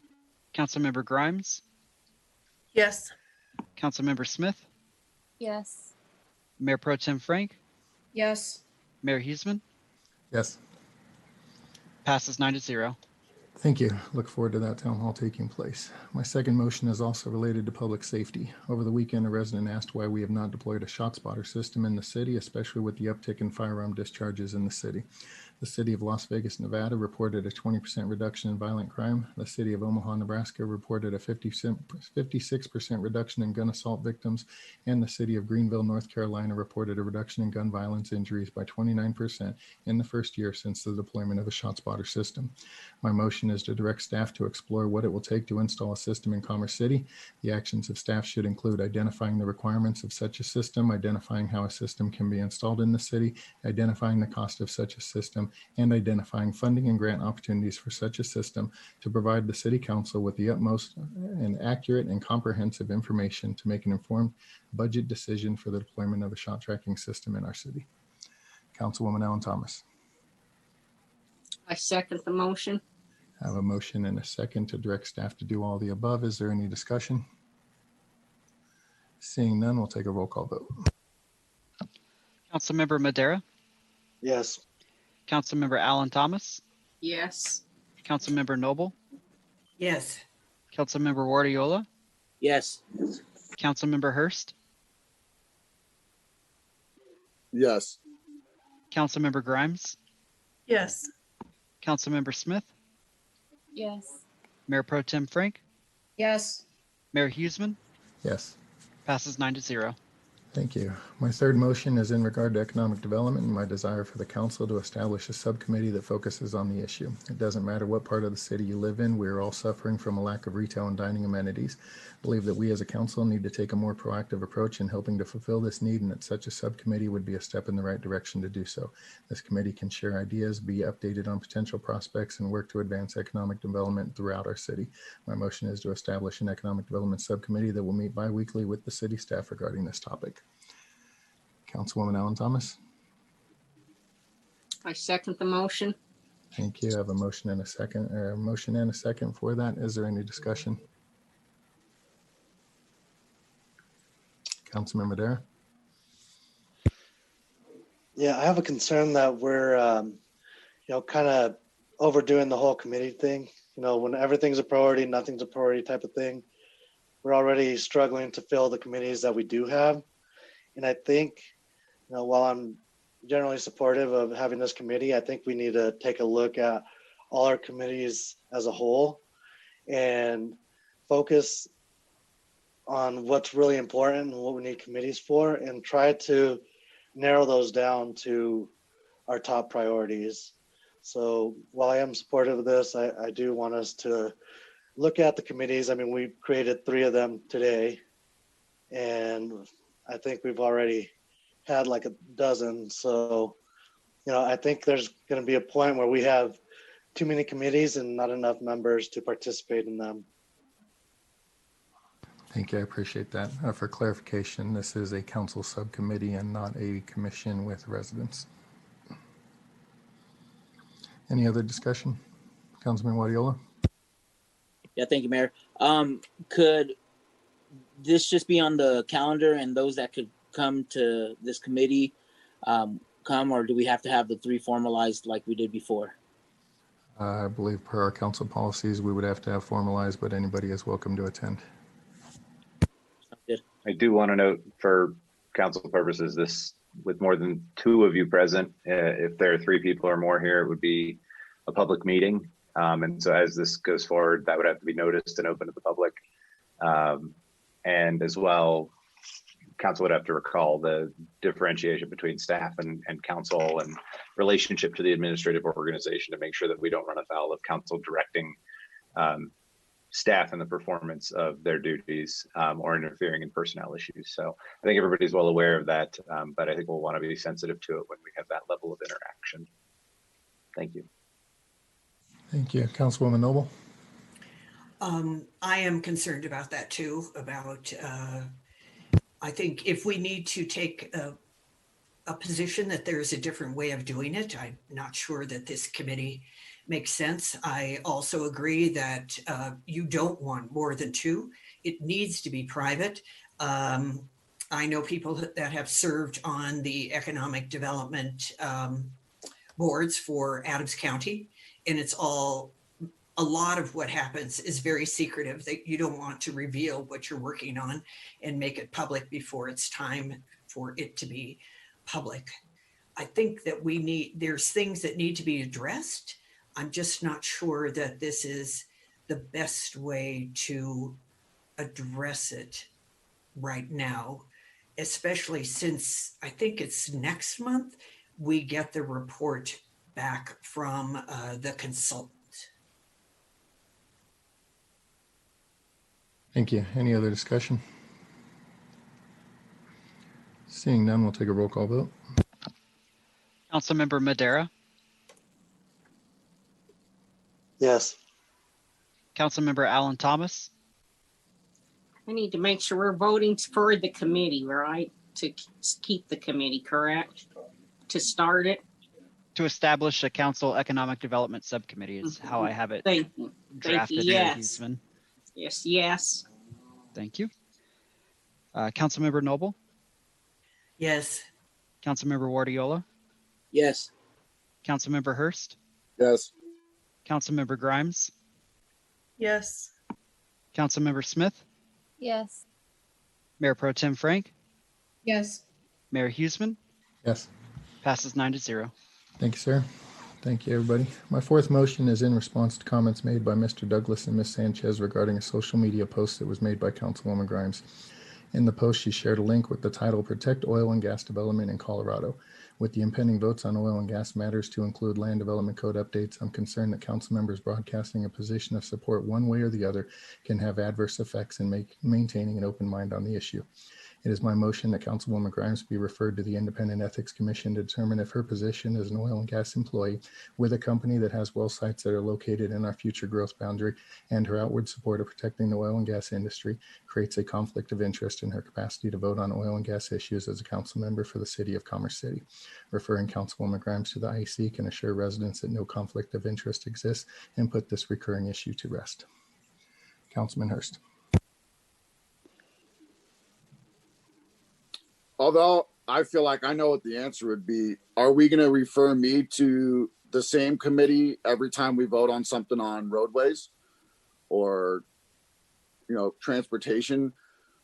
A: Councilmember Grimes,
B: Yes.
A: Councilmember Smith,
P: Yes.
A: Mayor Pro Tem Frank,
H: Yes.
A: Mayor Huseman.
C: Yes.
A: Passes 9-0.
C: Thank you. Look forward to that town hall taking place. My second motion is also related to public safety. Over the weekend, a resident asked why we have not deployed a shot spotter system in the city, especially with the uptick in firearm discharges in the city. The city of Las Vegas, Nevada reported a 20% reduction in violent crime. The city of Omaha, Nebraska reported a 56% reduction in gun assault victims. And the city of Greenville, North Carolina reported a reduction in gun violence injuries by 29% in the first year since the deployment of a shot spotter system. My motion is to direct staff to explore what it will take to install a system in Commerce City. The actions of staff should include identifying the requirements of such a system, identifying how a system can be installed in the city, identifying the cost of such a system, and identifying funding and grant opportunities for such a system to provide the City Council with the utmost and accurate and comprehensive information to make an informed budget decision for the deployment of a shot tracking system in our city. Councilwoman Ellen Thomas.
D: I second the motion.
C: I have a motion and a second to direct staff to do all the above. Is there any discussion? Seeing none, we'll take a roll call vote.
A: Councilmember Madera,
V: Yes.
A: Councilmember Alan Thomas,
D: Yes.
A: Councilmember Noble,
O: Yes.
A: Councilmember Guardiola,
T: Yes.
A: Councilmember Hurst,
N: Yes.
A: Councilmember Grimes,
B: Yes.
A: Councilmember Smith,
P: Yes.
A: Mayor Pro Tem Frank,
H: Yes.
A: Mayor Huseman.
C: Yes.
A: Passes 9-0.
C: Thank you. My third motion is in regard to economic development and my desire for the council to establish a subcommittee that focuses on the issue. It doesn't matter what part of the city you live in, we are all suffering from a lack of retail and dining amenities. I believe that we as a council need to take a more proactive approach in helping to fulfill this need, and that such a subcommittee would be a step in the right direction to do so. This committee can share ideas, be updated on potential prospects, and work to advance economic development throughout our city. My motion is to establish an economic development subcommittee that will meet bi-weekly with the city staff regarding this topic. Councilwoman Ellen Thomas.
D: I second the motion.
C: Thank you. I have a motion and a second, for that. Is there any discussion? Councilmember Dare.
V: Yeah, I have a concern that we're, kind of overdoing the whole committee thing. When everything's a priority, nothing's a priority type of thing. We're already struggling to fill the committees that we do have. And I think, while I'm generally supportive of having this committee, I think we need to take a look at all our committees as a whole and focus on what's really important and what we need committees for, and try to narrow those down to our top priorities. So while I am supportive of this, I do want us to look at the committees. I mean, we created 3 of them today, and I think we've already had like a dozen. So, I think there's going to be a point where we have too many committees and not enough members to participate in them.
C: Thank you. I appreciate that. For clarification, this is a council subcommittee and not a commission with residents. Any other discussion? Councilman Guardiola?
T: Yeah, thank you, Mayor. Could this just be on the calendar and those that could come to this committee come, or do we have to have the 3 formalized like we did before?
C: I believe per our council policies, we would have to have formalized, but anybody is welcome to attend.
E: I do want to note for council purposes, this with more than 2 of you present, if there are 3 people or more here, it would be a public meeting. And so as this goes forward, that would have to be noticed and open to the public. And as well, council would have to recall the differentiation between staff and council and relationship to the administrative organization to make sure that we don't run afoul of council directing staff in the performance of their duties or interfering in personnel issues. So I think everybody's well aware of that, but I think we'll want to be sensitive to it when we have that level of interaction. Thank you.
C: Thank you. Councilwoman Noble.
O: I am concerned about that too, about I think if we need to take a position that there is a different way of doing it, I'm not sure that this committee makes sense. I also agree that you don't want more than 2. It needs to be private. I know people that have served on the economic development boards for Adams County, and it's all, a lot of what happens is very secretive, that you don't want to reveal what you're working on and make it public before it's time for it to be public. I think that there's things that need to be addressed. I'm just not sure that this is the best way to address it right now, especially since I think it's next month we get the report back from the consultant.
C: Thank you. Any other discussion? Seeing none, we'll take a roll call vote.
A: Councilmember Madera,
V: Yes.
A: Councilmember Alan Thomas,
D: I need to make sure we're voting for the committee, right? To keep the committee, correct? To start it?
A: to establish a council economic development subcommittee is how I have it
D: Thank you.
A: drafted.
D: Yes.
A: Huesman.
D: Yes, yes.
A: Thank you. Councilmember Noble,
O: Yes.
A: Councilmember Guardiola,
T: Yes.
A: Councilmember Hurst,
N: Yes.
A: Councilmember Grimes,
B: Yes.
A: Councilmember Smith,
P: Yes.
A: Mayor Pro Tem Frank,
H: Yes.
A: Mayor Huesman,
C: Yes.
A: passes 9-0.
C: Thank you, sir. Thank you, everybody. My 4th motion is in response to comments made by Mr. Douglas and Ms. Sanchez regarding a social media post that was made by Councilwoman Grimes. In the post, she shared a link with the title Protect Oil and Gas Development in Colorado. With the impending votes on oil and gas matters to include land development code updates, I'm concerned that council members broadcasting a position of support one way or the other can have adverse effects in maintaining an open mind on the issue. It is my motion that Councilwoman Grimes be referred to the Independent Ethics Commission to determine if her position as an oil and gas employee with a company that has well sites that are located in our future growth boundary and her outward support of protecting the oil and gas industry creates a conflict of interest in her capacity to vote on oil and gas issues as a council member for the city of Commerce City. Referring Councilwoman Grimes to the IEC can assure residents that no conflict of interest exists and put this recurring issue to rest. Councilman Hurst.
N: Although I feel like I know what the answer would be, are we going to refer me to the same committee every time we vote on something on roadways or, transportation?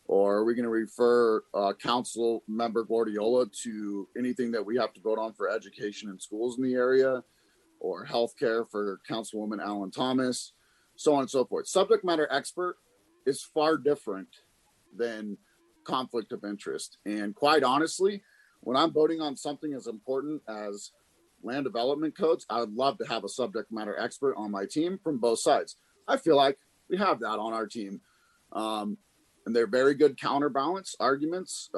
N: Or are we going to refer Council Member Guardiola to anything that we have to vote on for education and schools in the area, or healthcare for Councilwoman Alan Thomas, so on and so forth? Subject matter expert is far different than conflict of interest. And quite honestly, when I'm voting on something as important as land development codes, I would love to have a subject matter expert on my team from both sides. I feel like we have that on our team. And they're very good counterbalance arguments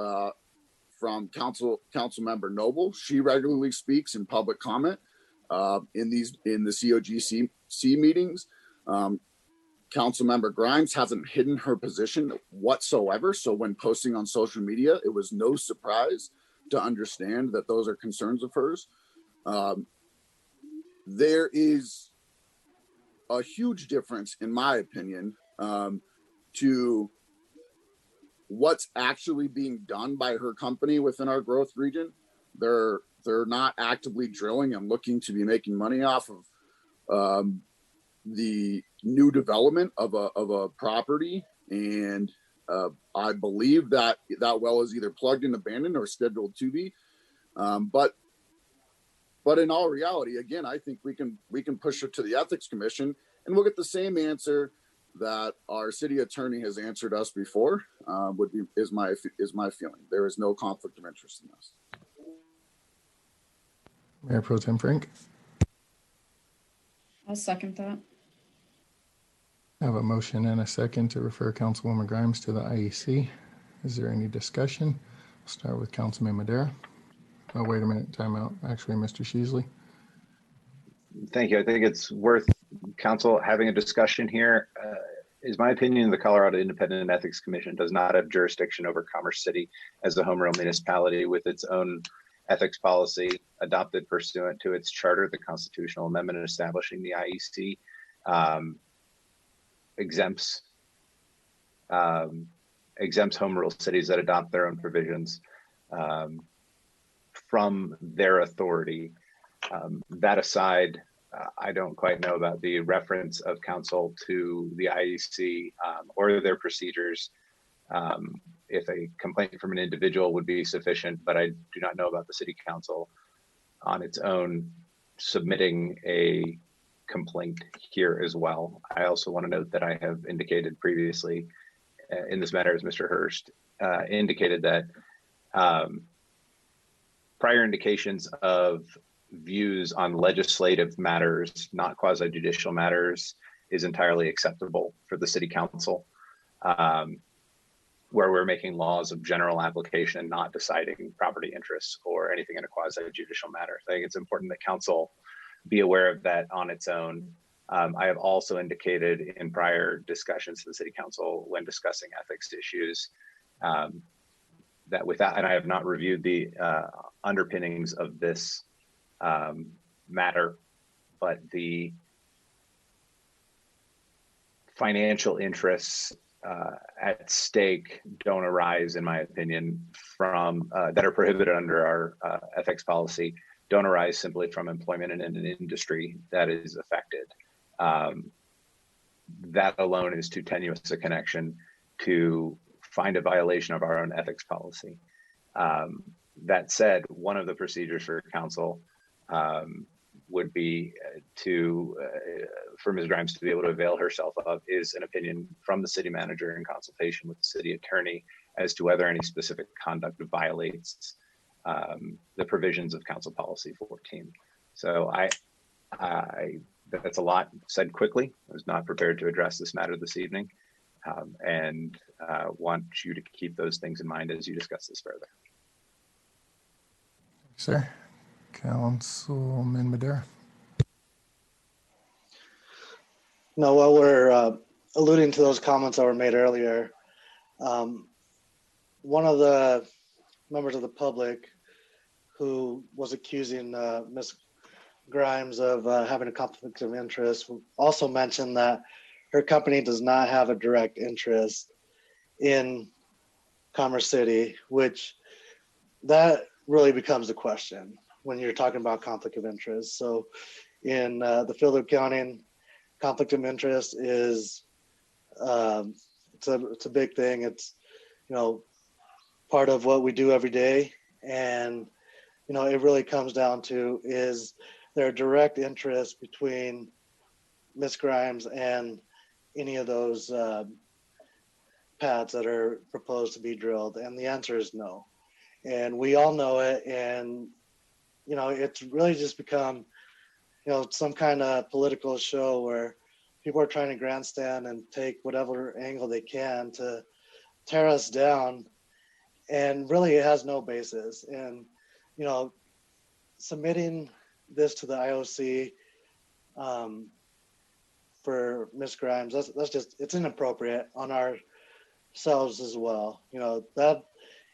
N: from Council Member Noble. She regularly speaks in public comment in the COGC meetings. Councilmember Grimes hasn't hidden her position whatsoever. So when posting on social media, it was no surprise to understand that those are concerns of hers. There is a huge difference, in my opinion, to what's actually being done by her company within our growth region. They're not actively drilling and looking to be making money off of the new development of a property. And I believe that well is either plugged and abandoned or scheduled to be. But in all reality, again, I think we can push it to the Ethics Commission, and we'll get the same answer that our city attorney has answered us before. Is my feeling. There is no conflict of interest in this.
C: Mayor Pro Tem Frank.
H: I'll second that.
C: I have a motion and a second to refer Councilwoman Grimes to the IEC. Is there any discussion? I'll start with Councilman Madera. Oh, wait a minute, time out. Actually, Mr. Sheasley.
E: Thank you. I think it's worth council having a discussion here. Is my opinion, the Colorado Independent Ethics Commission does not have jurisdiction over Commerce City as a home rule municipality with its own ethics policy adopted pursuant to its charter. The constitutional amendment establishing the IEC exempts home rule cities that adopt their own provisions from their authority. That aside, I don't quite know about the reference of council to the IEC or their procedures. If a complaint from an individual would be sufficient, but I do not know about the city council on its own submitting a complaint here as well. I also want to note that I have indicated previously in this matter, as Mr. Hurst indicated, that prior indications of views on legislative matters, not quasi-judicial matters, is entirely acceptable for the city council, where we're making laws of general application, not deciding property interests or anything in a quasi-judicial matter. I think it's important that council be aware of that on its own. I have also indicated in prior discussions to the city council when discussing ethics issues that without, and I have not reviewed the underpinnings of this matter, but the financial interests at stake don't arise, in my opinion, from that are prohibited under our ethics policy, don't arise simply from employment in an industry that is affected. That alone is too tenuous a connection to find a violation of our own ethics policy. That said, one of the procedures for council would be for Ms. Grimes to be able to avail herself of is an opinion from the city manager in consultation with the city attorney as to whether any specific conduct violates the provisions of council policy 14. So that's a lot said quickly. I was not prepared to address this matter this evening, and want you to keep those things in mind as you discuss this further.
C: Sir. Councilman Madera.
V: No, while we're alluding to those comments that were made earlier, one of the members of the public who was accusing Ms. Grimes of having a conflict of interest also mentioned that her company does not have a direct interest in Commerce City, which that really becomes the question when you're talking about conflict of interest. So in the field of accounting, conflict of interest is it's a big thing. It's, you know, part of what we do every day. And, you know, it really comes down to, is there a direct interest between Ms. Grimes and any of those pads that are proposed to be drilled? And the answer is no. And we all know it. And, you know, it's really just become, you know, some kind of political show where people are trying to grandstand and take whatever angle they can to tear us down. And really it has no basis. And, you know, submitting this to the IOC for Ms. Grimes, that's just, it's inappropriate on ourselves as well. You know, that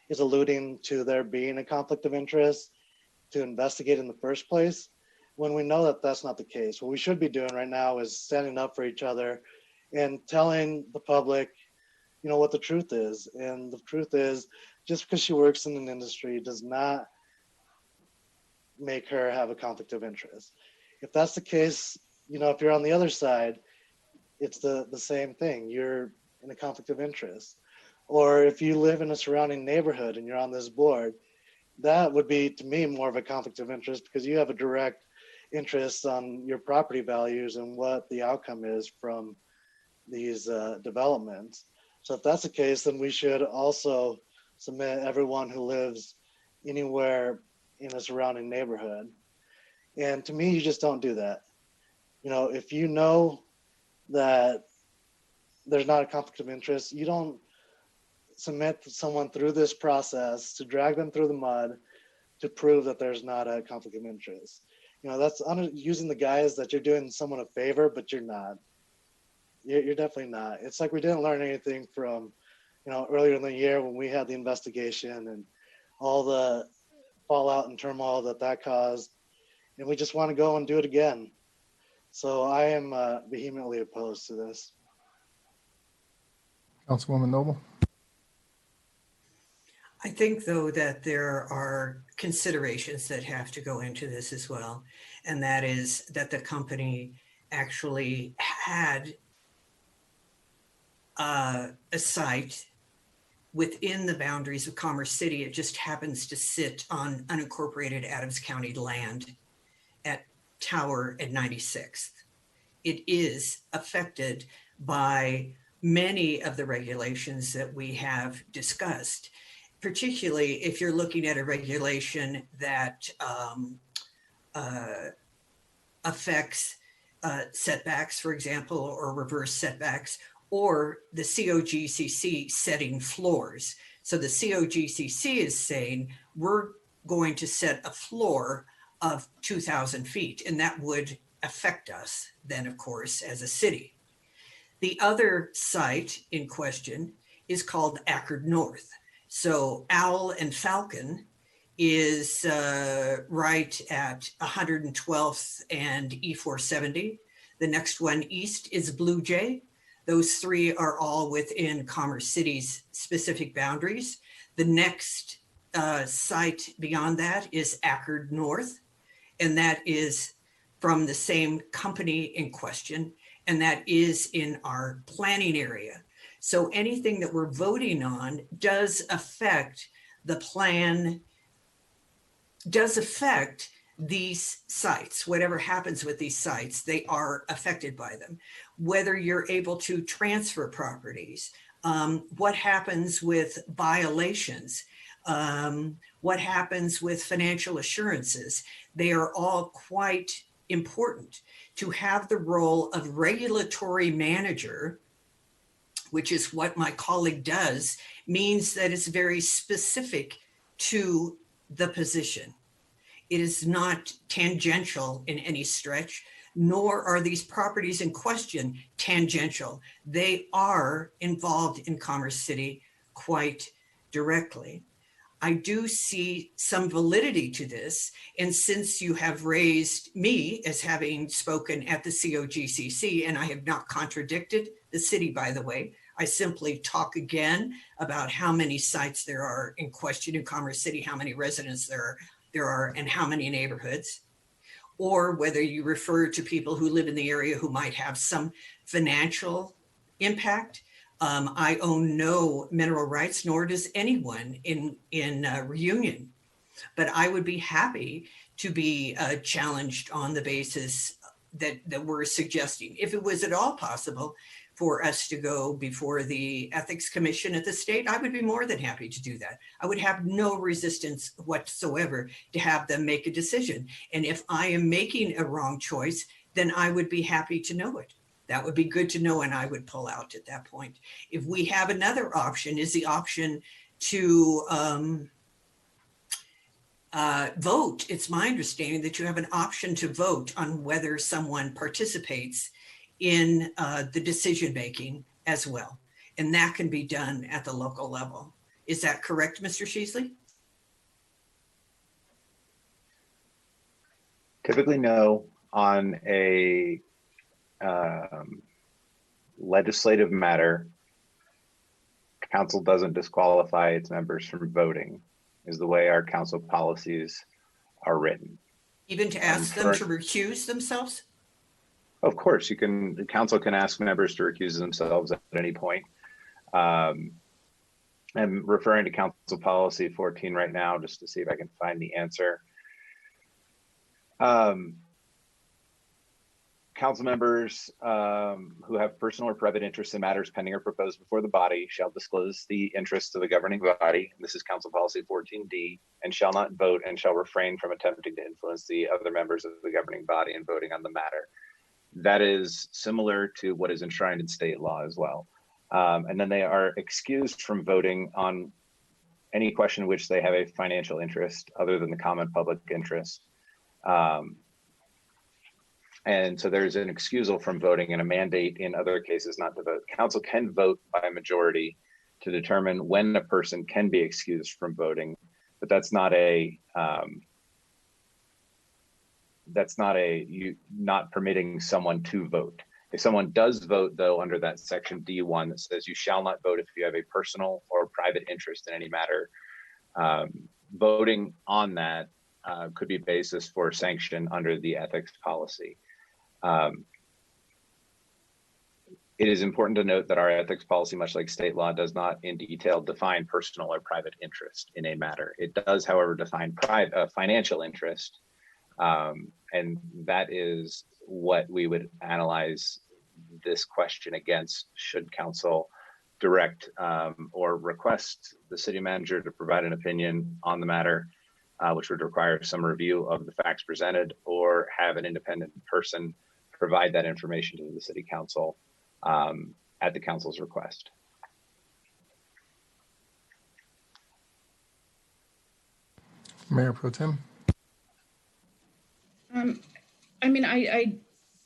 V: is alluding to there being a conflict of interest to investigate in the first place, when we know that that's not the case. What we should be doing right now is standing up for each other and telling the public, you know, what the truth is. And the truth is, just because she works in an industry does not make her have a conflict of interest. If that's the case, you know, if you're on the other side, it's the same thing. You're in a conflict of interest. Or if you live in a surrounding neighborhood and you're on this board, that would be, to me, more of a conflict of interest because you have a direct interest on your property values and what the outcome is from these developments. So if that's the case, then we should also submit everyone who lives anywhere in a surrounding neighborhood. And to me, you just don't do that. You know, if you know that there's not a conflict of interest, you don't submit someone through this process to drag them through the mud to prove that there's not a conflict of interest. You know, that's using the guise that you're doing someone a favor, but you're not. You're definitely not. It's like we didn't learn anything from, you know, earlier in the year when we had the investigation and all the fallout and turmoil that caused, and we just want to go and do it again. So I am vehemently opposed to this.
C: Councilwoman Noble.
O: I think, though, that there are considerations that have to go into this as well. And that is that the company actually had a site within the boundaries of Commerce City. It just happens to sit on unincorporated Adams County land at Tower at 96th. It is affected by many of the regulations that we have discussed, particularly if you're looking at a regulation that affects setbacks, for example, or reverse setbacks, or the COGCC setting floors. So the COGCC is saying we're going to set a floor of 2,000 feet, and that would affect us then, of course, as a city. The other site in question is called Ackerd North. So Owl and Falcon is right at 112th and E470. The next one east is Blue Jay. Those three are all within Commerce City's specific boundaries. The next site beyond that is Ackerd North, and that is from the same company in question, and that is in our planning area. So anything that we're voting on does affect the plan, does affect these sites. Whatever happens with these sites, they are affected by them. Whether you're able to transfer properties, what happens with violations, what happens with financial assurances, they are all quite important. To have the role of regulatory manager, which is what my colleague does, means that it's very specific to the position. It is not tangential in any stretch, nor are these properties in question tangential. They are involved in Commerce City quite directly. I do see some validity to this. And since you have raised me as having spoken at the COGCC, and I have not contradicted the city, by the way, I simply talk again about how many sites there are in question in Commerce City, how many residents there are, and how many neighborhoods, or whether you refer to people who live in the area who might have some financial impact. I own no mineral rights, nor does anyone in Reunion, but I would be happy to be challenged on the basis that we're suggesting. If it was at all possible for us to go before the Ethics Commission at the state, I would be more than happy to do that. I would have no resistance whatsoever to have them make a decision. And if I am making a wrong choice, then I would be happy to know it. That would be good to know, and I would pull out at that point. If we have another option, is the option to vote. It's my understanding that you have an option to vote on whether someone participates in the decision-making as well. And that can be done at the local level. Is that correct, Mr. Sheasley?
E: Typically, no. On a legislative matter, council doesn't disqualify its members from voting, is the way our council policies are written.
O: Even to ask them to recuse themselves?
E: Of course, the council can ask members to recuse themselves at any point. I'm referring to council policy 14 right now, just to see if I can find the answer. Council members who have personal or private interests in matters pending or proposed before the body shall disclose the interests of the governing body. This is council policy 14D, and shall not vote and shall refrain from attempting to influence the other members of the governing body in voting on the matter. That is similar to what is enshrined in state law as well. And then they are excused from voting on any question in which they have a financial interest other than the common public interest. And so there's an excusal from voting and a mandate in other cases not to vote. Council can vote by a majority to determine when a person can be excused from voting, but that's not not permitting someone to vote. If someone does vote, though, under that section D1 that says you shall not vote if you have a personal or private interest in any matter, voting on that could be basis for sanction under the ethics policy. It is important to note that our ethics policy, much like state law, does not in detail define personal or private interest in a matter. It does, however, define financial interest, and that is what we would analyze this question against should council direct or request the city manager to provide an opinion on the matter, which would require some review of the facts presented, or have an independent person provide that information to the city council at the council's request.
C: Mayor Pro Tem.
H: I mean, I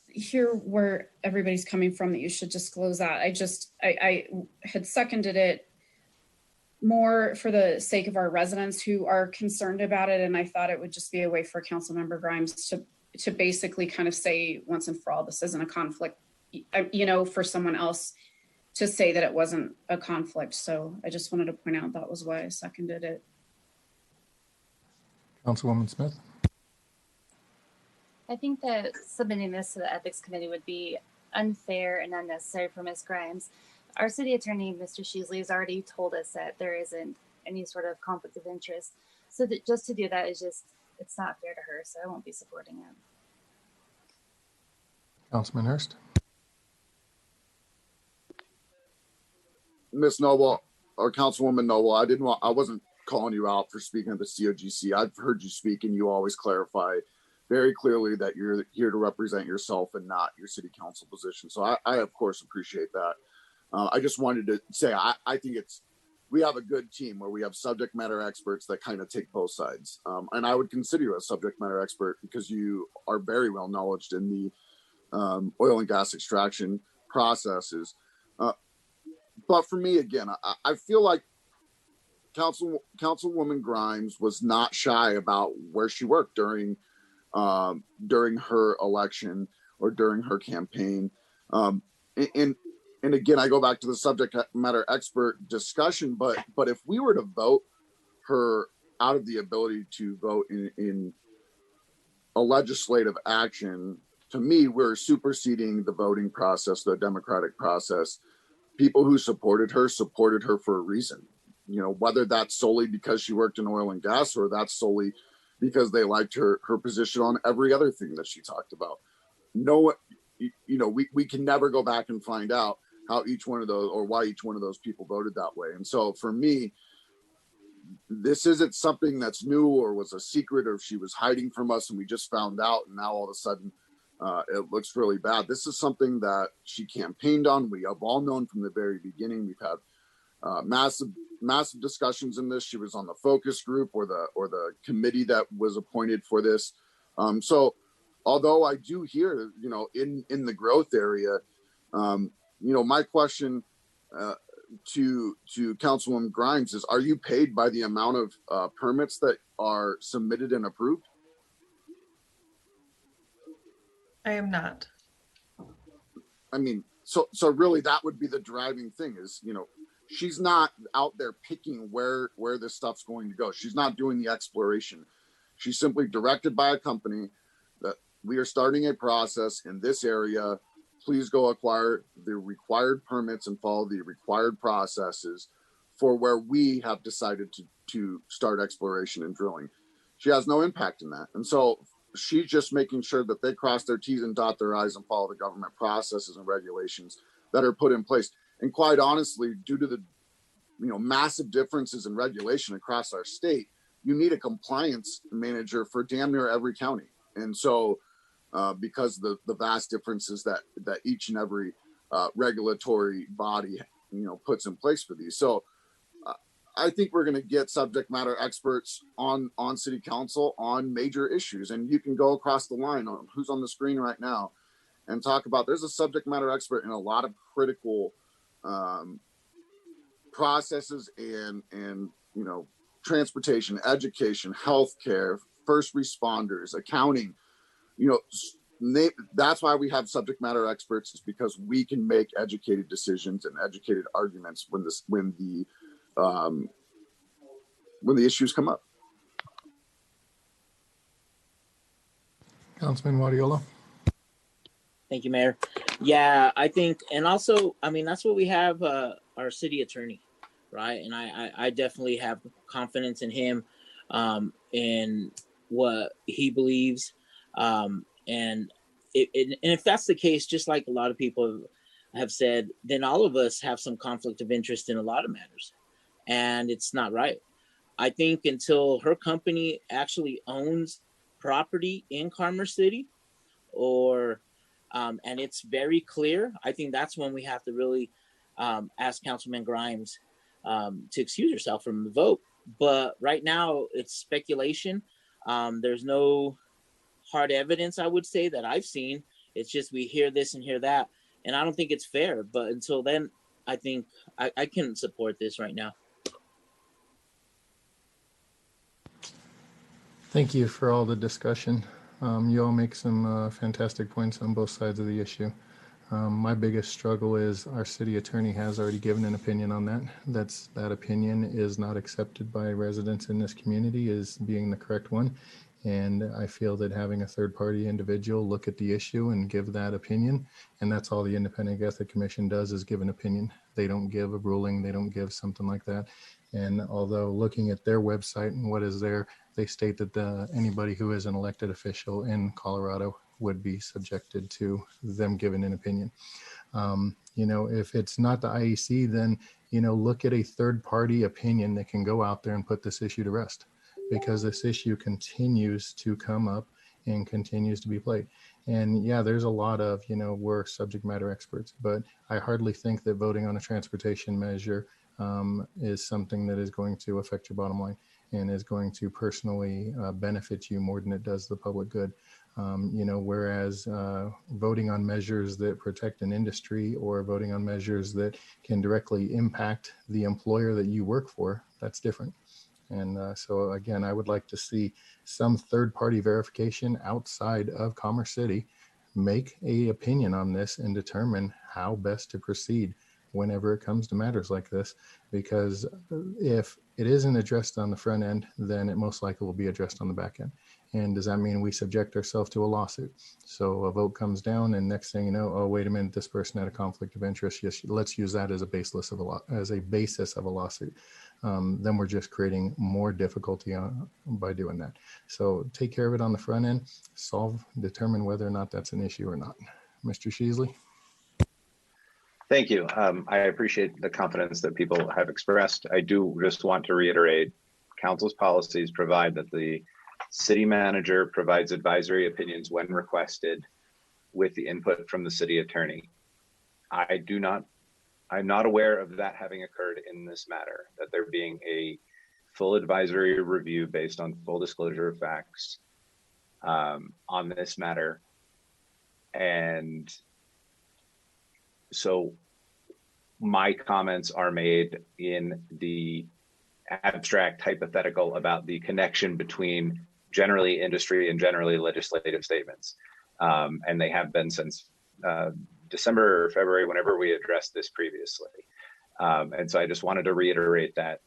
H: hear where everybody's coming from, that you should disclose that. I had seconded it more for the sake of our residents who are concerned about it. And I thought it would just be a way for Councilmember Grimes to basically kind of say once and for all, this isn't a conflict, you know, for someone else to say that it wasn't a conflict. So I just wanted to point out that was why I seconded it.
C: Councilwoman Smith.
P: I think that submitting this to the ethics committee would be unfair and unnecessary for Ms. Grimes. Our city attorney, Mr. Sheasley, has already told us that there isn't any sort of conflict of interest. So that just to do that is just, it's not fair to her. So I won't be supporting it.
C: Councilman Hurst.
N: Ms. Noble or Councilwoman Noble, I wasn't calling you out for speaking at the COGC. I've heard you speak and you always clarify very clearly that you're here to represent yourself and not your city council position. So I of course appreciate that. I just wanted to say, I think we have a good team where we have subject matter experts that kind of take both sides. And I would consider you a subject matter expert because you are very well knowledgeable in the oil and gas extraction processes. But for me, again, I feel like Councilwoman Grimes was not shy about where she worked during her election or during her campaign. And again, I go back to the subject matter expert discussion, but if we were to vote her out of the ability to vote in a legislative action, to me, we're superseding the voting process, the democratic process. People who supported her for a reason. You know, whether that's solely because she worked in oil and gas or that's solely because they liked her position on every other thing that she talked about. No, you know, we can never go back and find out how each one of those or why each one of those people voted that way. And so for me, this isn't something that's new or was a secret or she was hiding from us and we just found out and now all of a sudden it looks really bad. This is something that she campaigned on. We have all known from the very beginning. We've had massive discussions in this. She was on the focus group or the committee that was appointed for this. So although I do hear, you know, in the growth area, you know, my question to Councilwoman Grimes is, are you paid by the amount of permits that are submitted and approved?
B: I am not.
N: I mean, so really that would be the driving thing is, you know, she's not out there picking where this stuff's going to go. She's not doing the exploration. She's simply directed by a company that we are starting a process in this area. Please go acquire the required permits and follow the required processes for where we have decided to start exploration and drilling. She has no impact in that. And so she's just making sure that they cross their T's and dot their I's and follow the government processes and regulations that are put in place. And quite honestly, due to the massive differences in regulation across our state, you need a compliance manager for damn near every county. And so because the vast differences that each and every regulatory body puts in place for these. So I think we're going to get subject matter experts on city council on major issues, and you can go across the line on who's on the screen right now and talk about, there's a subject matter expert in a lot of critical processes and transportation, education, healthcare, first responders, accounting. That's why we have subject matter experts, is because we can make educated decisions and educated arguments when the issues come up.
C: Councilman Wadiola.
T: Thank you, Mayor. Yeah, I think, and also, I mean, that's what we have our city attorney, right? And I definitely have confidence in him, in what he believes. And if that's the case, just like a lot of people have said, then all of us have some conflict of interest in a lot of matters. And it's not right. I think until her company actually owns property in Commerce City, or and it's very clear, I think that's when we have to really ask Councilman Grimes to excuse herself from the vote. But right now it's speculation. There's no hard evidence, I would say, that I've seen. It's just we hear this and hear that, and I don't think it's fair. But until then, I think I can support this right now.
C: Thank you for all the discussion. You all make some fantastic points on both sides of the issue. My biggest struggle is our city attorney has already given an opinion on that. That opinion is not accepted by residents in this community as being the correct one. And I feel that having a third party individual look at the issue and give that opinion, and that's all the Independent Ethics Commission does, is give an opinion. They don't give a ruling, they don't give something like that. And although looking at their website and what is there, they state that anybody who is an elected official in Colorado would be subjected to them giving an opinion. If it's not the IEC, then, look at a third party opinion that can go out there and put this issue to rest, because this issue continues to come up and continues to be played. And yeah, there's a lot of, we're subject matter experts, but I hardly think that voting on a transportation measure is something that is going to affect your bottom line and is going to personally benefit you more than it does the public good. Whereas voting on measures that protect an industry or voting on measures that can directly impact the employer that you work for, that's different. And so again, I would like to see some third-party verification outside of Commerce City make an opinion on this and determine how best to proceed whenever it comes to matters like this. Because if it isn't addressed on the front end, then it most likely will be addressed on the back end. And does that mean we subject ourselves to a lawsuit? So a vote comes down, and next thing you know, oh, wait a minute, this person had a conflict of interest. Yes, let's use that as a basis of a lawsuit. Then we're just creating more difficulty by doing that. So take care of it on the front end, determine whether or not that's an issue or not. Mr. Sheasley.
E: Thank you. I appreciate the confidence that people have expressed. I do just want to reiterate, council's policies provide that the city manager provides advisory opinions when requested with the input from the city attorney. I'm not aware of that having occurred in this matter, that there being a full advisory review based on full disclosure of facts on this matter. And so my comments are made in the abstract hypothetical about the connection between generally industry and generally legislative statements. And they have been since December or February, whenever we addressed this previously. And so I just wanted to reiterate that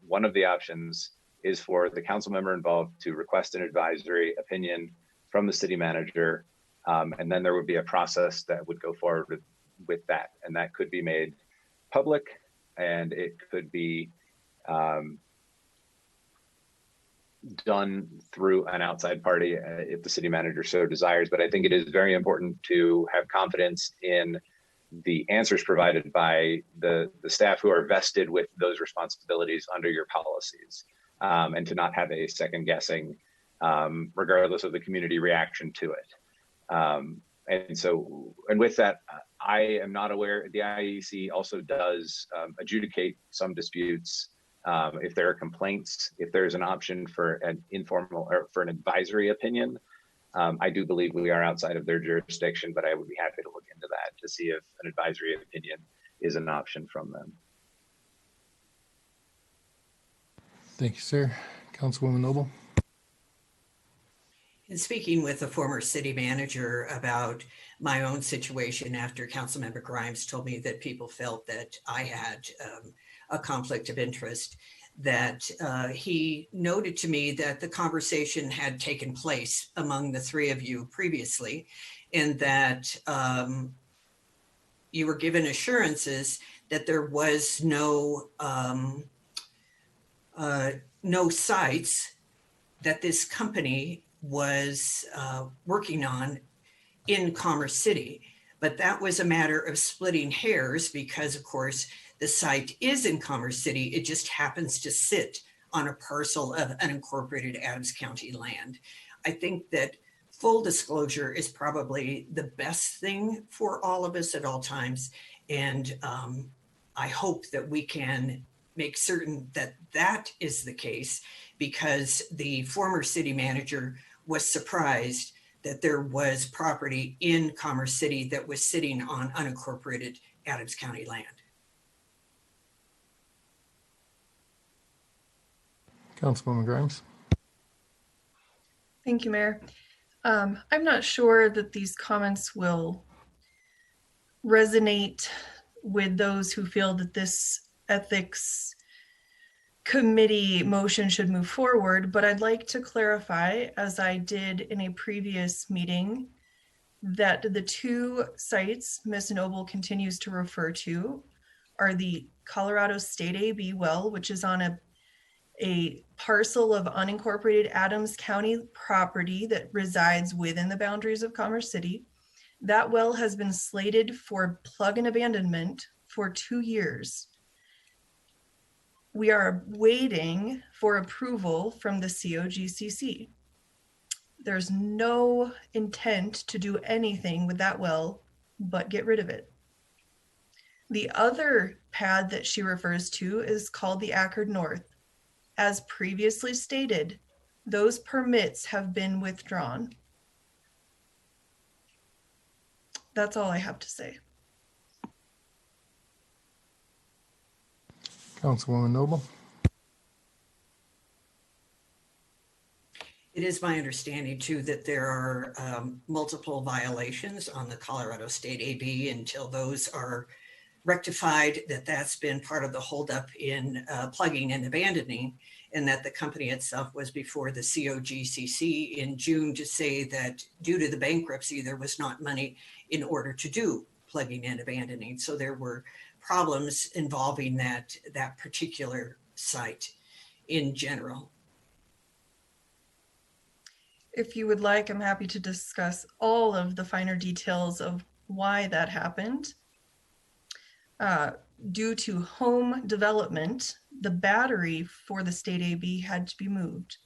E: one of the options is for the council member involved to request an advisory opinion from the city manager. And then there would be a process that would go forward with that. And that could be made public, and it could be done through an outside party if the city manager so desires. But I think it is very important to have confidence in the answers provided by the staff who are vested with those responsibilities under your policies, and to not have a second guessing regardless of the community reaction to it. And with that, I am not aware, the IEC also does adjudicate some disputes. If there are complaints, if there's an option for an informal or for an advisory opinion, I do believe we are outside of their jurisdiction, but I would be happy to look into that to see if an advisory opinion is an option from them.
C: Thank you, sir. Councilwoman Noble.
O: In speaking with a former city manager about my own situation after Councilmember Grimes told me that people felt that I had a conflict of interest, that he noted to me that the conversation had taken place among the three of you previously, and that you were given assurances that there was no sites that this company was working on in Commerce City. But that was a matter of splitting hairs because, of course, the site is in Commerce City. It just happens to sit on a parcel of unincorporated Adams County land. I think that full disclosure is probably the best thing for all of us at all times. And I hope that we can make certain that that is the case, because the former city manager was surprised that there was property in Commerce City that was sitting on unincorporated Adams County land.
C: Councilwoman Grimes.
B: Thank you, Mayor. I'm not sure that these comments will resonate with those who feel that this ethics committee motion should move forward, but I'd like to clarify, as I did in a previous meeting, that the two sites Ms. Noble continues to refer to are the Colorado State AB well, which is on a parcel of unincorporated Adams County property that resides within the boundaries of Commerce City. That well has been slated for plug and abandonment for 2 years. We are waiting for approval from the COGCC. There's no intent to do anything with that well, but get rid of it. The other pad that she refers to is called the Ackerd North. As previously stated, those permits have been withdrawn. That's all I have to say.
C: Councilwoman Noble.
O: It is my understanding too that there are multiple violations on the Colorado State AB. Until those are rectified, that's been part of the holdup in plugging and abandoning, and that the company itself was before the COGCC in June to say that due to the bankruptcy, there was not money in order to do plugging and abandoning. So there were problems involving that particular site in general.
B: If you would like, I'm happy to discuss all of the finer details of why that happened. Due to home development, the battery for the State AB had to be moved.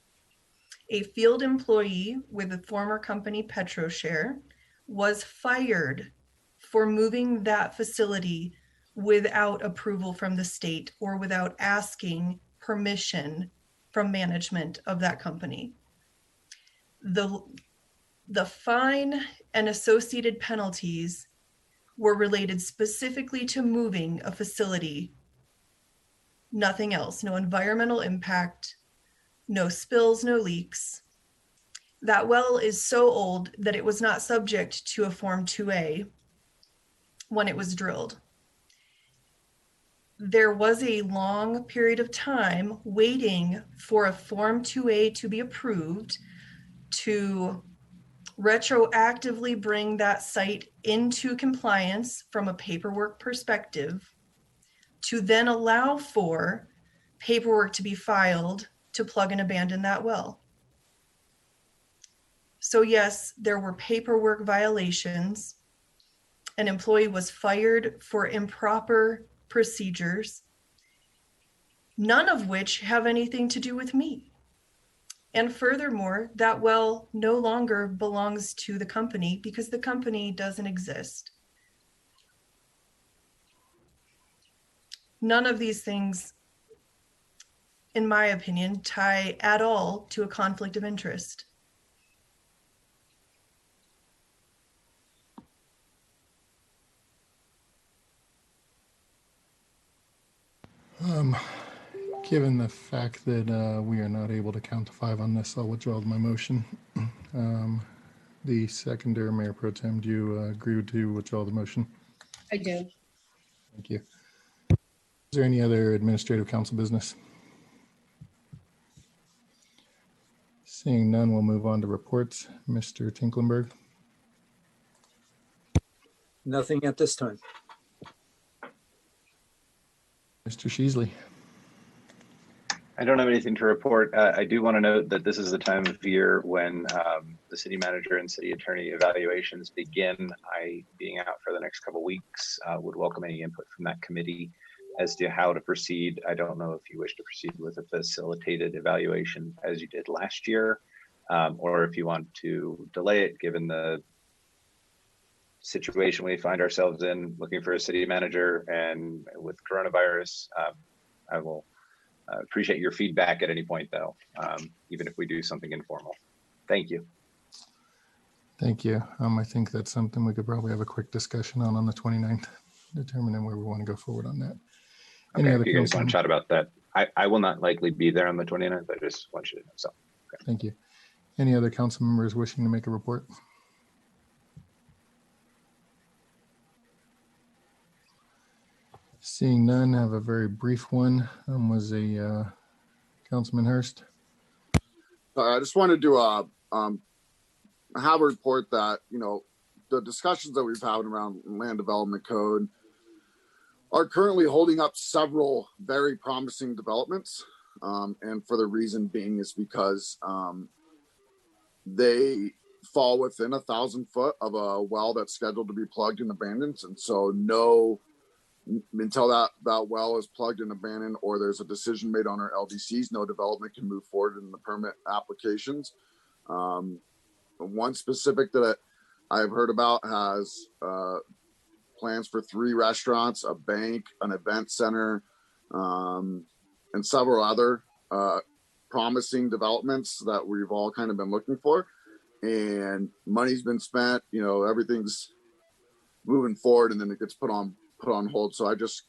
B: A field employee with the former company PetroShare was fired for moving that facility without approval from the state or without asking permission from management of that company. The fine and associated penalties were related specifically to moving a facility, nothing else, no environmental impact, no spills, no leaks. That well is so old that it was not subject to a Form 2A when it was drilled. there was a long period of time waiting for a Form 2A to be approved to retroactively bring that site into compliance from a paperwork perspective, to then allow for paperwork to be filed to plug and abandon that well. So yes, there were paperwork violations. An employee was fired for improper procedures, none of which have anything to do with me. And furthermore, that well no longer belongs to the company because the company doesn't exist. None of these things, in my opinion, tie at all to a conflict of interest.
C: Given the fact that we are not able to count to 5 on this, I'll withdraw my motion. The seconder, Mayor Pro Tem, do you agree to withdraw the motion?
H: I do.
C: Thank you. Is there any other administrative council business? Seeing none, we'll move on to reports. Mr. Tinklenberg.
R: Nothing at this time.
C: Mr. Sheasley.
E: I don't have anything to report. I do want to note that this is the time of year when the city manager and city attorney evaluations begin. I, being out for the next couple of weeks, would welcome any input from that committee as to how to proceed. I don't know if you wish to proceed with a facilitated evaluation as you did last year, or if you want to delay it given the situation we find ourselves in looking for a city manager and with coronavirus. I will appreciate your feedback at any point though, even if we do something informal. Thank you.
C: Thank you. I think that's something we could probably have a quick discussion on the 29th, determining where we want to go forward on that. Any
E: Okay,
C: other
E: if you guys want to
C: council?
E: chat about that, I will not likely be there on the 29th. I just want you to know. So, okay.
C: Thank you. Any other council members wishing to make a report? Seeing none, I have a very brief one. Was a Councilman Hurst.
N: I just wanted to have a report that, you know, the discussions that we've had around land development code are currently holding up several very promising developments. And for the reason being is because they fall within 1,000 foot of a well that's scheduled to be plugged and abandoned. And so until that well is plugged and abandoned or there's a decision made on our LDCs, no development can move forward in the permit applications. One specific that I've heard about has plans for 3 restaurants, a bank, an event center, and several other promising developments that we've all kind of been looking for. And money's been spent, you know, everything's moving forward and then it gets put on hold. So I just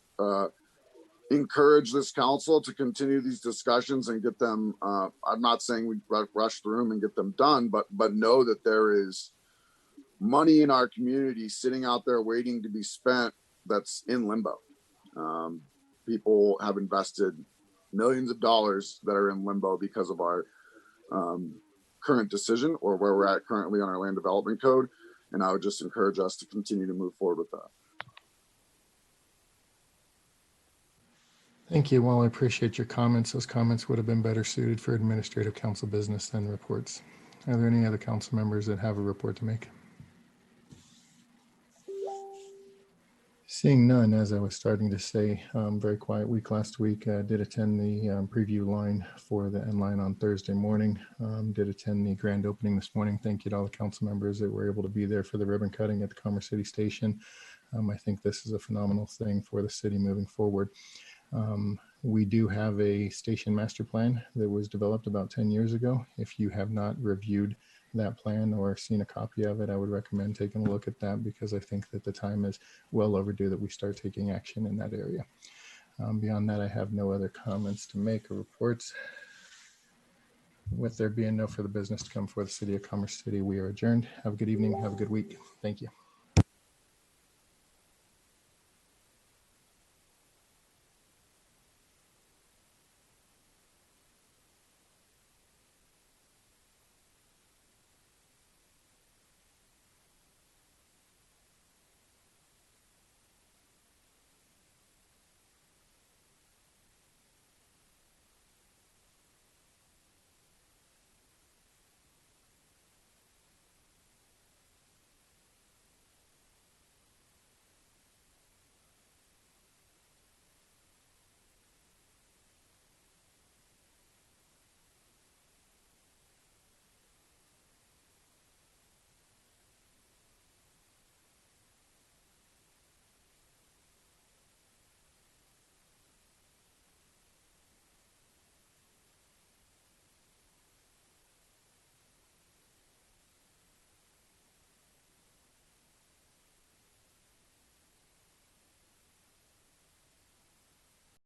N: encourage this council to continue these discussions and get them, I'm not saying we rush through them and get them done, but know that there is money in our community sitting out there waiting to be spent that's in limbo. People have invested millions of dollars that are in limbo because of our current decision or where we're at currently on our land development code. And I would just encourage us to continue to move forward with that.
C: Thank you. Well, I appreciate your comments. Those comments would have been better suited for administrative council business than reports. Are there any other council members that have a report to make? Seeing none, as I was starting to say, very quiet week last week. Did attend the preview line for the end line on Thursday morning. Did attend the grand opening this morning. Thank you to all the council members that were able to be there for the ribbon cutting at the Commerce City Station. I think this is a phenomenal thing for the city moving forward. We do have a station master plan that was developed about 10 years ago. If you have not reviewed that plan or seen a copy of it, I would recommend taking a look at that because I think that the time is well overdue that we start taking action in that area. Beyond that, I have no other comments to make or reports. With there being no further business to come for the City of Commerce City, we are adjourned. Have a good evening. Have a good week. Thank you.